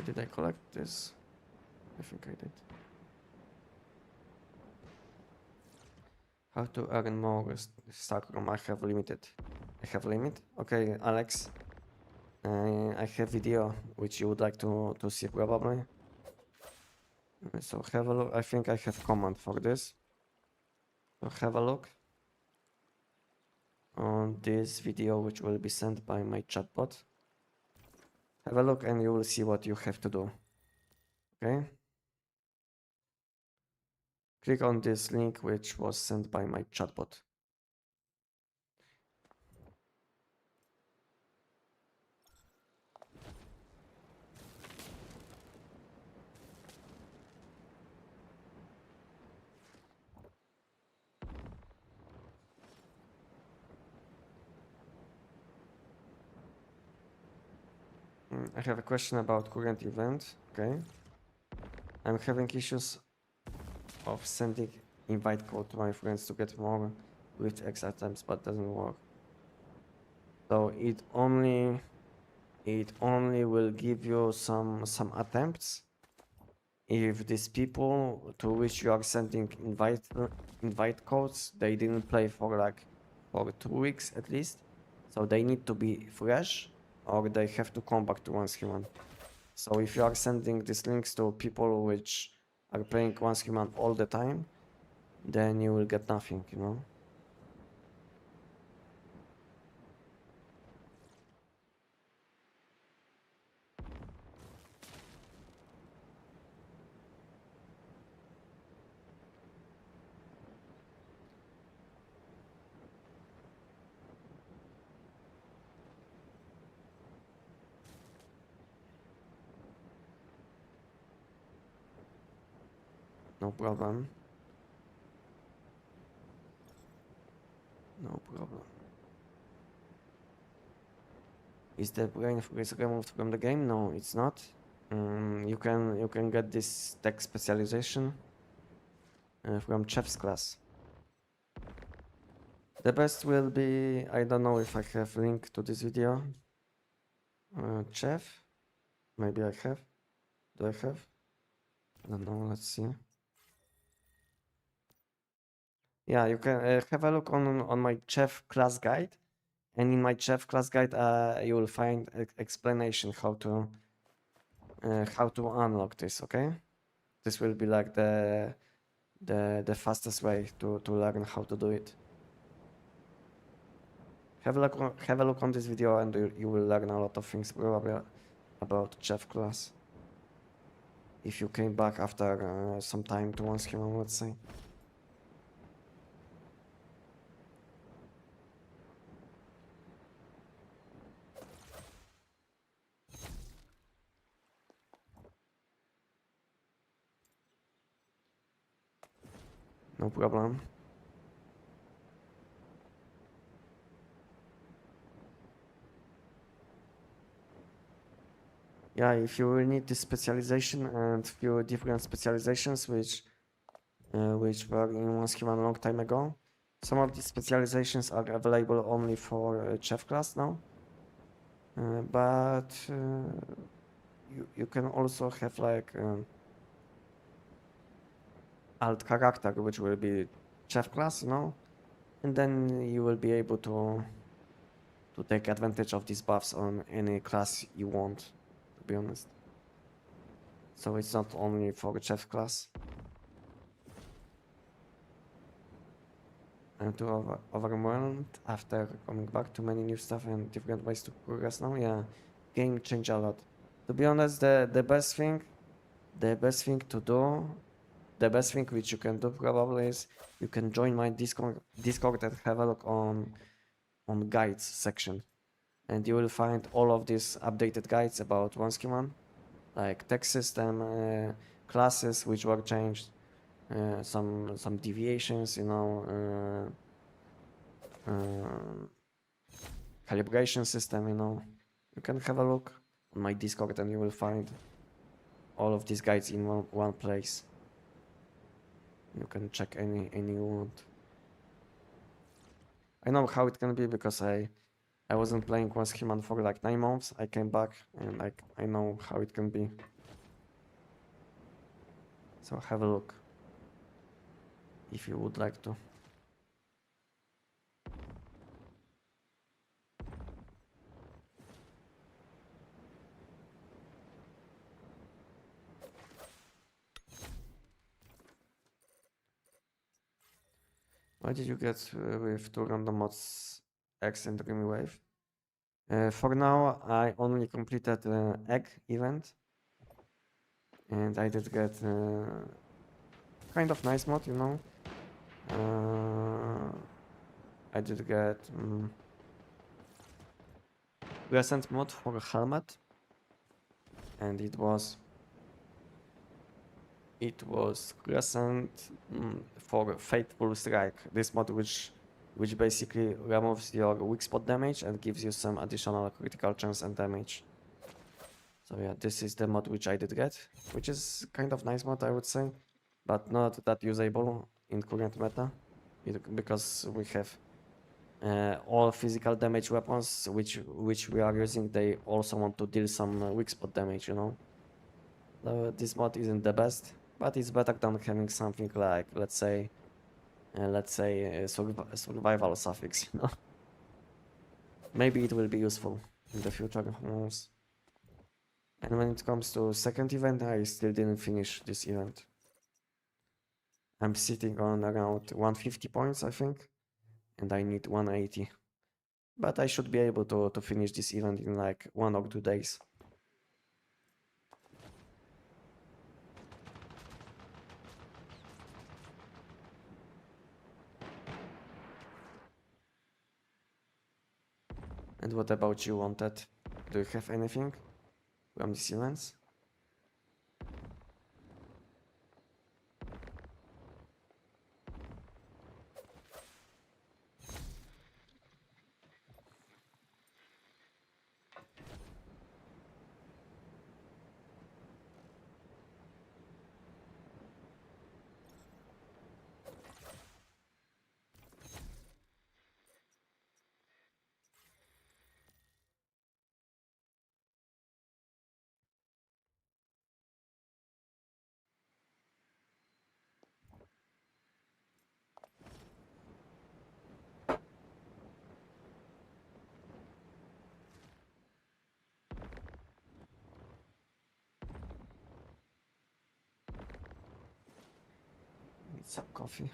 Did I collect this? I think I did. How to earn more Stockroom? I have limited. I have limit. Okay, Alex. I have video which you would like to see probably. So have a look. I think I have command for this. So have a look on this video, which will be sent by my chatbot. Have a look and you will see what you have to do. Okay? Click on this link, which was sent by my chatbot. I have a question about current event. Okay. I'm having issues of sending invite code to my friends to get more with X items, but doesn't work. So it only will give you some attempts if these people to which you are sending invite codes, they didn't play for 2 weeks at least, so they need to be fresh or they have to come back to Once Human. So if you are sending these links to people which are playing Once Human all the time, then you will get nothing, you know. No problem. No problem. Is the brain freeze removed from the game? No, it's not. You can get this tech specialization from Chef's class. The best will be, I don't know if I have link to this video. Chef, maybe I have. Do I have? I don't know. Let's see. Yeah, you can have a look on my chef class guide, and in my chef class guide, you will find explanation how to unlock this. Okay, this will be like the fastest way to learn how to do it. Have a look on this video, and you will learn a lot of things probably about chef class. If you came back after some time to Once Human, let's say. No problem. Yeah, if you will need this specialization and few different specializations which were in Once Human a long time ago, some of these specializations are available only for chef class now. But you can also have like alt character, which will be chef class, you know, and then you will be able to take advantage of these buffs on any class you want, to be honest. So it's not only for the chef class. I'm too overwhelmed after coming back to many new stuff and different ways to progress now. Yeah, game changed a lot. To be honest, the best thing to do, the best thing which you can do probably is you can join my Discord and have a look on guides section, and you will find all of these updated guides about Once Human, like text system, classes which were changed, some deviations, you know, calibration system, you know. You can have a look on my Discord and you will find all of these guides in one place. You can check any you want. I know how it can be because I wasn't playing Once Human for like 9 months. I came back and like I know how it can be. So have a look if you would like to. What did you get with 2 random mods X and Dreamy Wave? For now, I only completed the egg event, and I did get kind of nice mod, you know. I did get recent mod for helmet, and it was recent for Fateful Strike. This mod which basically removes your weak spot damage and gives you some additional critical chance and damage. So yeah, this is the mod which I did get, which is kind of nice mod, I would say, but not that usable in current meta, because we have all physical damage weapons which we are using. They also want to deal some weak spot damage, you know. This mod isn't the best, but it's better than having something like, let's say a survival suffix, you know. Maybe it will be useful in the future, who knows. And when it comes to second event, I still didn't finish this event. I'm sitting on around 150 points, I think, and I need 180. But I should be able to finish this event in like 1 or 2 days. And what about you, Wanted? Do you have anything from these events? Need some coffee.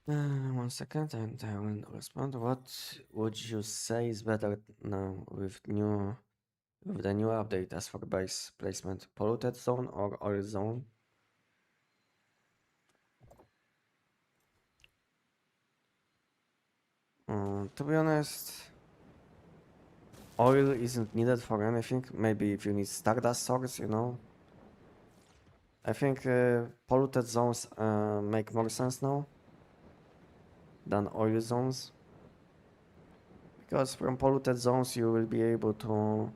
One second, and I will respond. What would you say is better now with the new update as for base placement? Polluted zone or oil zone? To be honest, oil isn't needed for anything. Maybe if you need stardust swords, you know. I think polluted zones make more sense now than oil zones, because from polluted zones you will be able to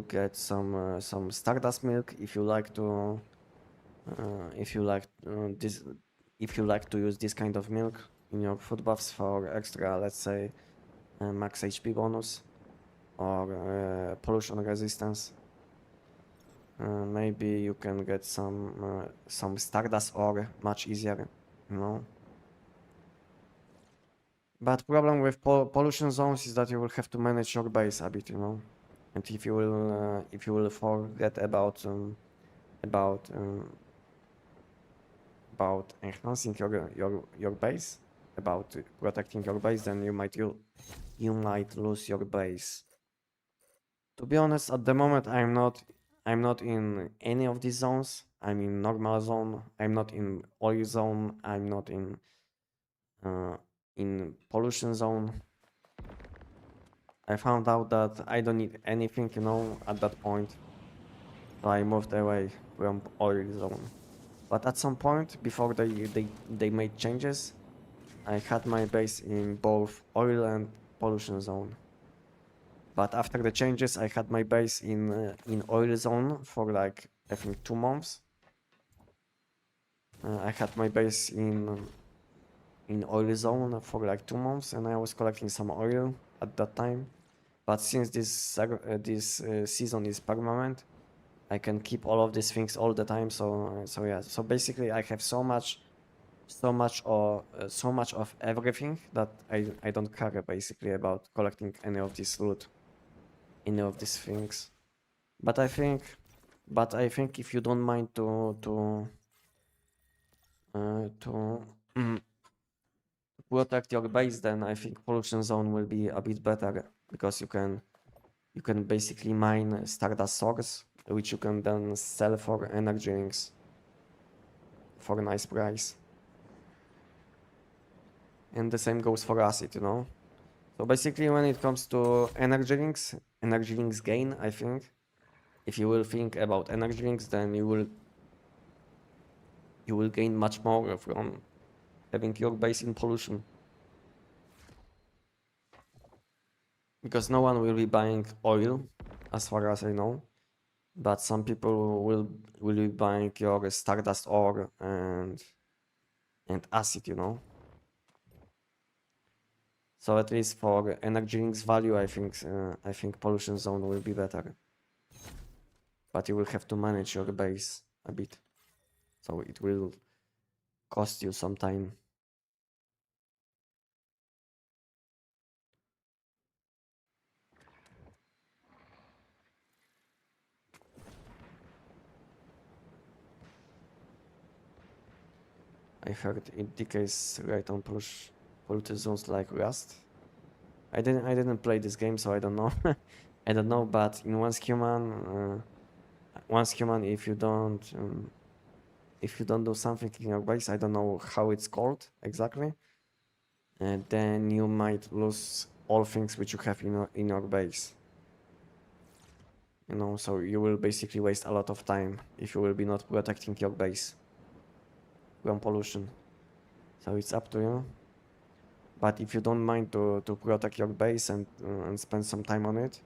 get some stardust milk if you like to if you like this if you like to use this kind of milk in your food buffs for extra, let's say, max HP bonus or pollution resistance. Maybe you can get some stardust ore much easier, you know. But problem with pollution zones is that you will have to manage your base a bit, you know. And if you will forget about enhancing your base, about protecting your base, then you might lose your base. To be honest, at the moment I'm not in any of these zones. I'm in normal zone. I'm not in oil zone. I'm not in pollution zone. I found out that I don't need anything, you know, at that point. So I moved away from oil zone. But at some point, before they made changes, I had my base in both oil and pollution zone. But after the changes, I had my base in oil zone for like, I think, 2 months. I had my base in oil zone for like 2 months, and I was collecting some oil at that time. But since this season is permanent, I can keep all of these things all the time. So yeah. So basically, I have so much so much of everything that I don't care basically about collecting any of this loot, any of these things. But I think if you don't mind to protect your base, then I think pollution zone will be a bit better because you can basically mine Stardust ores, which you can then sell for energy rings for a nice price. And the same goes for acid, you know. So basically, when it comes to energy rings gain, I think if you will think about energy rings, then you will gain much more from having your base in pollution, because no one will be buying oil, as far as I know, but some people will be buying your Stardust ore and acid, you know. So at least for energy rings value, I think pollution zone will be better, but you will have to manage your base a bit, so it will cost you some time. I heard it decays right on polluted zones like Rust. I didn't play this game, so I don't know. I don't know, but in once human, if you don't do something in your base, I don't know how it's called exactly, and then you might lose all things which you have in your base. You know, so you will basically waste a lot of time if you will be not protecting your base from pollution. So it's up to you. But if you don't mind to protect your base and spend some time on it,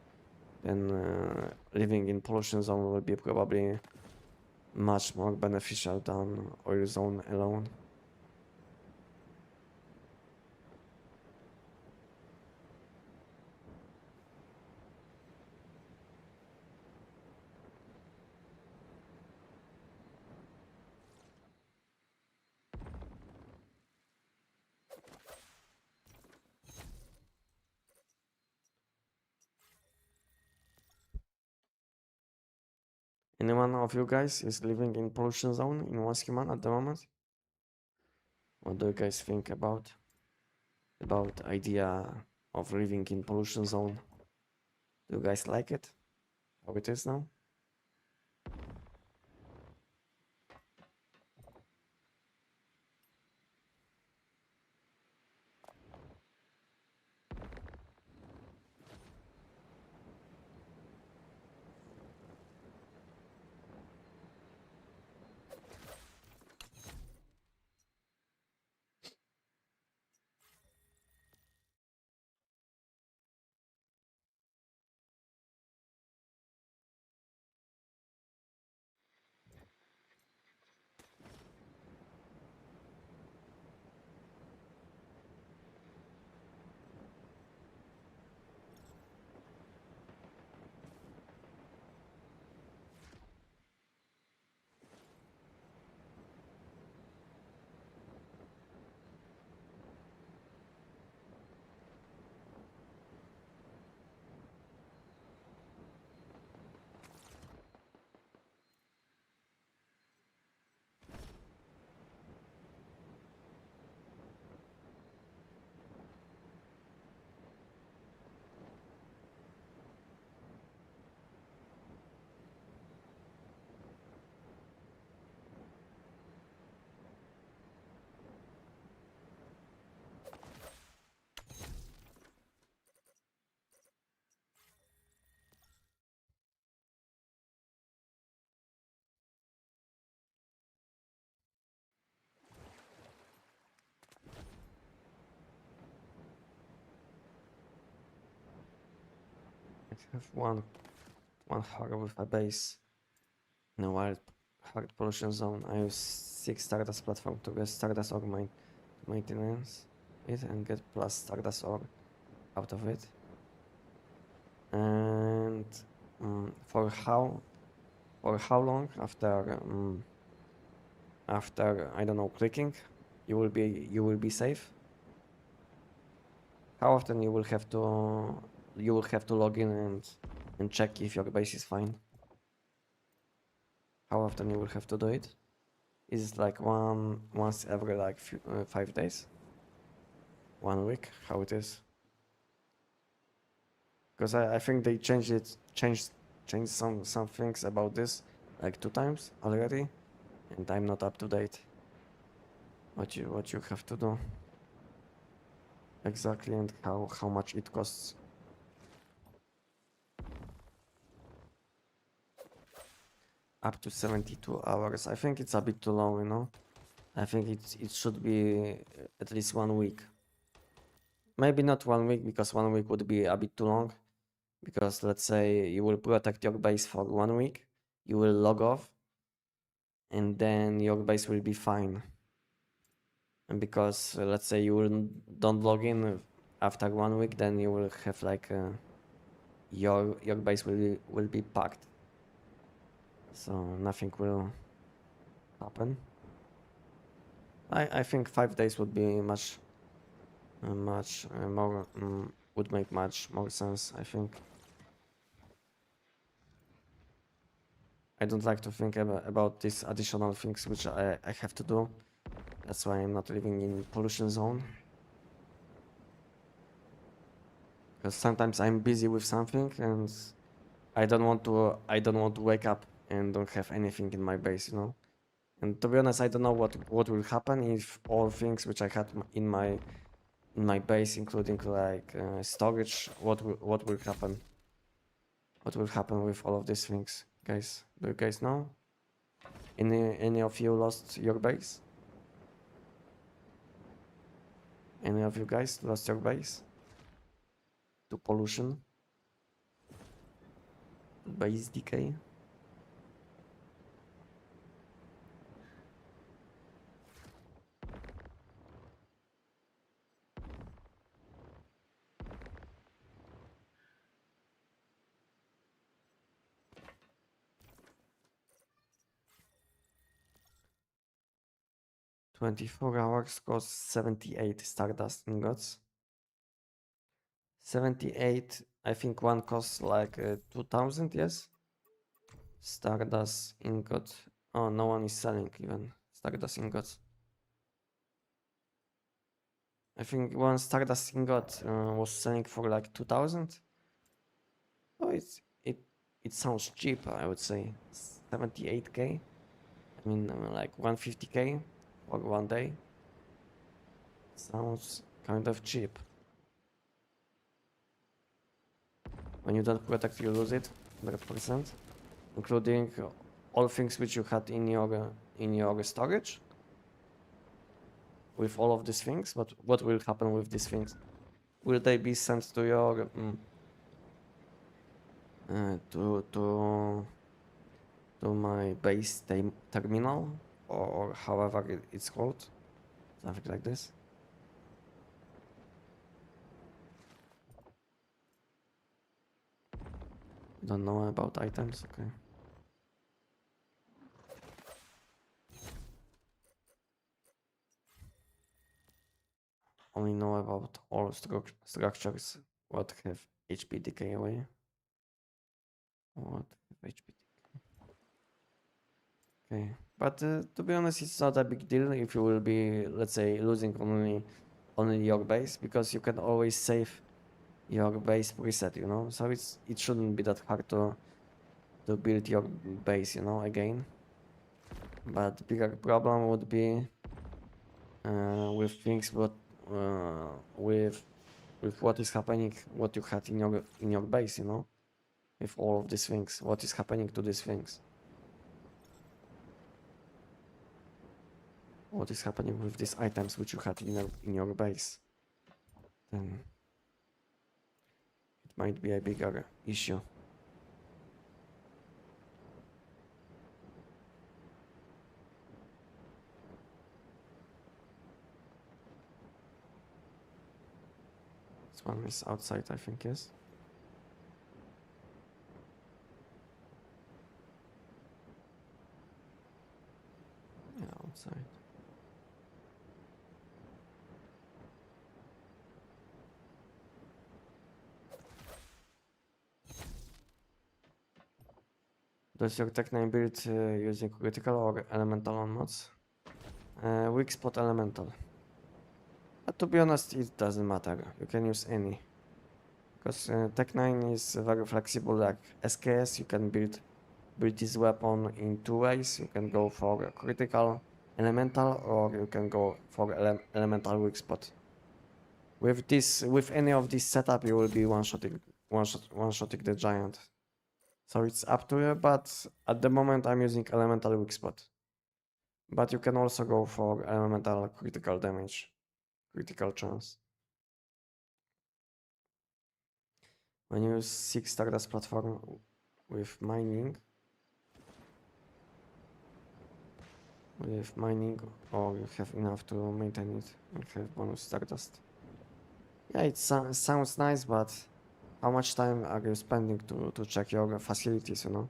then living in pollution zone will be probably much more beneficial than oil zone alone. Anyone of you guys is living in pollution zone in Waskiman at the moment? What do you guys think about the idea of living in pollution zone? Do you guys like it? How it is now? I have one horde with a base in a wild hard pollution zone. I use 6 Stardust platform to get Stardust ore maintenance it and get plus Stardust ore out of it. And for how long after I don't know, clicking you will be safe? How often you will have to log in and check if your base is fine? How often you will have to do it? Is it like once every like 5 days? 1 week? How it is? Because I think they changed some things about this like 2 times already, and I'm not up to date. What you have to do exactly and how much it costs. Up to 72 hours. I think it's a bit too long, you know. I think it should be at least 1 week. Maybe not 1 week, because 1 week would be a bit too long. Because let's say you will protect your base for 1 week, you will log off, and then your base will be fine. And because let's say you don't log in after 1 week, then you will have like your base will be packed, so nothing will happen. I think 5 days would be much more would make much more sense, I think. I don't like to think about these additional things which I have to do. That's why I'm not living in pollution zone. Because sometimes I'm busy with something and I don't want to wake up and don't have anything in my base, you know. And to be honest, I don't know what will happen if all things which I had in my base, including like storage, what will happen? What will happen with all of these things, guys? Do you guys know? Any of you lost your base? Any of you guys lost your base to pollution, to base decay? "24 hours costs 78 Stardust ingots." 78, I think one costs like 2000, yes? Stardust ingot. Oh, no one is selling even Stardust ingots. I think one Stardust ingot was selling for like 2000. Oh, it sounds cheap, I would say. 78k. I mean, like 150k for 1 day. Sounds kind of cheap. When you don't protect, you lose it 100%, including all things which you had in your storage. With all of these things, but what will happen with these things? Will they be sent to your to my base terminal, or however it's called, something like this? Don't know about items. Okay. Only know about all structures what have HP decay away. What have HP? Okay, but to be honest, it's not a big deal if you will be, let's say, losing only your base, because you can always save your base preset, you know. So it shouldn't be that hard to build your base, you know, again. But the bigger problem would be with things with what is happening, what you had in your base, you know, with all of these things. What is happening to these things? What is happening with these items which you had in your base? Then it might be a bigger issue. This one is outside, I think, yes? Yeah, outside. Does your Tech 9 build using critical or elemental on mods? Weak spot elemental. But to be honest, it doesn't matter. You can use any. Because Tech 9 is very flexible, like SKS, you can build this weapon in two ways. You can go for critical elemental, or you can go for elemental weak spot. With any of this setup, you will be one-shotting the giant. So it's up to you, but at the moment I'm using elemental weak spot. But you can also go for elemental critical damage, critical chance. When you use 6 Stardust platform with mining, or you have enough to maintain it and have bonus Stardust. Yeah, it sounds nice, but how much time are you spending to check your facilities, you know?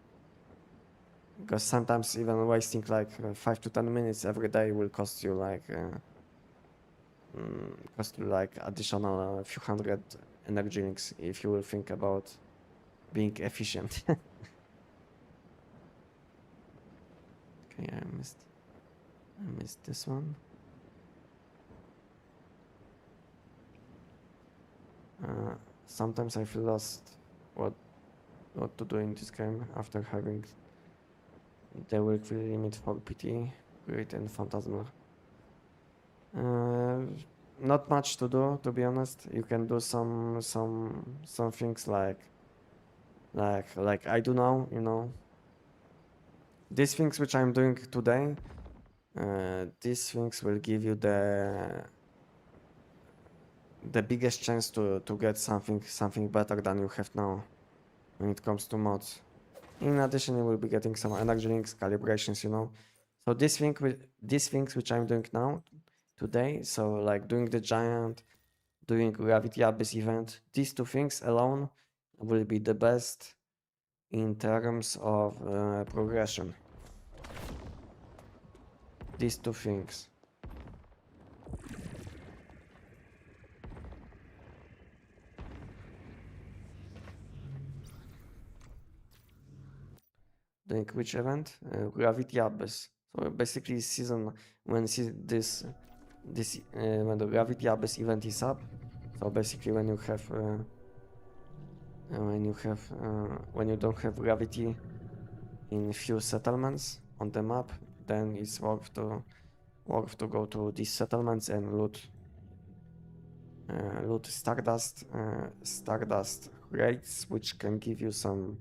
Because sometimes even wasting like 5 to 10 minutes every day will cost you like additional few hundred energy links if you will think about being efficient. Okay, I missed this one. Sometimes I feel lost what to do in this game after having the weekly limit for PT, Great and Phantasmal. Not much to do, to be honest. You can do some things like I do now, you know. These things which I'm doing today, these things will give you the biggest chance to get something better than you have now when it comes to mods. In addition, you will be getting some energy links, calibrations, you know. So these things which I'm doing now today, so like doing the giant, doing Gravity Abyss event, these two things alone will be the best in terms of progression. These two things. Doing which event? Gravity Abyss. So basically season when when the Gravity Abyss event is up. So basically when you don't have gravity in few settlements on the map, then it's worth to go to these settlements and loot Stardust rates, which can give you some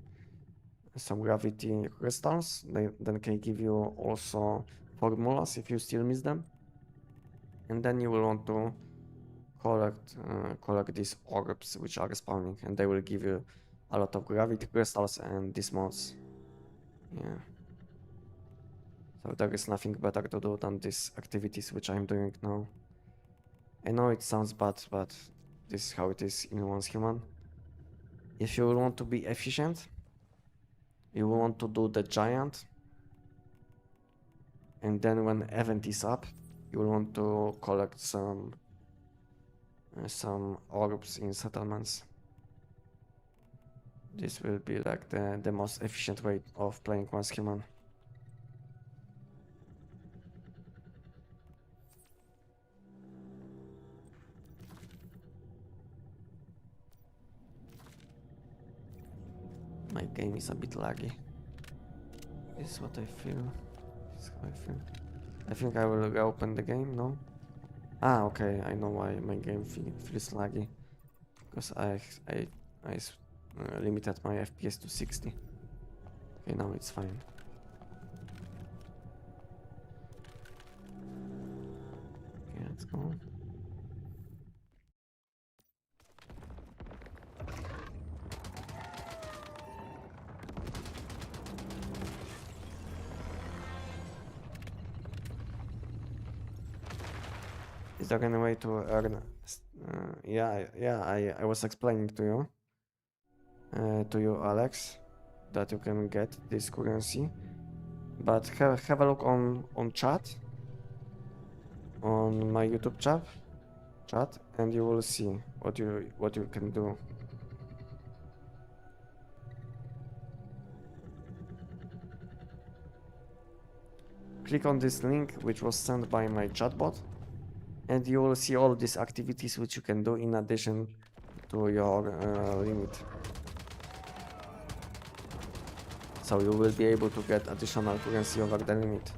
gravity crystals. They then can give you also formulas if you still miss them, and then you will want to collect these orbs which are spawning, and they will give you a lot of gravity crystals and these mods. Yeah. So there is nothing better to do than these activities which I'm doing now. I know it sounds bad, but this is how it is in Once Human. If you want to be efficient, you want to do the giant, and then when event is up, you will want to collect some orbs in settlements. This will be like the most efficient way of playing Once Human. My game is a bit laggy. This is what I feel. This is how I feel. I think I will open the game, no? Ah, okay, I know why my game feels laggy. Because I limited my FPS to 60. Okay, now it's fine. Okay, let's go. Is there any way to earn? I was explaining to you, Alex, that you can get this currency, but have a look on chat, on my YouTube chat, and you will see what you can do. click on this link which was sent by my chatbot, and you will see all these activities which you can do in addition to your limit. So you will be able to get additional currency over the limit.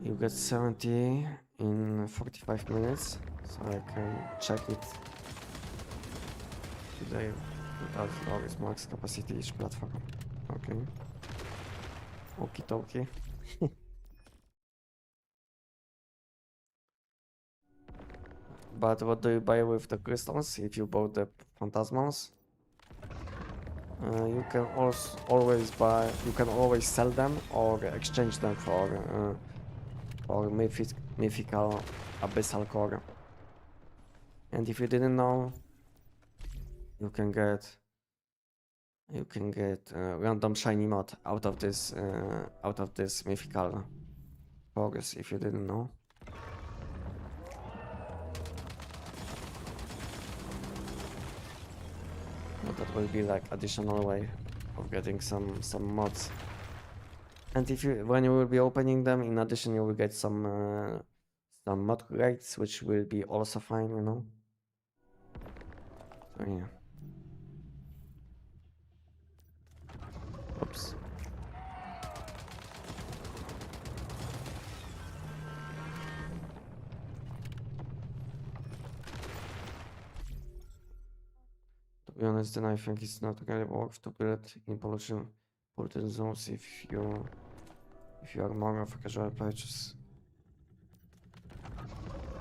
You get 70 in 45 minutes, so I can check it today without always max capacity each platform. Okay. Okie dokie. But what do you buy with the crystals if you bought the phantasmals? You can also always buy, you can always sell them or exchange them for mythical abyssal core. And if you didn't know, you can get random shiny mod out of this mythical cores if you didn't know. So that will be like additional way of getting some mods. And if you, when you will be opening them, in addition you will get some mod crates, which will be also fine, you know. So yeah. Oops. To be honest, then I think it's not really worth to build in pollution zones if you are more of a casual purchase.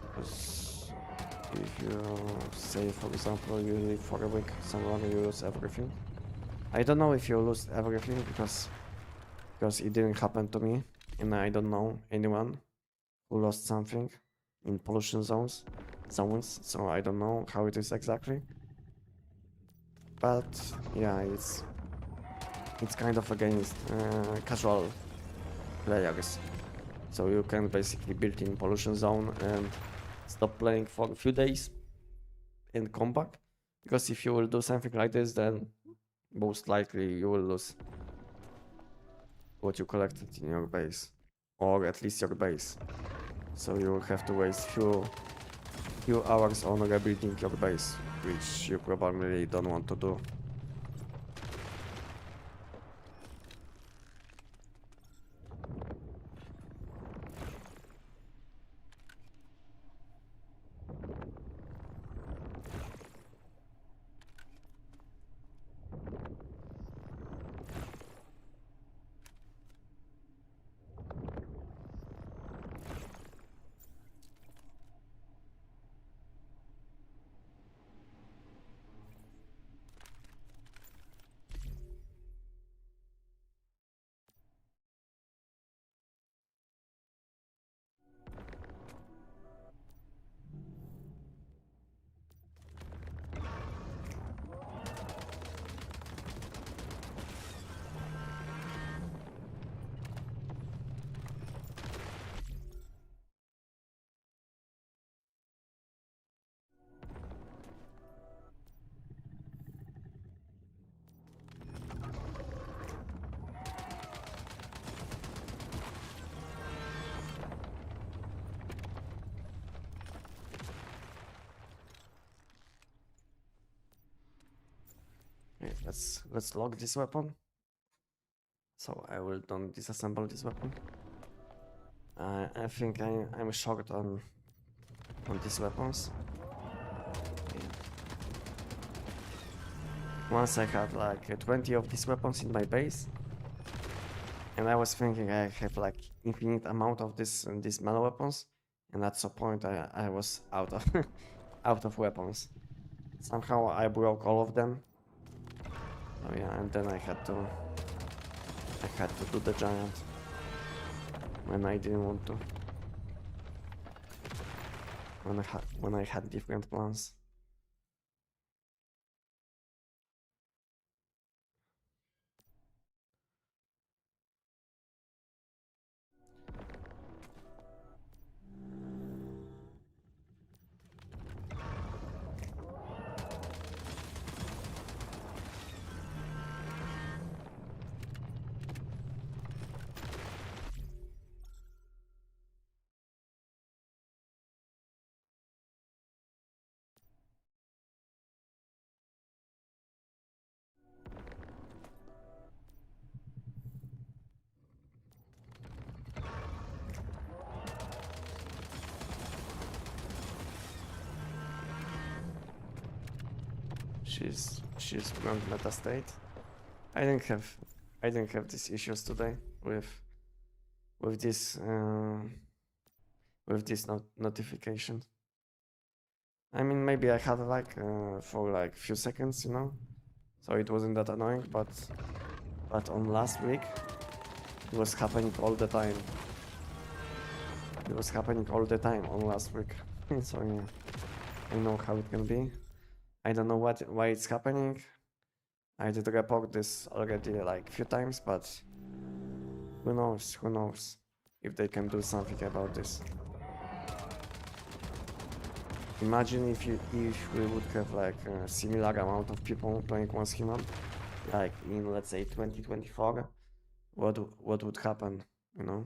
Because if you say, for example, you live for a week somewhere, you lose everything. I don't know if you lose everything because it didn't happen to me, and I don't know anyone who lost something in pollution zones, so I don't know how it is exactly. But yeah, it's kind of against casual players. So you can basically build in pollution zone and stop playing for a few days and come back. Because if you will do something like this, then most likely you will lose what you collected in your base, or at least your base. So you will have to waste few hours on rebuilding your base, which you probably don't want to do. Okay, let's log this weapon. So I will don't disassemble this weapon. I think I'm short on these weapons. Okay. Once I had like 20 of these weapons in my base, and I was thinking I have like infinite amount of these melee weapons, and at some point I was out of out of weapons. Somehow I broke all of them. Oh yeah, and then I had to do the giant when I didn't want to. When I had different plans. she's wrong meta state. I didn't have these issues today with this notification. I mean, maybe I had like for like few seconds, you know, so it wasn't that annoying. But on last week, it was happening all the time. It was happening all the time on last week. So yeah, I know how it can be. I don't know why it's happening. I did report this already like few times, but who knows if they can do something about this. Imagine if we would have like a similar amount of people playing once human, like in, let's say, 2024, what would happen, you know?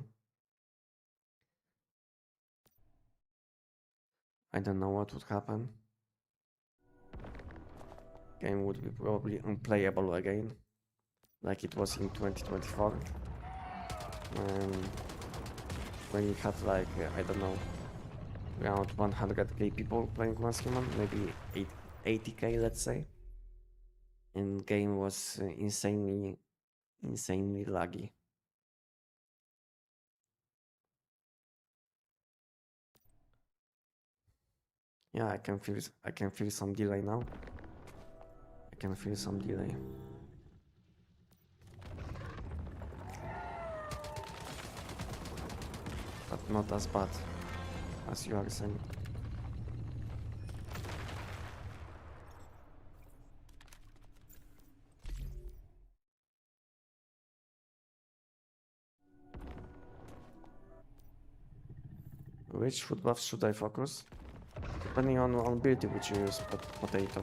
I don't know what would happen. Game would be probably unplayable again, like it was in 2024. When you had like, I don't know, around 100k people playing once human, maybe 80k, let's say. And game was insanely laggy. Yeah, I can feel some delay now. I can feel some delay. But not as bad as you are saying. Which food buffs should I focus? Depending on build which you use, potato.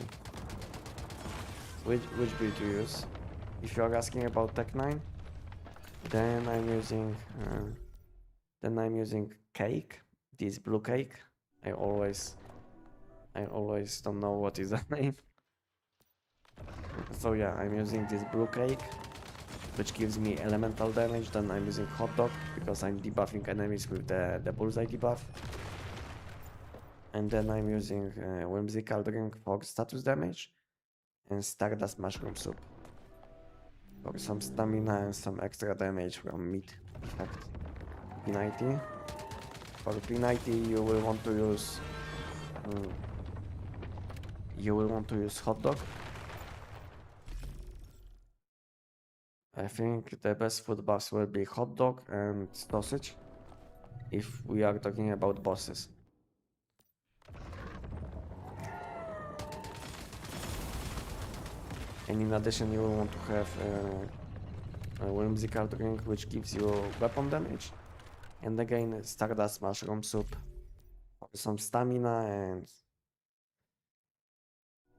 Which build you use? If you are asking about Tech 9, then I'm using cake, this blue cake. I always don't know what is the name. So yeah, I'm using this blue cake, which gives me elemental damage. Then I'm using hot dog because I'm debuffing enemies with the bullseye debuff. And then I'm using whimsical drink for status damage and stardust mushroom soup for some stamina and some extra damage from meat effect. P90. For P90 you will want to use hot dog. I think the best food buffs will be hot dog and sausage if we are talking about bosses. And in addition, you will want to have a whimsical drink which gives you weapon damage, and again stardust mushroom soup for some stamina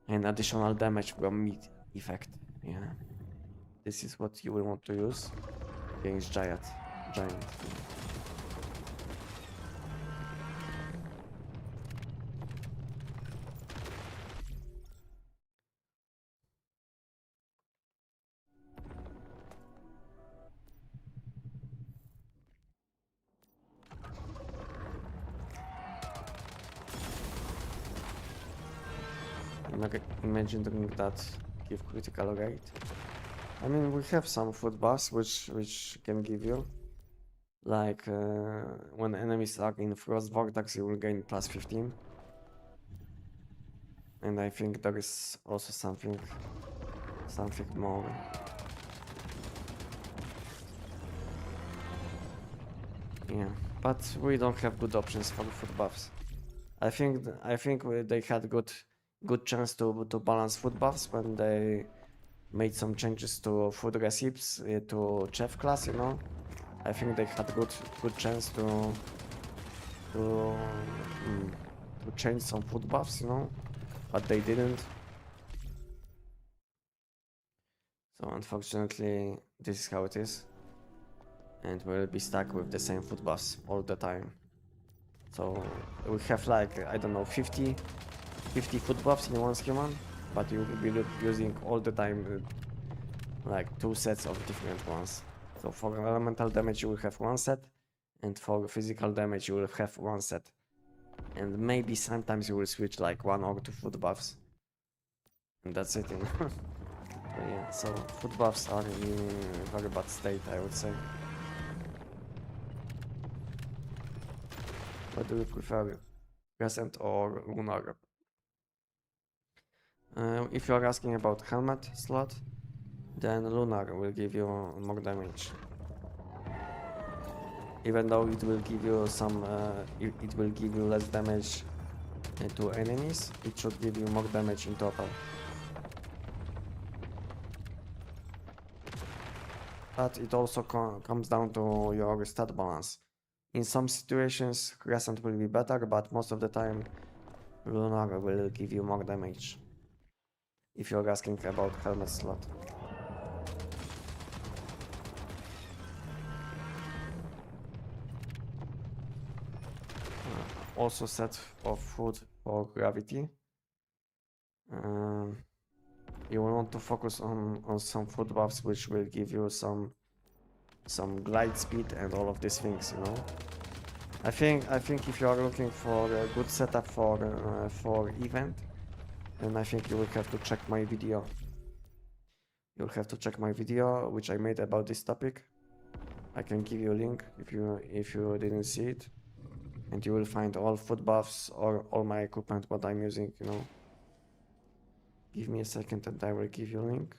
and additional damage from meat effect. Yeah, this is what you will want to use against giant. Imagine doing that, give critical rate. I mean, we have some food buffs which can give you, like when enemies are in frost vortex, you will gain plus 15. And I think there is also something more. Yeah, but we don't have good options for food buffs. I think they had good chance to balance food buffs when they made some changes to food recipes to chef class, you know. I think they had good chance to change some food buffs, you know, but they didn't. So unfortunately, this is how it is, and we'll be stuck with the same food buffs all the time. So we have like, I don't know, 50 food buffs in one human, but you will be using all the time like 2 sets of different ones. So for elemental damage you will have 1 set, and for physical damage you will have 1 set. And maybe sometimes you will switch like 1 or 2 food buffs. And that's it, you know. But yeah, so food buffs are in very bad state, I would say. What do you prefer, Crescent or Lunar? If you are asking about helmet slot, then Lunar will give you more damage. Even though it will give you some, it will give you less damage to enemies, it should give you more damage in total. But it also comes down to your stat balance. In some situations, Crescent will be better, but most of the time, Lunar will give you more damage. If you're asking about helmet slot. Also set of food for gravity. You will want to focus on some food buffs which will give you some glide speed and all of these things, you know. I think if you are looking for a good setup for event, then I think you will have to check my video. You'll have to check my video which I made about this topic. I can give you a link if you didn't see it, and you will find all food buffs or all my equipment what I'm using, you know. Give me a second and I will give you a link.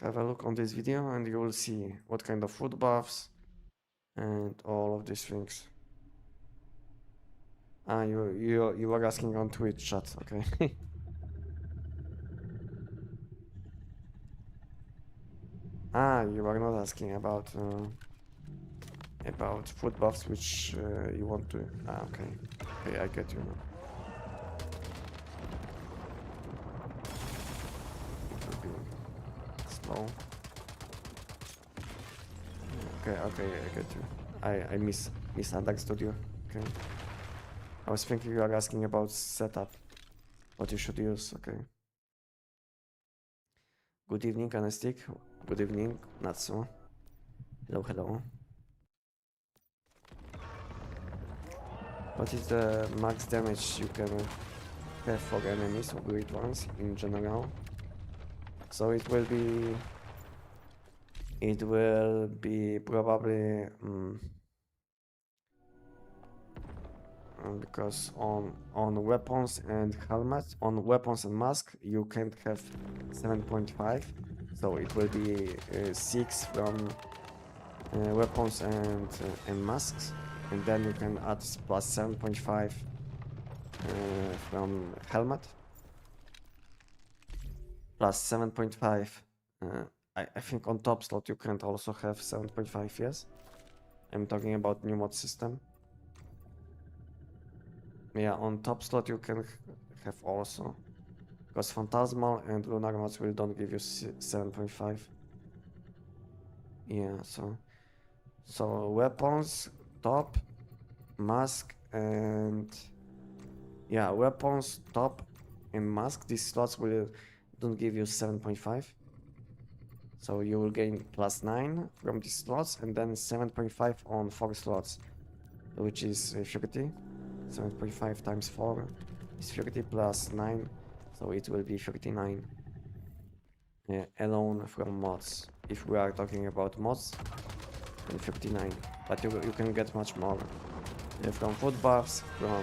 Have a look on this video and you will see what kind of food buffs and all of these things. Ah, you were asking on Twitch chat, okay. Ah, you were not asking about food buffs which you want to. Ah, okay. Okay, I get you now. It will be slow. Okay, I get you. I misunderstood you. Okay. I was thinking you are asking about setup, what you should use. Okay. Good evening, Anestic. Good evening, Natsu. Hello, hello. What is the max damage you can have for enemies or great ones in general? So it will be probably because on weapons and helmets, on weapons and mask, you can't have 7.5, so it will be 6 from weapons and masks, and then you can add plus 7.5 from helmet, plus 7.5. I think on top slot you can't also have 7.5. Yes, I'm talking about new mod system. Yeah, on top slot you can have also, because Phantasmal and Lunar mods will don't give you 7.5. Yeah, so weapons, top, mask, and yeah, weapons, top, and mask. These slots will don't give you 7.5. So you will gain plus 9 from these slots, and then 7.5 on 4 slots, which is 30. 7.5 times 4 is 30 plus 9, so it will be 39 alone from mods. If we are talking about mods, then 59, but you can get much more from food buffs, from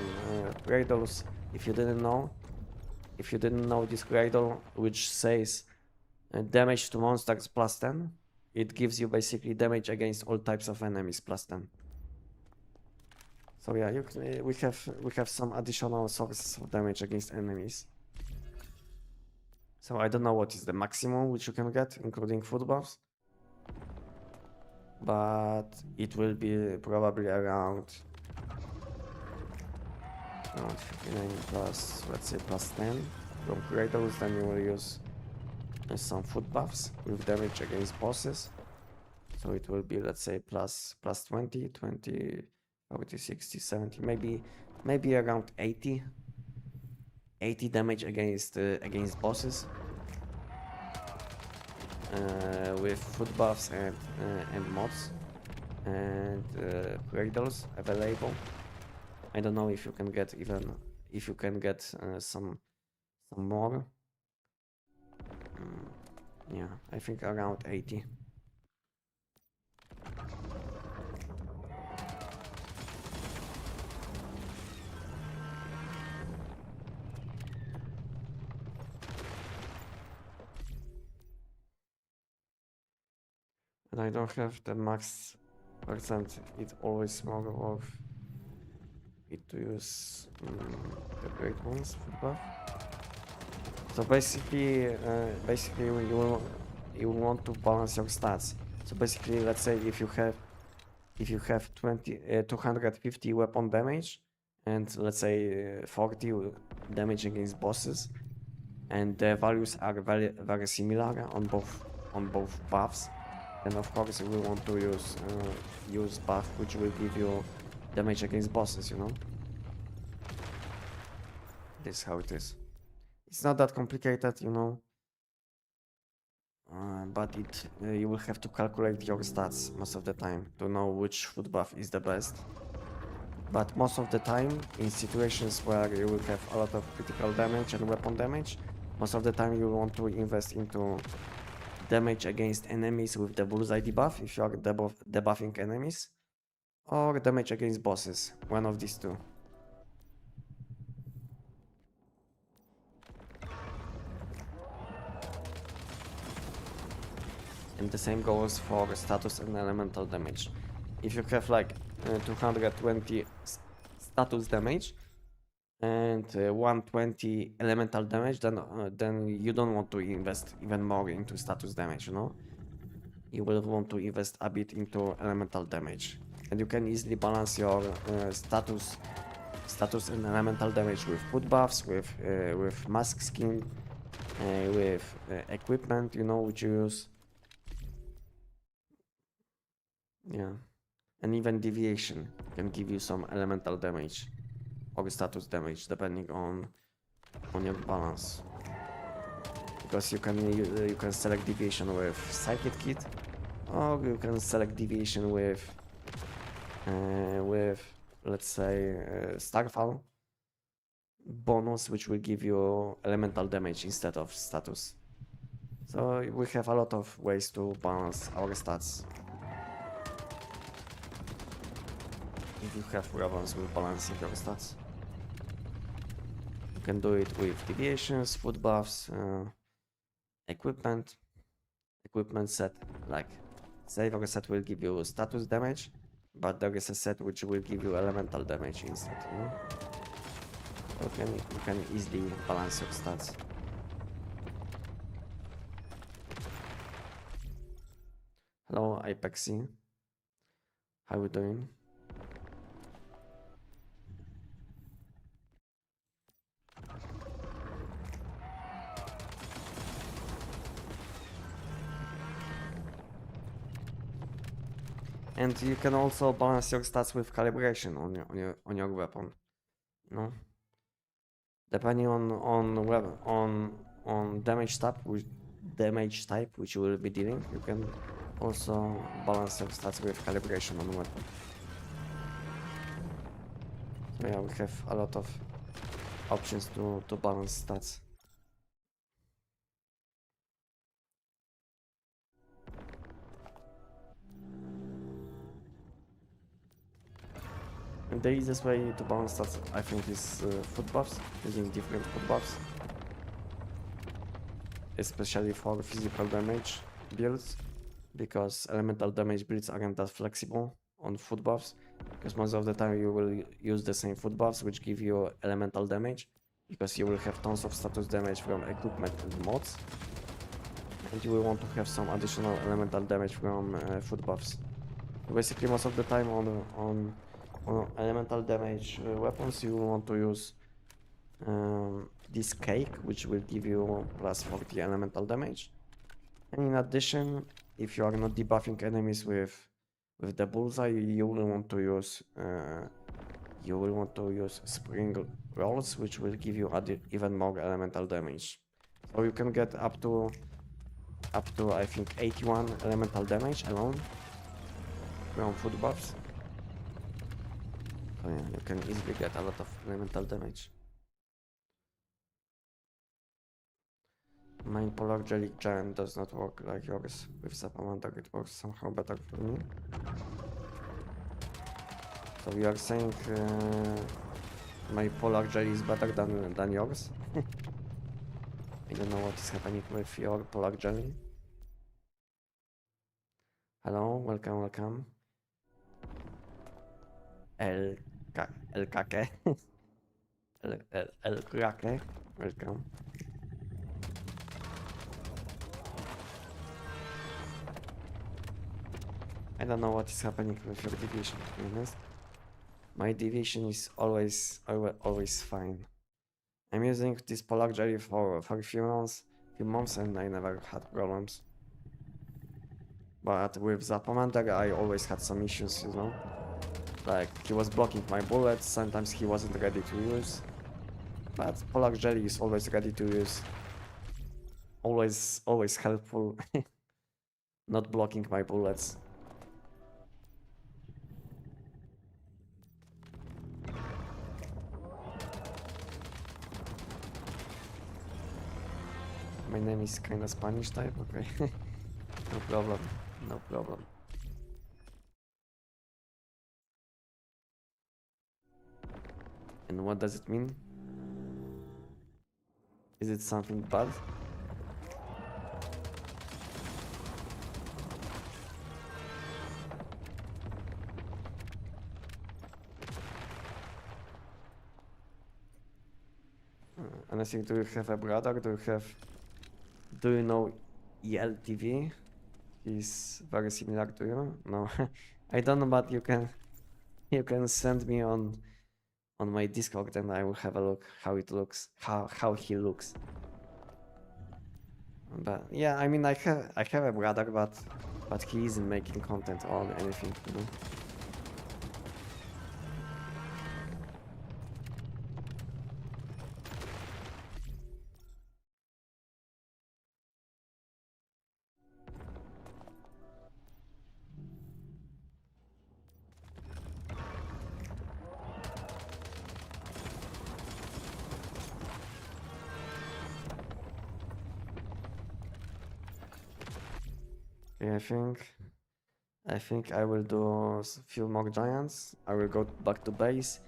cradles. If you didn't know this cradle, which says damage to monsters plus 10, it gives you basically damage against all types of enemies plus 10. So yeah, we have some additional sources of damage against enemies. So I don't know what is the maximum which you can get, including food buffs, but it will be probably around 59 plus, let's say plus 10 from cradles. Then you will use some food buffs with damage against bosses. So it will be, let's say, plus 20, 40, 60, 70, maybe around 80 damage against bosses with food buffs and mods. and cradles available. I don't know if you can get some more. Yeah, I think around 80. And I don't have the max percent. It's always more worth it to use the great ones food buff. So basically, you want to balance your stats. So basically, let's say if you have 250 weapon damage and let's say 40 damage against bosses, and the values are very similar on both buffs, then of course we want to use buff which will give you damage against bosses, you know. This is how it is. It's not that complicated, you know, but you will have to calculate your stats most of the time to know which food buff is the best. But most of the time, in situations where you will have a lot of critical damage and weapon damage, most of the time you want to invest into damage against enemies with the bullseye debuff if you are debuffing enemies, or damage against bosses, one of these two. And the same goes for status and elemental damage. If you have like 220 status damage and 120 elemental damage, then you don't want to invest even more into status damage, you know? You will want to invest a bit into elemental damage. And you can easily balance your status and elemental damage with food buffs, with mask skin, with equipment, you know, which you use. Yeah, and even deviation can give you some elemental damage or status damage depending on your balance. Because you can select deviation with Psychic Kit, or you can select deviation with let's say Starfall bonus, which will give you elemental damage instead of status. So we have a lot of ways to balance our stats. If you have problems with balancing your stats, you can do it with deviations, food buffs, equipment set. Like Saver set will give you status damage, but there is a set which will give you elemental damage instead, you know? So you can easily balance your stats. Hello Apexy, how you doing? And you can also balance your stats with calibration on your weapon, you know? Depending on damage type which you will be dealing, you can also balance your stats with calibration on weapon. So yeah, we have a lot of options to balance stats. And the easiest way to balance stats, I think, is food buffs, using different food buffs. Especially for physical damage builds, because elemental damage builds aren't that flexible on food buffs, because most of the time you will use the same food buffs which give you elemental damage, because you will have tons of status damage from equipment and mods, and you will want to have some additional elemental damage from food buffs. Basically, most of the time on elemental damage weapons, you will want to use this cake, which will give you plus 40 elemental damage. And in addition, if you are not debuffing enemies with the bullseye, you will want to use spring rolls, which will give you even more elemental damage. So you can get up to I think 81 elemental damage alone. from food buffs. So yeah, you can easily get a lot of elemental damage. My polar jelly giant does not work like yours. With Sapamander it works somehow better for me. So you are saying my polar jelly is better than yours? I don't know what is happening with your polar jelly. Hello, welcome, welcome. El Kake. El Kake, welcome. I don't know what is happening with your division, to be honest. My division is always fine. I'm using this polar jelly for a few months and I never had problems. But with Zapamander I always had some issues, you know? Like, he was blocking my bullets, sometimes he wasn't ready to use. But polar jelly is always ready to use. Always helpful. Not blocking my bullets. My name is kinda Spanish type, okay. No problem, no problem. And what does it mean? Is it something bad? Anestic, do you have a brother? Do you know ELTV? He's very similar to you. No, I don't know, but you can send me on my Discord and I will have a look how it looks, how he looks. But yeah, I mean, I have a brother, but he isn't making content on anything, you know. Yeah, I think I will do a few more giants. I will go back to base,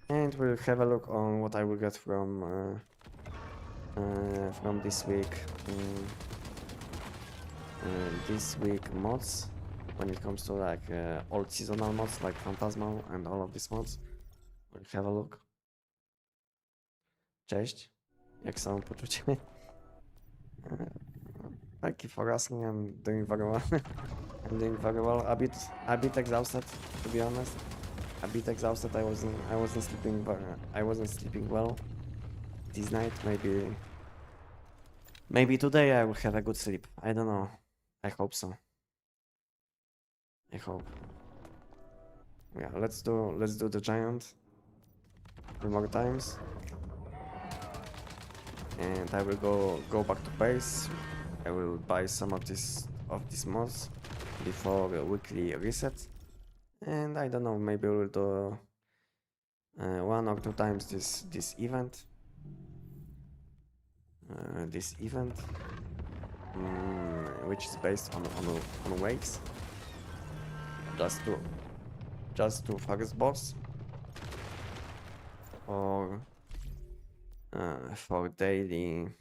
and we'll have a look on what I will get from this week. This week mods, when it comes to like old seasonal mods like Phantasmal and all of these mods. We'll have a look. Cześć, jak samopoczucie? Thank you for asking. I'm doing very well. I'm doing very well. A bit exhausted, to be honest. A bit exhausted. I wasn't sleeping well this night. Maybe today I will have a good sleep. I don't know. I hope so. I hope. Yeah, let's do the giant 2 more times. And I will go back to base. I will buy some of these mods before the weekly reset. And I don't know, maybe we'll do 1 or 2 times this event. Which is based on wakes. Just to first boss. Or for daily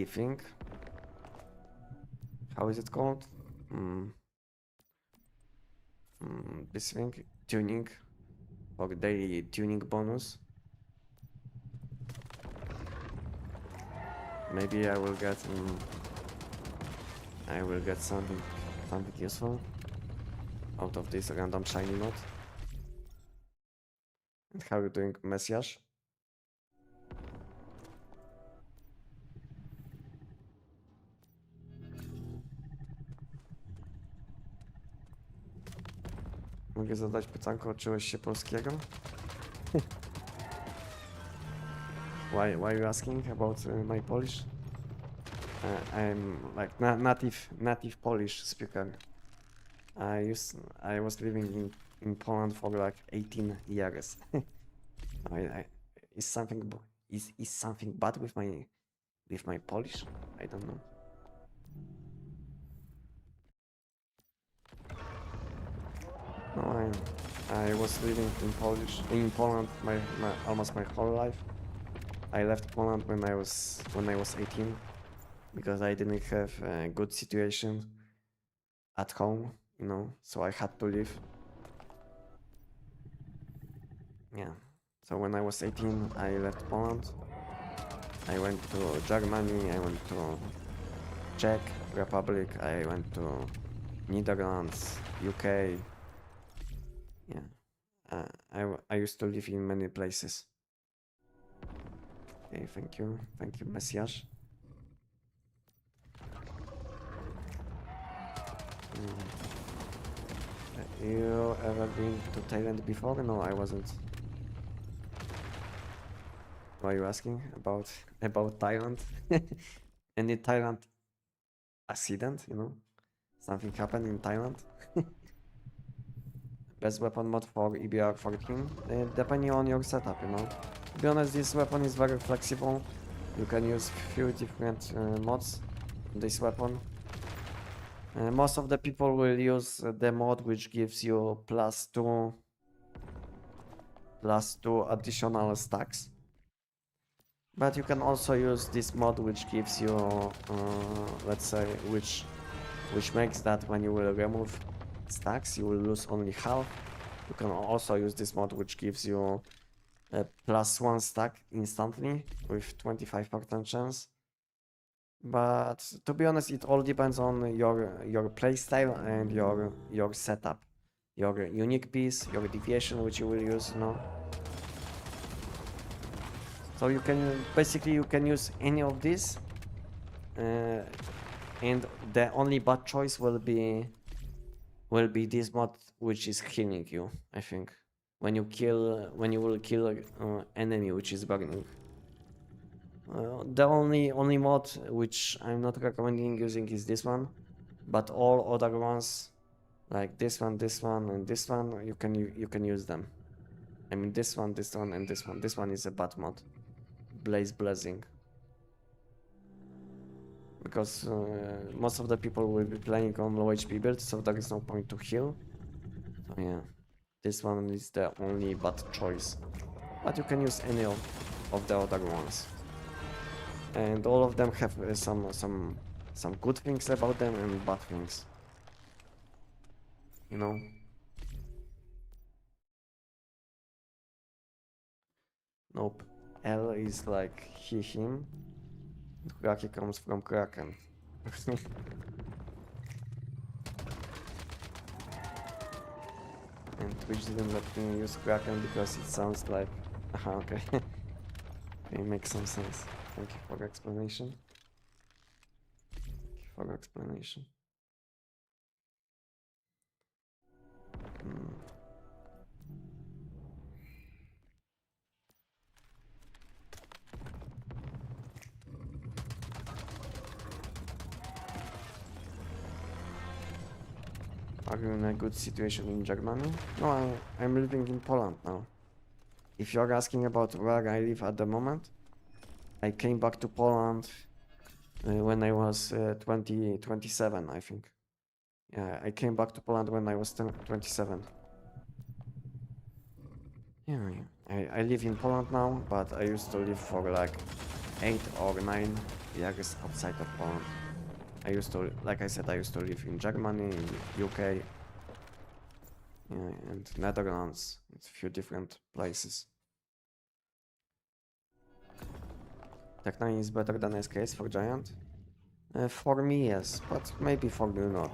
thing. How is it called? This thing, tuning, for daily tuning bonus. Maybe I will get something useful out of this random shiny mod. And how are you doing, Messiah? Mogę zadać pytanko, uczyłeś się polskiego? Why are you asking about my Polish? I'm like native Polish speaker. I was living in Poland for like 18 years. I is something is something bad with my Polish? I don't know. No, I was living in Poland my almost my whole life. I left Poland when I was 18 because I didn't have a good situation at home, you know, so I had to leave. Yeah. So when I was 18, I left Poland. I went to Germany, I went to Czech Republic, I went to Netherlands, UK. Yeah. I used to live in many places. Okay, thank you, Messias. You ever been to Thailand before? No, I wasn't. Why are you asking about Thailand? Any Thailand accident, you know? Something happened in Thailand? Best weapon mod for EBR 14, depending on your setup, you know. To be honest, this weapon is very flexible. You can use few different mods on this weapon. Most of the people will use the mod which gives you +2 additional stacks. But you can also use this mod which gives you, let's say, which makes that when you will remove stacks, you will lose only half. You can also use this mod which gives you a +1 stack instantly with 25% chance. But to be honest, it all depends on your playstyle and your setup, your unique piece, your deviation which you will use, you know. So you can basically use any of these, and the only bad choice will be this mod which is healing you. I think when you will kill enemy which is burning. The only mod which I'm not recommending using is this one, but all other ones like this one, and this one you can use them. I mean this one, and this one. This one is a bad mod, Blaze Blessing, because most of the people will be playing on low HP build, so there is no point to heal. So yeah, this one is the only bad choice, but you can use any of the other ones, and all of them have some good things about them and bad things, you know. Nope. L is like he, him. Kraki comes from Kraken. And Twitch didn't let me use Kraken because it sounds like... okay. It makes some sense. Thank you for the explanation. Are you in a good situation in Germany? No, I'm living in Poland now. If you're asking about where I live at the moment, I came back to Poland when I was 27, I think. Yeah, I came back to Poland when I was 27. Yeah, I live in Poland now, but I used to live for like 8 or 9 years outside of Poland. I used to, like I said, I used to live in Germany, in UK, yeah, and Netherlands, a few different places. Tech9 is better than SKS for Giant? For me, yes, but maybe for you not.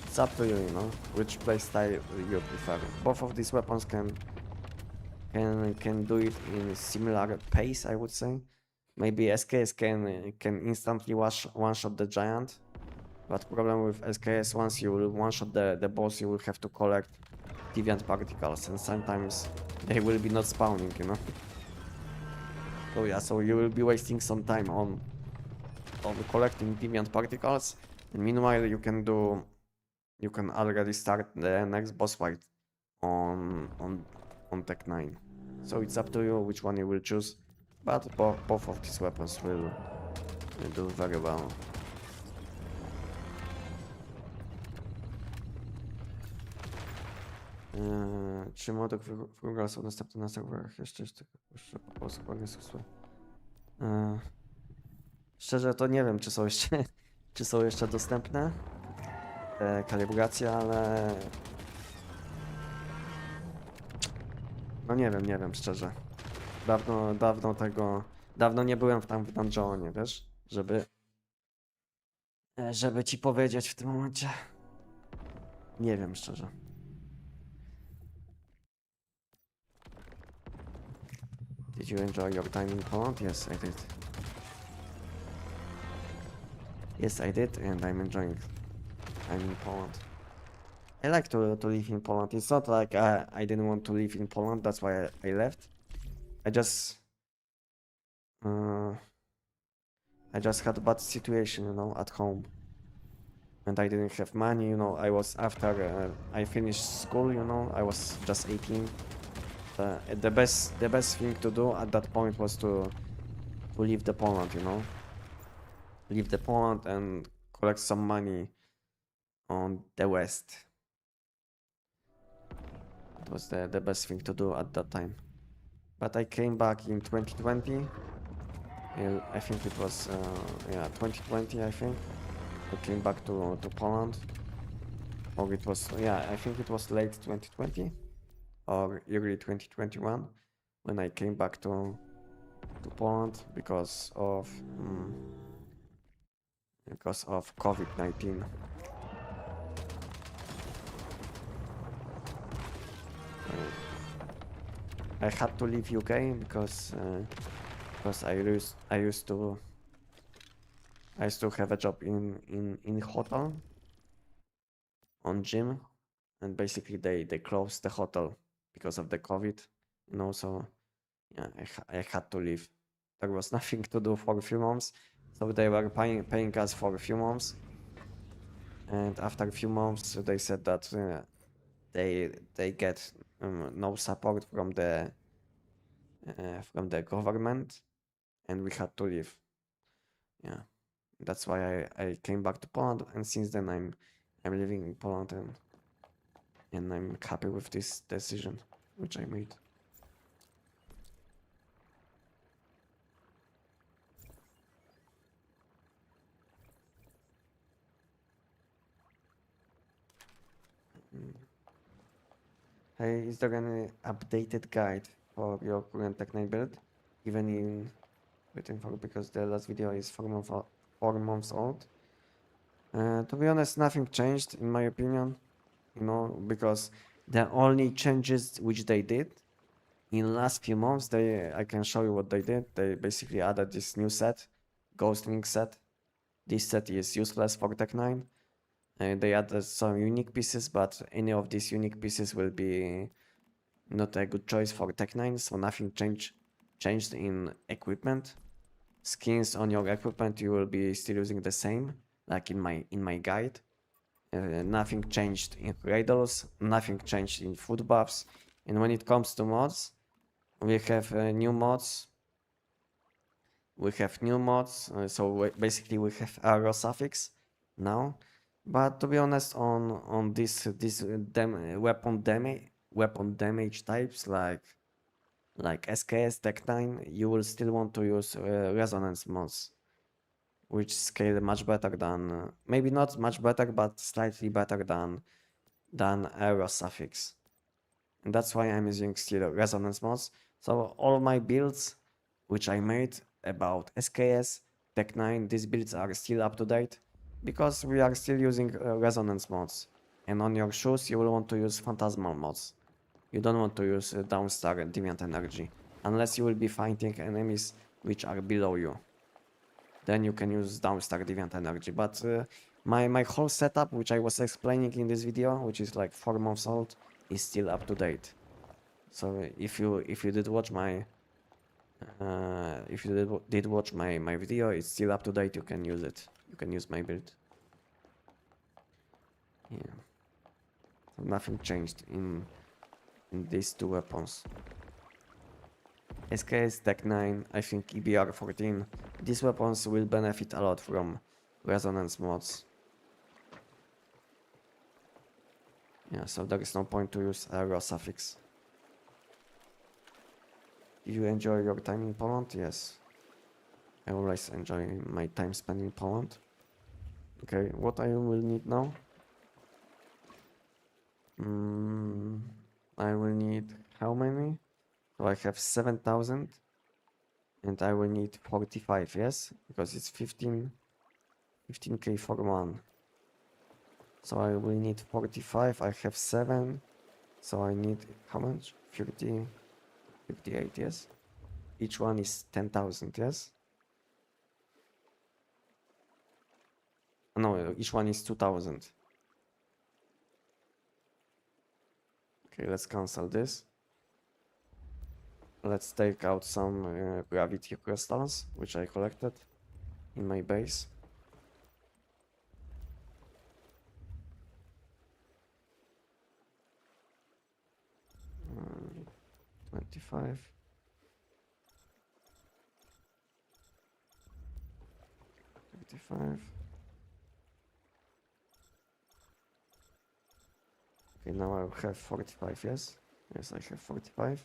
It's up to you, you know, which playstyle you prefer. Both of these weapons can do it in a similar pace, I would say. Maybe SKS can instantly one-shot the Giant, but problem with SKS, once you will one-shot the boss, you will have to collect deviant particles, and sometimes they will be not spawning, you know. So yeah, so you will be wasting some time on collecting deviant particles, and meanwhile you can do you can already start the next boss fight on Tech 9. So it's up to you which one you will choose, but both of these weapons will do very well. Czy młodych wróga są następne na serwerach? Jeszcze po polsku, po angielsku. Szczerze to nie wiem, czy są jeszcze, czy są jeszcze dostępne te kalibracje, ale no nie wiem szczerze. Dawno nie byłem tam w dungeonie, wiesz, żeby ci powiedzieć w tym momencie. Nie wiem szczerze. Did you enjoy your time in Poland? Yes, I did. Yes, I did, and I'm enjoying time in Poland. I like to live in Poland. It's not like I didn't want to live in Poland, that's why I left. I just had a bad situation, you know, at home. And I didn't have money, you know, I was after I finished school, you know, I was just 18. The best thing to do at that point was to leave the Poland, you know. Leave the Poland and collect some money on the West. It was the best thing to do at that time. But I came back in 2020. I think it was, 2020, I think. I came back to Poland. Or it was, I think it was late 2020 or early 2021 when I came back to Poland because of COVID-19. I had to leave UK because I used to have a job in hotel on gym, and basically they closed the hotel because of the COVID, you know. So yeah, I had to leave. There was nothing to do for a few months, so they were paying us for a few months, and after a few months they said that they get no support from the government, and we had to leave. Yeah, that's why I came back to Poland, and since then I'm living in Poland, and I'm happy with this decision which I made. Hey, is there any updated guide for your current Tech 9 build? Even in waiting for, because the last video is 4 months old. To be honest, nothing changed in my opinion, you know, because the only changes which they did in last few months, I can show you what they did. They basically added this new set, Ghost Wing set. This set is useless for Tech 9. They added some unique pieces, but any of these unique pieces will be not a good choice for Tech 9, so nothing changed in equipment. Skins on your equipment, you will be still using the same, like in my guide. Nothing changed in radars, nothing changed in food buffs. And when it comes to mods, we have new mods. So basically we have arrow suffix now. But to be honest, on this weapon damage types like SKS Tech 9, you will still want to use resonance mods, which scale much better than maybe not much better, but slightly better than arrow suffix. And that's why I'm using still resonance mods. So all my builds which I made about SKS Tech 9, these builds are still up to date because we are still using resonance mods. And on your shoes you will want to use phantasmal mods. You don't want to use Downstar and Deviant Energy unless you will be fighting enemies which are below you. Then you can use Downstar Deviant Energy. But my whole setup, which I was explaining in this video, which is like 4 months old, is still up to date. So if you did watch my my video, it's still up to date. You can use it. You can use my build. Yeah. nothing changed in these two weapons. SKS Tech 9, I think EBR 14. These weapons will benefit a lot from resonance mods. Yeah, so there is no point to use a raw suffix. Do you enjoy your time in Poland? Yes. I always enjoy my time spent in Poland. Okay, what I will need now? I will need how many? So I have 7,000 and I will need 45, yes? Because it's 15k for one. So I will need 45, I have 7. So I need how much? 50, 58, yes? Each one is 10,000, yes? No, each one is 2,000. Okay, let's cancel this. Let's take out some gravity crystals, which I collected in my base. Uh, 25. 55. Okay, now I have 45, yes? Yes, I have 45.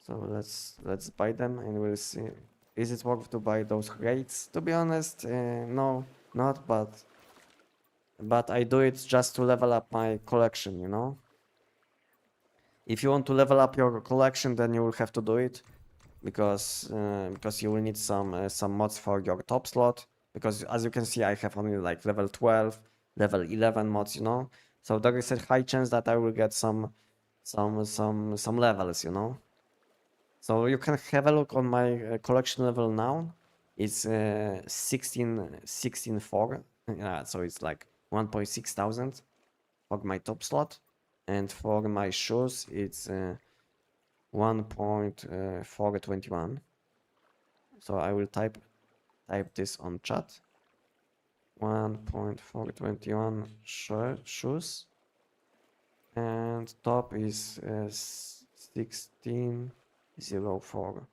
So let's buy them and we'll see. Is it worth to buy those rates? To be honest, no, not, but I do it just to level up my collection, you know? If you want to level up your collection, then you will have to do it because you will need some mods for your top slot. Because as you can see, I have only like level 12, level 11 mods, you know. So there is a high chance that I will get some levels, you know. So you can have a look on my collection level now. It's 16.4. Yeah, so it's like 1.6 thousand for my top slot, and for my shoes it's 1.421. So I will type this on chat. 1.421 shoes, and top is 16.04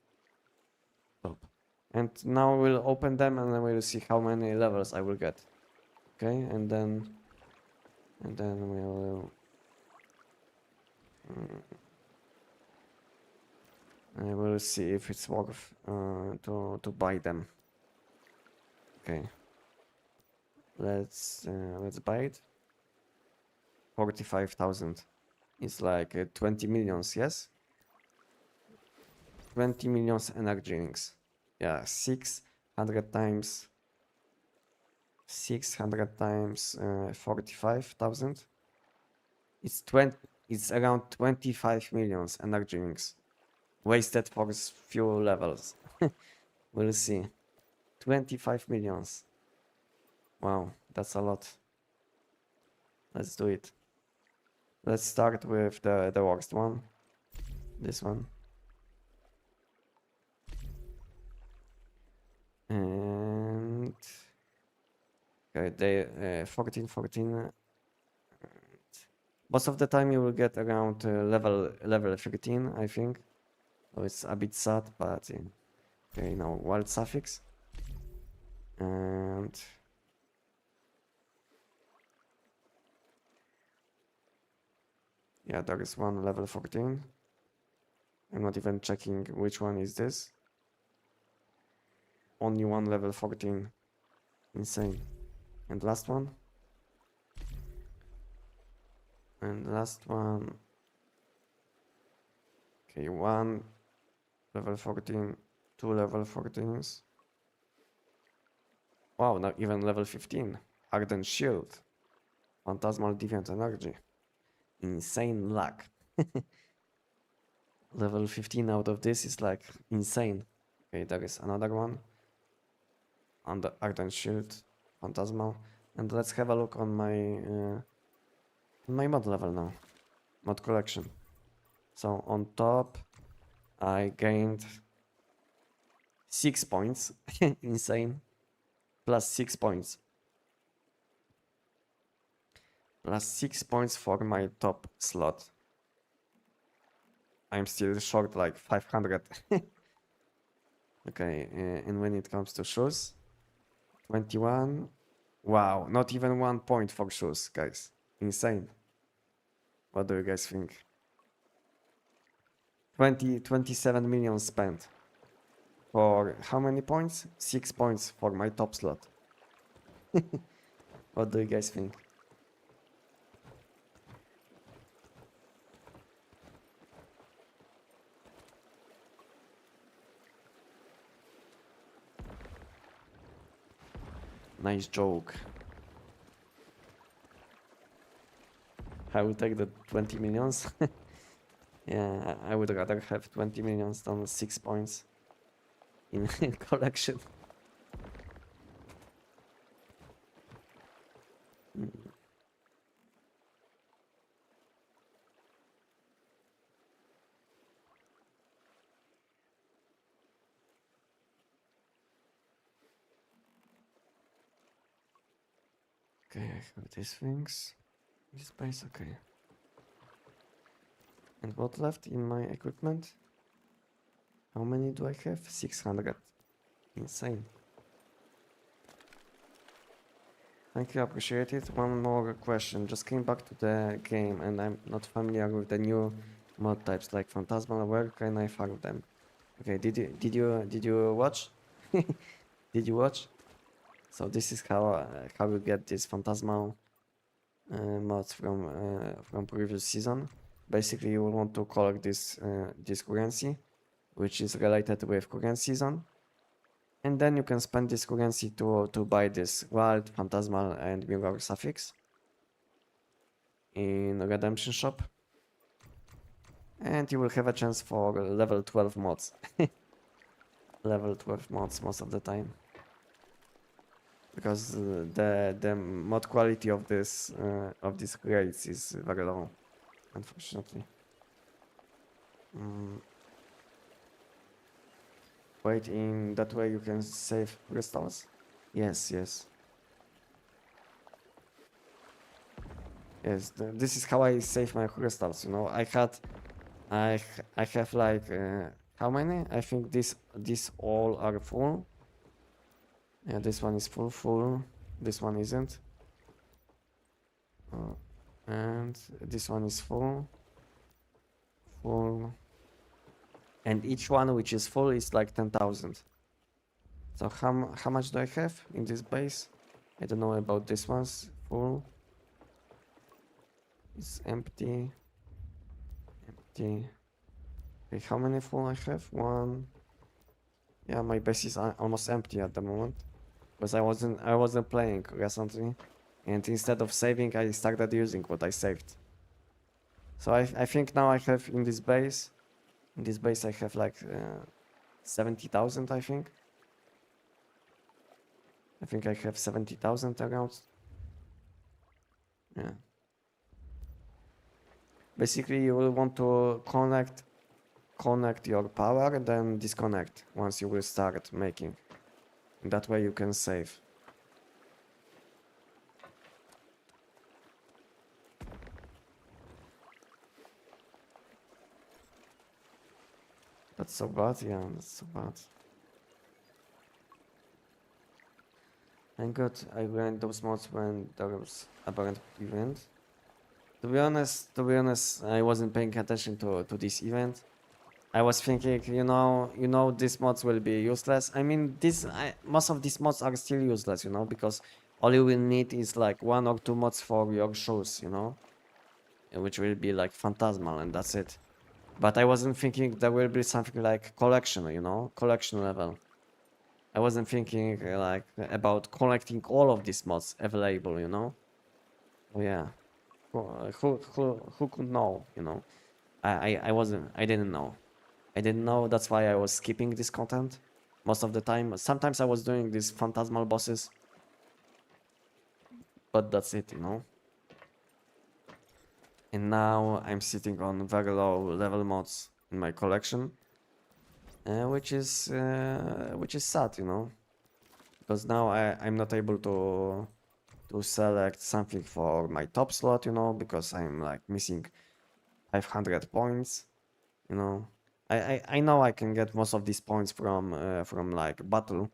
top. And now we'll open them and then we'll see how many levels I will get. Okay, and then we'll I will see if it's worth to buy them. Okay, let's buy it. 45,000. It's like 20 millions, yes? 20 millions energy rings. Yeah, 600 times 45,000. It's around 25 millions energy rings. Wasted for few levels. We'll see. 25 millions. Wow, that's a lot. Let's do it. Let's start with the worst one. This one. And okay, they 14. Most of the time you will get around level 13, I think. So it's a bit sad, but okay, now wild suffix. And yeah, there is one level 14. I'm not even checking which one is this. Only one level 14. Insane. And last one. And last one. Okay, one level 14, two level 14s. Wow, not even level 15. Ardent Shield. Phantasmal Deviant Energy. Insane luck. Level 15 out of this is like insane. Okay, there is another one. On the Ardent Shield. Phantasmal. And let's have a look on my mod level now. Mod collection. So on top, I gained 6 points. Insane. Plus 6 points. Plus 6 points for my top slot. I'm still short like 500. Okay, and when it comes to shoes, 21. Wow, not even 1 point for shoes, guys. Insane. What do you guys think? 27 million spent. For how many points? 6 points for my top slot. What do you guys think? Nice joke. I will take the 20 millions. Yeah, I would rather have 20 millions than 6 points in collection. Okay, I have these things. This base, okay. And what left in my equipment? How many do I have? 600. Insane. Thank you, appreciate it. One more question. Just came back to the game and I'm not familiar with the new mod types like Phantasmal. Where can I find them? Okay, did you watch? Did you watch? So this is how you get this Phantasmal mods from previous season. Basically, you will want to collect this currency, which is related with current season, and then you can spend this currency to buy this wild, phantasmal, and mirror suffix in redemption shop, and you will have a chance for level 12 mods. Level 12 mods most of the time, because the mod quality of these grades is very low, unfortunately. Wait, in that way you can save crystals? Yes, yes. Yes, this is how I save my crystals, you know. I have like, how many? I think these all are full. Yeah, this one is full. This one isn't. And this one is full. And each one which is full is like 10,000. So how much do I have in this base? I don't know about this one's full. It's empty. Okay, how many full I have? One. Yeah, my base is almost empty at the moment because I wasn't playing recently, and instead of saving, I started using what I saved. So I think now I have in this base I have like 70,000. I think I have 70,000 around. Yeah. Basically, you will want to connect your power, then disconnect once you will start making. That way you can save. That's so bad, yeah, that's so bad. Thank God I ran those mods when there was apparent event. To be honest, I wasn't paying attention to this event. I was thinking, you know, these mods will be useless. I mean, most of these mods are still useless, you know, because all you will need is like 1 or 2 mods for your shoes, you know, which will be like phantasmal, and that's it. But I wasn't thinking there will be something like collection, you know, collection level. I wasn't thinking like about collecting all of these mods available, you know. Oh yeah, who could know, you know? I didn't know. I didn't know. That's why I was skipping this content most of the time. Sometimes I was doing these phantasmal bosses, but that's it, you know. And now I'm sitting on very low level mods in my collection, which is sad, you know, because now I'm not able to to select something for my top slot, you know, because I'm like missing 500 points, you know. I know I can get most of these points from like battle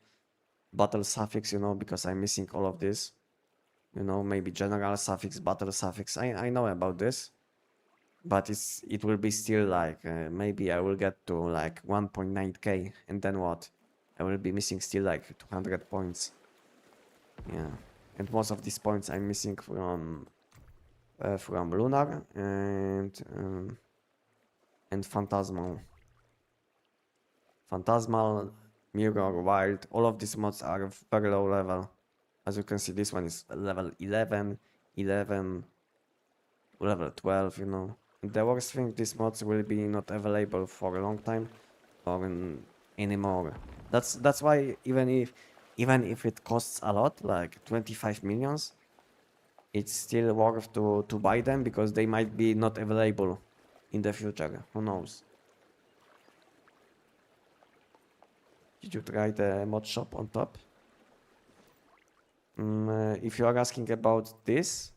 suffix, you know, because I'm missing all of this, you know, maybe general suffix, battle suffix. I know about this, but it will be still like maybe I will get to like 1.9k, and then what? I will be missing still like 200 points. Yeah, and most of these points I'm missing from lunar and phantasmal, mirror, wild. All of these mods are very low level. As you can see, this one is level 11, 11, level 12, you know. The worst thing, these mods will be not available for a long time or anymore. That's why even if it costs a lot, like 25 millions, it's still worth to buy them because they might be not available in the future. Who knows? Did you try the mod shop on top? If you are asking about this,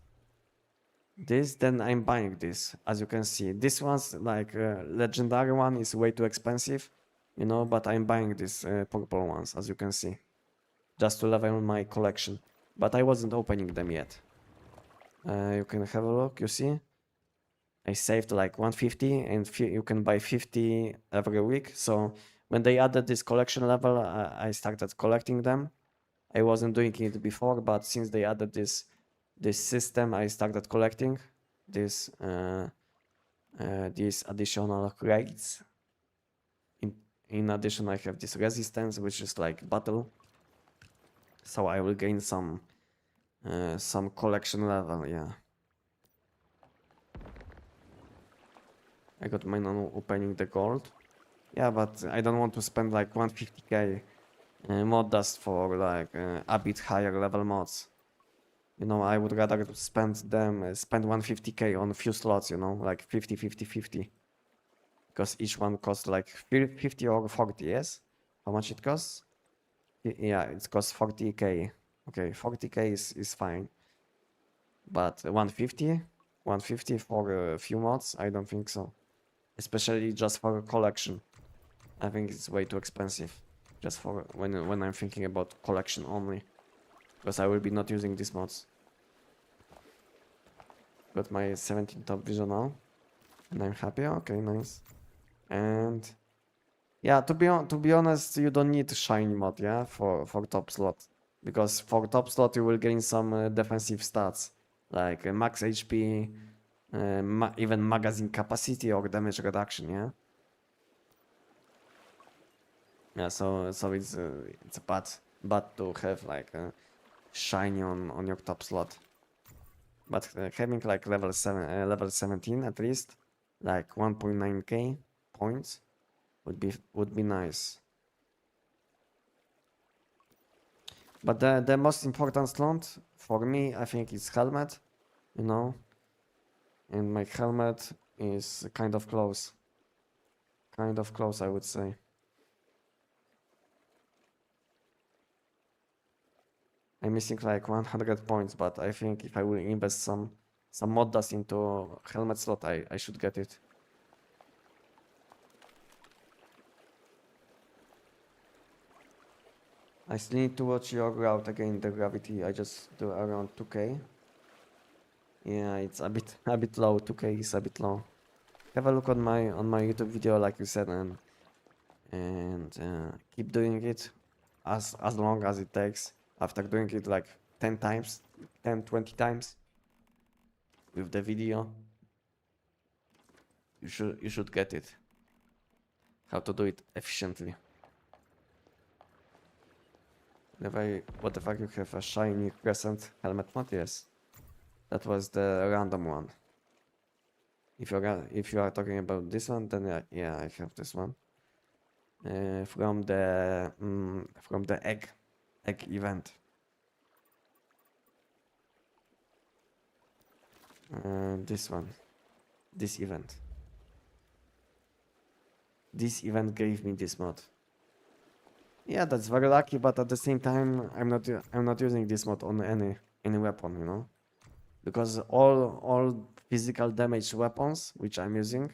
then I'm buying this. As you can see, this one's like legendary one is way too expensive, you know, but I'm buying these purple ones, as you can see, just to level my collection. But I wasn't opening them yet. You can have a look. You see, I saved like 150, and you can buy 50 every week. So when they added this collection level, I started collecting them. I wasn't doing it before, but since they added this system, I started collecting this these additional crates. In addition, I have this resistance, which is like battle, so I will gain some collection level. Yeah, I got mine on opening the gold. Yeah, but I don't want to spend like 150k mod dust for like a bit higher level mods. You know, I would rather spend 150k on a few slots, you know, like 50, 50, 50. Because each one costs like 50 or 40, yes? How much it costs? Yeah, it costs 40k. Okay, 40k is fine. But 150 for a few mods? I don't think so. Especially just for a collection. I think it's way too expensive. Just for when I'm thinking about collection only. Because I will be not using these mods. Got my 17 top vision now. And I'm happy. Okay, nice. And yeah, to be honest, you don't need shiny mod, yeah, for top slot, because for top slot you will gain some defensive stats like max HP, even magazine capacity or damage reduction, yeah. Yeah, so it's bad to have like shiny on your top slot, but having like level 17 at least, like 1.9k points would be nice. But the most important slot for me, I think, is helmet, you know, and my helmet is kind of close, I would say. I'm missing like 100 points, but I think if I will invest some mod dust into helmet slot, I should get it. I still need to watch your route again. The gravity I just do around 2k. Yeah, it's a bit low. 2k is a bit low. Have a look on my YouTube video, like you said, and keep doing it as long as it takes. After doing it like 10 times, 10, 20 times with the video, you should get it. How to do it efficiently. What the fuck, you have a shiny crescent helmet mod? Yes. That was the random one. If you are talking about this one, then yeah, I have this one. From the egg event. This one, this event. This event gave me this mod. Yeah, that's very lucky, but at the same time, I'm not using this mod on any any weapon, you know, because all physical damage weapons which I'm using,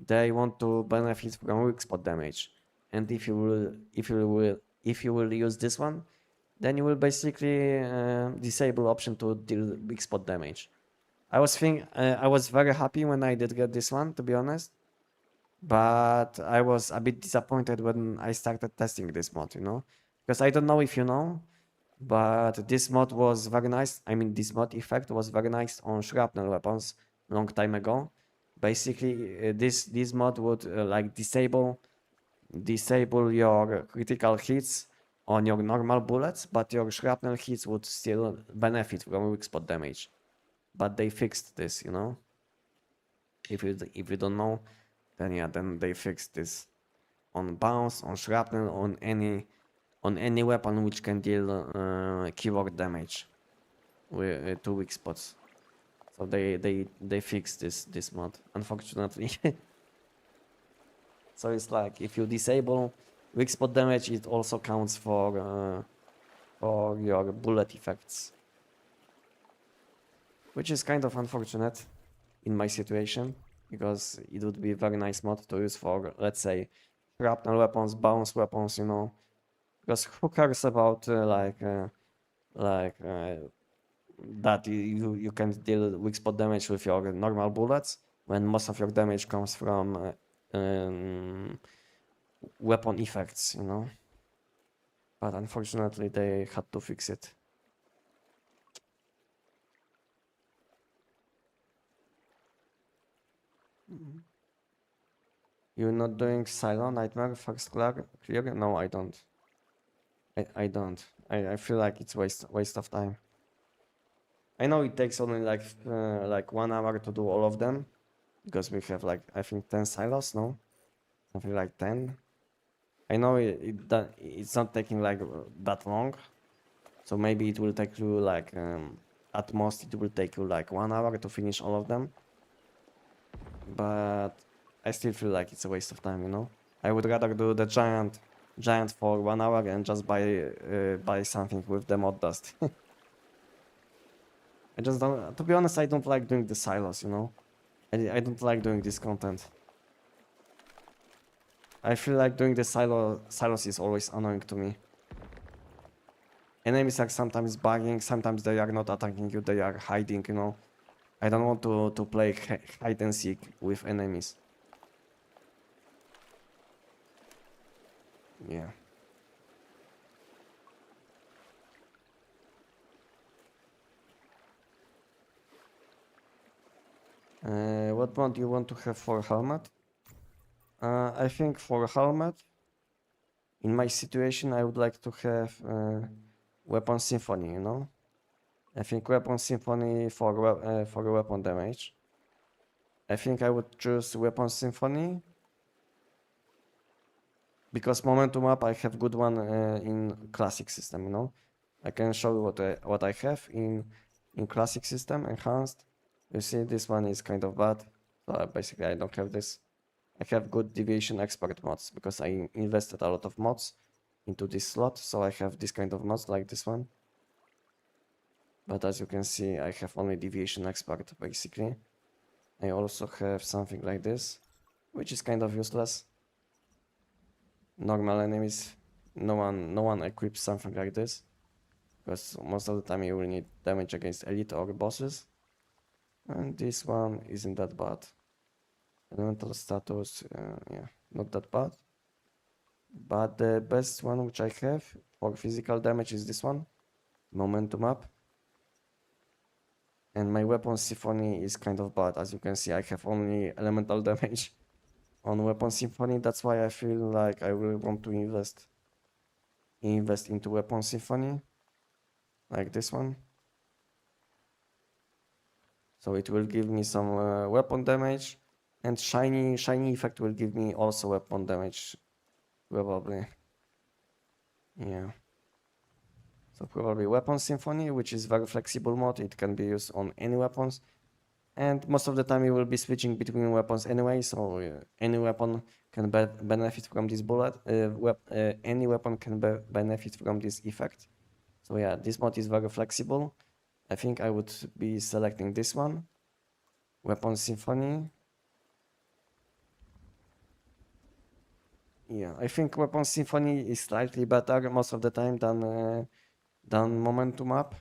they want to benefit from weak spot damage, and if you will use this one, then you will basically disable option to deal weak spot damage. I was very happy when I did get this one, to be honest, but I was a bit disappointed when I started testing this mod, you know, because I don't know if you know, but this mod was very nice. I mean, this mod effect was very nice on shrapnel weapons long time ago. Basically, this mod would like disable your critical hits on your normal bullets, but your shrapnel hits would still benefit from weak spot damage. But they fixed this, you know. If you don't know, then yeah, then they fixed this on bounce, on shrapnel, on any weapon which can deal keyword damage with to weak spots. So they fixed this mod, unfortunately. So it's like if you disable weak spot damage, it also counts for your bullet effects, which is kind of unfortunate in my situation, because it would be a very nice mod to use for, let's say, shrapnel weapons, bounce weapons, you know, because who cares about that you can deal weak spot damage with your normal bullets when most of your damage comes from weapon effects, you know. But unfortunately, they had to fix it. You're not doing Silo Nightmare first clear? No, I don't. I don't. I feel like it's waste of time. I know it takes only like 1 hour to do all of them, because we have like I think 10 silos, no? Something like 10. I know it's not taking like that long, so maybe it will take you like at most it will take you like 1 hour to finish all of them. But I still feel like it's a waste of time, you know. I would rather do the giant for 1 hour and just buy something with the mod dust. I just don't. To be honest, I don't like doing the silos, you know. I don't like doing this content. I feel like doing the silos is always annoying to me. Enemies are sometimes bugging, sometimes they are not attacking you, they are hiding, you know. I don't want to play hide and seek with enemies. Yeah. What mod do you want to have for helmet? I think for helmet, in my situation, I would like to have Weapon Symphony, you know? I think Weapon Symphony for weapon damage. I think I would choose Weapon Symphony because momentum up I have good one in classic system, you know? I can show you what I have in classic system, enhanced. You see this one is kind of bad, so basically I don't have this. I have good deviation expert mods because I invested a lot of mods into this slot, so I have this kind of mods like this one. But as you can see, I have only deviation expert basically. I also have something like this, which is kind of useless. Normal enemies, no one equips something like this, because most of the time you will need damage against elite or bosses. And this one isn't that bad. Elemental status, yeah, not that bad. But the best one which I have for physical damage is this one, momentum up. And my weapon symphony is kind of bad. As you can see, I have only elemental damage on weapon symphony. That's why I feel like I really want to invest into weapon symphony, like this one. So it will give me some weapon damage, and shiny effect will give me also weapon damage, probably. Yeah. So probably weapon symphony, which is very flexible mod. It can be used on any weapons, and most of the time you will be switching between weapons anyway. So any weapon can benefit from this bullet. Any weapon can benefit from this effect. So yeah, this mod is very flexible. I think I would be selecting this one, Weapon Symphony. Yeah, I think Weapon Symphony is slightly better most of the time than Momentum Up.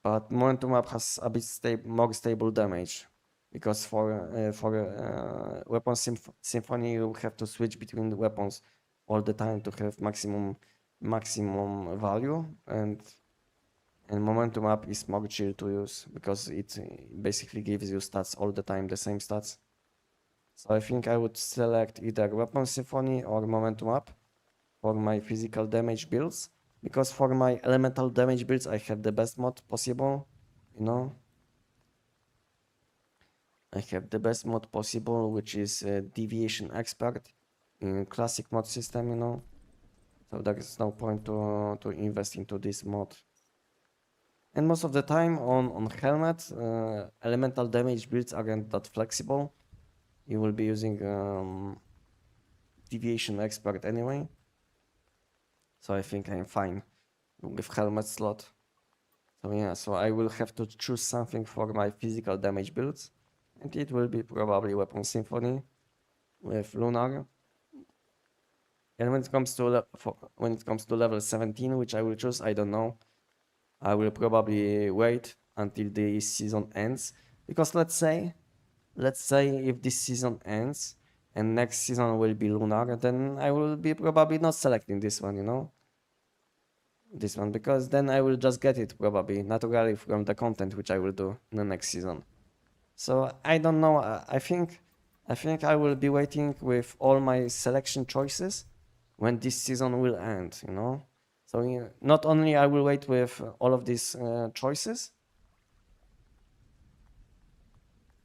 But Momentum Up has a bit more stable damage, because for Weapon Symphony you have to switch between the weapons all the time to have maximum value, and Momentum Up is more chill to use because it basically gives you stats all the time, the same stats. So I think I would select either Weapon Symphony or Momentum Up for my physical damage builds, because for my elemental damage builds I have the best mod possible, you know. I have the best mod possible, which is Deviation Expert in classic mod system, you know. So there is no point to invest into this mod. And most of the time on Helmet, elemental damage builds aren't that flexible. You will be using Deviation Expert anyway. So I think I'm fine with Helmet slot. So yeah, so I will have to choose something for my physical damage builds. And it will be probably Weapon Symphony with Lunar. And when it comes to level 17, which I will choose, I don't know. I will probably wait until the season ends, because let's say if this season ends and next season will be Lunar, then I will be probably not selecting this one, you know, this one, because then I will just get it probably naturally from the content which I will do in the next season. So I don't know. I think I will be waiting with all my selection choices when this season will end, you know. So not only I will wait with all of these choices,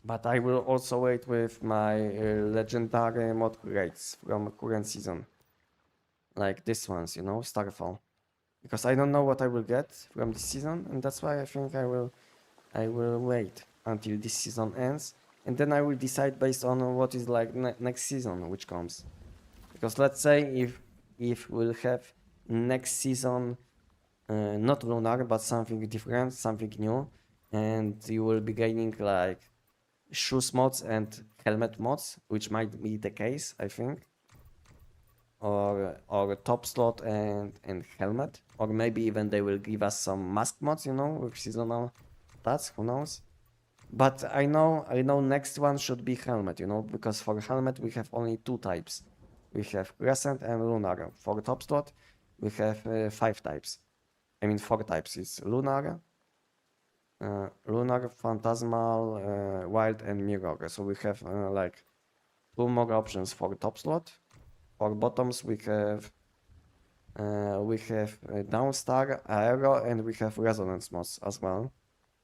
but I will also wait with my legendary mod rates from current season, like this ones, you know, Starfall, because I don't know what I will get from this season, and that's why I think I will wait until this season ends, and then I will decide based on what is like next season which comes. Because let's say if we'll have next season not Lunar but something different, something new, and you will be gaining like shoes mods and helmet mods, which might be the case, I think, or top slot and helmet, or maybe even they will give us some mask mods, you know, with seasonal stats, who knows. But I know next one should be helmet, you know, because for helmet we have only two types. We have crescent and lunar. For top slot we have 5 types. I mean 4 types. It's lunar, lunar, phantasmal, wild, and mirror. So we have like 2 more options for top slot. For bottoms we have downstar, aero, and we have resonance mods as well.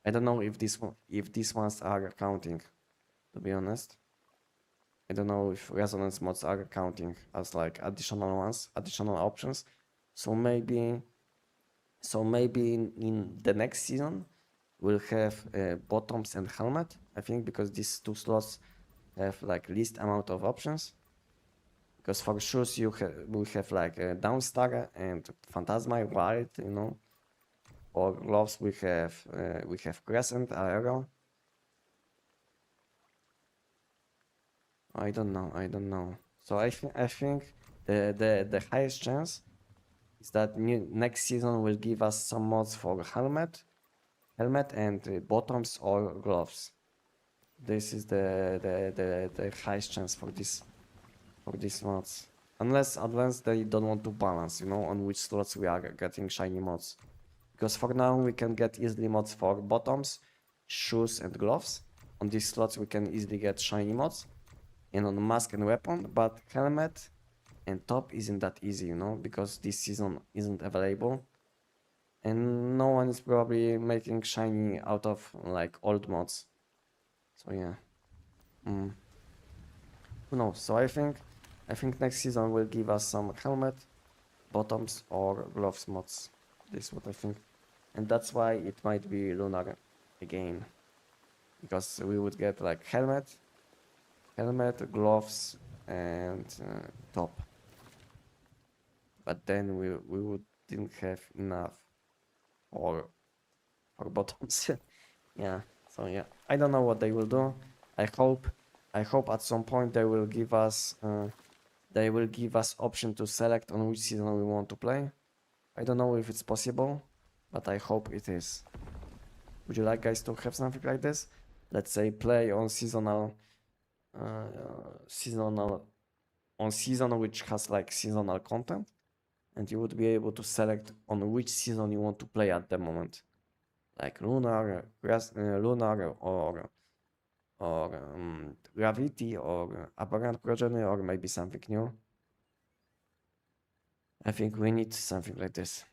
I don't know if these ones are counting, to be honest. I don't know if resonance mods are counting as like additional options. So maybe in the next season we'll have bottoms and helmet, I think, because these 2 slots have like least amount of options. Because for shoes we have like downstar and phantasma, wild, you know. For gloves we have crescent, aero. I don't know. So I think the highest chance is that next season will give us some mods for helmet and bottoms or gloves. This is the highest chance for these mods. Unless they don't want to balance, you know, on which slots we are getting shiny mods. Because for now we can get easily mods for bottoms, shoes, and gloves. On these slots we can easily get shiny mods. And on mask and weapon, but helmet and top isn't that easy, you know, because this season isn't available. And no one is probably making shiny out of like old mods. So yeah. Who knows? So I think next season will give us some helmet, bottoms, or gloves mods. This is what I think. And that's why it might be Lunar again. Because we would get like helmet, gloves, and top. But then we didn't have enough for or bottoms. Yeah. So yeah, I don't know what they will do. I hope at some point they will give us option to select on which season we want to play. I don't know if it's possible, but I hope it is. Would you like guys to have something like this? Let's say play on seasonal on season which has like seasonal content, and you would be able to select on which season you want to play at the moment, like lunar or gravity or aberrant progeny or maybe something new. I think we need something like this.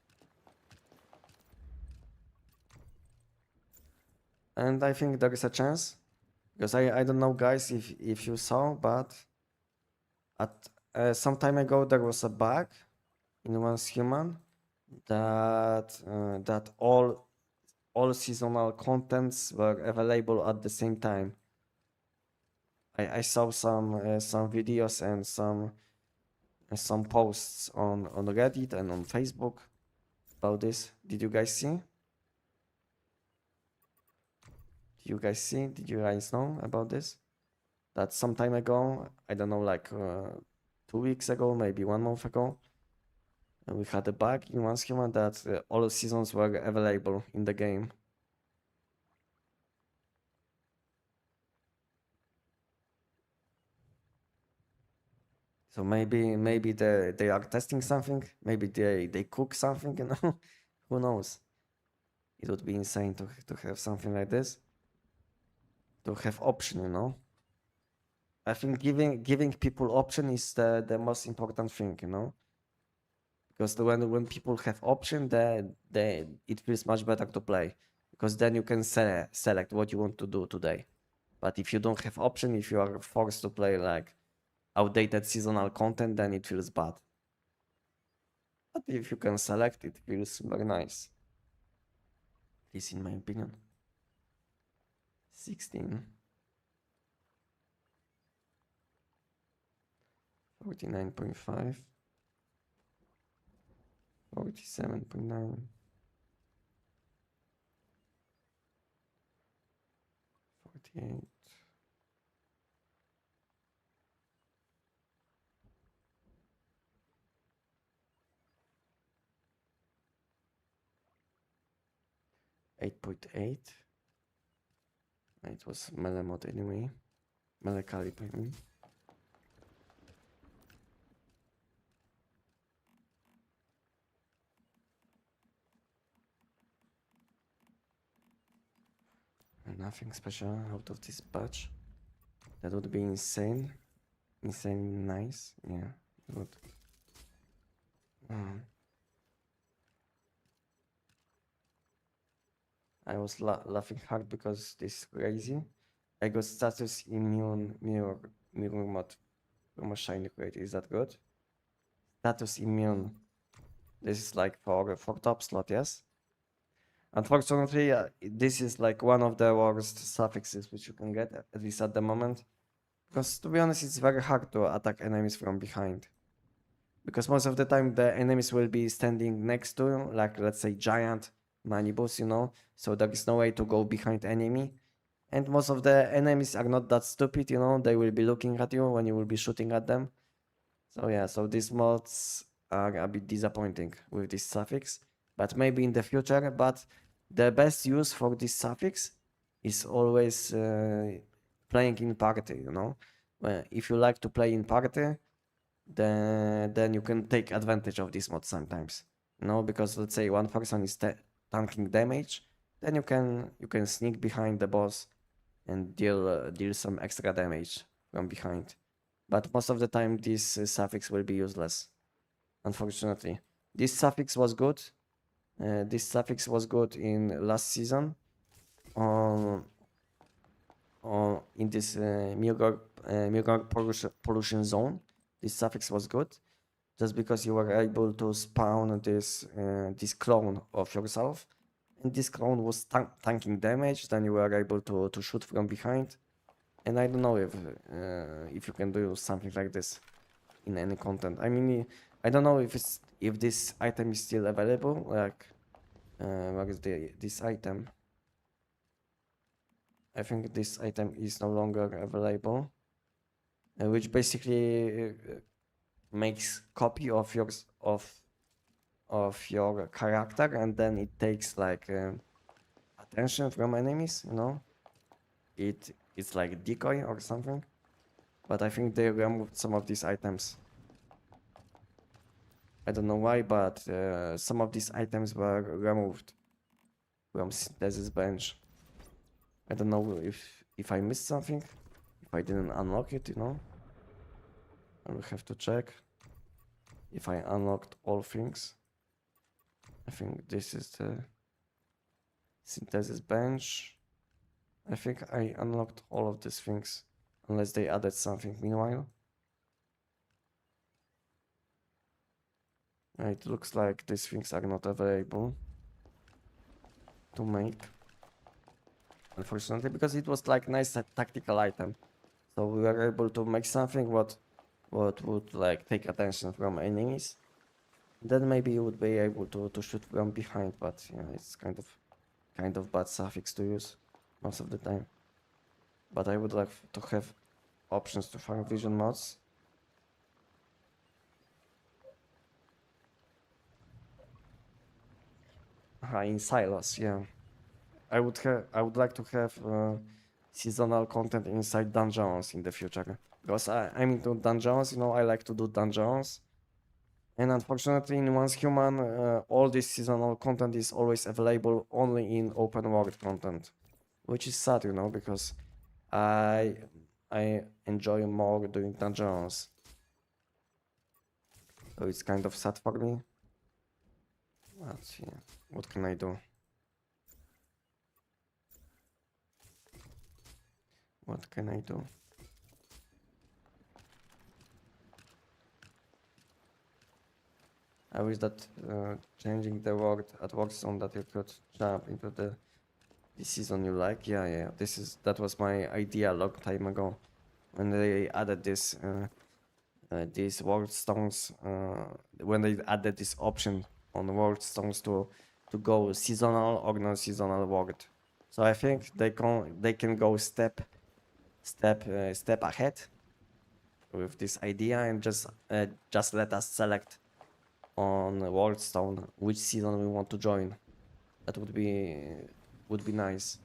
And I think there is a chance, because I don't know guys if you saw, but at some time ago there was a bug in Once Human that all seasonal contents were available at the same time. I saw some videos and some posts on Reddit and on Facebook about this. Did you guys see? Did you guys know about this? That some time ago, I don't know, like 2 weeks ago, maybe 1 month ago, we had a bug in Once Human that all seasons were available in the game. So maybe they are testing something. Maybe they cook something, you know. Who knows? It would be insane to have something like this. To have option, you know. I think giving people option is the most important thing, you know. Because when people have option, they it feels much better to play. Because then you can select what you want to do today. But if you don't have option, if you are forced to play like outdated seasonal content, then it feels bad. But if you can select, it feels very nice. At least in my opinion. 16. 49.5. 47.9. 48. 8.8. It was melee mode anyway. Melee caliber, I mean. Nothing special out of this patch. That would be insane. Insane nice. Yeah, it would. I was laughing hard because this is crazy. I got status immune mirror mod from a shiny crate. Is that good? Status immune. This is like for top slot, yes? Unfortunately, this is like one of the worst suffixes which you can get, at least at the moment. Because to be honest, it's very hard to attack enemies from behind. Because most of the time the enemies will be standing next to you, like let's say giant manibus, you know, so there is no way to go behind enemy. And most of the enemies are not that stupid, you know, they will be looking at you when you will be shooting at them. So yeah, so these mods are a bit disappointing with this suffix, but maybe in the future. But the best use for this suffix is always playing in party, you know. If you like to play in party, then you can take advantage of this mod sometimes, you know, because let's say one person is tanking damage, then you can sneak behind the boss and deal some extra damage from behind. But most of the time this suffix will be useless, unfortunately. This suffix was good. This suffix was good in last season in this mirror pollution zone. This suffix was good just because you were able to spawn this clone of yourself, and this clone was tanking damage. Then you were able to shoot from behind, and I don't know if you can do something like this in any content. I mean, I don't know if this item is still available. Like, What is this item? I think this item is no longer available, which basically makes copy of your character, and then it takes like attention from enemies. You know, it's like decoy or something. But I think they removed some of these items. I don't know why, but some of these items were removed from synthesis bench. I don't know if I missed something, if I didn't unlock it, you know. I will have to check if I unlocked all things. I think this is the synthesis bench. I think I unlocked all of these things, unless they added something meanwhile. It looks like these things are not available to make, unfortunately, because it was like nice tactical item. So we were able to make something what would like take attention from enemies. Then maybe you would be able to shoot from behind, but yeah, it's kind of bad suffix to use most of the time. But I would like to have options to find vision mods. In silos, yeah. I would like to have seasonal content inside dungeons in the future. Because I'm into dungeons, you know, I like to do dungeons. And unfortunately, in Once Human, all this seasonal content is always available only in open world content, which is sad, you know, because I I enjoy more doing dungeons. So it's kind of sad for me. But yeah, what can I do? What can I do? I wish that changing the word at Workzone that you could jump into the season you like. Yeah. That was my idea a long time ago when they added this these world stones. When they added this option on world stones to go seasonal or non-seasonal world. So I think they can go step ahead with this idea and just let us select on Worldstone which season we want to join. That would be nice.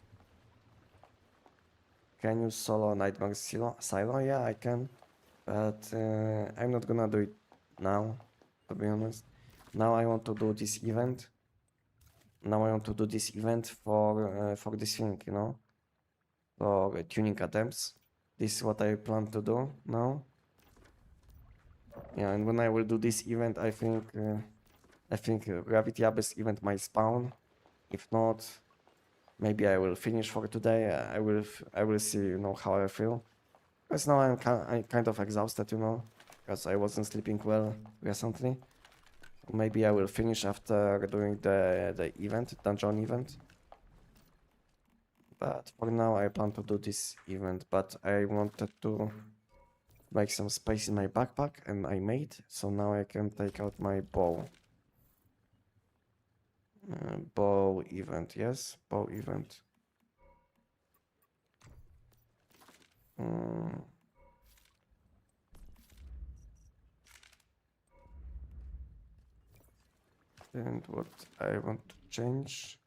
Can you solo Nightmare Silo? Yeah, I can, but I'm not gonna do it now, to be honest. Now I want to do this event. Now I want to do this event for this thing, you know, for tuning attempts. This is what I plan to do now. Yeah, and when I will do this event, I think Gravity Abyss event might spawn. If not, maybe I will finish for today. I will see, you know, how I feel. Because now I'm kind of exhausted, you know, because I wasn't sleeping well recently. Maybe I will finish after doing the event, dungeon event. But for now, I plan to do this event. But I wanted to make some space in my backpack, and I made. So now I can take out my bow. Bow event, yes, bow event. And what I want to change,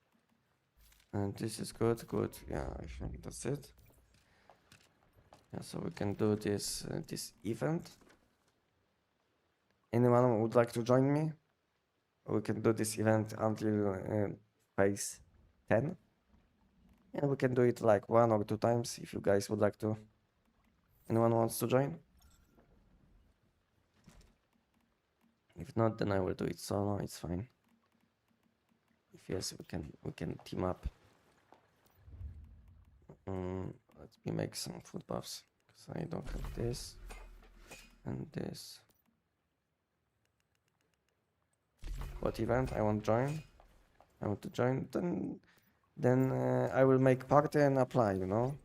and this is good, yeah, I think that's it. Yeah, so we can do this event. Anyone would like to join me? We can do this event until phase 10. And we can do it like 1 or 2 times if you guys would like to. Anyone wants to join? If not, then I will do it solo, it's fine. If yes, we can team up. Let me make some food buffs, because I don't have this and this. What event I want to join? I want to join, then I will make party and apply, you know.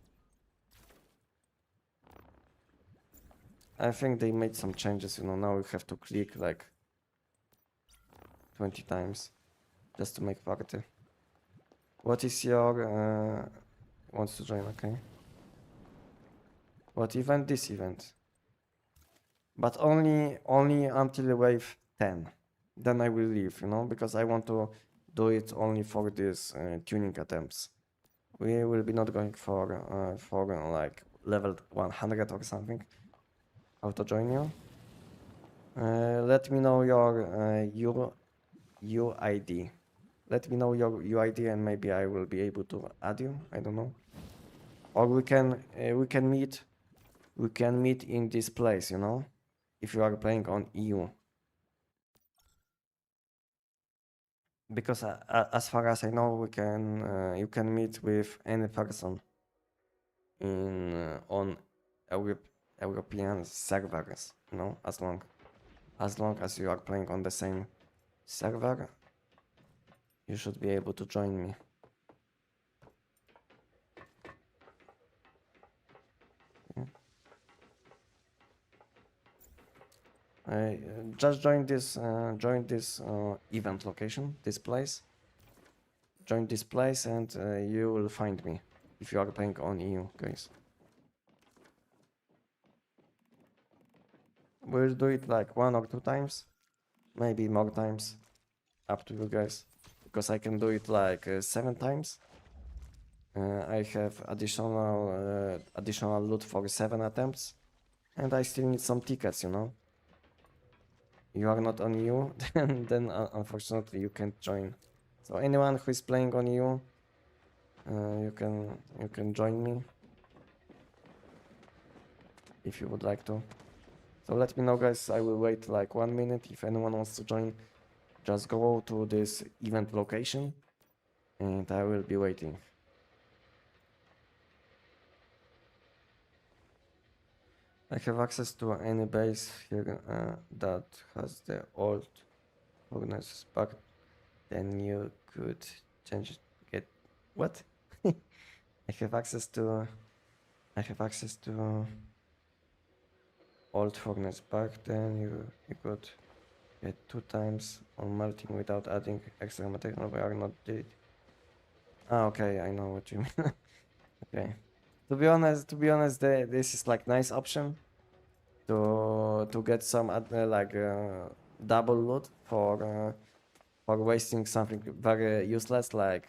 I think they made some changes, you know. Now we have to click like 20 times. just to make party. What is your wants to join? Okay. What event? This event. But only until wave 10. Then I will leave, you know, because I want to do it only for these tuning attempts. We will be not going for like level 100 or something. How to join you? Let me know your UID. Let me know your UID and maybe I will be able to add you. I don't know. Or we can meet in this place, you know, if you are playing on EU. Because as far as I know, you can meet with any person in on European servers, you know, as long as you are playing on the same server, you should be able to join me. Just join this event location, this place. Join this place and you will find me if you are playing on EU, guys. We'll do it like 1 or 2 times, maybe more times, up to you guys, because I can do it like 7 times. I have additional loot for 7 attempts, and I still need some tickets, you know. You are not on EU, then unfortunately you can't join. So anyone who is playing on EU, you can join me if you would like to. So let me know, guys. I will wait like 1 minute. If anyone wants to join, just go to this event location and I will be waiting. I have access to any base here that has the old furnace, but then you could change it. Get what? I have access to old furnace back then you could get 2 times on melting without adding extra material. We are not did. Ah, okay, I know what you mean. Okay. To be honest, this is like nice option to get some double loot for wasting something very useless like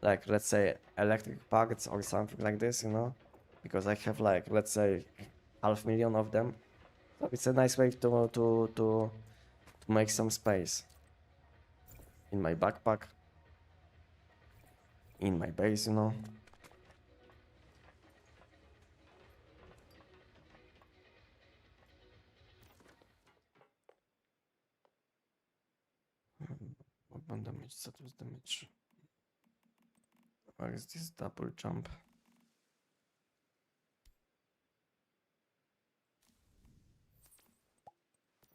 let's say electric parts or something like this, you know, because I have like let's say 500,000 of them. So it's a nice way to make some space in my backpack, in my base, you know. Weapon damage, status damage. Where is this double jump?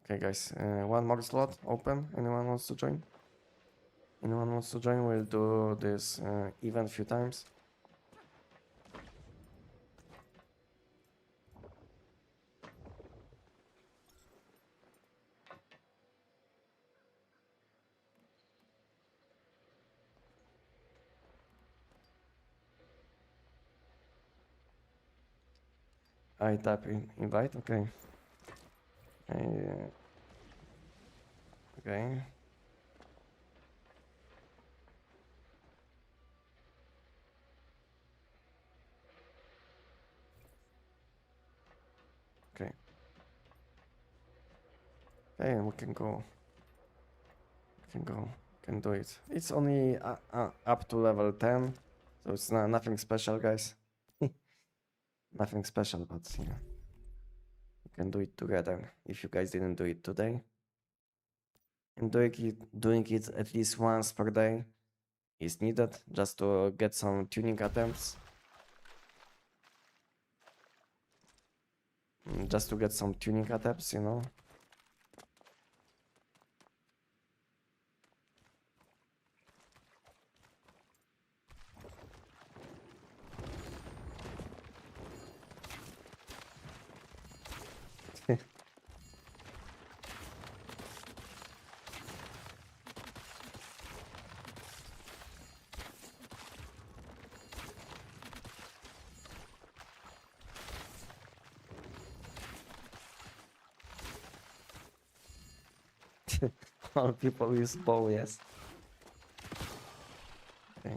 Okay, guys, 1 more slot open. Anyone wants to join? Anyone wants to join? We'll do this event a few times. I type in invite. Okay. Okay. Okay. Okay, we can go. We can go. Can do it. It's only up to level 10, so it's nothing special, guys. Nothing special, but yeah, we can do it together. If you guys didn't do it today, and doing it at least once per day is needed just to get some tuning attempts. Just to get some tuning attempts, you know. All people use bow, yes. Okay.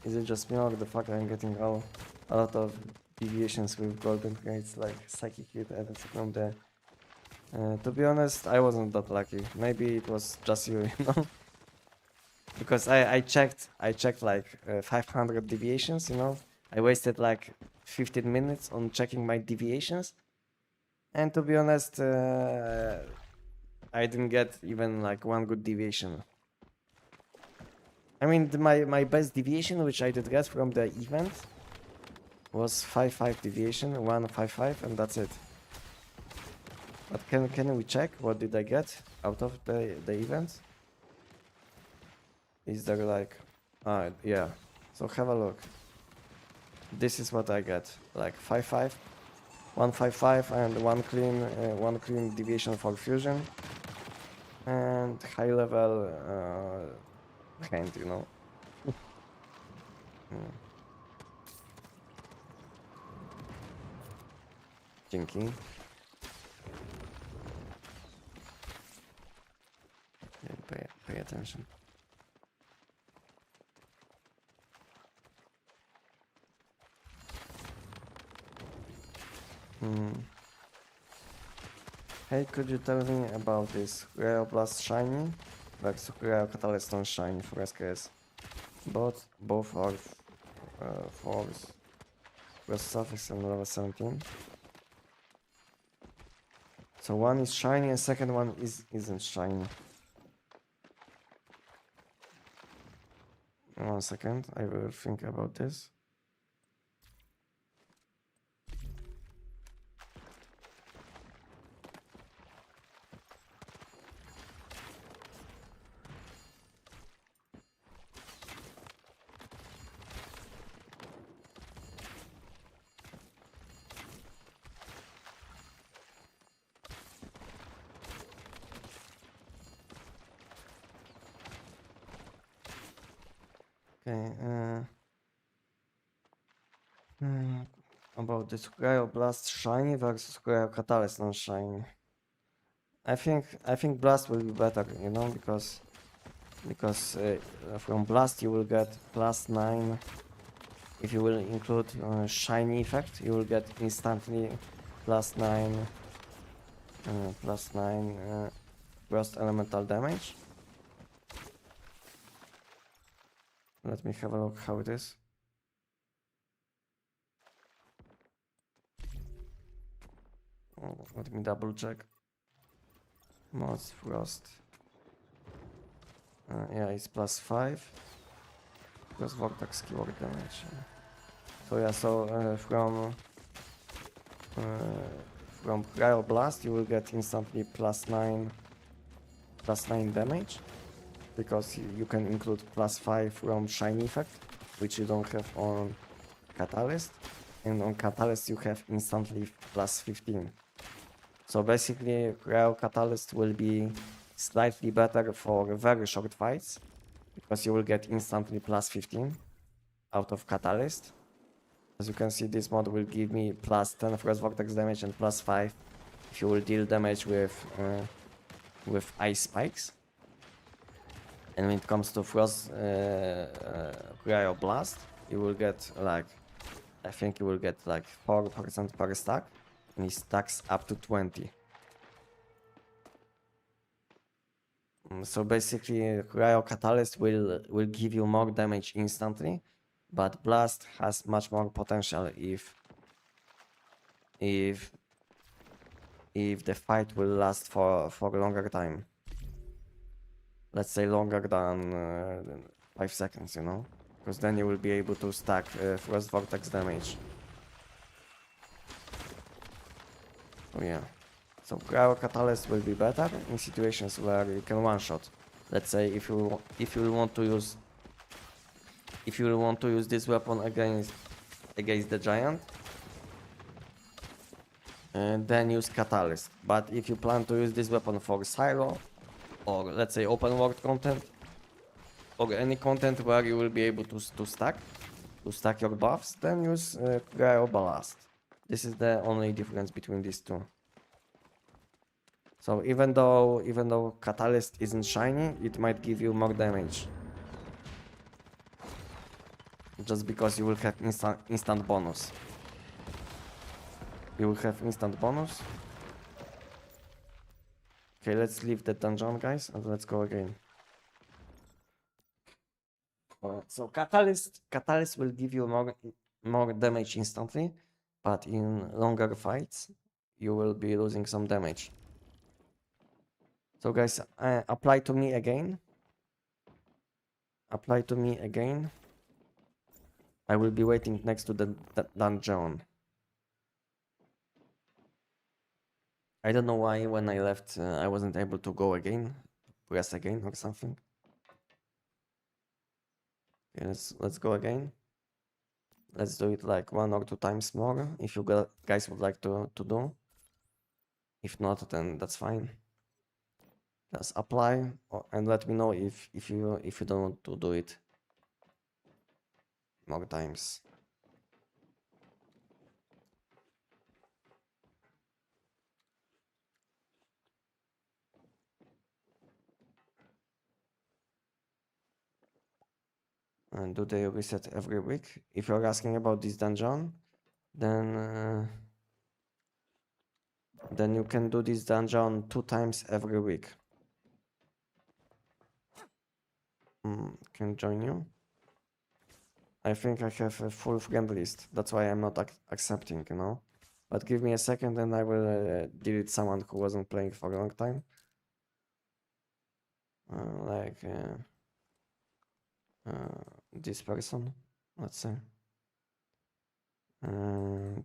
Is it just me or the fact I'm getting a lot of deviations with golden crates like psychic hit and from there? To be honest, I wasn't that lucky. Maybe it was just you, you know? Because I checked like 500 deviations, you know? I wasted like 15 minutes on checking my deviations. And to be honest, I didn't get even like one good deviation. I mean, my best deviation, which I did get from the event, was 5-5 deviation, 1-5-5, and that's it. But can we check what did I get out of the event? Is there like, yeah. So have a look. This is what I get, like 5-5, 1-5-5, and one clean deviation for fusion, and high level hand, you know. Dzięki. Pay attention. Hey, could you tell me about this Rare Blast Shiny versus Rare Catalyst on Shiny for SKS? Both are fours. Rest suffix and level 17. So one is shiny and second one isn't shiny. 1 second, I will think about this. Okay, about this Cryo Blast Shiny versus Cryo Catalyst non shiny. I think Blast will be better, you know, because from Blast you will get +9. If you will include shiny effect, you will get instantly +9 burst elemental damage. Let me have a look how it is. Let me double check. Mods Frost. Yeah, it's +5. Plus Vortex keyword damage. So yeah, from Cryo Blast you will get instantly +9 damage. Because you can include +5 from shiny effect, which you don't have on Catalyst, and on Catalyst you have instantly +15. So basically Cryo Catalyst will be slightly better for very short fights, because you will get instantly +15 out of Catalyst. As you can see, this mod will give me +10 Frost Vortex damage and +5 if you will deal damage with ice spikes. And when it comes to Frost Cryo Blast, you will get like, I think you will get like 4% per stack, and it stacks up to 20. So basically, Cryo Catalyst will give you more damage instantly, but Blast has much more potential if the fight will last for a longer time. Let's say longer than 5 seconds, you know? Because then you will be able to stack Frost Vortex damage. Oh yeah. So Cryo Catalyst will be better in situations where you can one-shot. Let's say if you will want to use this weapon against the giant, and then use Catalyst. But if you plan to use this weapon for silo, or let's say open world content, or any content where you will be able to stack your buffs, then use Cryo Ballast. This is the only difference between these two. So even though Catalyst isn't shiny, it might give you more damage. Just because you will have instant bonus. You will have instant bonus. Okay, let's leave the dungeon, guys, and let's go again. So Catalyst will give you more damage instantly, but in longer fights, you will be losing some damage. So guys, apply to me again. Apply to me again. I will be waiting next to the dungeon. I don't know why when I left I wasn't able to go again, press again or something. Okay, let's go again. Let's do it like 1 or 2 times more if you guys would like to do. If not, then that's fine. Just apply and let me know if you don't want to do it more times. And do they reset every week? If you're asking about this dungeon, then you can do this dungeon 2 times every week. Can join you? I think I have a full friend list. That's why I'm not accepting, you know. But give me a second and I will delete someone who wasn't playing for a long time. Like this person, let's say. And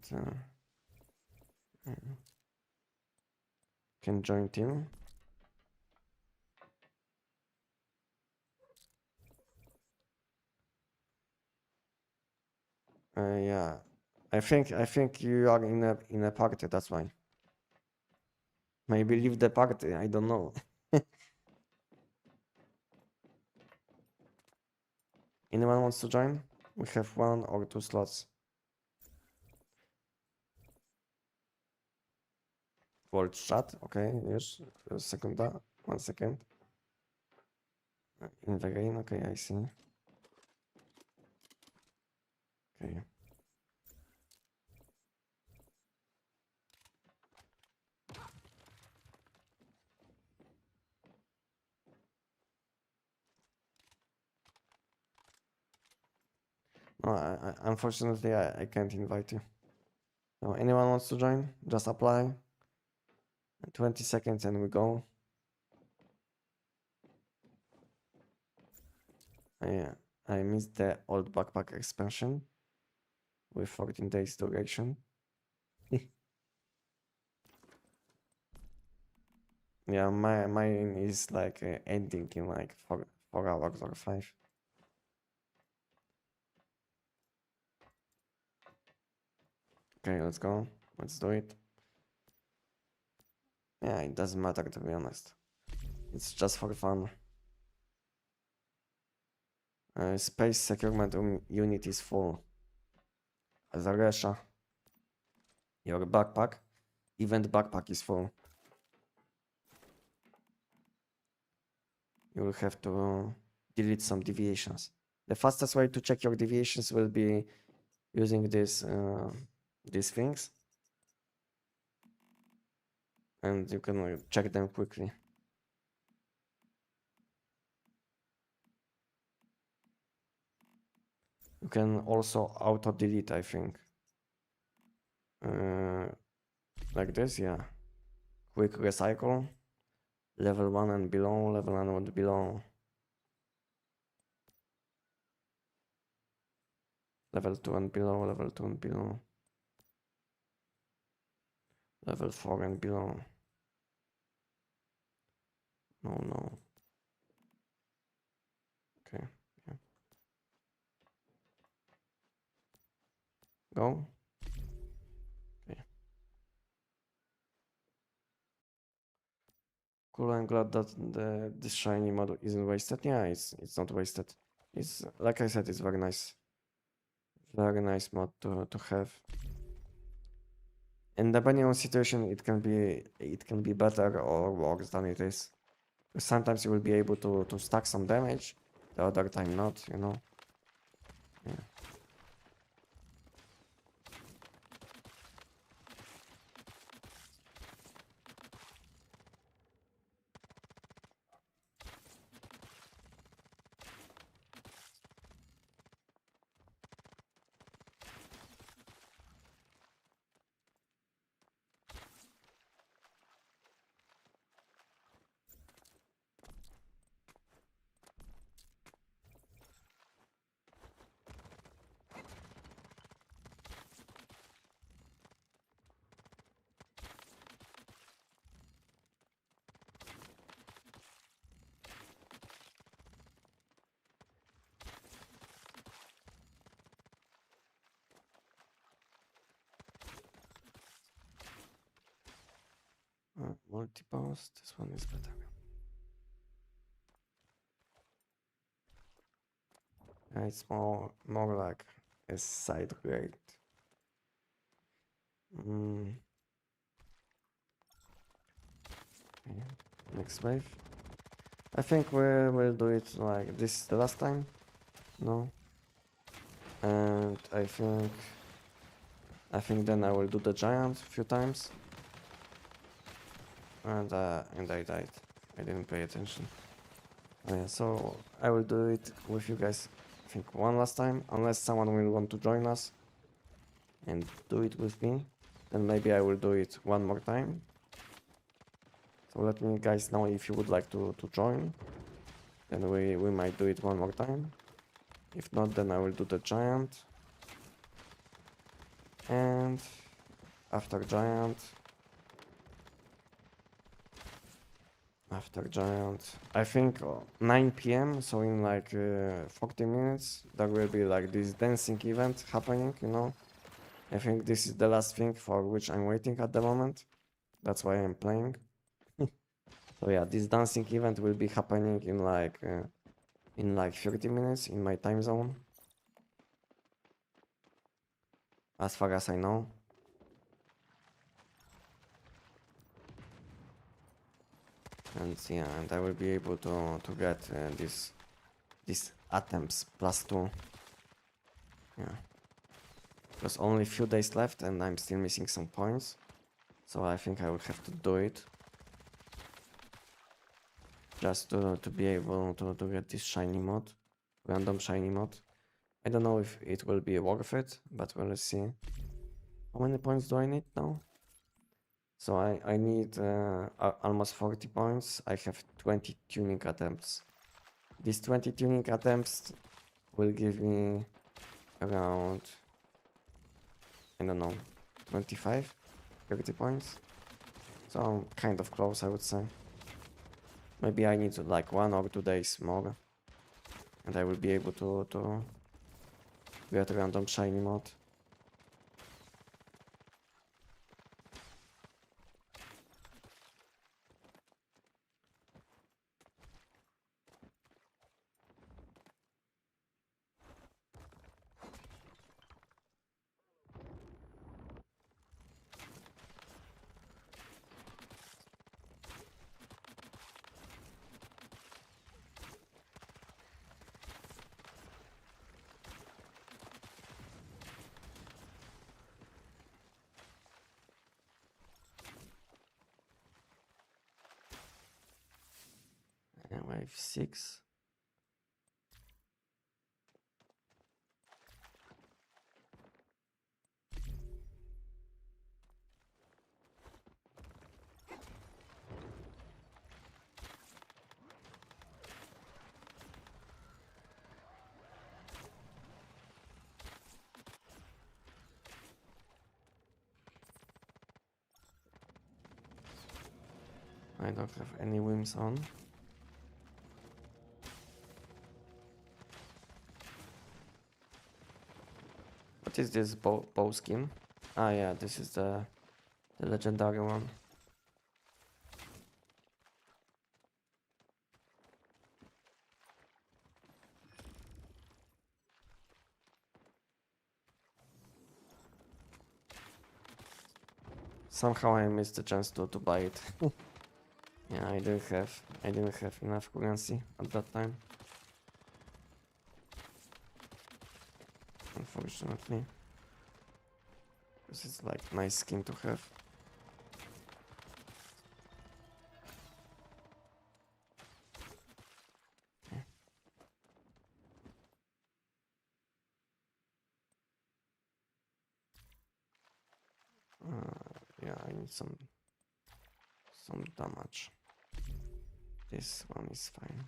can join team. Yeah, I think you are in a party. That's why. Maybe leave the party. I don't know. Anyone wants to join? We have 1 or 2 slots. World chat. Okay, yes. Secunda. 1 second. In the game. Okay, I see. Okay. No, unfortunately, I can't invite you. So anyone wants to join? Just apply. 20 seconds and we go. Yeah, I missed the old backpack expansion with 14 days duration. Yeah, mine is like ending in like 4 hours or 5. Okay, let's go. Let's do it. Yeah, it doesn't matter to be honest. It's just for fun. Space securement unit is full. Zaresha. Your backpack. Event backpack is full. You will have to delete some deviations. The fastest way to check your deviations will be using these things. And you can check them quickly. You can also auto delete, I think. Like this, yeah. Quick recycle. Level 1 and below, level 1 and below. Level 2 and below, level 2 and below. Level 4 and below. No. Okay, yeah. Go. Okay. cool. I'm glad that this shiny mod isn't wasted. Yeah, it's not wasted. It's like I said, it's very nice. Very nice mod to have. And depending on situation, it can be better or worse than it is. Sometimes you will be able to stack some damage, the other time not, you know. Yeah. Multi-post, this one is better. It's more like a side grade. Okay. Next wave. I think we'll do it like this the last time. No. And I think then I will do the giant a few times. And I died. I didn't pay attention. Oh yeah, so I will do it with you guys, I think one last time, unless someone will want to join us and do it with me, then maybe I will do it one more time. So let me guys know if you would like to join, then we might do it one more time. If not, then I will do the giant, and after giant, I think 9 PM, so in like 40 minutes, there will be like this dancing event happening, you know. I think this is the last thing for which I'm waiting at the moment. That's why I'm playing. So yeah, this dancing event will be happening in like 30 minutes in my time zone, as far as I know. And yeah, and I will be able to get these atoms +2. Yeah, there's only a few days left, and I'm still missing some points, so I think I will have to do it just to be able to get this shiny mod, random shiny mod. I don't know if it will be worth it, but we'll see. How many points do I need now? So I need almost 40 points. I have 20 tuning attempts. These 20 tuning attempts will give me around, I don't know, 25, 30 points. So I'm kind of close, I would say. Maybe I need like 1 or 2 days more, and I will be able to get a random shiny mod. And wave 6. I don't have any whims on. What is this bow skin? Ah yeah, this is the legendary one. somehow I missed the chance to buy it. Yeah, I didn't have enough currency at that time. Unfortunately. Because it's like nice skin to have. Yeah, I need some damage. This one is fine.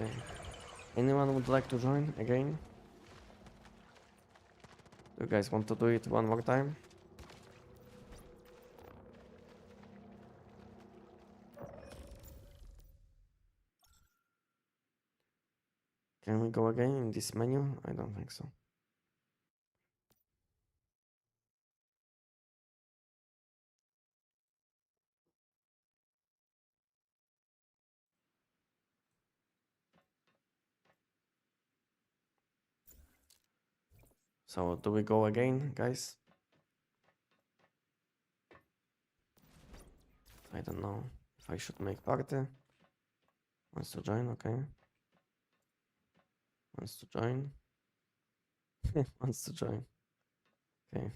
Okay. Anyone would like to join again? Do you guys want to do it one more time? Can we go again in this menu? I don't think so. So do we go again, guys? I don't know if I should make party. Wants to join, okay. Wants to join. Wants to join. Okay.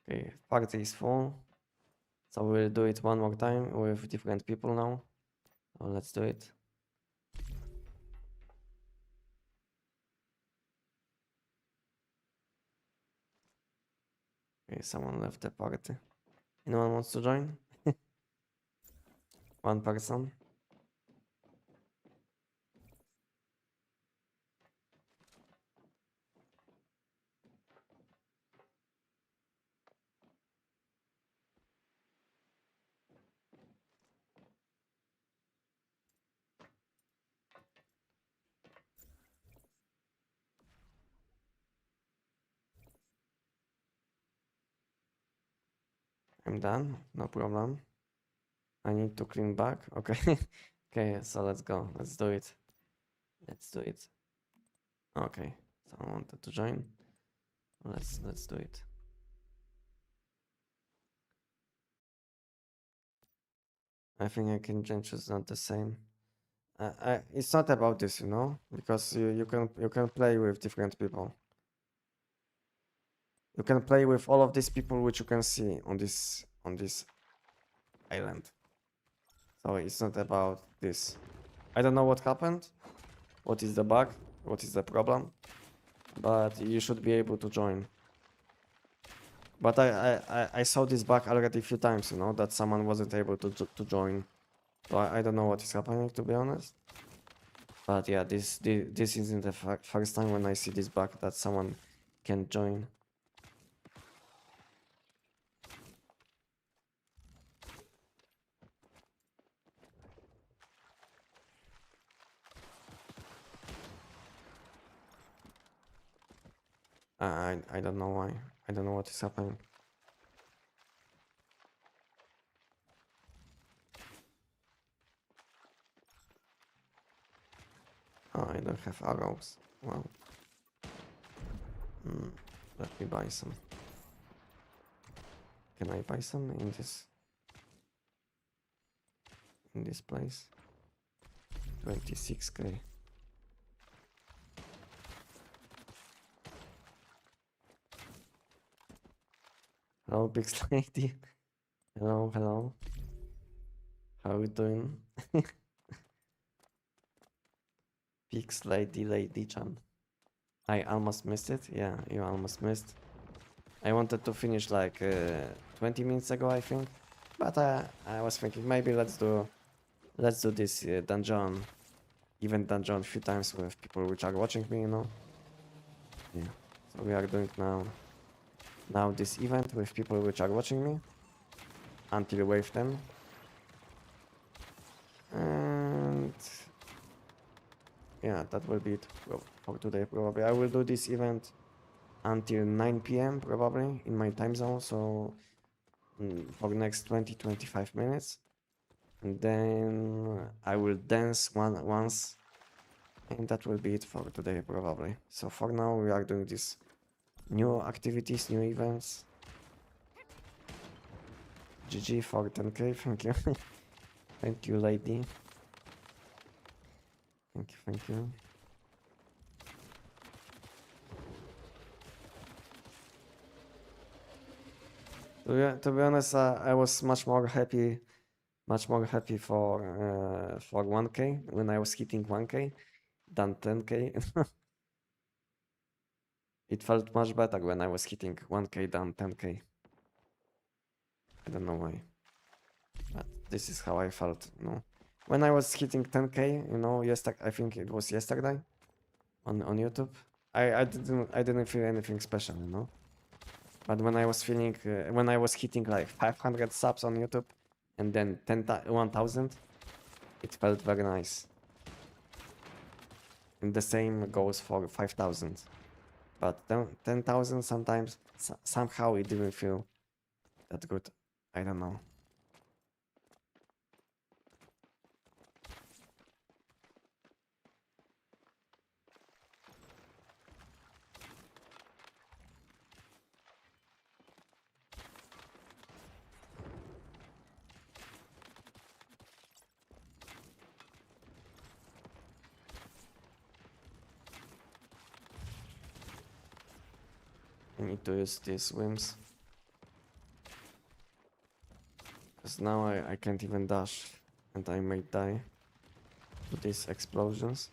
Okay, party is full. So we'll do it one more time with different people now. So let's do it. Okay, someone left the party. Anyone wants to join? One person. I'm done, no problem. I need to clean back. Okay. Okay, so let's go. Let's do it. Let's do it. Okay. Someone wanted to join. Let's do it. I think I can change is not the same. It's not about this, you know, because you can play with different people. You can play with all of these people which you can see on this island. So it's not about this. I don't know what happened, what is the bug, what is the problem, but you should be able to join. But I saw this bug already a few times, you know, that someone wasn't able to join. So I don't know what is happening, to be honest. But yeah, this isn't the first time when I see this bug that someone can join. I don't know why. I don't know what is happening. Oh, I don't have arrows. Well, let me buy some. Can I buy some in this place? 26k. Hello, big lady. Hello, hello. How are you doing? Pix Lady Chan. I almost missed it. Yeah, you almost missed. I wanted to finish like 20 minutes ago, I think. But I was thinking maybe let's do this dungeon, event dungeon a few times with people which are watching me, you know. Yeah. So we are doing now this event with people which are watching me until wave 10. And yeah, that will be it for today probably. I will do this event until 9 p.m. probably in my time zone, so for the next 20-25 minutes. And then I will dance once, and that will be it for today probably. So for now we are doing these new activities, new events. GG for 10k, thank you. Thank you, lady. Thank you. To be honest, I was much more happy for 1k when I was hitting 1k than 10k. It felt much better when I was hitting 1k than 10k. I don't know why, but this is how I felt, you know. When I was hitting 10k, you know, I think it was yesterday on YouTube. I didn't feel anything special, you know. But when I was hitting like 500 subs on YouTube and then 1,000, it felt very nice. And the same goes for 5,000. But 10,000 sometimes, somehow it didn't feel that good. I don't know. I need to use these whims. Because now I can't even dash and I may die to these explosions.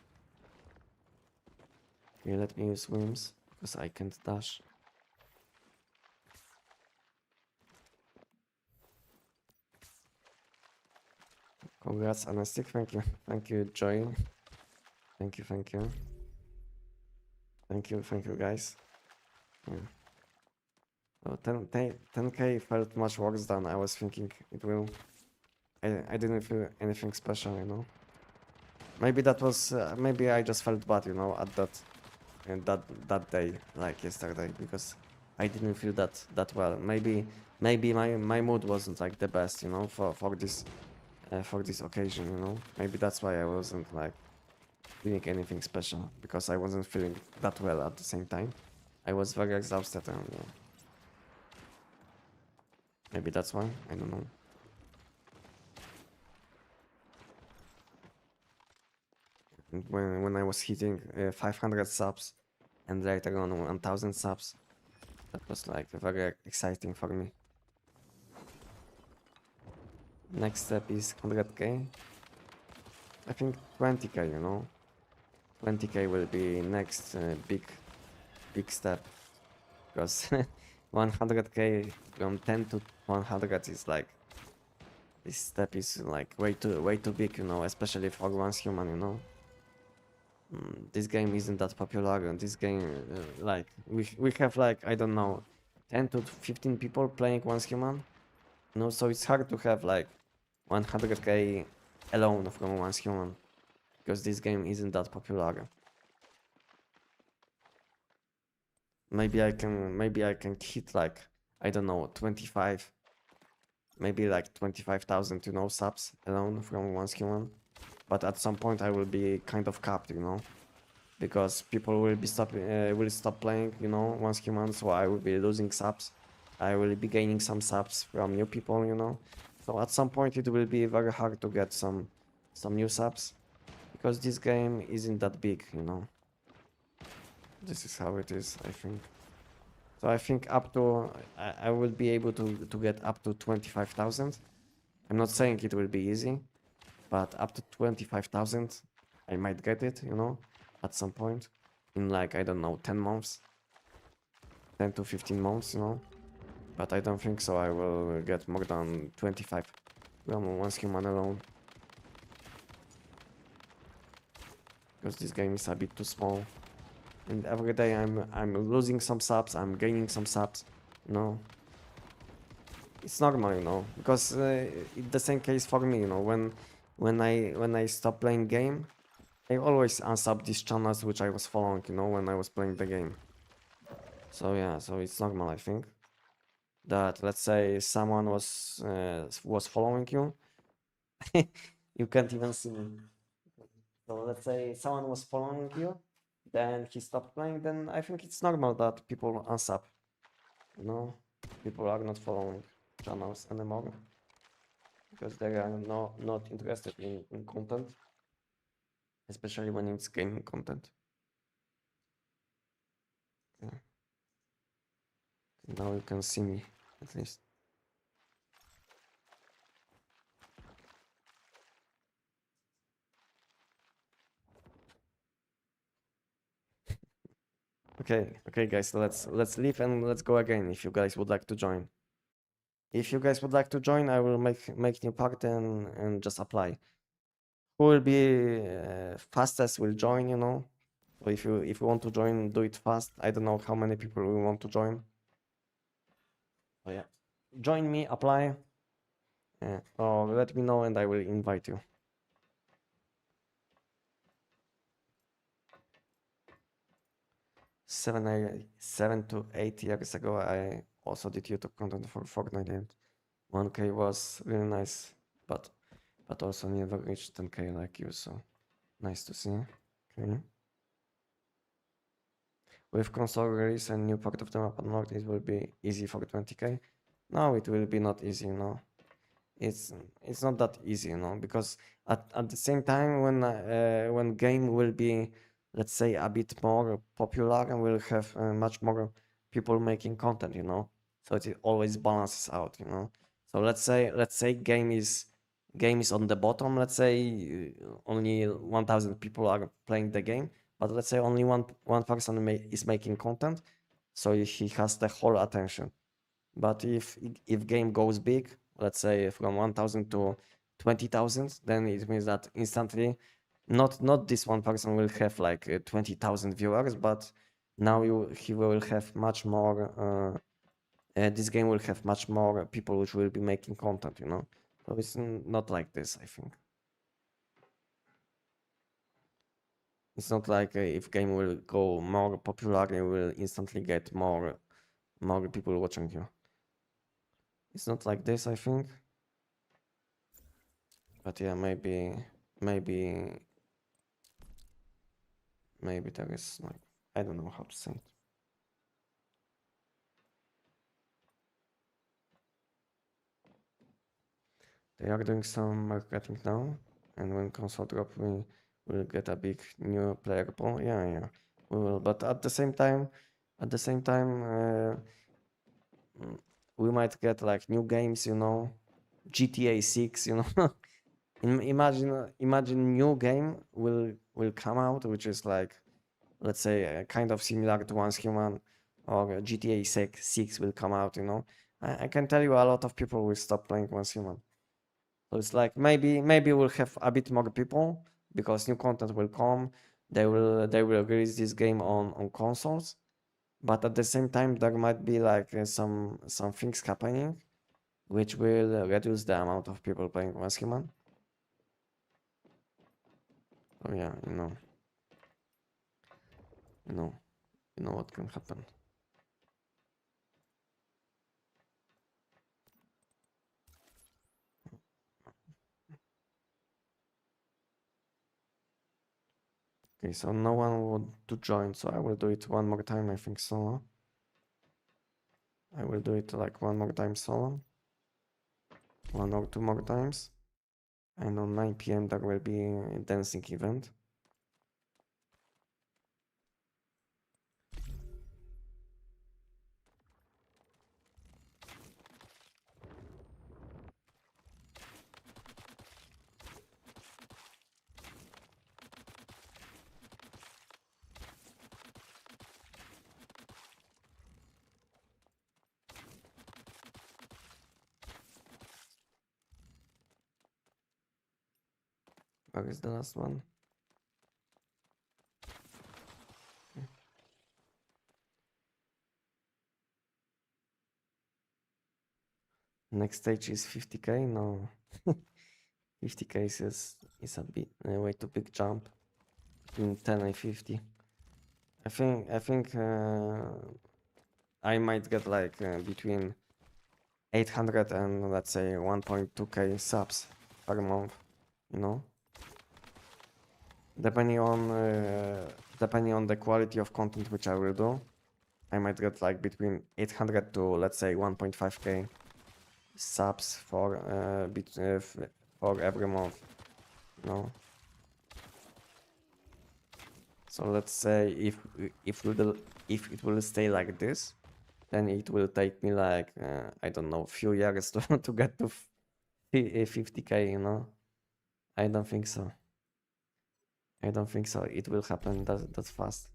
Okay, let me use whims because I can't dash. Congrats, Anestic. Thank you. Thank you, Joy. Thank you. Thank you, guys. Yeah. So 10k felt much worse than I was thinking it will. I didn't feel anything special, you know. Maybe that was maybe I just felt bad, you know, at that day, like yesterday, because I didn't feel that well. Maybe my mood wasn't like the best, you know, for this occasion, you know. Maybe that's why I wasn't like feeling anything special, because I wasn't feeling that well at the same time. I was very exhausted and maybe that's why, I don't know. And when I was hitting 500 subs and later on 1000 subs, that was like very exciting for me. Next step is 100k. I think 20k, you know. 20k will be next big step, because 100k from 10 to 100 is like, this step is like way too big, you know, especially for once human, you know. This game isn't that popular, and this game like we have like, I don't know, 10 to 15 people playing once human, you know, so it's hard to have like 100k alone from once human, because this game isn't that popular. Maybe I can hit like, I don't know, 25, maybe like 25,000, you know, subs alone from once human. But at some point I will be kind of capped, you know, because people will stop playing, you know, once human, so I will be losing subs. I will be gaining some subs from new people, you know. So at some point it will be very hard to get some new subs, because this game isn't that big, you know. This is how it is, I think. So I think up to, I will be able to get up to 25,000. I'm not saying it will be easy, but up to 25,000 I might get it, you know. at some point in like, I don't know, 10 months, 10 to 15 months, you know. But I don't think so I will get more than 25 once human alone. Because this game is a bit too small. And every day I'm losing some subs, I'm gaining some subs, you know. It's normal, you know, because it's the same case for me, you know, when I stop playing game, I always unsub these channels which I was following, you know, when I was playing the game. So yeah, so it's normal, I think, that let's say someone was following you, you can't even see me. So let's say someone was following you, then he stopped playing, then I think it's normal that people unsub, you know, people are not following channels anymore because they are not interested in content, especially when it's gaming content. Yeah. Now you can see me at least. Okay, guys, let's leave and let's go again if you guys would like to join. If you guys would like to join, I will make new party and just apply. Who will be fastest will join, you know. So if you want to join, do it fast. I don't know how many people will want to join. Oh yeah, join me, apply, or let me know and I will invite you. 7 to 8 years ago, I also did YouTube content for Fortnite, and 1K was really nice, but also never reached 10K like you. So nice to see. Okay. With console release and new part of the map unlocked, it will be easy for 20K. No, it will be not easy, you know. It's not that easy, you know, because at the same time when game will be, let's say, a bit more popular and will have much more people making content, you know, so it always balances out, you know. So let's say game is on the bottom. Let's say only 1,000 people are playing the game, but let's say only one person is making content, so he has the whole attention. But if game goes big, let's say from 1,000 to 20,000, then it means that instantly, not this one person will have like 20,000 viewers, but now he will have much more. This game will have much more people which will be making content, you know. So it's not like this, I think. It's not like if game will go more popular, you will instantly get more people watching you. It's not like this, I think. But yeah, maybe there is like, I don't know how to say it. They are doing some marketing now, and when console drop, we will get a big new player pool. Yeah, we will. But at the same time, we might get like new games, you know, GTA 6, you know. Imagine new game will come out, which is like, let's say, kind of similar to Once Human, or GTA 6 will come out, you know. I can tell you a lot of people will stop playing Once Human. So it's like maybe we'll have a bit more people because new content will come. They will release this game on consoles, but at the same time there might be like some things happening which will reduce the amount of people playing Once Human. Oh yeah, you know, what can happen. Okay, so no one would to join, so I will do it one more time, I think solo. I will do it like one more time solo. One or two more times. And on 9 PM there will be a dancing event. Where is the last one? Okay. Next stage is 50k? No. 50k is a bit way too big jump between 10 and 50. I think I might get like between 800 and let's say 1.2k subs per month, you know, depending on the quality of content which I will do. I might get like between 800 to let's say 1.5k subs for every month, you know. So let's say if it will stay like this, then it will take me like I don't know, few years to get to 50k, you know. I don't think so. I don't think so. It will happen that fast.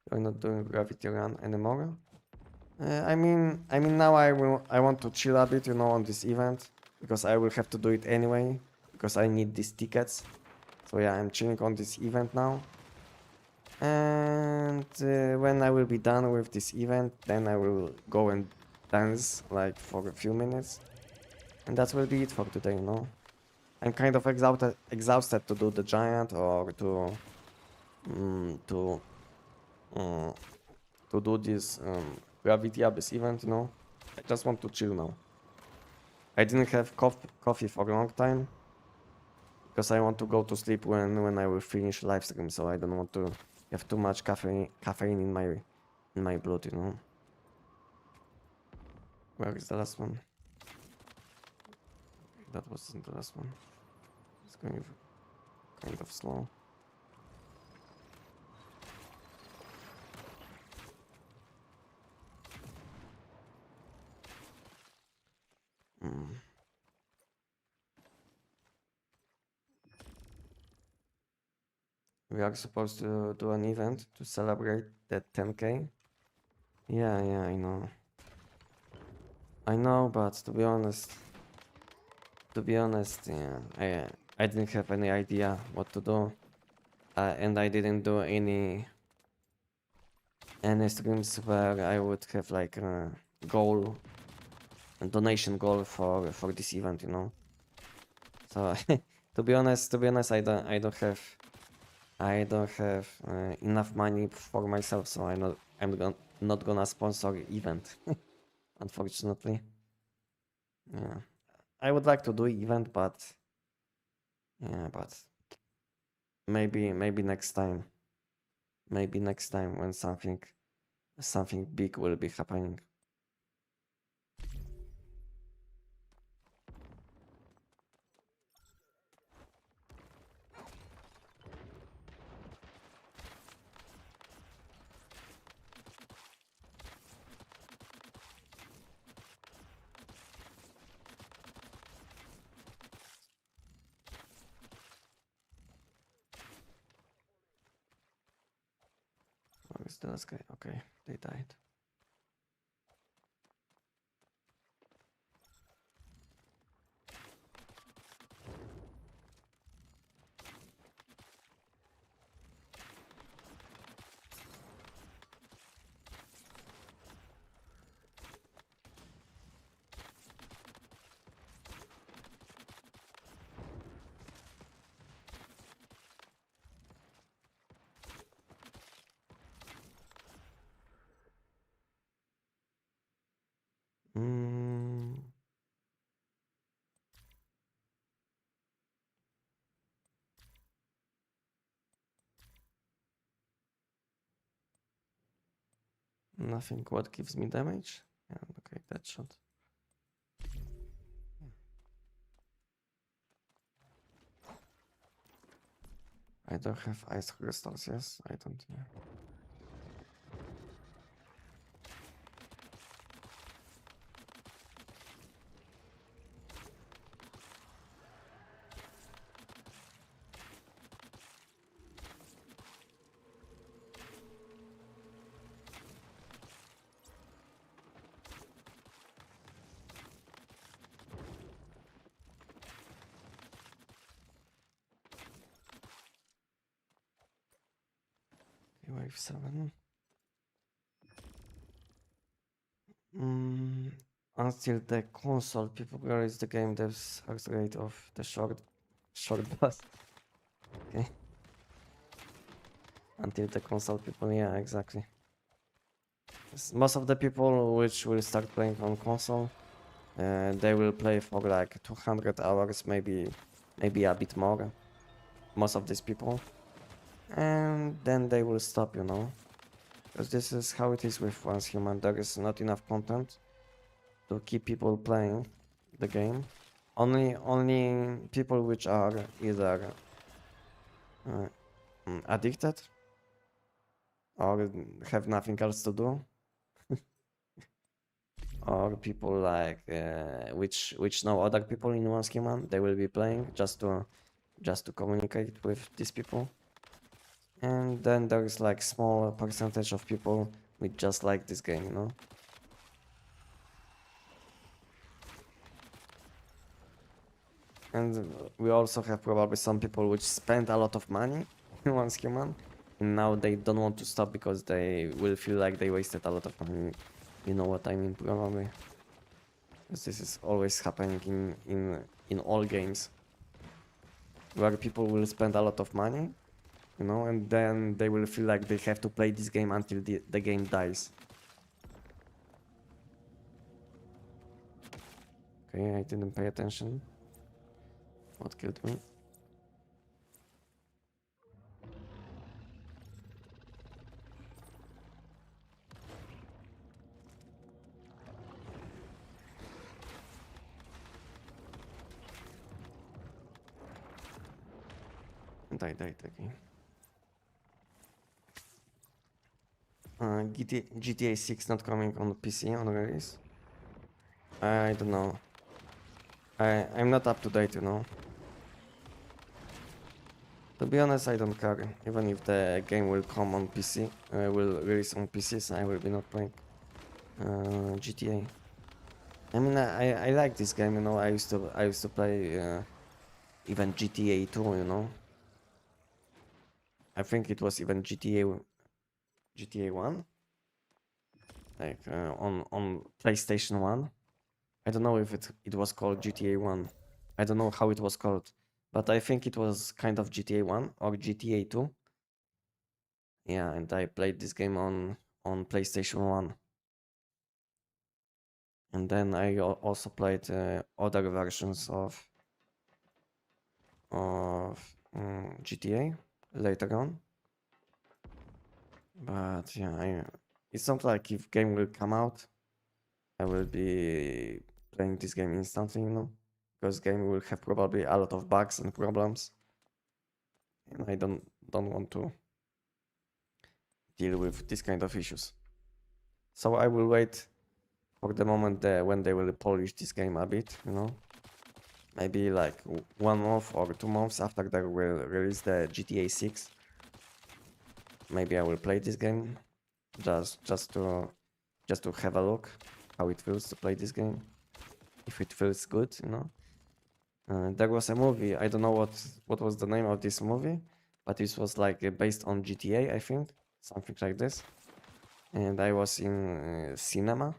You're not doing gravity run anymore. I mean now I want to chill a bit, you know, on this event because I will have to do it anyway because I need these tickets. So yeah, I'm chilling on this event now. And when I will be done with this event, then I will go and dance like for a few minutes, and that will be it for today, you know. I'm kind of exhausted to do the giant or mm, to mm, to do this gravity abyss event, you know. I just want to chill now. I didn't have coffee for a long time because I want to go to sleep when I will finish live stream, so I don't want to have too much caffeine in my blood, you know. Where is the last one? That wasn't the last one. It's going kind of slow. Mm. We are supposed to do an event to celebrate that 10k. Yeah, I know. I know, but to be honest, yeah, I didn't have any idea what to do, and I didn't do any streams where I would have like a goal, a donation goal for this event, you know. So to be honest, I don't have enough money for myself, so not gonna sponsor event, unfortunately. Yeah, I would like to do event, but yeah, but maybe next time. Maybe next time when something big will be happening. Where is the last guy? Okay, they died. Mm, nothing. What gives me damage? Yeah, okay, that shot. I don't have ice crystals, yes? I don't. Yeah. Wave 7. Until the console people release the game, devs accelerate of the short bus. Okay. Until the console people, yeah, exactly. Most of the people which will start playing on console, they will play for like 200 hours, maybe a bit more. Most of these people, and then they will stop, you know, because this is how it is with Once Human. There is not enough content to keep people playing the game. Only people which are either addicted or have nothing else to do, or people like which know other people in one schema, they will be playing just to communicate with these people. And then there is like small percentage of people which just like this game, you know. And we also have probably some people which spend a lot of money in one schema, and now they don't want to stop because they will feel like they wasted a lot of money. You know what I mean, probably. Because this is always happening in all games, where people will spend a lot of money, you know, and then they will feel like they have to play this game until the game dies. Okay, I didn't pay attention. What killed me? And I died again. GTA 6 not coming on PC on release? I don't know. I'm not up to date, you know. To be honest, I don't care. Even if the game will come on PC, will release on PCs, I will be not playing GTA. I mean, I like this game, you know. I used to play even GTA 2, you know. I think it was even GTA 1, like on PlayStation 1. I don't know if it was called GTA 1. I don't know how it was called, but I think it was kind of GTA 1 or GTA 2. Yeah, and I played this game on PlayStation 1. And then I also played other versions of GTA later on. But yeah, it's not like if game will come out, I will be playing this game instantly, you know, because game will have probably a lot of bugs and problems, and I don't want to deal with this kind of issues. So I will wait for the moment when they will polish this game a bit, you know. Maybe like 1 month or 2 months after they will release the GTA 6. Maybe I will play this game just to have a look how it feels to play this game. If it feels good, you know. There was a movie. I don't know what was the name of this movie, but it was like based on GTA, I think, something like this. And I was in cinema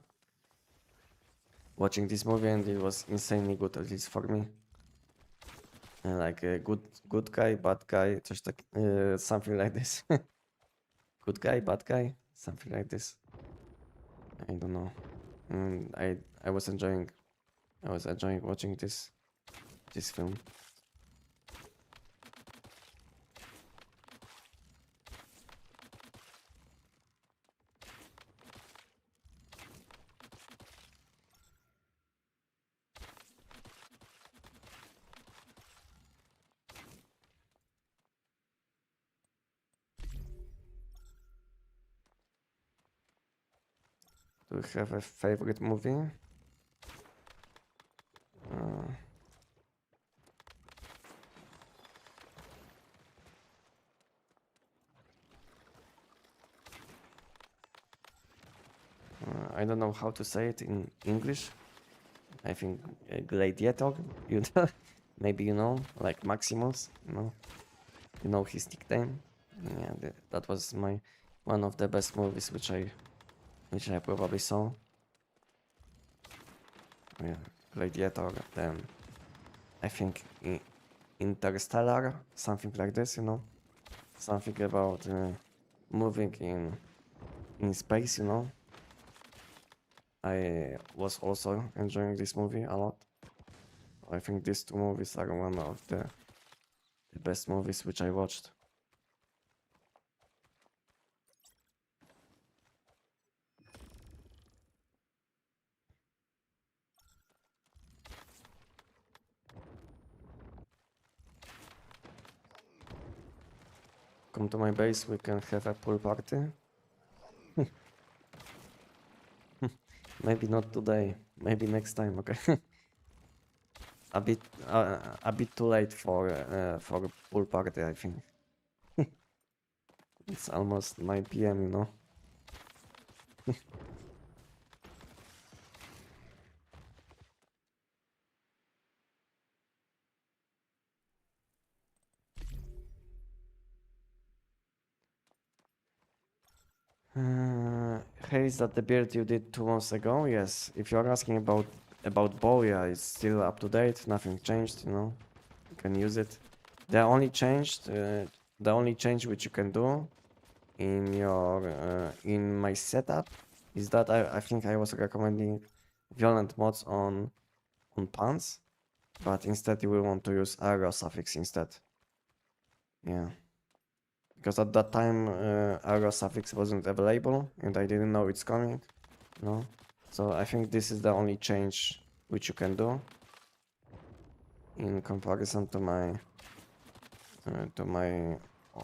watching this movie, and it was insanely good, at least for me. Like a good guy, bad guy, just like, something like this. Good guy, bad guy, something like this. I don't know. I was enjoying watching this film. Do you have a favorite movie? I don't know how to say it in English. I think Gladiator, you know, maybe you know, like Maximus, you know his nickname. Yeah, that was one of the best movies which I probably saw. Yeah, Gladiator, then I think Interstellar, something like this, you know, something about moving in space, you know. I was also enjoying this movie a lot. I think these two movies are one of the best movies which I watched. Come to my base, we can have a pool party. Maybe not today, maybe next time, okay? a bit a bit too late for a pool party, I think. It's almost 9 p.m., you know. Hey, is that the build you did 2 months ago? Yes. If you're asking about bow, yeah, it's still up to date. Nothing changed, you know. You can use it. The only change which you can do in your in my setup is that I think I was recommending violent mods on pants, but instead you will want to use arrow suffix instead. Yeah. Because at that time arrow suffix wasn't available and I didn't know it's coming, no. So I think this is the only change which you can do in comparison to my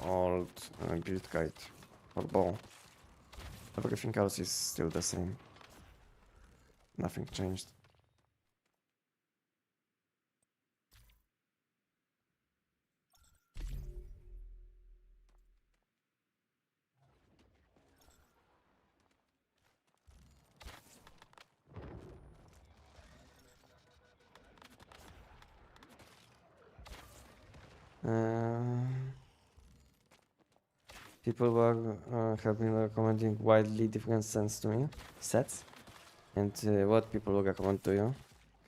old build guide for bow. Everything else is still the same. Nothing changed. Uh, People have been recommending wildly different sets, and what people will recommend to you?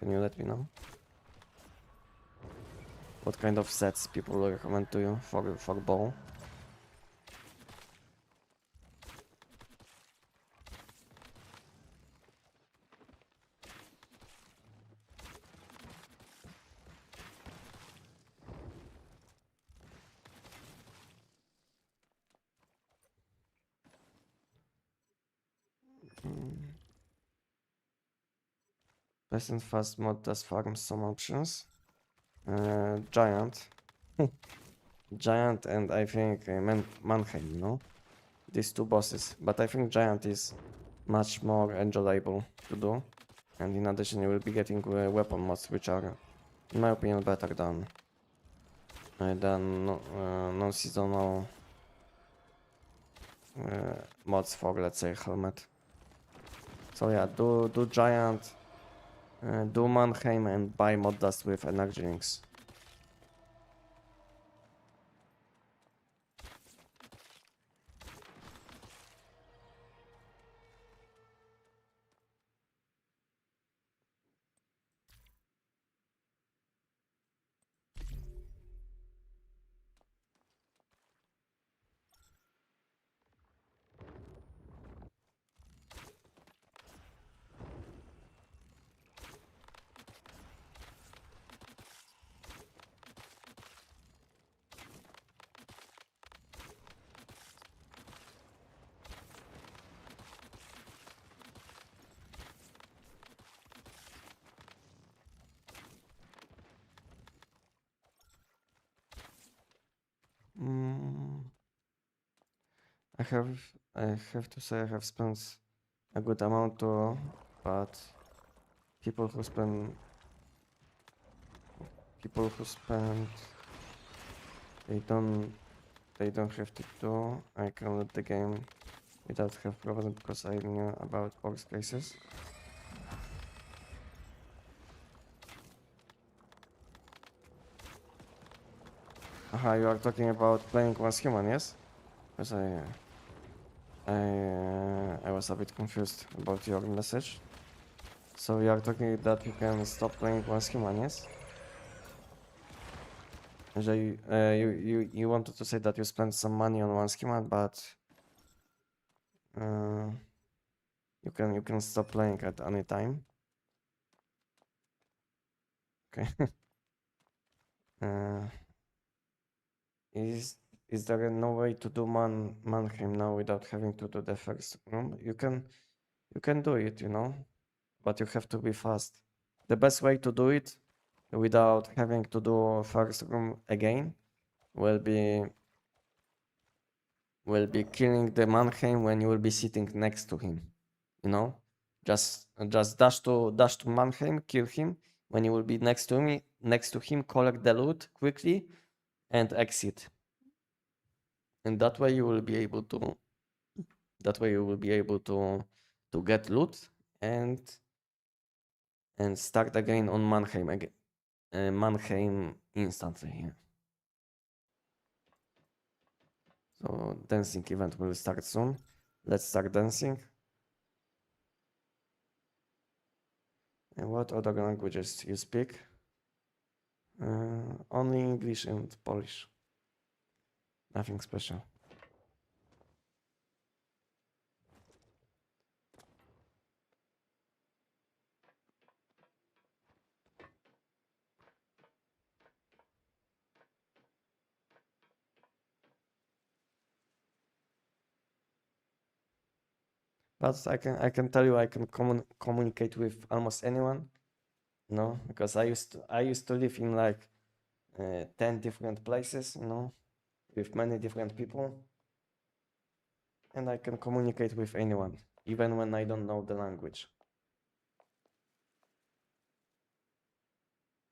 Can you let me know? What kind of sets people will recommend to you for bow? Best and fast mod does farm some options. Giant. Giant and I think Mannheim, you know? These two bosses. But I think Giant is much more enjoyable to do. And in addition you will be getting weapon mods which are, in my opinion, better than non-seasonal mods for, let's say, helmet. So yeah, do Giant, do Mannheim and buy mod dust with energy rings. Mm, I have I have to say I have spent a good amount too, but people who spend people who spend they don't they don't have to do. I can let the game without have problem because I knew about workspaces. Aha, you are talking about playing once human, yes? Because I was a bit confused about your message. So you are talking that you can stop playing once human, yes? Że you wanted to say that you spent some money on one schema, but you can stop playing at any time. Okay. Is there no way to do Mannheim now without having to do the first room? You can do it, you know, but you have to be fast. The best way to do it without having to do first room again will be killing the Mannheim when you will be sitting next to him. You know, just dash to Mannheim, kill him when you will be next to him, collect the loot quickly, and exit. And that way you will be able to. That way you will be able to get loot and start again on Mannheim again. Mannheim instantly. Yeah. So dancing event will start soon. Let's start dancing. And what other languages you speak? Only English and Polish. Nothing special. But I can tell you I can communicate with almost anyone. No, because I used to live in like 10 different places, you know, with many different people. And I can communicate with anyone, even when I don't know the language.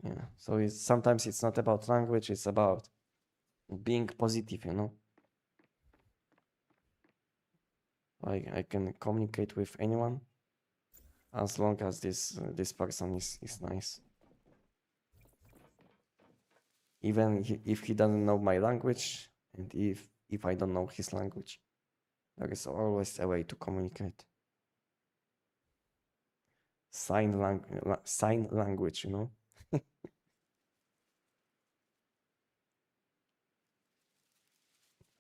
Yeah. So sometimes it's not about language, it's about being positive, you know. I can communicate with anyone as long as this person is nice. Even if he doesn't know my language, and if I don't know his language, there is always a way to communicate. Sign language, you know.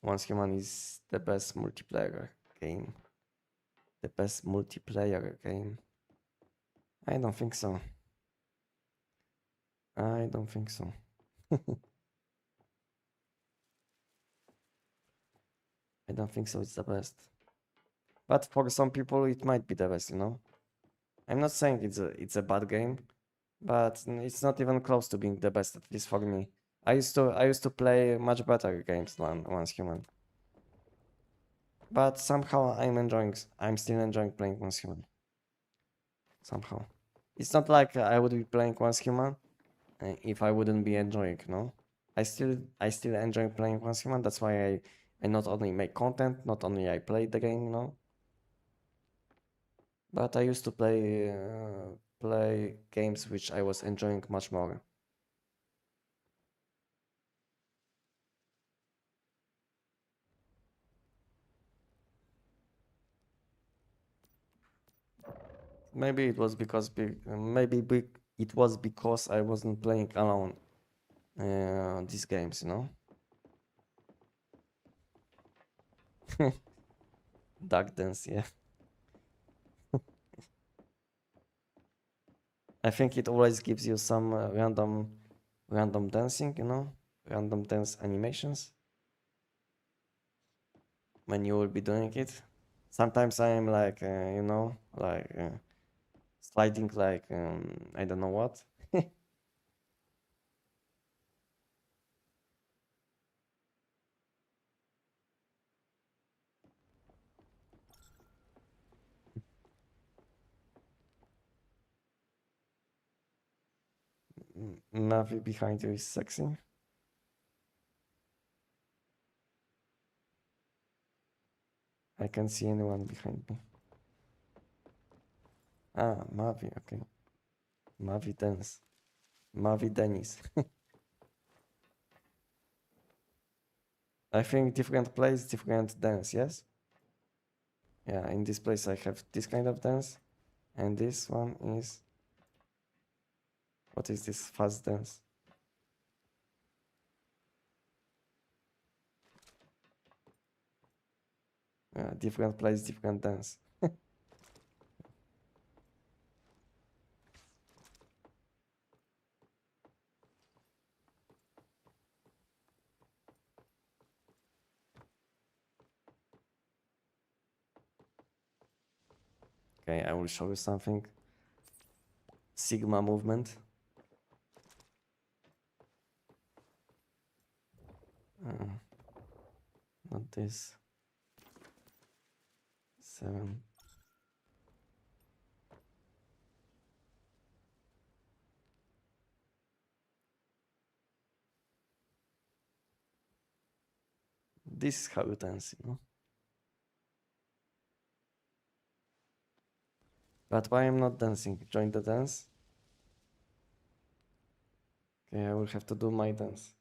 Once Human is the best multiplayer game. The best multiplayer game. I don't think so. I don't think so. I don't think so. It's the best. But for some people, it might be the best. You know. I'm not saying it's a bad game, but it's not even close to being the best. At least for me. I used to play much better games than Once Human. But somehow I'm still enjoying playing Once Human. Somehow. It's not like I would be playing Once Human if I wouldn't be enjoying, no? I still enjoy playing Once Human. That's why I not only make content, not only I play the game, you know. But I used to play games which I was enjoying much more. Maybe it was because it was because I wasn't playing alone these games, you know. Duck dance, yeah. I think it always gives you some random dancing, you know, random dance animations when you will be doing it. Sometimes I am like, you know, like sliding like I don't know what. Navi behind you is sexy. I can't see anyone behind me. Ah, Mavi, okay. Mavi dance. Mavi Dennis. I think different place, different dance, yes? Yeah, in this place I have this kind of dance. And this one is... What is this fast dance? Different place, different dance. Okay, I will show you something. Sigma movement. Not this. 7. This is how you dance, you know? But why I'm not dancing? Join the dance. Okay, I will have to do my dance.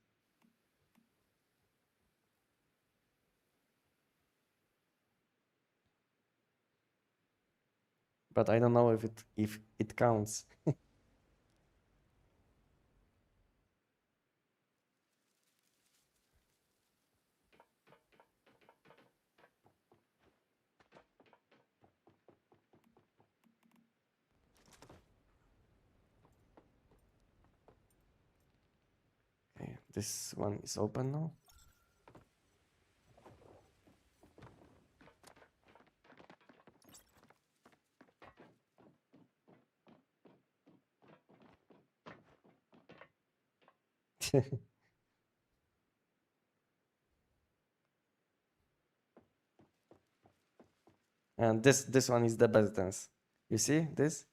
But I don't know if it counts. Okay, this one is open now. And this one is the best dance. You see this?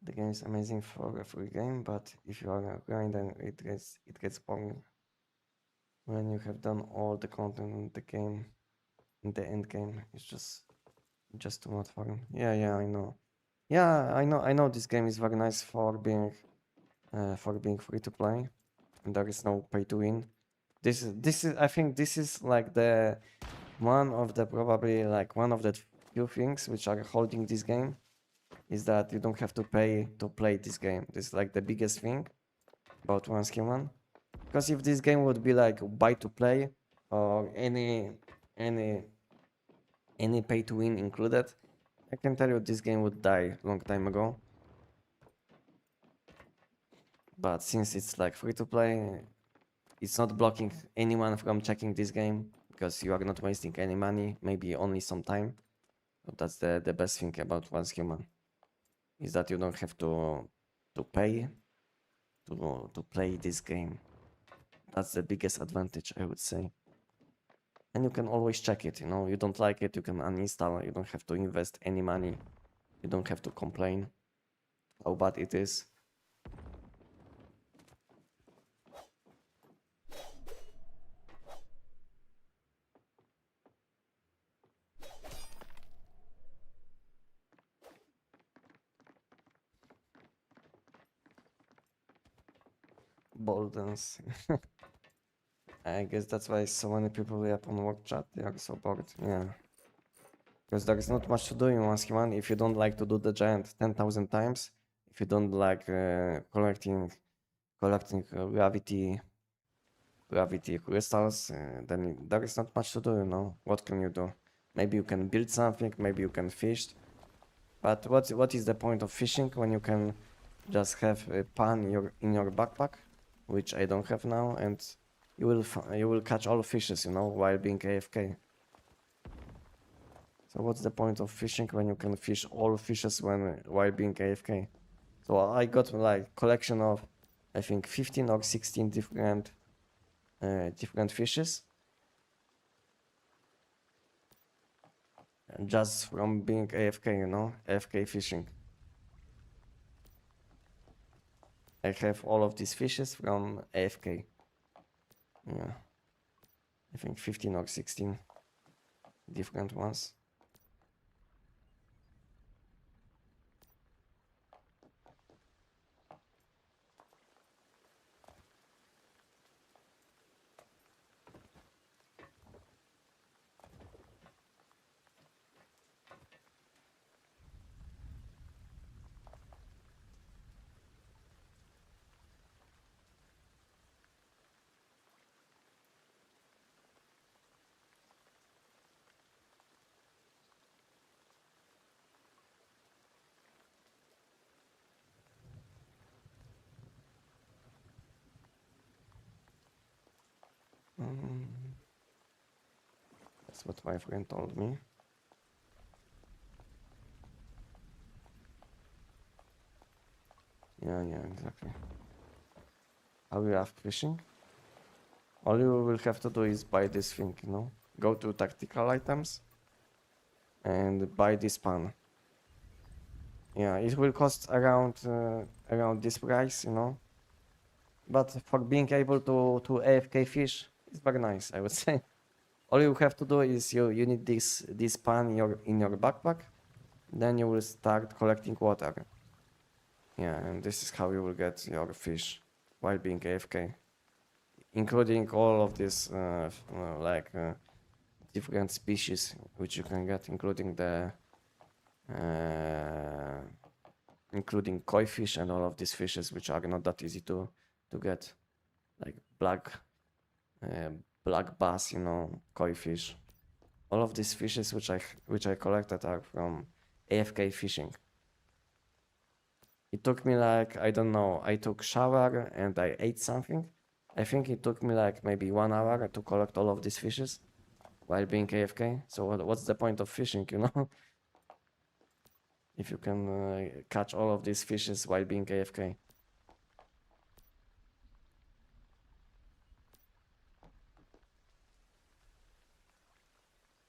The game is amazing for a free game, but if you are grinding, it gets boring. When you have done all the content in the game, in the end game, it's just too much fun. Yeah, I know. Yeah, I know this game is very nice for being free to play, and there is no pay to win. This is I think this is like the one of the probably like one of the few things which are holding this game is that you don't have to pay to play this game. This is like the biggest thing about Once Human. Because if this game would be like buy to play or any pay to win included, I can tell you this game would die long time ago. But since it's like free to play, it's not blocking anyone from checking this game because you are not wasting any money, maybe only some time. But that's the best thing about Once Human is that you don't have to pay to play this game. That's the biggest advantage, I would say. And you can always check it, you know, you don't like it, you can uninstall, you don't have to invest any money, you don't have to complain how bad it is. Boldens. I guess that's why so many people react on work chat, they are so bored, yeah. Because there is not much to do in Once Human if you don't like to do the giant 10,000 times, if you don't like collecting gravity crystals, then there is not much to do, you know. What can you do? Maybe you can build something, maybe you can fish. But what is the point of fishing when you can just have a pan in your backpack, which I don't have now, and you will catch all fishes, you know, while being AFK. So what's the point of fishing when you can fish all fishes while being AFK? So I got like collection of, I think 15 or 16 different fishes, and just from being AFK, you know, AFK fishing. I have all of these fishes from AFK. Yeah, I think 15 or 16 different ones. That's what my friend told me. Yeah, exactly. How you have fishing? All you will have to do is buy this thing, you know? Go to tactical items and buy this pan. Yeah, it will cost around this price, you know? But for being able to AFK fish, it's very nice, I would say. All you have to do is you need this pan in your backpack, then you will start collecting water. Yeah, and this is how you will get your fish while being AFK, including all of this different species which you can get, including the including koi fish and all of these fishes which are not that easy to get, like black bass, you know, koi fish. All of these fishes which I collected are from AFK fishing. It took me like, I don't know, I took shower and I ate something. I think it took me like maybe 1 hour to collect all of these fishes while being AFK. So what's the point of fishing, you know? If you can catch all of these fishes while being AFK.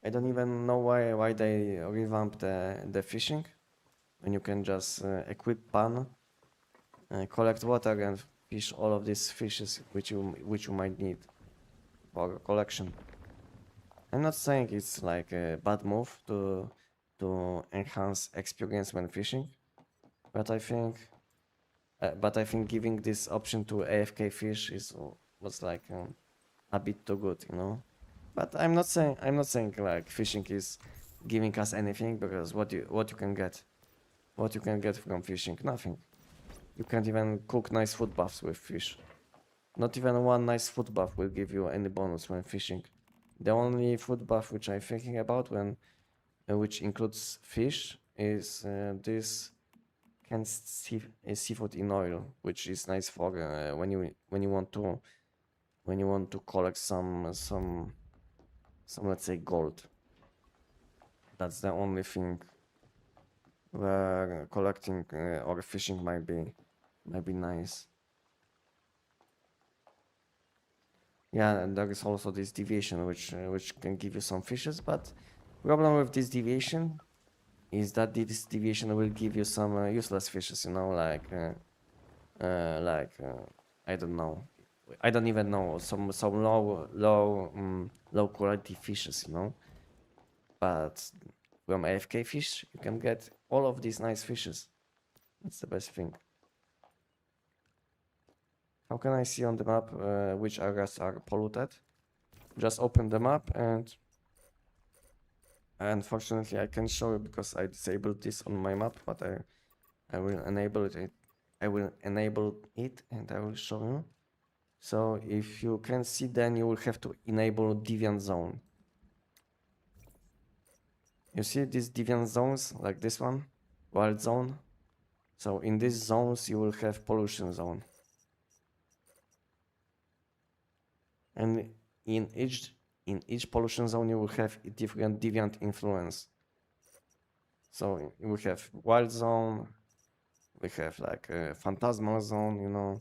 I don't even know why they revamped the fishing when you can just equip pan, collect water and fish all of these fishes which you might need for collection. I'm not saying it's like a bad move to enhance experience when fishing, but I think giving this option to AFK fish was like a bit too good, you know. But I'm not saying like fishing is giving us anything, because what you can get from fishing? Nothing. You can't even cook nice food buffs with fish. Not even one nice food buff will give you any bonus when fishing. The only food buff which I'm thinking about which includes fish is this canned seafood in oil, which is nice for when you want to collect some let's say gold. That's the only thing where collecting or fishing might be nice. Yeah, and there is also this deviation which can give you some fishes, but problem with this deviation is that this deviation will give you some useless fishes, you know, like I don't know, I don't even know, some low quality fishes, you know. But from AFK fish you can get all of these nice fishes. That's the best thing. How can I see on the map which areas are polluted? Just open the map, and unfortunately I can show you because I disabled this on my map, but I will enable it. I will enable it and I will show you. So if you can see, then you will have to enable deviant zone. You see these deviant zones like this one, wild zone. So in these zones you will have pollution zone. And in each pollution zone you will have a different deviant influence. So we have wild zone, we have like a phantasmal zone, you know.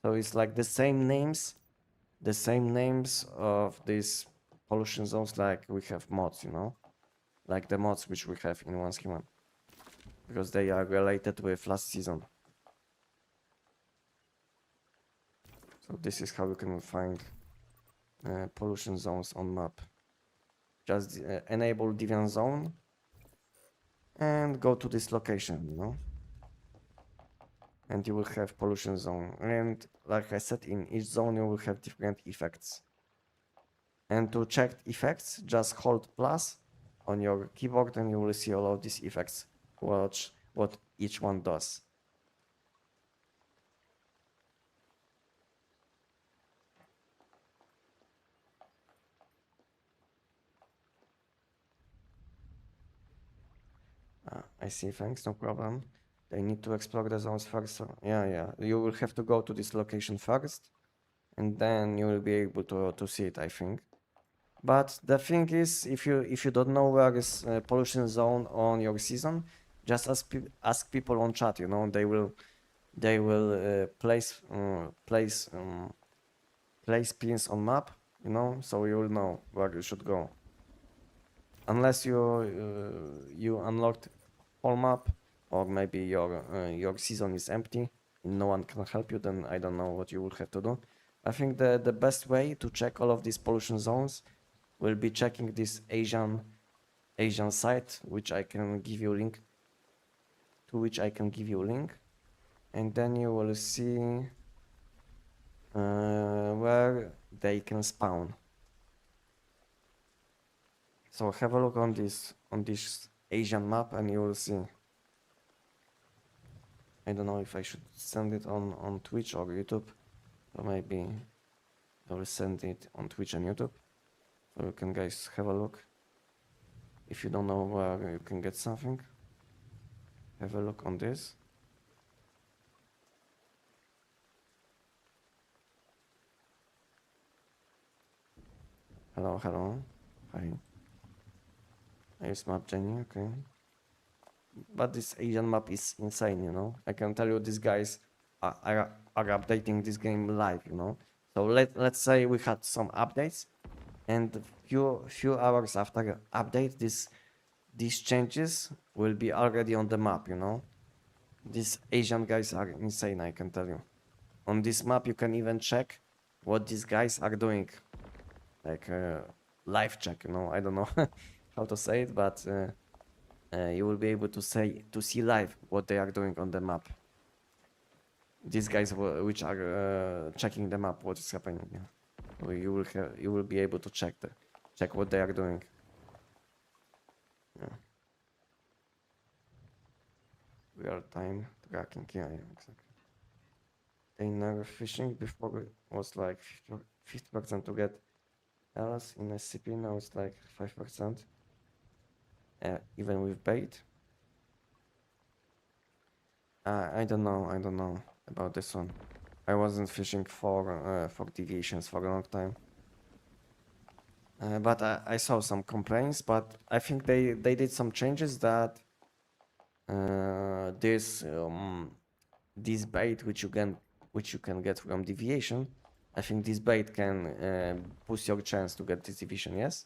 So it's like the same names of these pollution zones, like we have mods, you know, like the mods which we have in one schema, because they are related with last season. So this is how you can find pollution zones on map. Just enable deviant zone and go to this location, you know, and you will have pollution zone. And like I said, in each zone you will have different effects. And to check effects, just hold plus on your keyboard and you will see all of these effects. Watch what each one does. I see, thanks, no problem. They need to explore the zones first. So yeah, you will have to go to this location first, and then you will be able to see it, I think. But the thing is, if you don't know where is pollution zone on your season, just ask people on chat. You know, they will place pins on map. You know, so you will know where you should go. Unless you unlocked whole map, or maybe your season is empty and no one can help you, then I don't know what you will have to do. I think the best way to check all of these pollution zones will be checking this Asian site, which I can give you link and then you will see where they can spawn. So have a look on this Asian map and you will see. I don't know if I should send it on Twitch or YouTube, or maybe I will send it on Twitch and YouTube, so you can guys have a look. If you don't know where you can get something, have a look on this. Hello, hi. I use Map Jenny, okay. But this Asian map is insane, you know. I can tell you these guys are updating this game live, you know. So let's say we had some updates, and few hours after update, these changes will be already on the map, you know. These Asian guys are insane, I can tell you. On this map, you can even check what these guys are doing, like live check, you know. I don't know how to say it, but you will be able to see live what they are doing on the map. These guys which are checking the map, what is happening. Yeah. You will be able to check what they are doing. Yeah. Real time tracking. Yeah, exactly. They never fishing before it was like 50% to get else in SCP. Now it's like 5%. Even with bait. I don't know about this one. I wasn't fishing for deviations for a long time. But I saw some complaints, but I think they did some changes that this bait which you can get from deviation, I think this bait can boost your chance to get this deviation. Yes.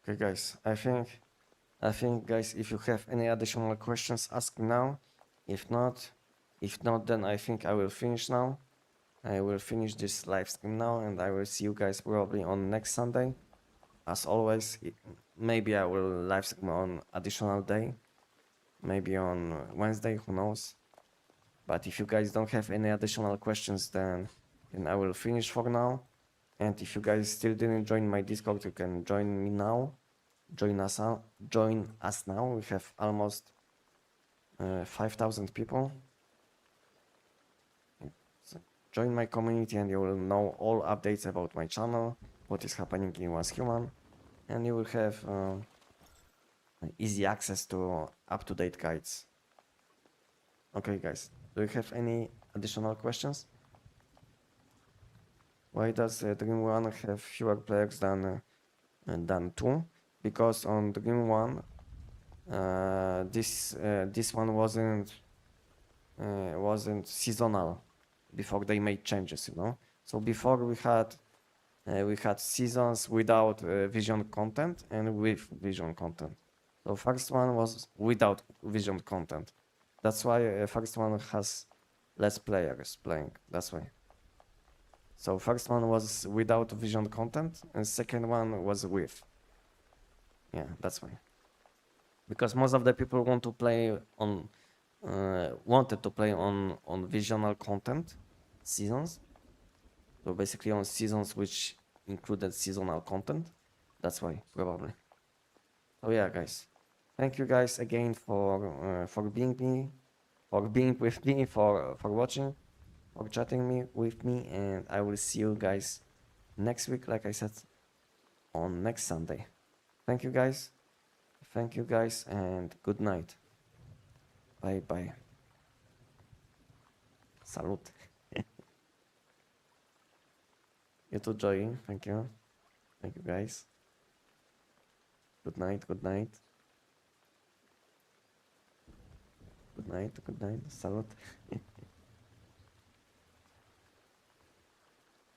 Okay, guys. I think, guys, if you have any additional questions, ask me now. If not, then I think I will finish now. I will finish this live stream now, and I will see you guys probably on next Sunday. As always, maybe I will live stream on additional day, maybe on Wednesday, who knows. But if you guys don't have any additional questions, then I will finish for now. And if you guys still didn't join my Discord, you can join me now. Join us now. We have almost 5,000 people. So join my community and you will know all updates about my channel, what is happening in one's human, and you will have easy access to up-to-date guides. Okay, guys, do you have any additional questions? Why does Dream 1 have fewer players than 2? Because on Dream 1, this one wasn't seasonal before they made changes, you know. So before we had seasons without vision content and with vision content. So first one was without vision content. That's why first one has less players playing. That's why. So first one was without vision content, and second one was with. Yeah, that's why. Because most of the people wanted to play on visional content seasons. So basically on seasons which included seasonal content. That's why, probably. So yeah, guys. Thank you guys again for being with me, for watching, for chatting with me, and I will see you guys next week, like I said, on next Sunday. Thank you guys. Thank you guys, and good night. Bye bye. Salut. You too, Joey. Thank you. Thank you guys. Good night, good night. Good night, good night. Salut.